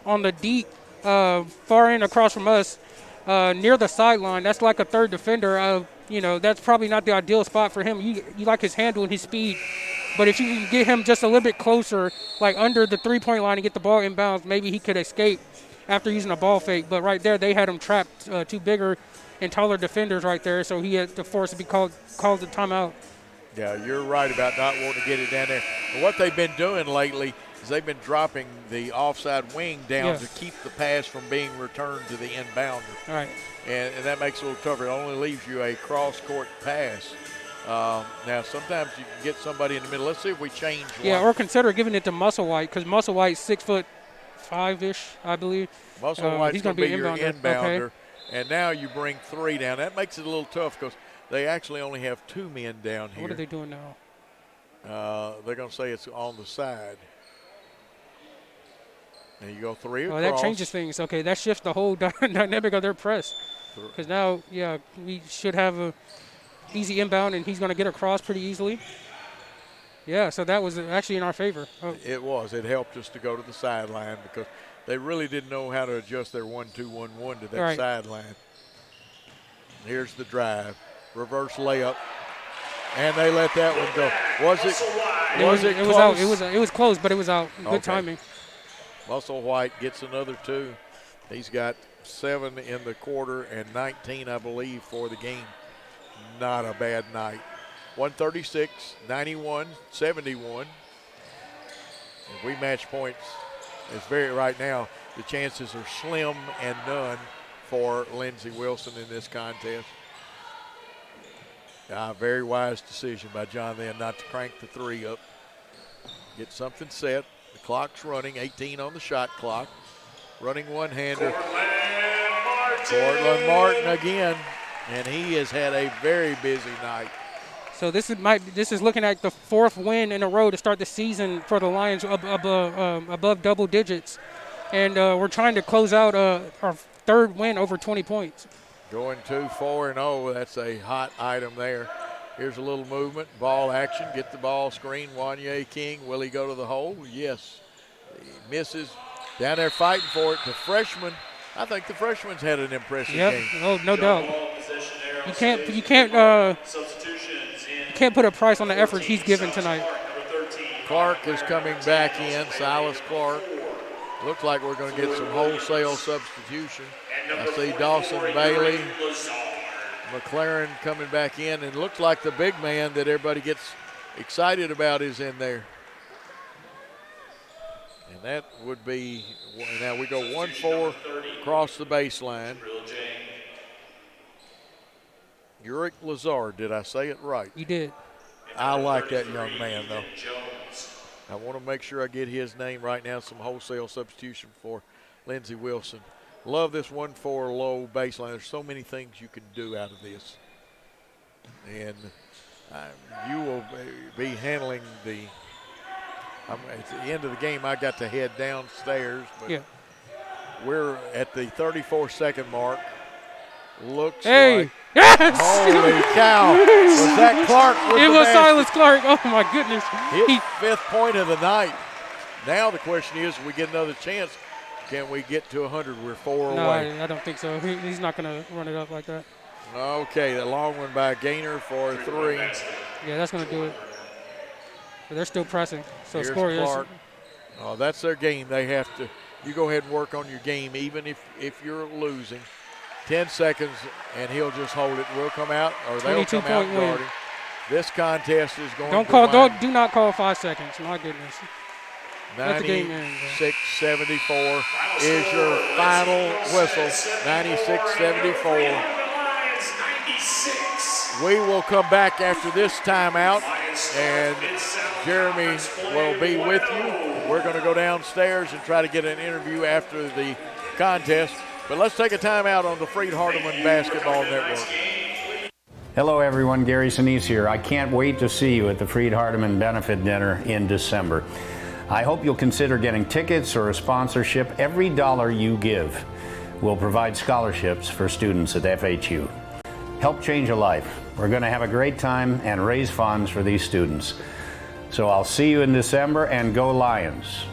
on the deep far end across from us near the sideline. That's like a third defender. That's probably not the ideal spot for him. You like his handle and his speed, but if you can get him just a little bit closer, like under the 3-point line and get the ball inbounds, maybe he could escape. after using a ball fake. But right there, they had him trapped, two bigger and taller defenders right there, so he had to force to be called the timeout. Yeah, you're right about not wanting to get it down there. And what they've been doing lately is they've been dropping the offside wing down to keep the pass from being returned to the inbounder. All right. And that makes it a little tougher. It only leaves you a cross-court pass. Now, sometimes you can get somebody in the middle. Let's see if we change one. Yeah, or consider giving it to Musselwhite, because Musselwhite's 6'5" I believe. Musselwhite's going to be your inbounder. Okay. And now you bring 3 down. That makes it a little tough because they actually only have 2 men down here. What are they doing now? They're going to say it's on the side. And you go 3 across. Oh, that changes things. Okay, that shifts the whole dynamic of their press. Because now, yeah, we should have a easy inbound, and he's going to get across pretty easily. Yeah, so that was actually in our favor. Oh. It was. It helped us to go to the sideline because they really didn't know how to adjust their 1-2-1-1 to that sideline. Here's the drive. Reverse layup. And they let that one go. Was it close? It was out. It was close, but it was out. Good timing. Musselwhite gets another 2. He's got 7 in the quarter and 19, I believe, for the game. Not a bad night. 136, 91, 71. If we match points, it's right now, the chances are slim and none for Lindsey Wilson in this contest. Very wise decision by John then not to crank the 3 up. Get something set. The clock's running, 18 on the shot clock. Running one-hander. Cortland Martin again, and he has had a very busy night. So this is looking at the 4th win in a row to start the season for the Lions above double digits, and we're trying to close out our 3rd win over 20 points. Going to 4-0, that's a hot item there. Here's a little movement, ball action, get the ball screen. Wanye King, will he go to the hole? Yes. He misses. Down there fighting for it. The freshman, I think the freshman's had an impressive game. Oh, no doubt. You can't put a price on the effort he's given tonight. Clark is coming back in, Silas Clark. Looks like we're going to get some wholesale substitution. I see Dawson Bailey, McLaren coming back in, and looks like the big man that everybody gets excited about is in there. And that would be, now we go 1-4 across the baseline. Uric Lazard, did I say it right? You did. I like that young man, though. I want to make sure I get his name right now. Some wholesale substitution for Lindsey Wilson. Love this 1-4 low baseline. There's so many things you can do out of this. And you will be handling the at the end of the game, I got to head downstairs. But we're at the 34-second mark. Looks like. Yes! Holy cow. Was that Clark with It the was basket? Silas Clark. Oh, my goodness. His 5th point of the night. Now the question is, if we get another chance, can we get to 100? We're 4 away. No, I don't think so. He's not going to run it up like that. Okay, the long one by Gaynor for 3. Yeah, that's going to do it. But they're still pressing. So Here's score Clark. Oh, that's their game. They have to. You go ahead and work on your game, even if you're losing. 10 seconds, and he'll just hold it. We'll come out, or they'll come out guarding. This contest is going do not call 5 seconds. My goodness. 96-74 is your final whistle. 96-74. We will come back after this timeout, and Jeremy will be with you. We're going to go downstairs and try to get an interview after the contest. But let's take a timeout on the Freed-Hardeman Basketball Network. Hello everyone, Gary Sinise here. I can't wait to see you at the Freed-Hardeman Benefit Dinner in December. I hope you'll consider getting tickets or a sponsorship. Every dollar you give will provide scholarships for students at FHU. Help change a life. We're going to have a great time and raise funds for these students. So I'll see you in December, and go Lions.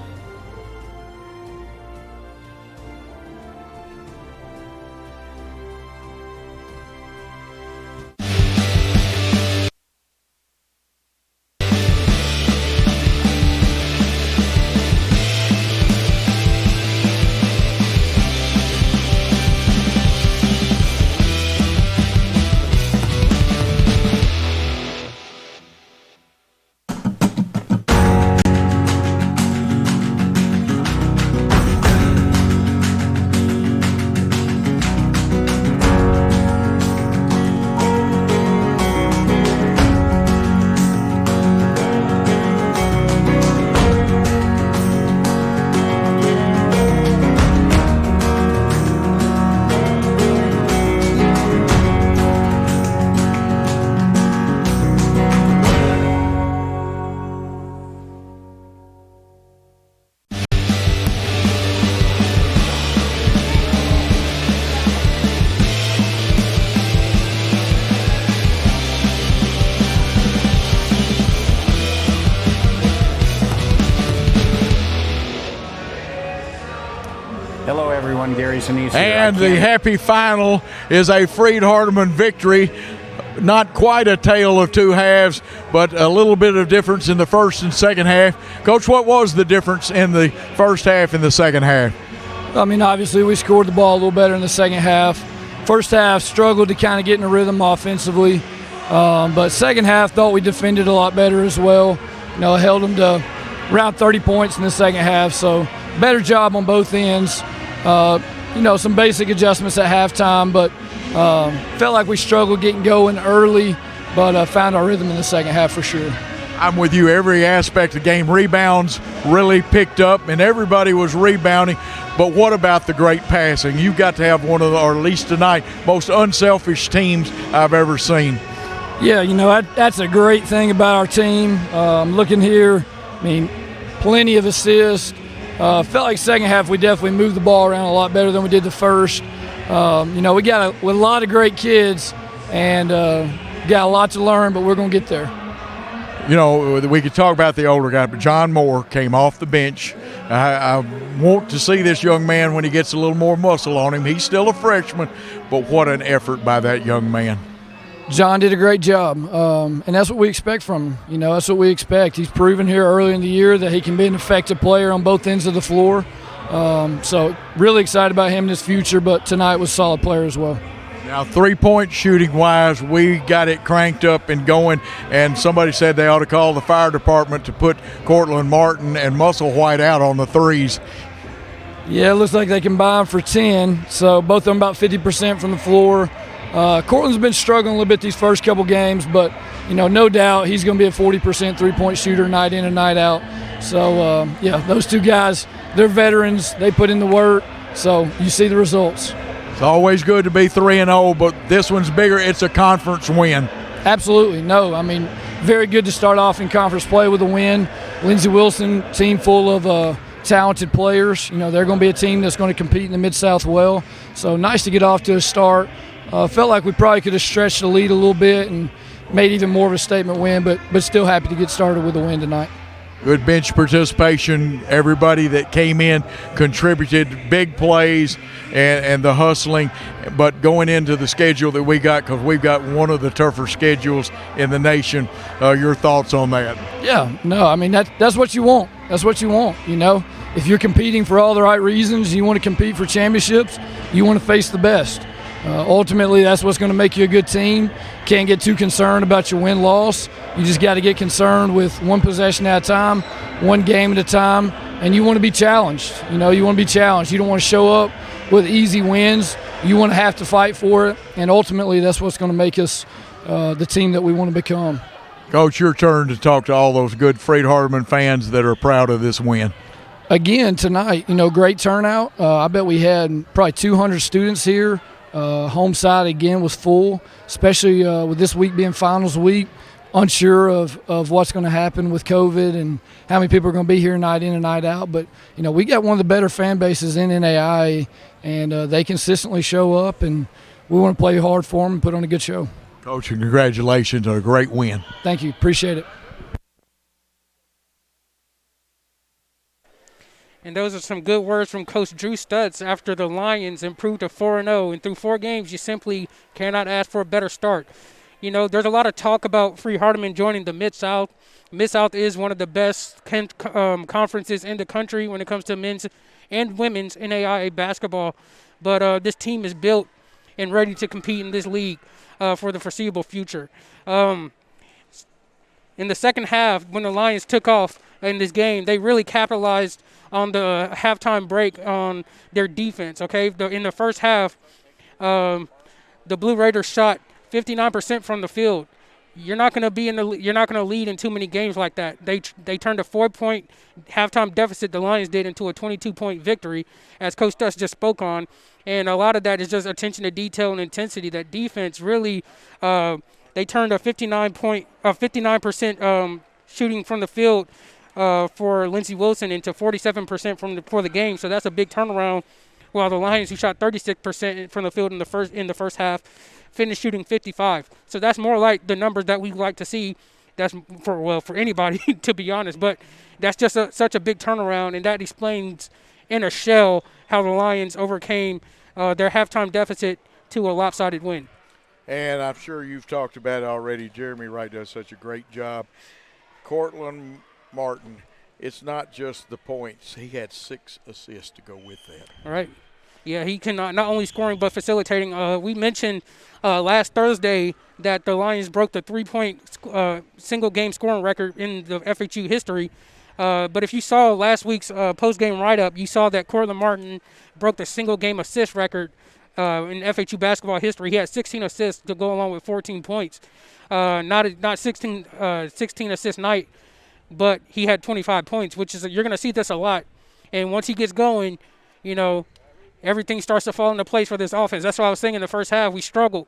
Hello, everyone. Gary Sinise here. And the happy final is a Freed-Hardeman victory. Not quite a tale of two halves, but a little bit of difference in the first and second half. Coach, what was the difference in the first half and the second half? I mean, obviously we scored the ball a little better in the second half. First half struggled to kind of get in a rhythm offensively, but second half thought we defended a lot better as well. Held them to around 30 points in the second half, so better job on both ends. Some basic adjustments at halftime, but felt like we struggled getting going early, but found our rhythm in the second half for sure. I'm with you. Every aspect of the game, rebounds really picked up, and everybody was rebounding. But what about the great passing? You've got to have one of the, or at least tonight, most unselfish teams I've ever seen. Yeah, that's a great thing about our team. Looking here, plenty of assists. Felt like second half we definitely moved the ball around a lot better than we did the first. We got a lot of great kids, and got a lot to learn, but we're going to get there. We could talk about the older guy, but John Moore came off the bench. I want to see this young man when he gets a little more muscle on him. He's still a freshman, but what an effort by that young man. John did a great job, and that's what we expect from him. That's what we expect. He's proven here early in the year that he can be an effective player on both ends of the floor. So really excited about him in his future, but tonight was a solid player as well. Now, three-point shooting-wise, we got it cranked up and going, and somebody said they ought to call the fire department to put Cortland Martin and Muscle White out on the threes. Yeah, it looks like they combine for 10, so both of them about 50% from the floor. Cortland's been struggling a little bit these first couple games, but, no doubt he's going to be a 40% three-point shooter night in and night out. So, those two guys, they're veterans. They put in the work, so you see the results. It's always good to be 3-0, but this one's bigger. It's a conference win. Absolutely. No, very good to start off in conference play with a win. Lindsey Wilson, team full of talented players. They're going to be a team that's going to compete in the Mid-South well. So nice to get off to a start. Felt like we probably could have stretched the lead a little bit and made even more of a statement win, but still happy to get started with a win tonight. Good bench participation. Everybody that came in contributed, big plays and the hustling. But going into the schedule that we got, because we've got one of the tougher schedules in the nation, your thoughts on that? Yeah, no, that's what you want. That's what you want, If you're competing for all the right reasons, you want to compete for championships, you want to face the best. Ultimately, that's what's going to make you a good team. Can't get too concerned about your win-loss. You just got to get concerned with one possession at a time, one game at a time, and you want to be challenged. You want to be challenged. You don't want to show up with easy wins. You want to have to fight for it, and ultimately that's what's going to make us the team that we want to become. Coach, your turn to talk to all those good Freed-Hardeman fans that are proud of this win. Again, tonight, great turnout. I bet we had probably 200 students here. Home side again was full, especially with this week being finals week. Unsure of what's going to happen with COVID and how many people are going to be here night in and night out. But, we got one of the better fan bases in NAIA, and they consistently show up, and we want to play hard for them and put on a good show. Coach, congratulations on a great win. Thank you. Appreciate it. And those are some good words from Coach Drew Stutz after the Lions improved to 4-0. And through 4 games, you simply cannot ask for a better start. There's a lot of talk about Freed-Hardeman joining the Mid-South. Mid-South is one of the best conferences in the country when it comes to men's and women's NAIA basketball. But this team is built and ready to compete in this league for the foreseeable future. In the second half, when the Lions took off in this game, they really capitalized on the halftime break on their defense. Okay, in the first half, the Blue Raiders shot 59% from the field. You're not going to lead in too many games like that. They turned a 4-point halftime deficit, the Lions did, into a 22-point victory, as Coach Stutz just spoke on. And a lot of that is just attention to detail and intensity. That defense really, they turned a 59% shooting from the field for Lindsey Wilson into 47% for the game. So that's a big turnaround. While the Lions, who shot 36% from the field in the first half, finished shooting 55. So that's more like the numbers that we like to see. That's for anybody, to be honest. But that's just such a big turnaround, and that explains in a shell how the Lions overcame their halftime deficit to a lopsided win. And I'm sure you've talked about it already. Jeremy Wright does such a great job. Cortland Martin, it's not just the points. He had 6 assists to go with that. All right. Yeah, he can not only scoring but facilitating. We mentioned last Thursday that the Lions broke the 3-point single-game scoring record in the FHU history. But if you saw last week's post-game write-up, you saw that Cortland Martin broke the single-game assist record in FHU basketball history. He had 16 assists to go along with 14 points. Not 16 assist night, but he had 25 points, which is you're going to see this a lot. And once he gets going, everything starts to fall into place for this offense. That's what I was saying in the first half. We struggled.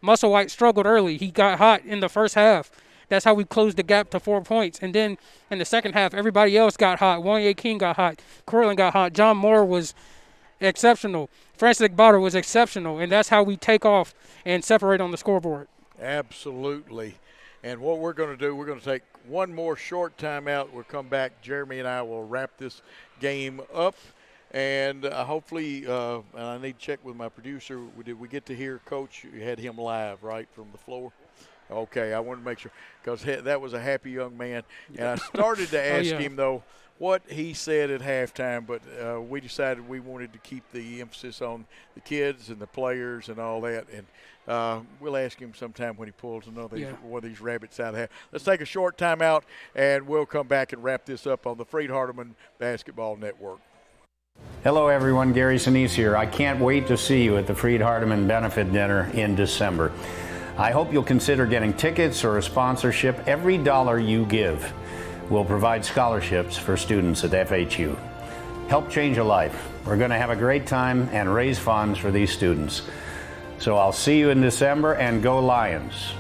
Musselwhite struggled early. He got hot in the first half. That's how we closed the gap to 4 points. And then in the second half, everybody else got hot. Wanye King got hot. Cortland got hot. John Moore was exceptional. Francis Botter was exceptional. And that's how we take off and separate on the scoreboard. Absolutely. And what we're going to do, we're going to take one more short timeout. We'll come back. Jeremy and I will wrap this game up. And hopefully, and I need to check with my producer, did we get to hear Coach? You had him live, right, from the floor? Okay, I wanted to make sure, because that was a happy young man. And I started to ask him, though, what he said at halftime, but we decided we wanted to keep the emphasis on the kids and the players and all that. And we'll ask him sometime when he pulls one of these rabbits out of the hat. Let's take a short timeout, and we'll come back and wrap this up on the Freed-Hardeman Basketball Network. Hello everyone, Gary Sinise here. I can't wait to see you at the Freed-Hardeman Benefit Dinner in December. I hope you'll consider getting tickets or a sponsorship. Every dollar you give will provide scholarships for students at FHU. Help change a life. We're going to have a great time and raise funds for these students. So I'll see you in December, and go Lions.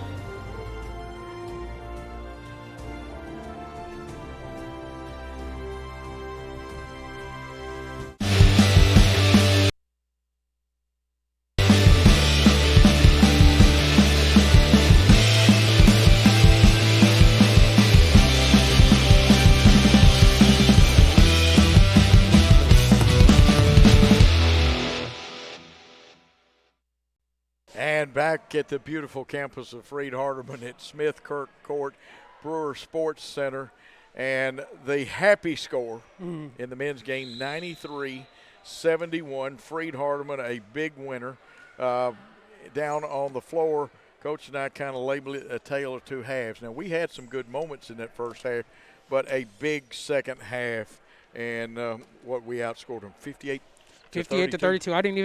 And back at the beautiful campus of Freed-Hardeman at Smith Kirk Court Brewer Sports Center. And the happy score in the men's game, 93-71. Freed-Hardeman, a big winner. Down on the floor, Coach and I kind of label it a tale of two halves. Now, we had some good moments in that first half, but a big second half. And what we outscored them, 58-32. I didn't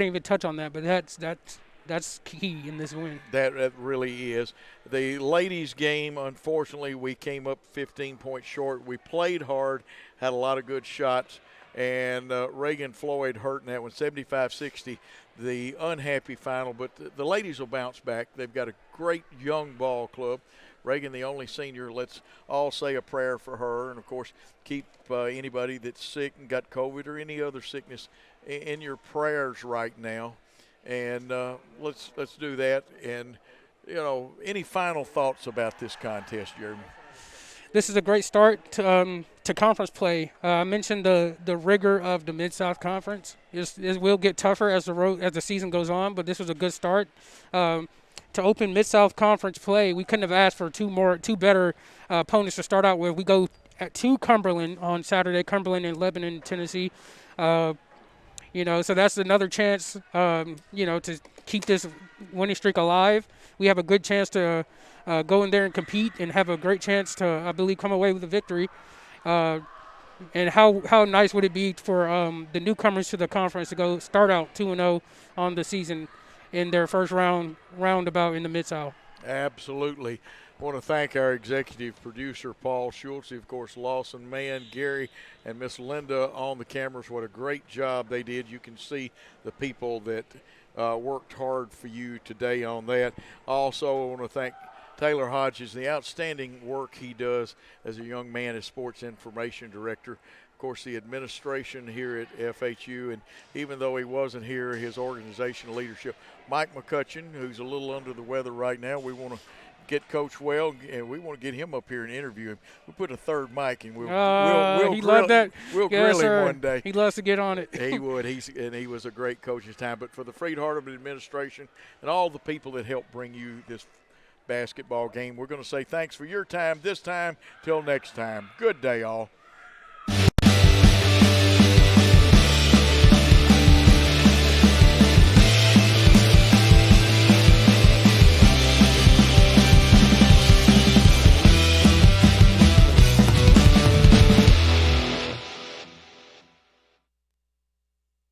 even touch on that, but that's key in this win. That really is. The ladies' game, unfortunately, we came up 15 points short. We played hard, had a lot of good shots, and Reagan Floyd hurt in that one, 75-60, the unhappy final. But the ladies will bounce back. They've got a great young ball club. Reagan, the only senior, let's all say a prayer for her. And, of course, keep anybody that's sick and got COVID or any other sickness in your prayers right now. And let's do that. And, any final thoughts about this contest, Jeremy? This is a great start to conference play. I mentioned the rigor of the Mid-South Conference. It will get tougher as the season goes on, but this was a good start. To open Mid-South Conference play, we couldn't have asked for two better opponents to start out with. We go to Cumberland on Saturday, Cumberland and Lebanon, Tennessee. So that's another chance, to keep this winning streak alive. We have a good chance to go in there and compete and have a great chance to, I believe, come away with a victory. And how nice would it be for the newcomers to the conference to go start out 2-0 on the season in their first roundabout in the Mid-South? Absolutely. I want to thank our executive producer, Paul Schultz, of course, Lawson Mann, Gary, and Miss Linda on the cameras. What a great job they did. You can see the people that worked hard for you today on that. Also, I want to thank Taylor Hodges, the outstanding work he does as a young man as sports information director. Of course, the administration here at FHU, and even though he wasn't here, his organizational leadership. Mike McCutcheon, who's a little under the weather right now, we want to get Coach Well, and we want to get him up here and interview him. We'll put a third mic, and we'll he grill, loved that. We'll Yes, grill sir. him one day. He loves to get on it. He would. He was a great coach his time. But for the Freed-Hardeman administration and all the people that helped bring you this basketball game, we're going to say thanks for your time this time. Till next time. Good day, all.